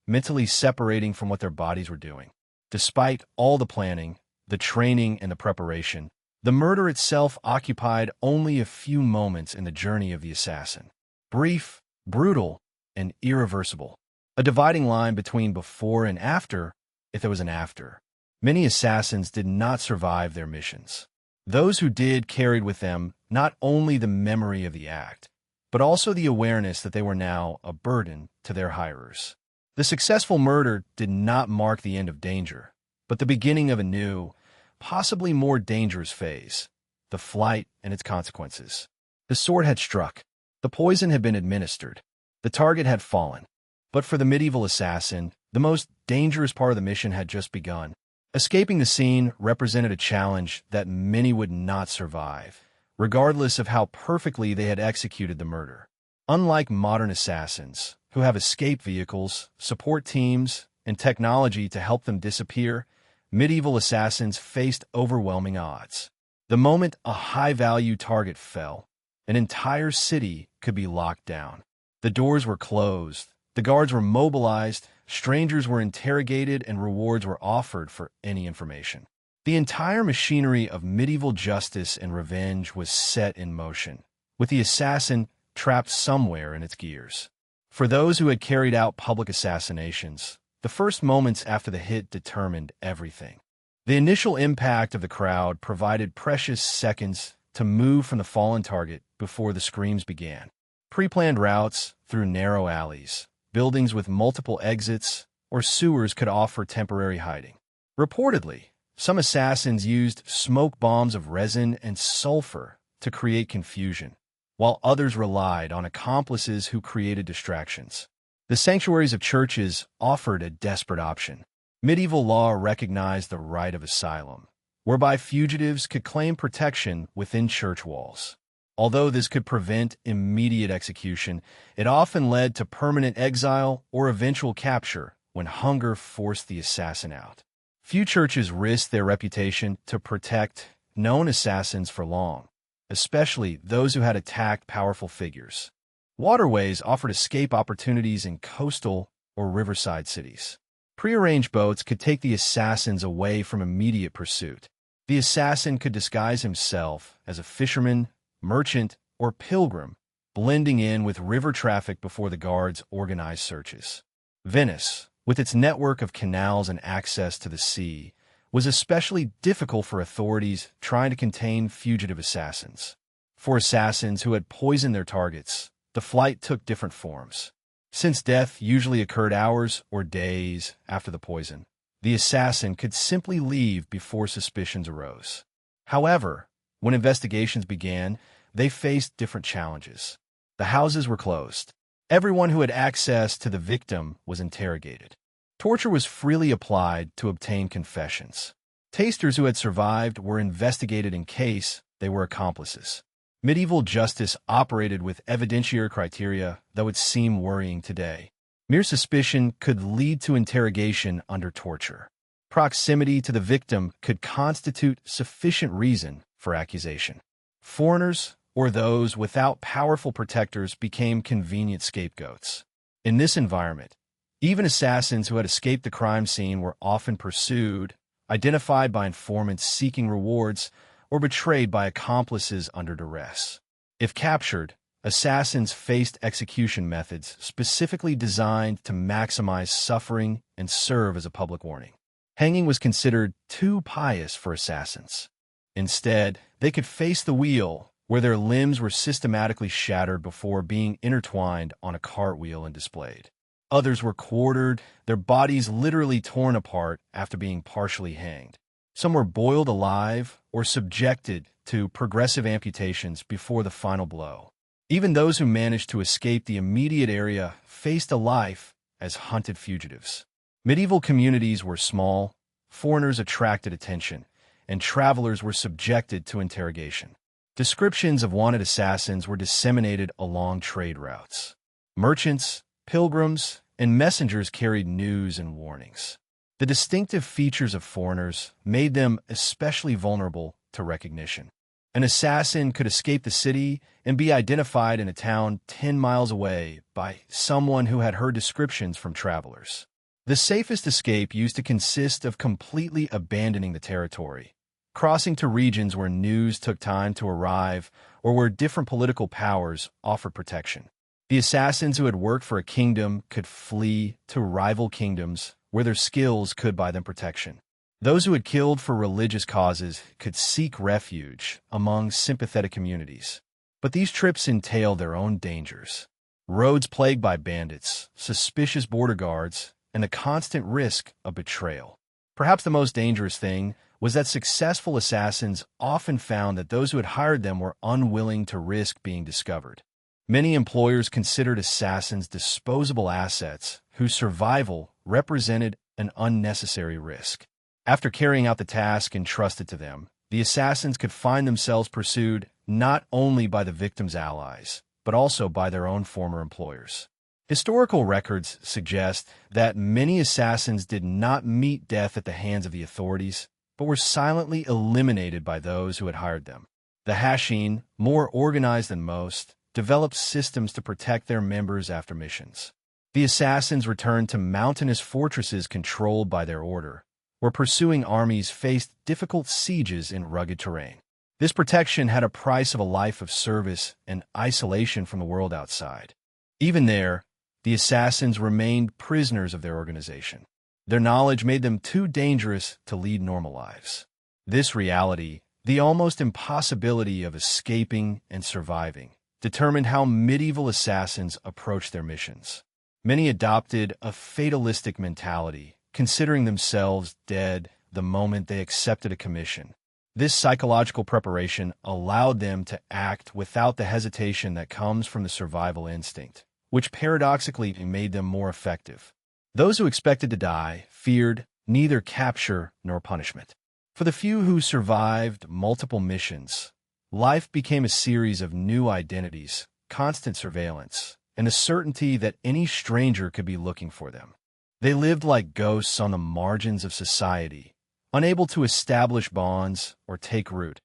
mentally separating from what their bodies were doing. Despite all the planning, the training, and the preparation, the murder itself occupied only a few moments in the journey of the assassin. Brief, brutal, and irreversible. A dividing line between before and after, if there was an after. Many assassins did not survive their missions. Those who did carried with them not only the memory of the act, but also the awareness that they were now a burden to their hirers. The successful murder did not mark the end of danger, but the beginning of a new, possibly more dangerous phase, the flight and its consequences. The sword had struck. The poison had been administered. The target had fallen. But for the medieval assassin, the most dangerous part of the mission had just begun. Escaping the scene represented a challenge that many would not survive, regardless of how perfectly they had executed the murder. Unlike modern assassins, who have escape vehicles, support teams, and technology to help them disappear, medieval assassins faced overwhelming odds. The moment a high-value target fell, an entire city could be locked down. The doors were closed, the guards were mobilized, strangers were interrogated, and rewards were offered for any information. The entire machinery of medieval justice and revenge was set in motion, with the assassin trapped somewhere in its gears. For those who had carried out public assassinations, the first moments after the hit determined everything. The initial impact of the crowd provided precious seconds to move from the fallen target before the screams began. Pre-planned routes through narrow alleys, buildings with multiple exits, or sewers could offer temporary hiding. Reportedly, some assassins used smoke bombs of resin and sulfur to create confusion, while others relied on accomplices who created distractions. The sanctuaries of churches offered a desperate option. Medieval law recognized the right of asylum, whereby fugitives could claim protection within church walls. Although this could prevent immediate execution, it often led to permanent exile or eventual capture when hunger forced the assassin out. Few churches risked their reputation to protect known assassins for long, especially those who had attacked powerful figures. Waterways offered escape opportunities in coastal or riverside cities. Prearranged boats could take the assassins away from immediate pursuit. The assassin could disguise himself as a fisherman, merchant, or pilgrim, blending in with river traffic before the guards organized searches. Venice, with its network of canals and access to the sea, was especially difficult for authorities trying to contain fugitive assassins. For assassins who had poisoned their targets, the flight took different forms. Since death usually occurred hours or days after the poison, the assassin could simply leave before suspicions arose. However, when investigations began, they faced different challenges. The houses were closed. Everyone who had access to the victim was interrogated. Torture was freely applied to obtain confessions. Tasters who had survived were investigated in case they were accomplices. Medieval justice operated with evidentiary criteria, that would seem worrying today. Mere suspicion could lead to interrogation under torture. Proximity to the victim could constitute sufficient reason for accusation. Foreigners, or those without powerful protectors, became convenient scapegoats. In this environment, even assassins who had escaped the crime scene were often pursued, identified by informants seeking rewards, or betrayed by accomplices under duress. If captured, assassins faced execution methods specifically designed to maximize suffering and serve as a public warning. Hanging was considered too pious for assassins. Instead, they could face the wheel, where their limbs were systematically shattered before being intertwined on a cartwheel and displayed. Others were quartered, their bodies literally torn apart after being partially hanged. Some were boiled alive or subjected to progressive amputations before the final blow. Even those who managed to escape the immediate area faced a life as hunted fugitives. Medieval communities were small, foreigners attracted attention, and travelers were subjected to interrogation. Descriptions of wanted assassins were disseminated along trade routes. Merchants, pilgrims, and messengers carried news and warnings. The distinctive features of foreigners made them especially vulnerable to recognition. An assassin could escape the city and be identified in a town 10 miles away by someone who had heard descriptions from travelers. The safest escape used to consist of completely abandoning the territory, crossing to regions where news took time to arrive or where different political powers offered protection. The assassins who had worked for a kingdom could flee to rival kingdoms where their skills could buy them protection. Those who had killed for religious causes could seek refuge among sympathetic communities. But these trips entailed their own dangers. Roads plagued by bandits, suspicious border guards, and the constant risk of betrayal. Perhaps the most dangerous thing was that successful assassins often found that those who had hired them were unwilling to risk being discovered. Many employers considered assassins disposable assets whose survival represented an unnecessary risk. After carrying out the task entrusted to them, the assassins could find themselves pursued not only by the victim's allies, but also by their own former employers. Historical records suggest that many assassins did not meet death at the hands of the authorities, but were silently eliminated by those who had hired them. The Hashin, more organized than most, developed systems to protect their members after missions. The assassins returned to mountainous fortresses controlled by their order, where pursuing armies faced difficult sieges in rugged terrain. This protection had a price of a life of service and isolation from the world outside. Even there, the assassins remained prisoners of their organization. Their knowledge made them too dangerous to lead normal lives. This reality, the almost impossibility of escaping and surviving, determined how medieval assassins approached their missions. Many adopted a fatalistic mentality, considering themselves dead the moment they accepted a commission. This psychological preparation allowed them to act without the hesitation that comes from the survival instinct, which paradoxically made them more effective. Those who expected to die feared neither capture nor punishment. For the few who survived multiple missions, life became a series of new identities, constant surveillance, and the certainty that any stranger could be looking for them. They lived like ghosts on the margins of society, unable to establish bonds or take root,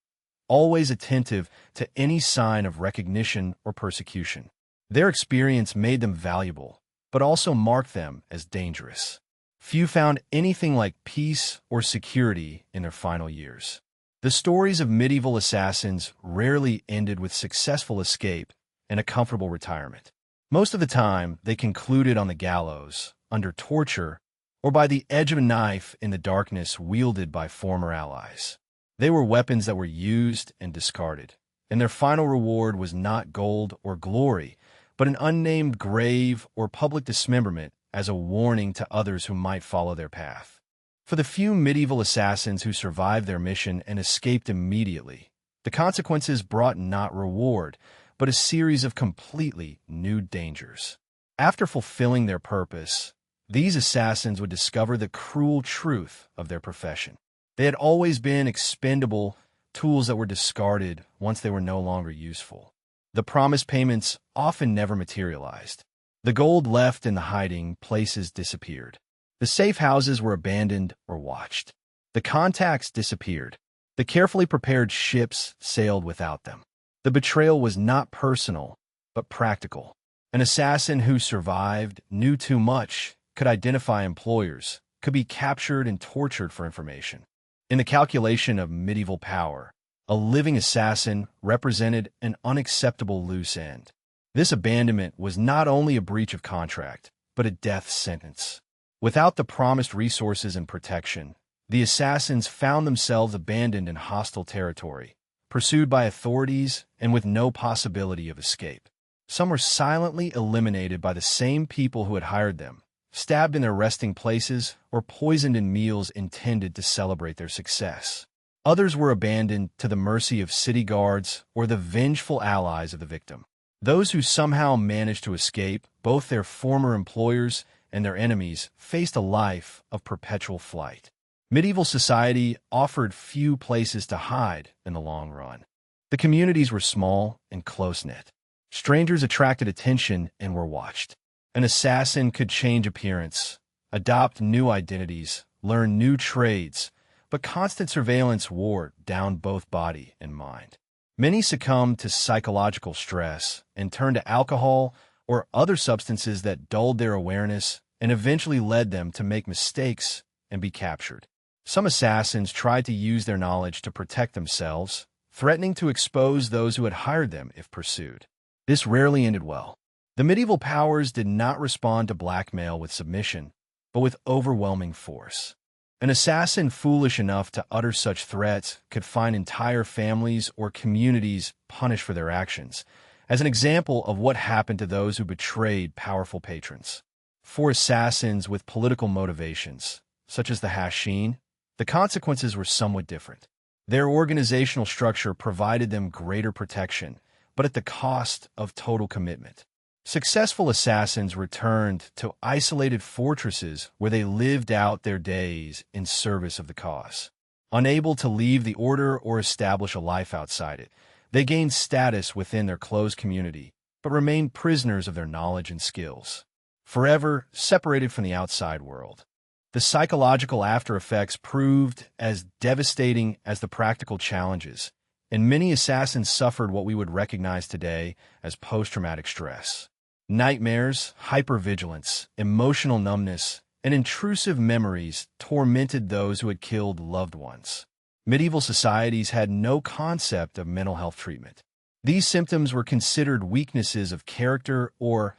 always attentive to any sign of recognition or persecution. Their experience made them valuable, but also marked them as dangerous. Few found anything like peace or security in their final years. The stories of medieval assassins rarely ended with successful escape and a comfortable retirement. Most of the time, they concluded on the gallows, under torture, or by the edge of a knife in the darkness wielded by former allies. They were weapons that were used and discarded, and their final reward was not gold or glory, but an unnamed grave or public dismemberment as a warning to others who might follow their path. For the few medieval assassins who survived their mission and escaped immediately, the consequences brought not reward, but a series of completely new dangers. After fulfilling their purpose, these assassins would discover the cruel truth of their profession. They had always been expendable tools that were discarded once they were no longer useful. The promised payments often never materialized. The gold left in the hiding places disappeared. The safe houses were abandoned or watched. The contacts disappeared. The carefully prepared ships sailed without them. The betrayal was not personal, but practical. An assassin who survived, knew too much, could identify employers, could be captured and tortured for information. In the calculation of medieval power, a living assassin represented an unacceptable loose end. This abandonment was not only a breach of contract, but a death sentence. Without the promised resources and protection, the assassins found themselves abandoned in hostile territory, pursued by authorities and with no possibility of escape. Some were silently eliminated by the same people who had hired them, stabbed in their resting places, or poisoned in meals intended to celebrate their success. Others were abandoned to the mercy of city guards or the vengeful allies of the victim. Those who somehow managed to escape, both their former employers and their enemies, faced a life of perpetual flight. Medieval society offered few places to hide in the long run. The communities were small and close-knit. Strangers attracted attention and were watched. An assassin could change appearance, adopt new identities, learn new trades, but constant surveillance wore down both body and mind. Many succumbed to psychological stress and turned to alcohol or other substances that dulled their awareness and eventually led them to make mistakes and be captured. Some assassins tried to use their knowledge to protect themselves, threatening to expose those who had hired them if pursued. This rarely ended well. The medieval powers did not respond to blackmail with submission, but with overwhelming force. An assassin foolish enough to utter such threats could find entire families or communities punished for their actions, as an example of what happened to those who betrayed powerful patrons. For assassins with political motivations, such as the Hashin, the consequences were somewhat different. Their organizational structure provided them greater protection, but at the cost of total commitment. Successful assassins returned to isolated fortresses where they lived out their days in service of the cause. Unable to leave the order or establish a life outside it, they gained status within their closed community, but remained prisoners of their knowledge and skills. forever separated from the outside world. The psychological after effects proved as devastating as the practical challenges, and many assassins suffered what we would recognize today as post-traumatic stress. Nightmares, hypervigilance, emotional numbness, and intrusive memories tormented those who had killed loved ones. Medieval societies had no concept of mental health treatment. These symptoms were considered weaknesses of character or,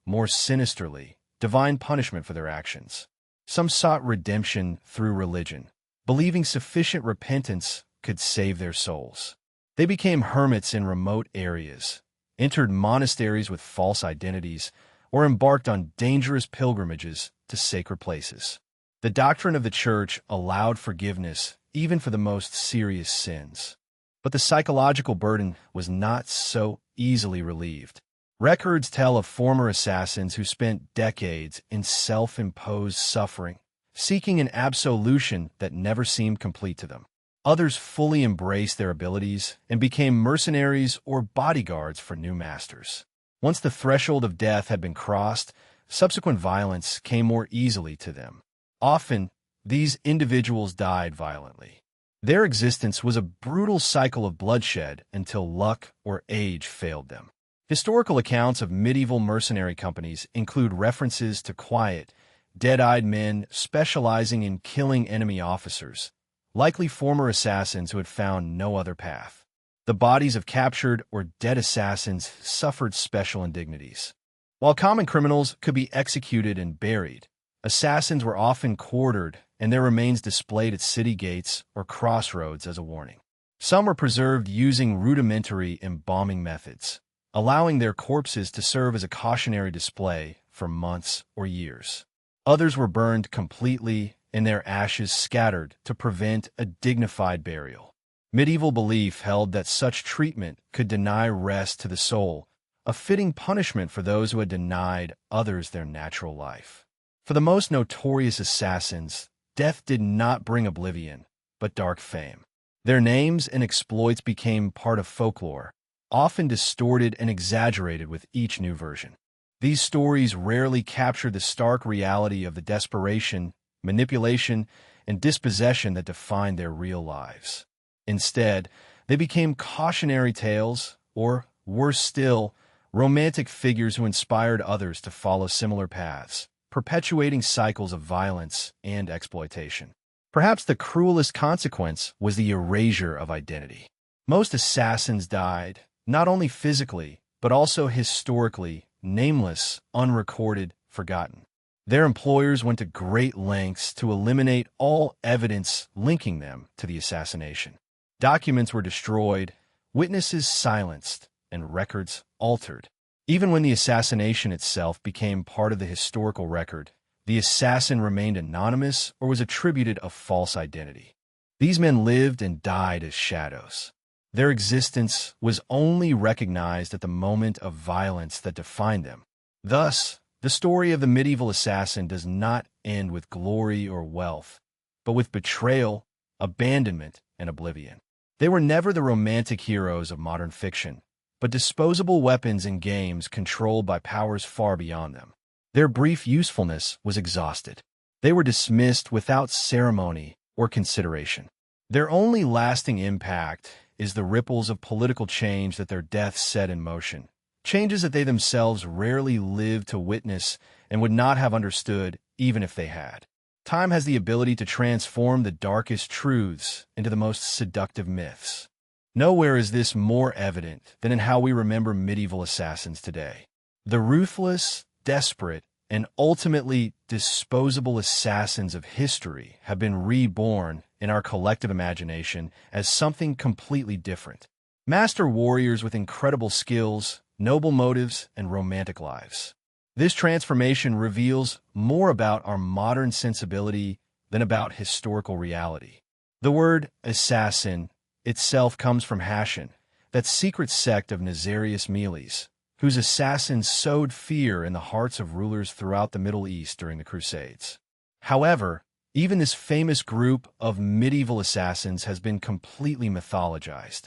more sinisterly, divine punishment for their actions. Some sought redemption through religion, believing sufficient repentance could save their souls. They became hermits in remote areas, entered monasteries with false identities, or embarked on dangerous pilgrimages to sacred places. The doctrine of the Church allowed forgiveness even for the most serious sins. But the psychological burden was not so easily relieved. Records tell of former assassins who spent decades in self-imposed suffering, seeking an absolution that never seemed complete to them. Others fully embraced their abilities and became mercenaries or bodyguards for new masters. Once the threshold of death had been crossed, subsequent violence came more easily to them. Often, these individuals died violently. Their existence was a brutal cycle of bloodshed until luck or age failed them. Historical accounts of medieval mercenary companies include references to quiet, dead-eyed men specializing in killing enemy officers, likely former assassins who had found no other path. The bodies of captured or dead assassins suffered special indignities. While common criminals could be executed and buried, assassins were often quartered and their remains displayed at city gates or crossroads as a warning. Some were preserved using rudimentary embalming methods, allowing their corpses to serve as a cautionary display for months or years. Others were burned completely and their ashes scattered to prevent a dignified burial. Medieval belief held that such treatment could deny rest to the soul, a fitting punishment for those who had denied others their natural life. For the most notorious assassins, death did not bring oblivion, but dark fame. Their names and exploits became part of folklore, often distorted and exaggerated with each new version. These stories rarely captured the stark reality of the desperation, manipulation, and dispossession that defined their real lives. Instead, they became cautionary tales, or, worse still, romantic figures who inspired others to follow similar paths, perpetuating cycles of violence and exploitation. Perhaps the cruelest consequence was the erasure of identity. Most assassins died, not only physically, but also historically, nameless, unrecorded, forgotten. Their employers went to great lengths to eliminate all evidence linking them to the assassination. Documents were destroyed, witnesses silenced, and records altered. Even when the assassination itself became part of the historical record, the assassin remained anonymous or was attributed a false identity. These men lived and died as shadows. Their existence was only recognized at the moment of violence that defined them. Thus, the story of the medieval assassin does not end with glory or wealth, but with betrayal, abandonment, and oblivion. They were never the romantic heroes of modern fiction, but disposable weapons in games controlled by powers far beyond them. Their brief usefulness was exhausted. They were dismissed without ceremony or consideration. Their only lasting impact is the ripples of political change that their deaths set in motion, changes that they themselves rarely lived to witness and would not have understood even if they had. Time has the ability to transform the darkest truths into the most seductive myths. Nowhere is this more evident than in how we remember medieval assassins today. The ruthless, desperate, and ultimately disposable assassins of history have been reborn in our collective imagination as something completely different. Master warriors with incredible skills, noble motives, and romantic lives. This transformation reveals more about our modern sensibility than about historical reality. The word assassin itself comes from Hashan, that secret sect of Nazarius Meles, whose assassins sowed fear in the hearts of rulers throughout the Middle East during the Crusades. However, even this famous group of medieval assassins has been completely mythologized.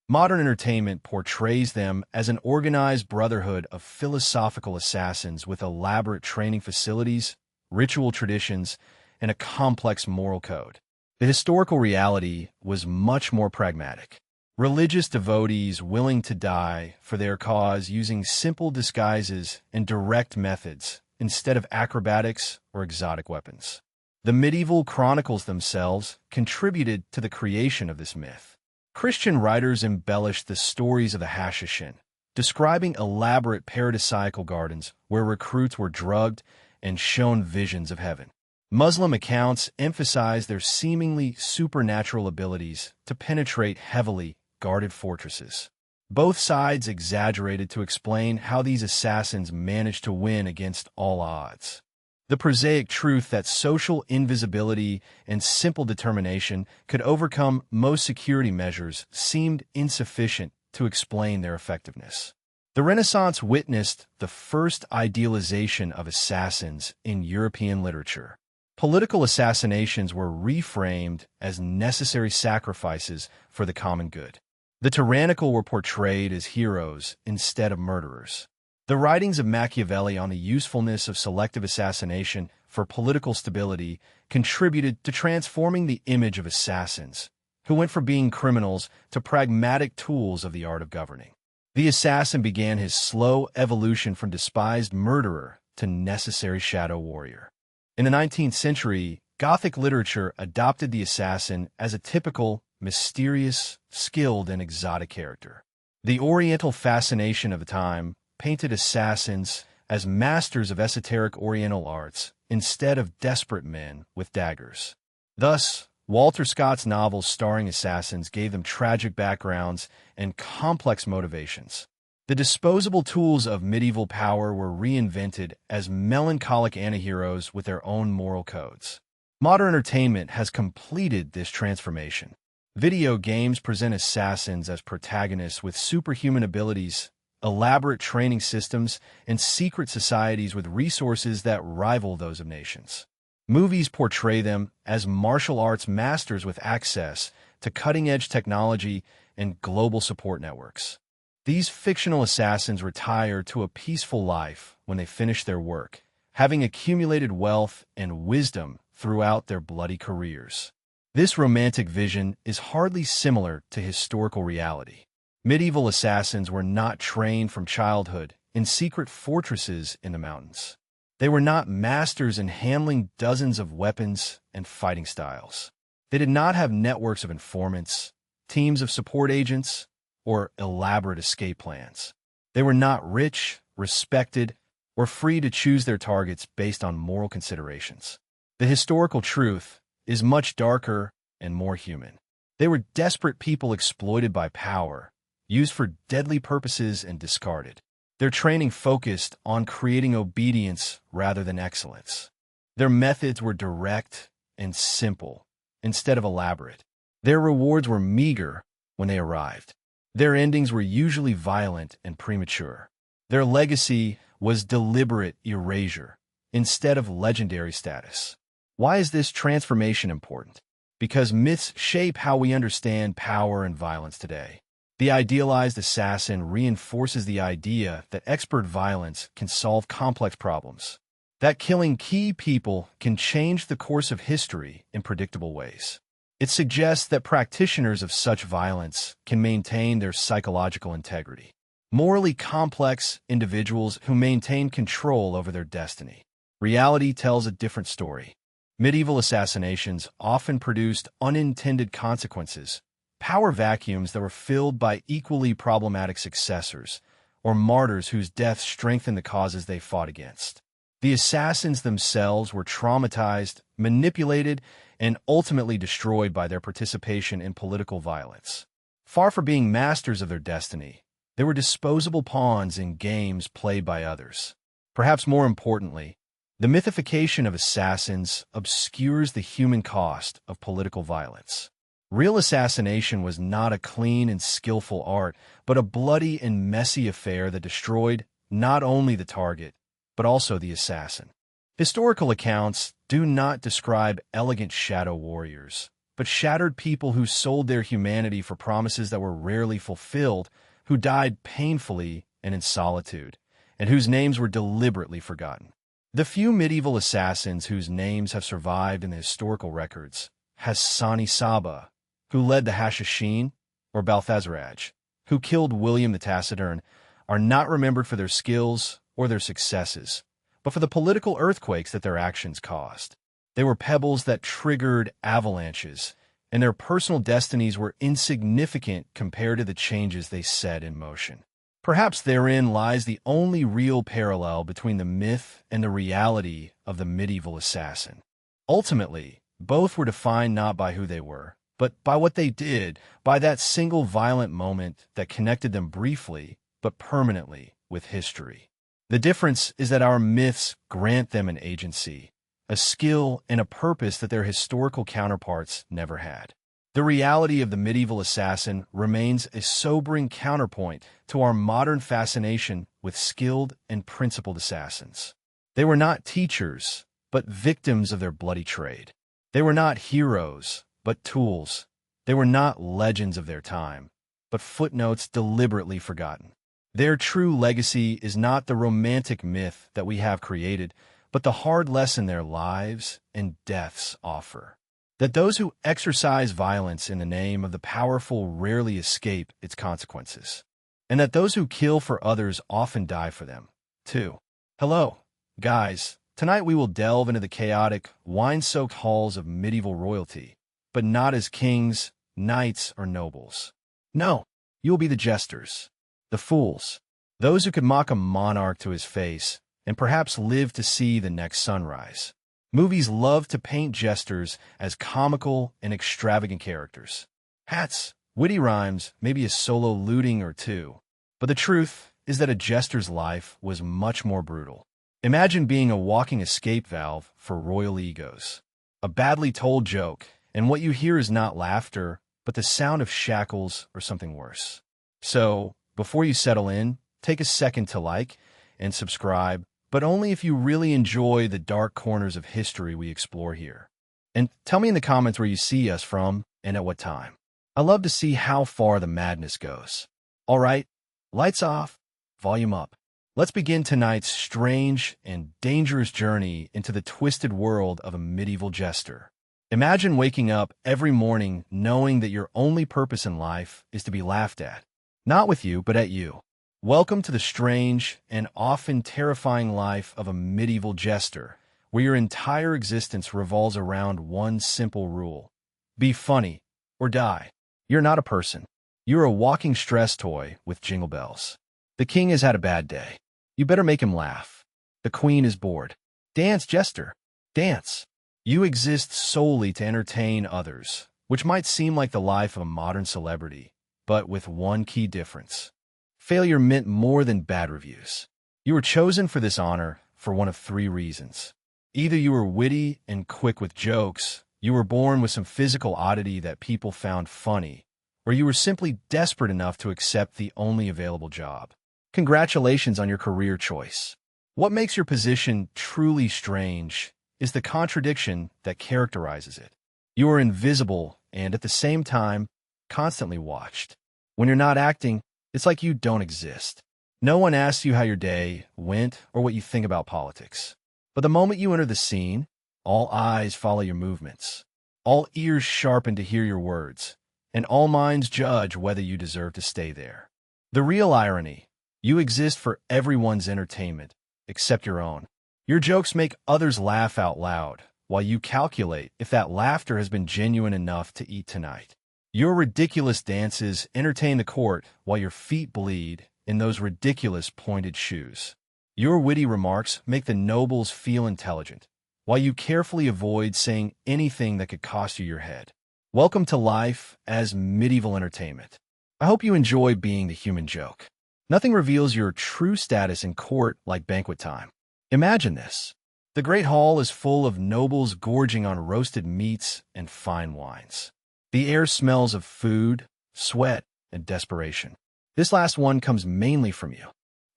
Modern entertainment portrays them as an organized brotherhood of philosophical assassins with elaborate training facilities, ritual traditions, and a complex moral code. The historical reality was much more pragmatic. Religious devotees willing to die for their cause using simple disguises and direct methods instead of acrobatics or exotic weapons. The medieval chronicles themselves contributed to the creation of this myth. Christian writers embellished the stories of the Hashishin, describing elaborate paradisiacal gardens where recruits were drugged and shown visions of heaven. Muslim accounts emphasize their seemingly supernatural abilities to penetrate heavily guarded fortresses. Both sides exaggerated to explain how these assassins managed to win against all odds. The prosaic truth that social invisibility and simple determination could overcome most security measures seemed insufficient to explain their effectiveness. The Renaissance witnessed the first idealization of assassins in European literature. Political assassinations were reframed as necessary sacrifices for the common good. The tyrannical were portrayed as heroes instead of murderers. The writings of Machiavelli on the usefulness of selective assassination for political stability contributed to transforming the image of assassins, who went from being criminals to pragmatic tools of the art of governing. The assassin began his slow evolution from despised murderer to necessary shadow warrior. In the 19th century, Gothic literature adopted the assassin as a typical, mysterious, skilled, and exotic character. The Oriental fascination of the time painted assassins as masters of esoteric Oriental arts instead of desperate men with daggers. Thus, Walter Scott's novels starring assassins gave them tragic backgrounds and complex motivations. The disposable tools of medieval power were reinvented as melancholic antiheroes with their own moral codes. Modern entertainment has completed this transformation. Video games present assassins as protagonists with superhuman abilities, elaborate training systems, and secret societies with resources that rival those of nations. Movies portray them as martial arts masters with access to cutting-edge technology and global support networks. These fictional assassins retire to a peaceful life when they finish their work, having accumulated wealth and wisdom throughout their bloody careers. This romantic vision is hardly similar to historical reality. Medieval assassins were not trained from childhood in secret fortresses in the mountains. They were not masters in handling dozens of weapons and fighting styles. They did not have networks of informants, teams of support agents, or elaborate escape plans. They were not rich, respected, or free to choose their targets based on moral considerations. The historical truth is much darker and more human. They were desperate people exploited by power, used for deadly purposes and discarded. Their training focused on creating obedience rather than excellence. Their methods were direct and simple instead of elaborate. Their rewards were meager when they arrived. Their endings were usually violent and premature. Their legacy was deliberate erasure instead of legendary status. Why is this transformation important? Because myths shape how we understand power and violence today. The idealized assassin reinforces the idea that expert violence can solve complex problems, that killing key people can change the course of history in predictable ways. It suggests that practitioners of such violence can maintain their psychological integrity. Morally complex individuals who maintain control over their destiny. Reality tells a different story. Medieval assassinations often produced unintended consequences, power vacuums that were filled by equally problematic successors, or martyrs whose deaths strengthened the causes they fought against. The assassins themselves were traumatized, manipulated, and ultimately destroyed by their participation in political violence. Far from being masters of their destiny, they were disposable pawns in games played by others. Perhaps more importantly, the mythification of assassins obscures the human cost of political violence. Real assassination was not a clean and skillful art, but a bloody and messy affair that destroyed not only the target, but also the assassin. Historical accounts do not describe elegant shadow warriors but shattered people who sold their humanity for promises that were rarely fulfilled, who died painfully and in solitude, and whose names were deliberately forgotten. The few medieval assassins whose names have survived in the historical records, Hassani Saba, who led the Hashashin, or Balthazaraj, who killed William the Taciturn, are not remembered for their skills or their successes, but for the political earthquakes that their actions caused. They were pebbles that triggered avalanches, and their personal destinies were insignificant compared to the changes they set in motion. Perhaps therein lies the only real parallel between the myth and the reality of the medieval assassin. Ultimately, both were defined not by who they were, but by what they did, by that single violent moment that connected them briefly, but permanently, with history. The difference is that our myths grant them an agency, a skill and a purpose that their historical counterparts never had. The reality of the medieval assassin remains a sobering counterpoint to our modern fascination with skilled and principled assassins. They were not teachers, but victims of their bloody trade. They were not heroes, but tools. They were not legends of their time, but footnotes deliberately forgotten. Their true legacy is not the romantic myth that we have created, but the hard lesson their lives and deaths offer. That those who exercise violence in the name of the powerful rarely escape its consequences, and that those who kill for others often die for them, too. Hello, guys. Tonight we will delve into the chaotic, wine-soaked halls of medieval royalty, but not as kings, knights, or nobles. No, you will be the jesters, the fools, those who could mock a monarch to his face, and perhaps live to see the next sunrise. Movies love to paint jesters as comical and extravagant characters. Hats, witty rhymes, maybe a solo looting or two. But the truth is that a jester's life was much more brutal. Imagine being a walking escape valve for royal egos. A badly told joke, and what you hear is not laughter, but the sound of shackles or something worse. So, before you settle in, take a second to like and subscribe, but only if you really enjoy the dark corners of history we explore here. And tell me in the comments where you see us from and at what time. I love to see how far the madness goes. All right, lights off, volume up. Let's begin tonight's strange and dangerous journey into the twisted world of a medieval jester. Imagine waking up every morning knowing that your only purpose in life is to be laughed at. Not with you, but at you. Welcome to the strange and often terrifying life of a medieval jester, where your entire existence revolves around one simple rule. Be funny, or die. You're not a person. You're a walking stress toy with jingle bells. The king has had a bad day. You better make him laugh. The queen is bored. Dance, jester. Dance. You exist solely to entertain others, which might seem like the life of a modern celebrity, but with one key difference. Failure meant more than bad reviews. You were chosen for this honor for one of three reasons. Either you were witty and quick with jokes, you were born with some physical oddity that people found funny, or you were simply desperate enough to accept the only available job. Congratulations on your career choice. What makes your position truly strange is the contradiction that characterizes it. You are invisible and, at the same time, constantly watched. When you're not acting, it's like you don't exist. No one asks you how your day went or what you think about politics. But the moment you enter the scene, all eyes follow your movements. All ears sharpen to hear your words, and all minds judge whether you deserve to stay there. The real irony, you exist for everyone's entertainment, except your own. Your jokes make others laugh out loud, while you calculate if that laughter has been genuine enough to eat tonight. Your ridiculous dances entertain the court while your feet bleed in those ridiculous pointed shoes. Your witty remarks make the nobles feel intelligent, while you carefully avoid saying anything that could cost you your head. Welcome to life as medieval entertainment. I hope you enjoy being the human joke. Nothing reveals your true status in court like banquet time. Imagine this. The great hall is full of nobles gorging on roasted meats and fine wines. The air smells of food, sweat, and desperation. This last one comes mainly from you.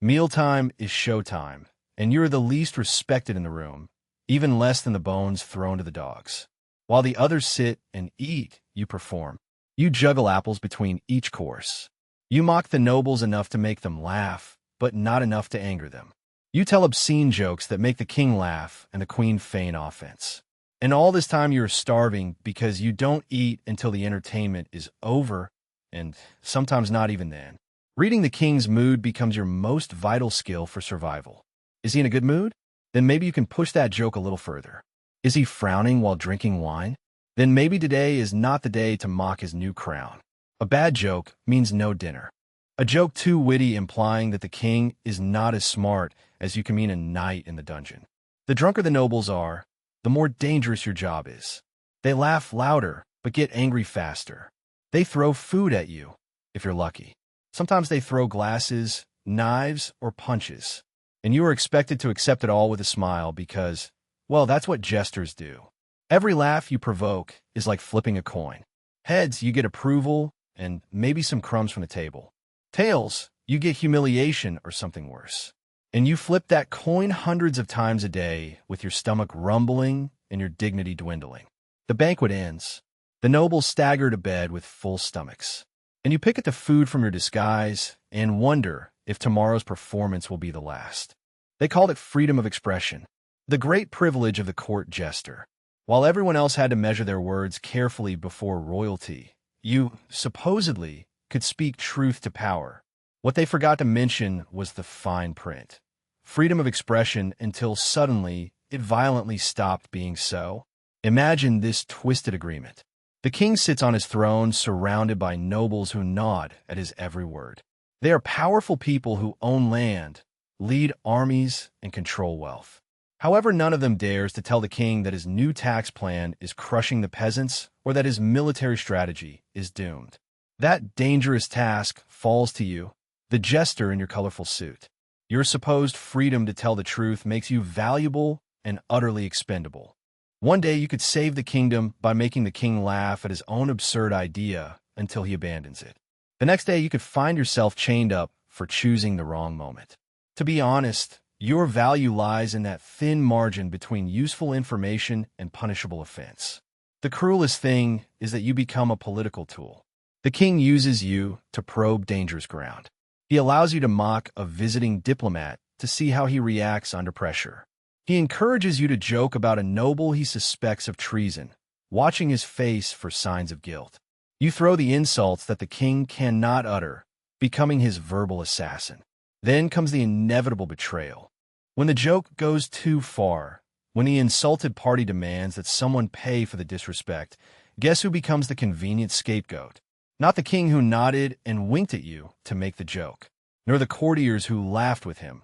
Mealtime is showtime, and you're the least respected in the room, even less than the bones thrown to the dogs. While the others sit and eat, you perform. You juggle apples between each course. You mock the nobles enough to make them laugh, but not enough to anger them. You tell obscene jokes that make the king laugh and the queen feign offense. And all this time you're starving because you don't eat until the entertainment is over, and sometimes not even then. Reading the king's mood becomes your most vital skill for survival. Is he in a good mood? Then maybe you can push that joke a little further. Is he frowning while drinking wine? Then maybe today is not the day to mock his new crown. A bad joke means no dinner. A joke too witty implying that the king is not as smart as you can mean a night in the dungeon. The drunker the nobles are, the more dangerous your job is. They laugh louder, but get angry faster. They throw food at you, if you're lucky. Sometimes they throw glasses, knives, or punches. And you are expected to accept it all with a smile because, well, that's what jesters do. Every laugh you provoke is like flipping a coin. Heads, you get approval and maybe some crumbs from the table. Tails, you get humiliation or something worse. And you flip that coin hundreds of times a day with your stomach rumbling and your dignity dwindling. The banquet ends. The nobles stagger to bed with full stomachs. And you pick at the food from your disguise and wonder if tomorrow's performance will be the last. They called it freedom of expression, the great privilege of the court jester. While everyone else had to measure their words carefully before royalty, you, supposedly, could speak truth to power. What they forgot to mention was the fine print. Freedom of expression until suddenly it violently stopped being so. Imagine this twisted agreement. The king sits on his throne surrounded by nobles who nod at his every word. They are powerful people who own land, lead armies, and control wealth. However, none of them dares to tell the king that his new tax plan is crushing the peasants or that his military strategy is doomed. That dangerous task falls to you, the jester in your colorful suit. Your supposed freedom to tell the truth makes you valuable and utterly expendable. One day you could save the kingdom by making the king laugh at his own absurd idea until he abandons it. The next day you could find yourself chained up for choosing the wrong moment. To be honest, your value lies in that thin margin between useful information and punishable offense. The cruelest thing is that you become a political tool. The king uses you to probe dangerous ground. He allows you to mock a visiting diplomat to see how he reacts under pressure. He encourages you to joke about a noble he suspects of treason, watching his face for signs of guilt. You throw the insults that the king cannot utter, becoming his verbal assassin. Then comes the inevitable betrayal. When the joke goes too far, when the insulted party demands that someone pay for the disrespect, guess who becomes the convenient scapegoat? Not the king who nodded and winked at you to make the joke, nor the courtiers who laughed with him.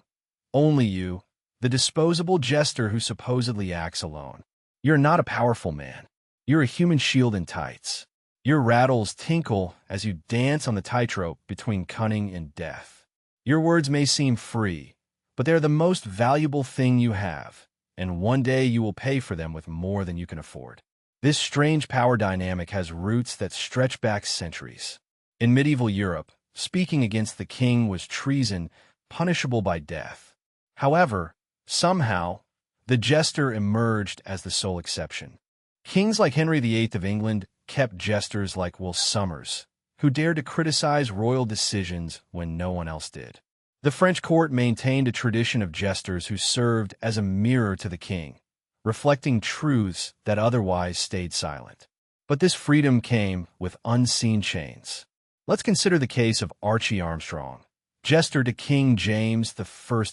Only you, the disposable jester who supposedly acts alone. You're not a powerful man. You're a human shield in tights. Your rattles tinkle as you dance on the tightrope between cunning and death. Your words may seem free, but they're the most valuable thing you have, and one day you will pay for them with more than you can afford. This strange power dynamic has roots that stretch back centuries. In medieval Europe, speaking against the king was treason, punishable by death. However, somehow, the jester emerged as the sole exception. Kings like Henry VIII of England kept jesters like Will Somers, who dared to criticize royal decisions when no one else did. The French court maintained a tradition of jesters who served as a mirror to the king, reflecting truths that otherwise stayed silent. But this freedom came with unseen chains. Let's consider the case of Archie Armstrong, jester to King James I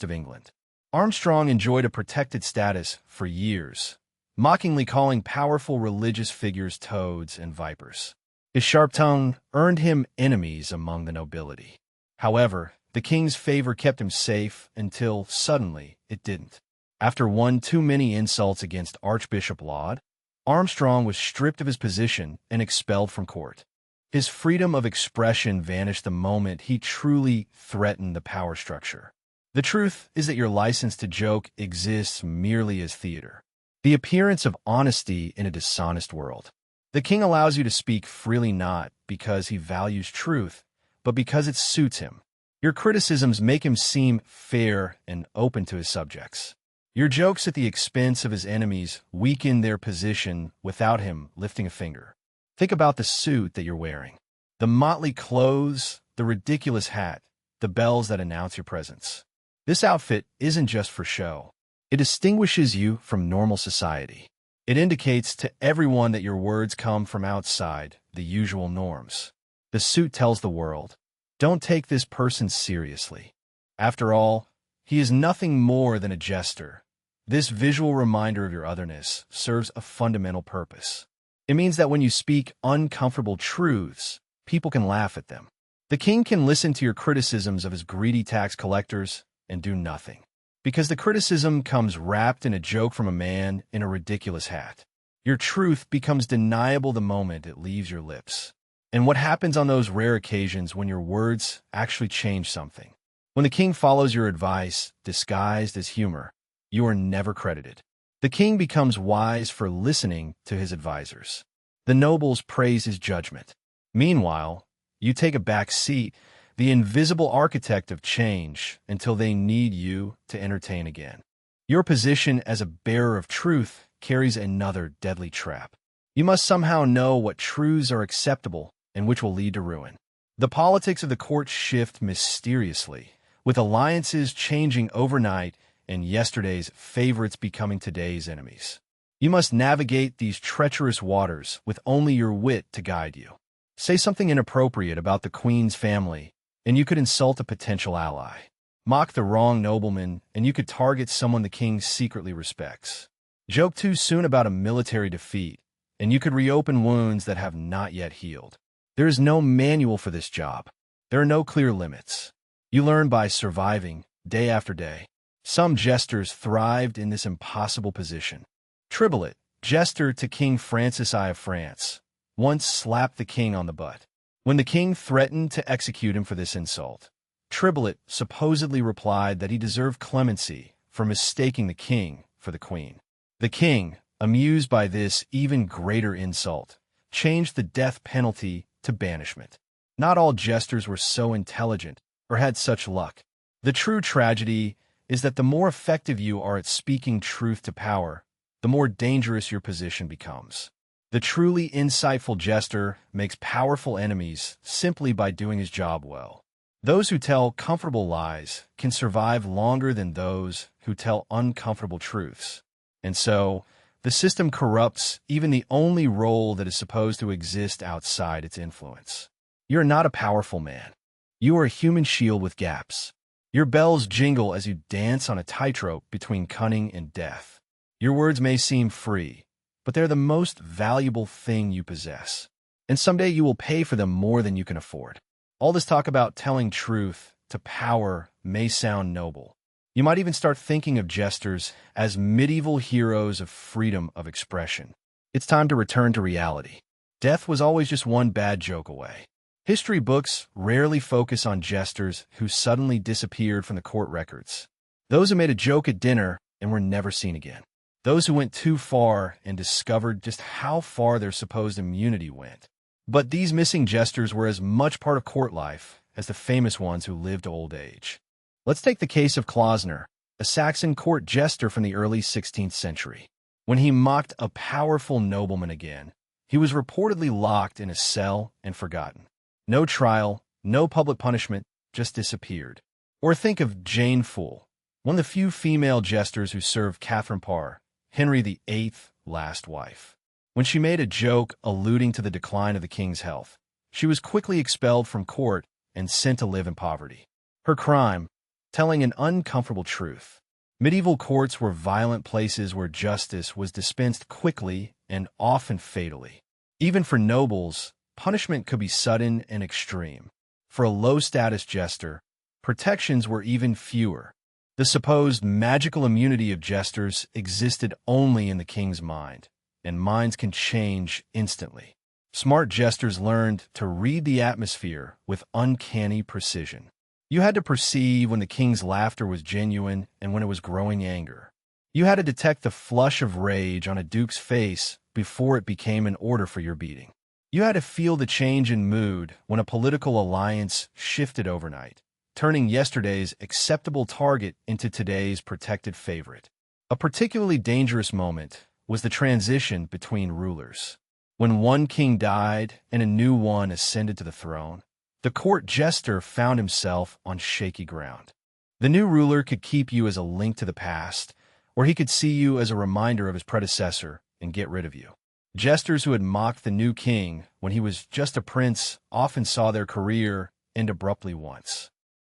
of England. Armstrong enjoyed a protected status for years, mockingly calling powerful religious figures toads and vipers. His sharp tongue earned him enemies among the nobility. However, the king's favor kept him safe until, suddenly, it didn't. After one too many insults against Archbishop Laud, Armstrong was stripped of his position and expelled from court. His freedom of expression vanished the moment he truly threatened the power structure. The truth is that your license to joke exists merely as theater, the appearance of honesty in a dishonest world. The king allows you to speak freely not because he values truth, but because it suits him. Your criticisms make him seem fair and open to his subjects. Your jokes at the expense of his enemies weaken their position without him lifting a finger. Think about the suit that you're wearing, the motley clothes, the ridiculous hat, the bells that announce your presence. This outfit isn't just for show. It distinguishes you from normal society. It indicates to everyone that your words come from outside the usual norms. The suit tells the world, don't take this person seriously. After all, he is nothing more than a jester. This visual reminder of your otherness serves a fundamental purpose. It means that when you speak uncomfortable truths, people can laugh at them. The king can listen to your criticisms of his greedy tax collectors and do nothing, because the criticism comes wrapped in a joke from a man in a ridiculous hat. Your truth becomes deniable the moment it leaves your lips. And what happens on those rare occasions when your words actually change something? When the king follows your advice, disguised as humor, you are never credited. The king becomes wise for listening to his advisors. The nobles praise his judgment. Meanwhile, you take a back seat, the invisible architect of change, until they need you to entertain again. Your position as a bearer of truth carries another deadly trap. You must somehow know what truths are acceptable and which will lead to ruin. The politics of the court shift mysteriously, with alliances changing overnight and yesterday's favorites becoming today's enemies. You must navigate these treacherous waters with only your wit to guide you. Say something inappropriate about the queen's family, and you could insult a potential ally. Mock the wrong nobleman, and you could target someone the king secretly respects. Joke too soon about a military defeat, and you could reopen wounds that have not yet healed. There is no manual for this job. There are no clear limits. You learn by surviving, day after day. Some jesters thrived in this impossible position. Triblet, jester to King Francis I of France, once slapped the king on the butt. When the king threatened to execute him for this insult, Triblet supposedly replied that he deserved clemency for mistaking the king for the queen. The king, amused by this even greater insult, changed the death penalty to banishment. Not all jesters were so intelligent or had such luck. The true tragedy is that the more effective you are at speaking truth to power, the more dangerous your position becomes. The truly insightful jester makes powerful enemies simply by doing his job well. Those who tell comfortable lies can survive longer than those who tell uncomfortable truths. And so, the system corrupts even the only role that is supposed to exist outside its influence. You're not a powerful man. You are a human shield with gaps. Your bells jingle as you dance on a tightrope between cunning and death. Your words may seem free, but they're the most valuable thing you possess. And someday you will pay for them more than you can afford. All this talk about telling truth to power may sound noble. You might even start thinking of jesters as medieval heroes of freedom of expression. It's time to return to reality. Death was always just one bad joke away. History books rarely focus on jesters who suddenly disappeared from the court records. Those who made a joke at dinner and were never seen again. Those who went too far and discovered just how far their supposed immunity went. But these missing jesters were as much part of court life as the famous ones who lived to old age. Let's take the case of Klausner, a Saxon court jester from the early 16th century. When he mocked a powerful nobleman again, he was reportedly locked in a cell and forgotten. No trial, no public punishment, just disappeared. Or think of Jane Fool, one of the few female jesters who served Catherine Parr, Henry VIII's last wife. When she made a joke alluding to the decline of the king's health, she was quickly expelled from court and sent to live in poverty. Her crime? Telling an uncomfortable truth. Medieval courts were violent places where justice was dispensed quickly and often fatally. Even for nobles, punishment could be sudden and extreme. For a low-status jester, protections were even fewer. The supposed magical immunity of jesters existed only in the king's mind, and minds can change instantly. Smart jesters learned to read the atmosphere with uncanny precision. You had to perceive when the king's laughter was genuine and when it was growing anger. You had to detect the flush of rage on a duke's face before it became an order for your beating. You had to feel the change in mood when a political alliance shifted overnight, turning yesterday's acceptable target into today's protected favorite. A particularly dangerous moment was the transition between rulers. When one king died and a new one ascended to the throne, the court jester found himself on shaky ground. The new ruler could keep you as a link to the past, or he could see you as a reminder of his predecessor and get rid of you. Jesters who had mocked the new king when he was just a prince often saw their career end abruptly once.